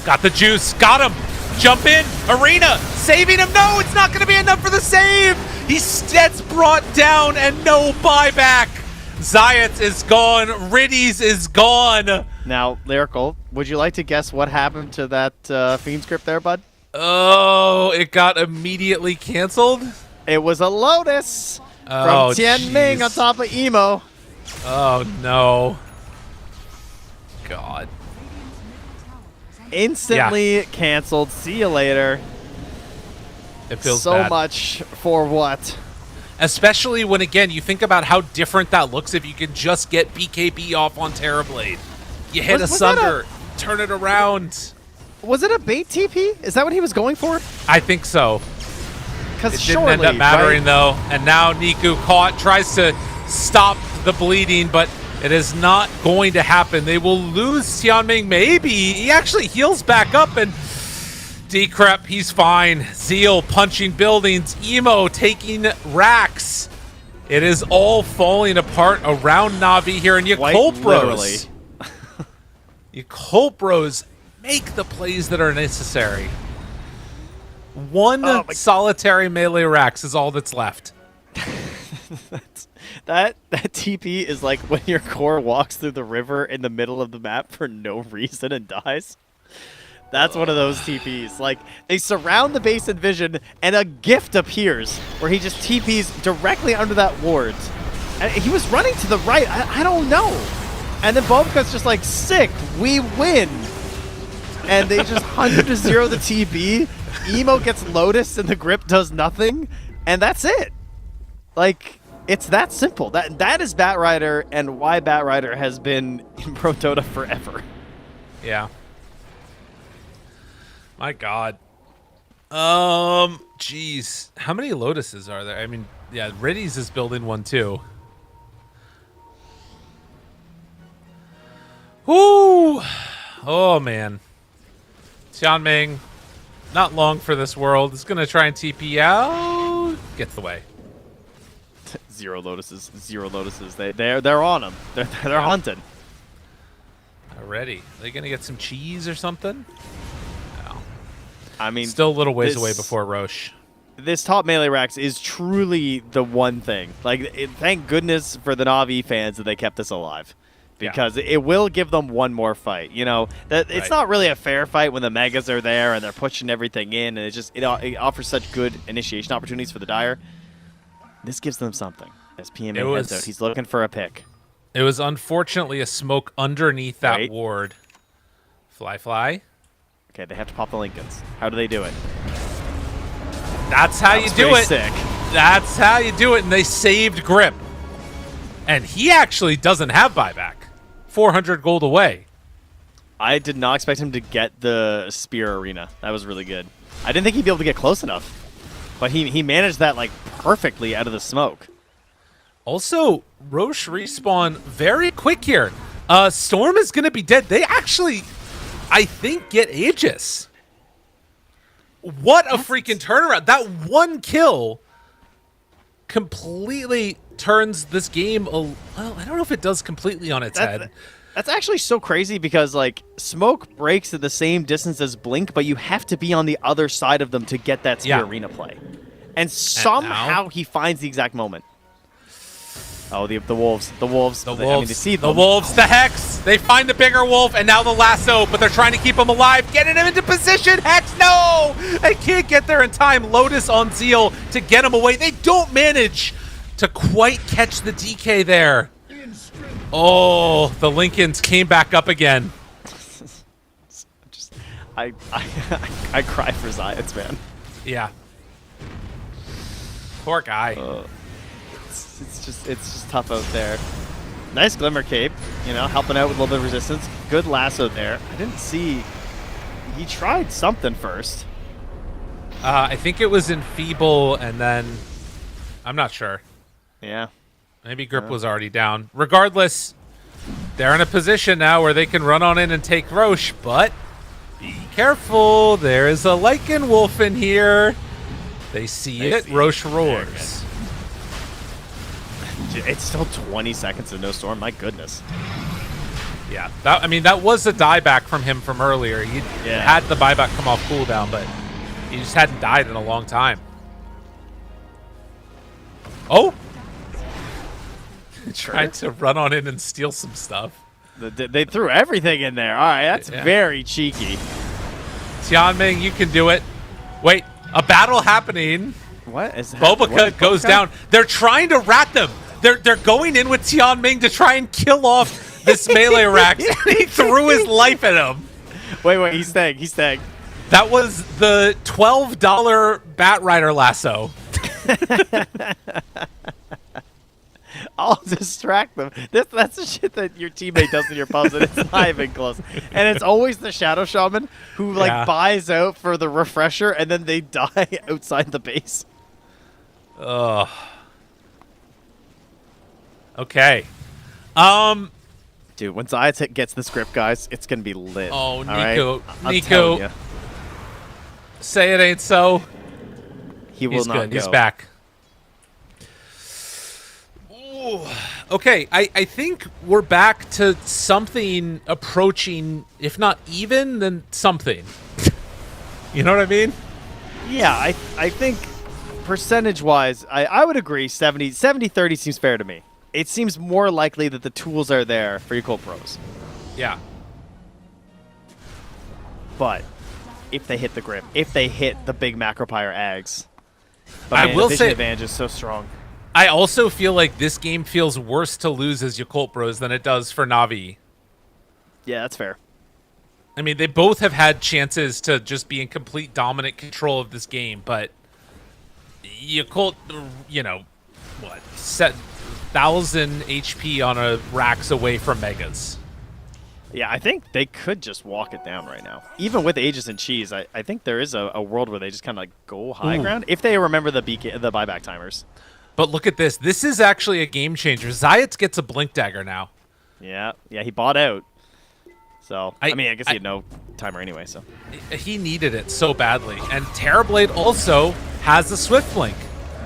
S1: Got the juice. Got him. Jump in. Arena. Saving him. No, it's not going to be enough for the save. Gets brought down and no buyback. Zayat is gone. Riddies is gone.
S2: Now, Lyrical, would you like to guess what happened to that Fiend script there, bud?
S1: Oh, it got immediately canceled?
S2: It was a Lotus
S1: Oh,
S2: from Tian Ming
S1: jeez.
S2: on top of Emo.
S1: Oh, no. God.
S2: Instantly canceled. See you later.
S1: It feels
S2: so
S1: bad.
S2: much for what?
S1: Especially when, again, you think about how different that looks if you can just get BKB off on Terrorblade. You hit
S2: Was that
S1: Asunder, turn it around.
S2: Was it a bait TP? Is that what he was going for?
S1: I think so.
S2: Because
S1: It
S2: surely,
S1: didn't end up mattering,
S2: right?
S1: though. And now Niku caught, tries to stop the bleeding, but it is not going to happen. They will lose Tianming, maybe. He actually heals back up, and Decrep, he's fine. Zeal punching buildings. Emo taking racks. It is all falling apart around Navi here, and Yakult
S2: literally.
S1: Bros. Yakult Bros make the plays that are necessary. One
S2: Oh my-
S1: solitary melee racks is all that's left.
S2: That TP is like when your core walks through the river in the middle of the map for no reason and dies. That's one of those TPs. Like, they surround the base in vision, and a gift appears where he just TPs directly under that ward. And he was running to the right. I don't know. And then Bobka's just like, sick, we win. And they just 100 to 0 the TP. Emo gets Lotus, and the grip does nothing. And that's it. Like, it's that simple. That is Batrider, and why Batrider has been in Pro Dota forever.
S1: Yeah. My God. Jeez. How many Lotuses are there? I mean, yeah, Riddies is building one too. Whoo! Oh, man. Tianming, not long for this world. Is going to try and TP out. Gets the way.
S2: Zero Lotuses. Zero Lotuses. They're on them. They're hunting.
S1: Already. Are they going to get some cheese or something? No.
S2: I mean,
S1: Still a little ways
S2: this-
S1: away before Roche.
S2: this top melee racks is truly the one thing. Like, thank goodness for the Na'Vi fans that they kept this alive, because it will give them one more fight. You know, that it's
S1: Right.
S2: not really a fair fight when the megas are there and they're pushing everything in, and it offers such good initiation opportunities for the Dire. This gives them something. As PMA heads out, he's looking for a pick.
S1: It was unfortunately a smoke underneath that
S2: Right.
S1: ward. Fly.
S2: Okay, they have to pop the Lincolns. How do they do it?
S1: That's how you
S2: That's
S1: do
S2: pretty
S1: it.
S2: Sick.
S1: That's how you do it. And they saved Grip. And he actually doesn't have buyback. 400 gold away.
S2: I did not expect him to get the Spear Arena. That was really good. I didn't think he'd be able to get close enough. But he managed that like perfectly out of the smoke.
S1: Also, Roche respawn very quick here. Storm is going to be dead. They actually, I think, get Aegis. What a freaking turnaround. That one kill completely turns this game, well, I don't know if it does completely on its head.
S2: That's actually so crazy because, like, smoke breaks at the same distance as Blink, but you have to be on the other side of them to get that Spear Arena play. And somehow he finds the exact moment. Oh, the wolves. The wolves.
S1: The
S2: I mean,
S1: wolves.
S2: to see
S1: The
S2: them.
S1: wolves. The Hex. They find the bigger wolf, and now the lasso, but they're trying to keep him alive. Getting him into position. Hex, no! They can't get there in time. Lotus on Zeal to get him away. They don't manage to quite catch the DK there. Oh, the Lincolns came back up again.
S2: I cry for Zayats, man.
S1: Yeah. Poor guy.
S2: It's just tough out there. Nice Glimmer Cape, you know, helping out with a little bit of resistance. Good lasso there. I didn't see... He tried something first.
S1: I think it was Enfeeble, and then... I'm not sure.
S2: Yeah.
S1: Maybe Grip was already down. Regardless, they're in a position now where they can run on in and take Roche, but be careful. There is a Lycan Wolf in here. They see it. Roche roars.
S2: It's still 20 seconds of no storm. My goodness.
S1: Yeah, that was a dieback from him from earlier. He had the buyback come off cooldown, but he just hadn't died in a long time. Oh! Tried to run on in and steal some stuff.
S2: They threw everything in there. All right, that's very cheeky.
S1: Tianming, you can do it. Wait, a battle happening.
S2: What is
S1: Bobica goes down. They're trying to rat them. They're going in with Tianming to try and kill off this melee Rax. He threw his life at him.
S2: Wait, he's staying. He's staying.
S1: That was the $12 Bat Rider lasso.
S2: I'll distract them. That's the shit that your teammate does in your pubs, and it's not even close. And it's always the Shadow Shaman who buys out for the refresher, and then they die outside the base.
S1: Ugh. Okay.
S2: Dude, when Zayat gets the script, guys, it's gonna be lit.
S1: Oh,
S2: Nico,
S1: Nico, say it ain't so.
S2: He will not go.
S1: He's back. Ooh. Okay, I think we're back to something approaching, if not even, then something. You know what I mean?
S2: Yeah, I think percentage-wise, I would agree 70-30 seems fair to me. It seems more likely that the tools are there for Yakult Pros.
S1: Yeah.
S2: But if they hit the grip, if they hit the big Macropyre Ags,
S1: I will say
S2: advantage is so strong.
S1: I also feel like this game feels worse to lose as Yakult Bros than it does for Na'Vi.
S2: Yeah, that's fair.
S1: I mean, they both have had chances to just be in complete dominant control of this game, but Yakult, you know, what, set 1,000 HP on a Rax away from Megas.
S2: Yeah, I think they could just walk it down right now. Even with Aegis and Cheese, I think there is a world where they just kind of like go high ground if they remember the buyback timers.
S1: But look at this. This is actually a game changer. Zayats gets a Blink Dagger now.
S2: Yeah, he bought out. So, I mean, I guess he had no timer anyway, so.
S1: He needed it so badly. And Terrorblade also has a Swift Blink.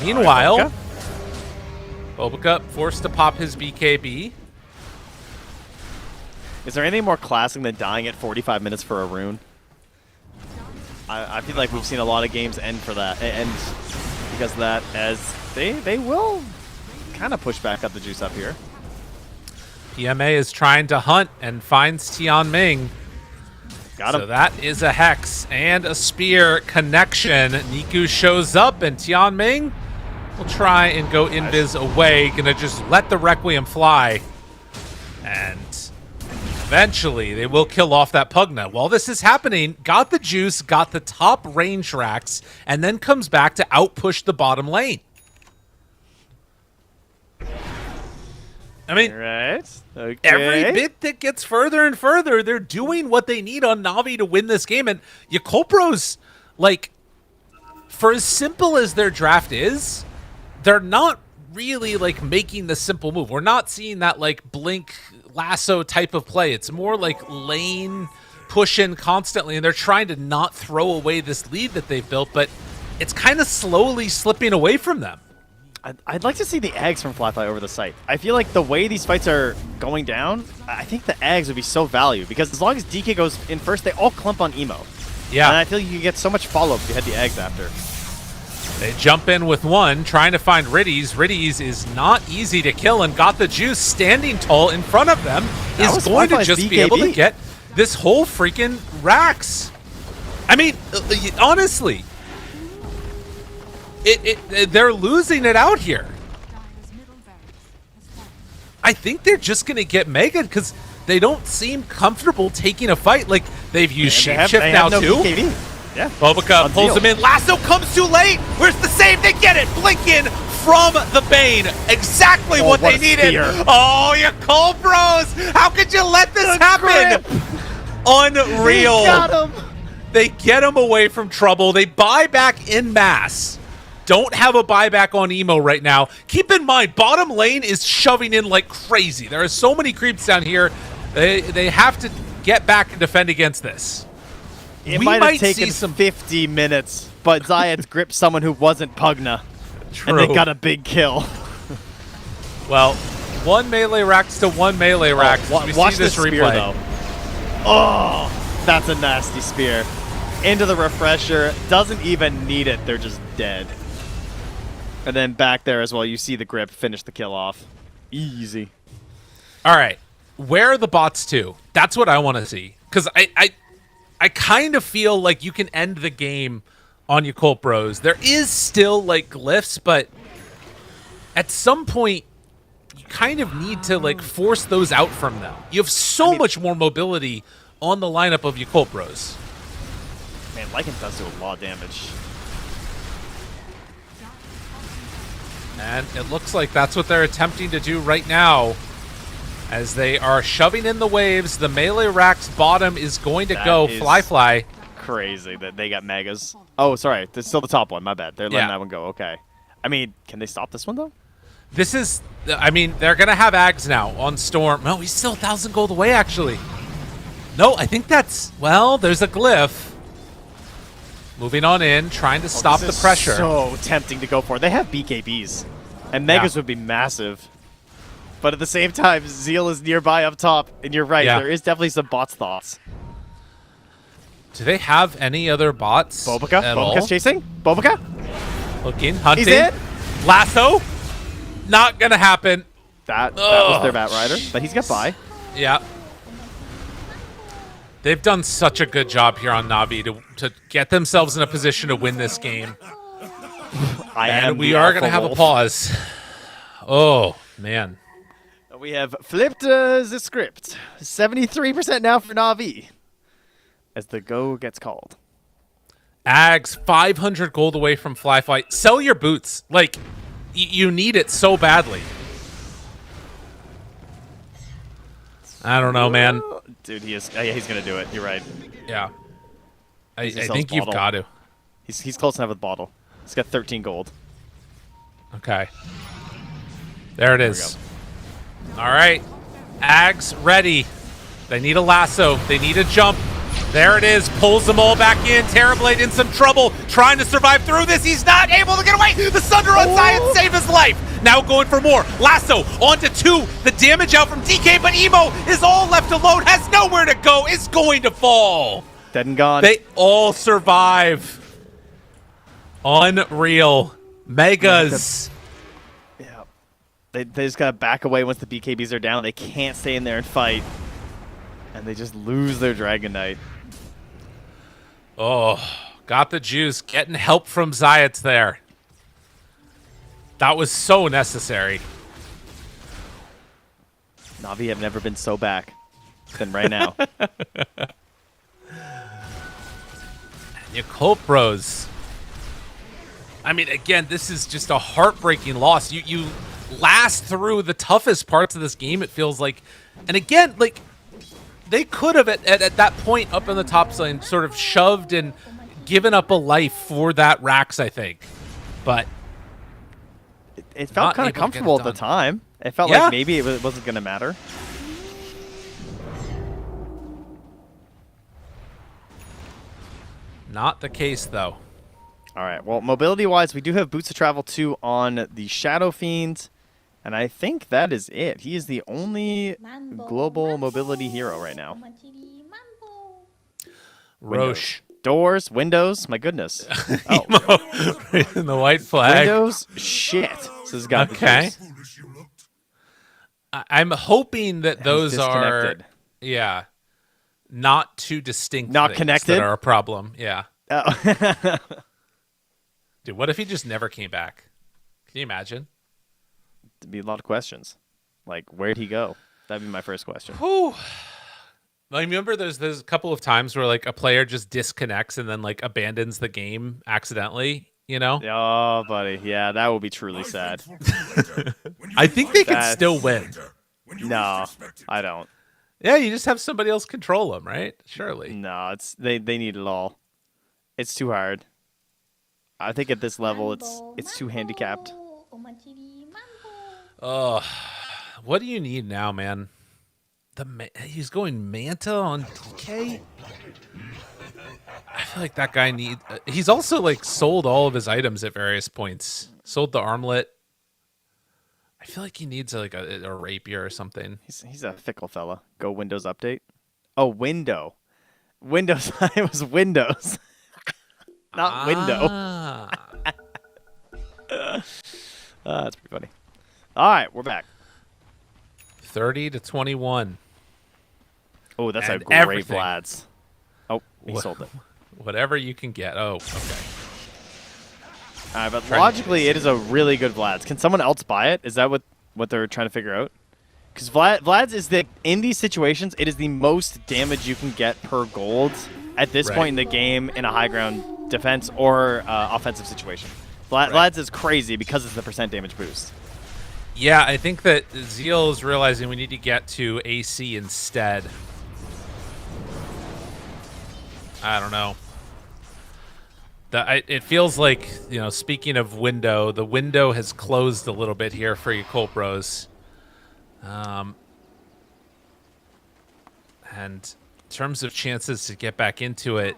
S1: Meanwhile, Bobica forced to pop his BKB.
S2: Is there anything more classic than dying at 45 minutes for a rune? I feel like we've seen a lot of games end for that, and because of that, as they will kind of push back up the juice up here.
S1: PMA is trying to hunt and finds Tianming.
S2: Got him.
S1: So that is a Hex and a Spear connection. Niku shows up, and Tianming will try and go invis away. Gonna just let the Requiem fly. And eventually, they will kill off that Pugna. While this is happening, got the juice, got the top range Rax, and then comes back to outpush the bottom lane. I mean,
S2: Okay.
S1: every bit that gets further and further, they're doing what they need on Na'Vi to win this game. And Yakult Pros, like, for as simple as their draft is, they're not really, like, making the simple move. We're not seeing that, like, blink lasso type of play. It's more like lane push in constantly, and they're trying to not throw away this lead that they've built, but it's kind of slowly slipping away from them.
S2: I'd like to see the Ags from Flyfly over the site. I feel like the way these fights are going down, I think the Ags would be so valued, because as long as DK goes in first, they all clump on Emo.
S1: Yeah.
S2: And I feel like you get so much follow-up if you had the Ags after.
S1: They jump in with one, trying to find Riddies. Riddies is not easy to kill, and got the juice standing tall in front of them. Is going to just be able to get this whole freaking Rax. I mean, honestly, they're losing it out here. I think they're just going to get Mega, because they don't seem comfortable taking a fight. Like, they've used
S2: They have
S1: shapeshift now
S2: no
S1: too.
S2: BKB. Yeah.
S1: Bobica pulls him in. Lasso comes too late. Where's the save? They get it. Blinken from the Bane. Exactly what they
S2: a
S1: needed.
S2: spear.
S1: Oh, you cold bros. How could you let this happen? Unreal.
S2: He got him.
S1: They get him away from trouble. They buy back in mass. Don't have a buyback on Emo right now. Keep in mind, bottom lane is shoving in like crazy. There are so many creeps down here. They have to get back and defend against this.
S2: It
S1: We
S2: might
S1: might
S2: have taken
S1: see some
S2: 50 minutes, but Zayat's gripped someone who wasn't Pugna.
S1: True.
S2: And they got a big kill.
S1: Well, one melee racks to one melee racks. as we
S2: Watch
S1: see this
S2: spear,
S1: replay.
S2: though. Oh, that's a nasty spear. Into the refresher. Doesn't even need it. They're just dead. And then back there as well, you see the grip finish the kill off. Easy.
S1: All right, where are the bots to? That's what I want to see. Because I kind of feel like you can end the game on Yakult Bros. There is still like glyphs, but at some point you kind of need to like force those out from them. You have so much more mobility on the lineup of Yakult Bros.
S2: Man, Lycan does do a lot of damage.
S1: And it looks like that's what they're attempting to do right now. As they are shoving in the waves, the melee rack's bottom is going to go
S2: is
S1: fly.
S2: Crazy that they got megas. Oh, sorry. That's still the top one. My bad. They're letting that one go. Okay. I mean, can they stop this one, though?
S1: This is, I mean, they're going to have Ags now on Storm. No, he's still 1,000 gold away, actually. No, I think that's, well, there's a glyph. Moving on in, trying to stop the pressure.
S2: So tempting to go for. They have BKBs. And megas would be massive. But at the same time, Zeal is nearby up top. And you're right. There is definitely some bots thoughts.
S1: Do they have any other bots
S2: Bobica?
S1: at all?
S2: Bobica's chasing? Bobica?
S1: Looking, hunting.
S2: He's in?
S1: Lasso? Not going to happen.
S2: That was their Bat Rider. But he's got by.
S1: Yeah. They've done such a good job here on Na'Vi to get themselves in a position to win this game. And we are going to have a pause. Oh, man.
S2: We have flipped the script. 73% now for Na'Vi. As the go gets called.
S1: Ags, 500 gold away from Fly Fight. Sell your boots. Like, you need it so badly. I don't know, man.
S2: Dude, he is. Yeah, he's going to do it. You're right.
S1: Yeah. I
S2: sells
S1: think you've
S2: bottle.
S1: got to.
S2: He's close enough with bottle. He's got 13 gold.
S1: Okay. There it is. All right. Ags ready. They need a lasso. They need a jump. There it is. Pulls them all back in. Terrorblade in some trouble. Trying to survive through this. He's not able to get away. The Sunder on Zion save his life. Now going for more. Lasso onto 2. The damage out from DK, but Emo is all left alone. Has nowhere to go. Is going to fall.
S2: Dead and gone.
S1: They all survive. Unreal. Megas.
S2: Yeah. They just got to back away once the BKBs are down. They can't stay in there and fight. And they just lose their Dragon Knight.
S1: Oh, got the juice. Getting help from Zayat there. That was so necessary.
S2: Na'Vi have never been so back than right now.
S1: Yakult Bros. I mean, again, this is just a heartbreaking loss. You last through the toughest parts of this game, it feels like. And again, like, they could have, at that point up in the top lane, sort of shoved and given up a life for that Rax, I think. But
S2: it felt kind of comfortable at the time. It felt like maybe it wasn't going to matter.
S1: Not the case, though.
S2: All right. Well, mobility-wise, we do have Boots of Travel 2 on the Shadow Fiend. And I think that is it. He is the only global mobility hero right now.
S1: Roche.
S2: Doors, windows, my goodness. Oh.
S1: In the white flag.
S2: Windows, shit. This has got
S1: okay. I'm hoping that those are, not too distinct.
S2: Not
S1: things
S2: connected?
S1: that are a problem. Yeah.
S2: Oh.
S1: Dude, what if he just never came back? Can you imagine?
S2: There'd be a lot of questions. Like, where'd he go? That'd be my first question.
S1: Whew. I remember there's a couple of times where like a player just disconnects and then like abandons the game accidentally, you know?
S2: Oh, buddy. Yeah, that would be truly sad.
S1: I think they can still win.
S2: No, I don't.
S1: Yeah, you just have somebody else control them, right? Surely.
S2: No, it's they need it all. It's too hard. I think at this level it's too handicapped.
S1: Oh, what do you need now, man? He's going Manta on DK? I feel like that guy he's also like sold all of his items at various points. Sold the armlet. I feel like he needs like a rapier or something.
S2: He's a fickle fella. Go Windows update. Oh, window. Windows. It was Windows. Not window. That's pretty funny. All right, we're back.
S1: 30-21.
S2: Oh, that's
S1: And
S2: a great
S1: everything.
S2: Vlad's. Oh, he sold it.
S1: Whatever you can get. Oh, okay.
S2: All right, but logically, it is a really good Vlad's. Can someone else buy it? Is that what they're trying to figure out? Because Vlad's is in these situations, it is the most damage you can get per gold at this point in the game in a high ground defense or offensive situation. Vlad's is crazy because it's the percent damage boost.
S1: Yeah, I think that Zeal is realizing we need to get to AC instead. I don't know. It feels like, speaking of window, the window has closed a little bit here for Yakult Bros. And in terms of chances to get back into it,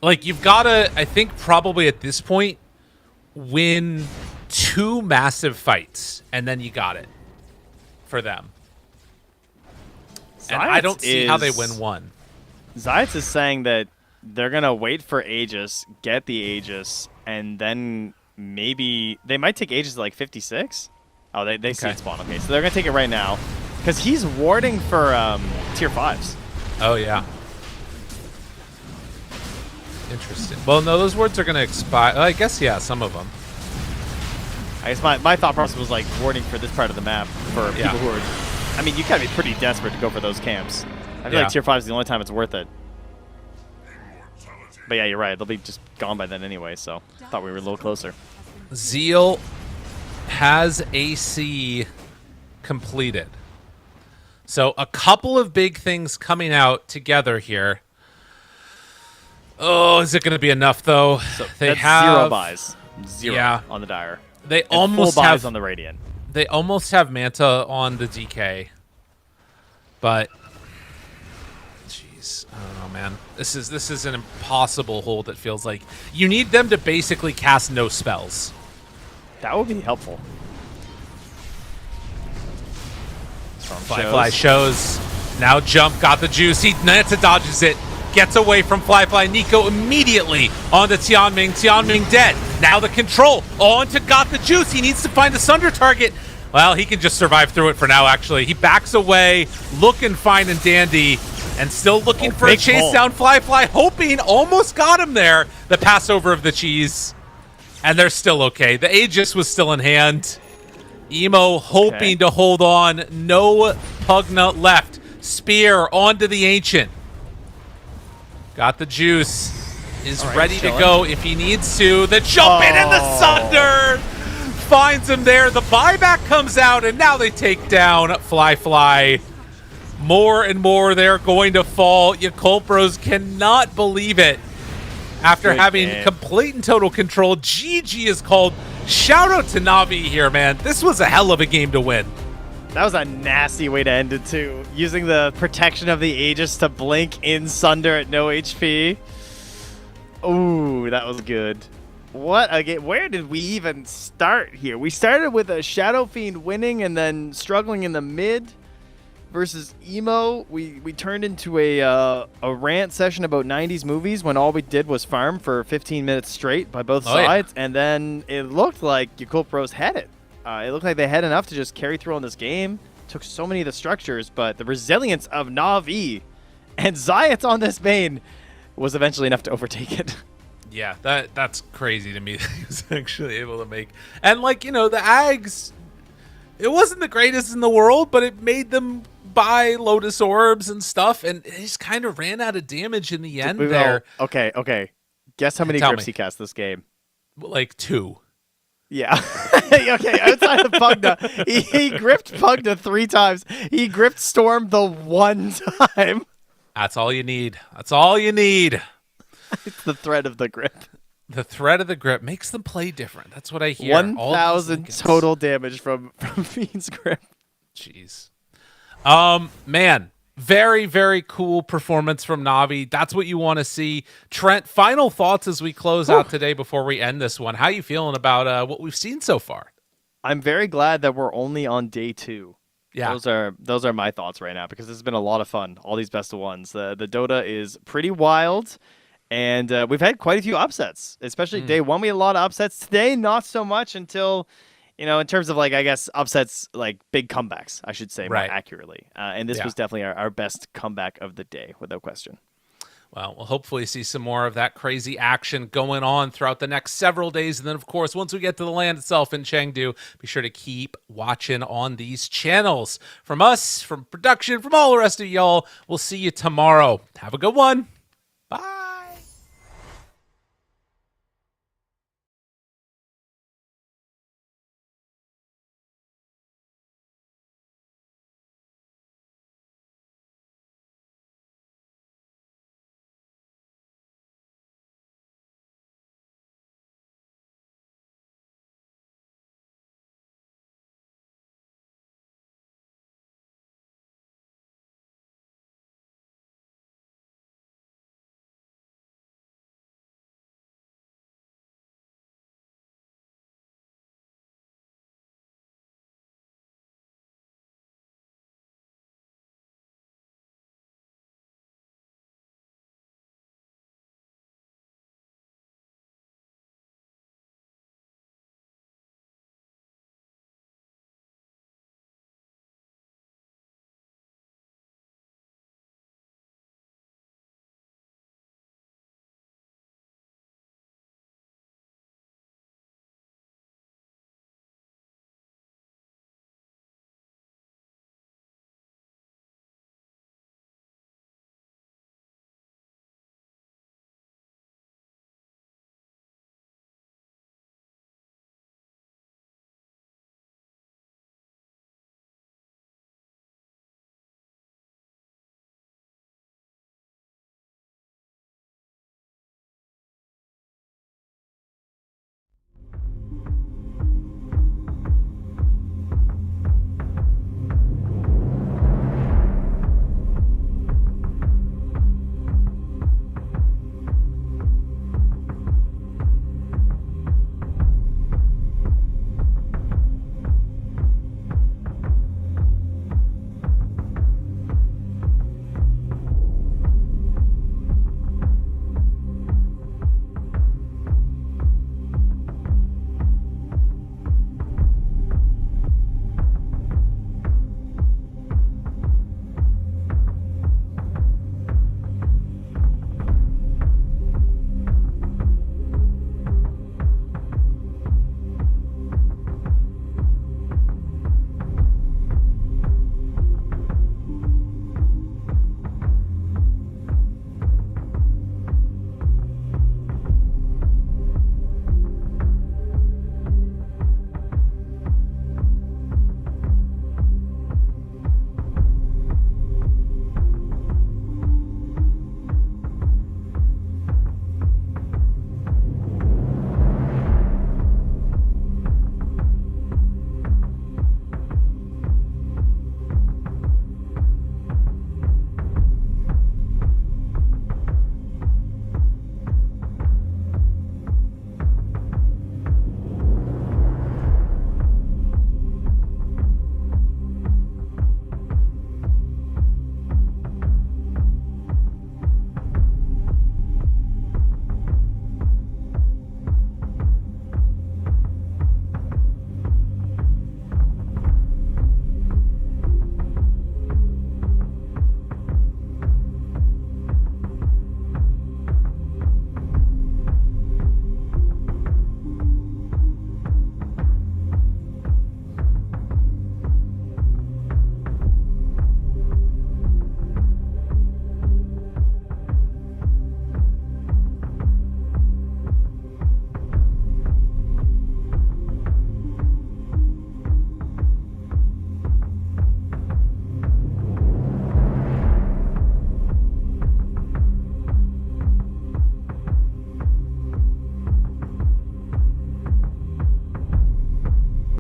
S1: like you've got to, I think probably at this point, win 2 massive fights, and then you got it for them. And I don't see how they win one.
S2: Zayat is saying that they're going to wait for Aegis, get the Aegis, and then maybe they might take Aegis at like 56. Oh, they see it spawn. Okay, so they're going to take it right now because he's warding for tier 5s.
S1: Oh, yeah. Interesting. Well, no, those wards are going to expire. I guess, yeah, some of them.
S2: I guess my thought process was like warding for this part of the map for people who are... I mean, you got to be pretty desperate to go for those camps. I feel like tier 5 is the only time it's worth it. But yeah, you're right. They'll be just gone by then anyway, so I thought we were a little closer.
S1: Zeal has AC completed. So a couple of big things coming out together here. Oh, is it going to be enough, though?
S2: So they have 0 buys. 0 on the Dire.
S1: They
S2: and
S1: almost
S2: full
S1: have
S2: buys on the Radiant.
S1: They almost have Manta on the DK. But jeez, I don't know, man. This is an impossible hold, it feels like. You need them to basically cast no spells.
S2: That would be helpful.
S1: Flyfly shows. Now jump, got the juice. Nanta dodges it. Gets away from Flyfly. Nico immediately onto Tianming. Tianming dead. Now the control. On to Got the Juice. He needs to find the Sunder target. Well, he can just survive through it for now, actually. He backs away, looking fine and dandy, and still looking for a chase down Flyfly, hoping, almost got him there. The passover of the cheese. And they're still okay. The Aegis was still in hand. Emo hoping to hold on. No Pugna left. Spear onto the Ancient. Got the juice. Is ready to go if he needs to. The jump in and the Sunder finds him there. The buyback comes out, and now they take down Flyfly. More and more they're going to fall. Yakult Bros cannot believe it. After having complete and total control, GG is called. Shout out to Navi here, man. This was a hell of a game to win.
S2: That was a nasty way to end it, too. Using the protection of the Aegis to blink in Sunder at no HP. Ooh, that was good. What a game. Where did we even start here? We started with a Shadow Fiend winning and then struggling in the mid versus Emo. We turned into a rant session about 90s movies when all we did was farm for 15 minutes straight by both sides. And then it looked like Yakult Bros had it. It looked like they had enough to just carry through on this game. Took so many of the structures, but the resilience of Na'Vi and Zayat on this main was eventually enough to overtake it.
S1: Yeah, that's crazy to me that he was actually able to make. And, like, the Ags It wasn't the greatest in the world, but it made them buy Lotus Orbs and stuff, and it just kind of ran out of damage in the end there.
S2: Okay. Guess how many
S1: Tell
S2: grips
S1: me.
S2: he cast this game?
S1: Like 2.
S2: Yeah. Okay, outside of Pugna, he gripped Pugna 3 times. He gripped Storm the 1 time.
S1: That's all you need. That's all you need.
S2: It's the threat of the grip.
S1: The threat of the grip makes them play different. That's what I hear.
S2: 1,000 total damage from Fiend's grip.
S1: Jeez. Man, very, very cool performance from Navi. That's what you want to see. Trent, final thoughts as we close out today before we end this one. How you feeling about what we've seen so far?
S2: I'm very glad that we're only on day 2.
S1: Yeah.
S2: Those are my thoughts right now because this has been a lot of fun. All these best of ones. The Dota is pretty wild, and we've had quite a few upsets. Especially day 1, we had a lot of upsets. Today, not so much until, in terms of I guess upsets, big comebacks, I should say more accurately. And this was definitely our best comeback of the day, without question.
S1: Well, we'll hopefully see some more of that crazy action going on throughout the next several days. And then, of course, once we get to the land itself in Chengdu, be sure to keep watching on these channels. From us, from production, from all the rest of y'all, we'll see you tomorrow. Have a good one. Bye.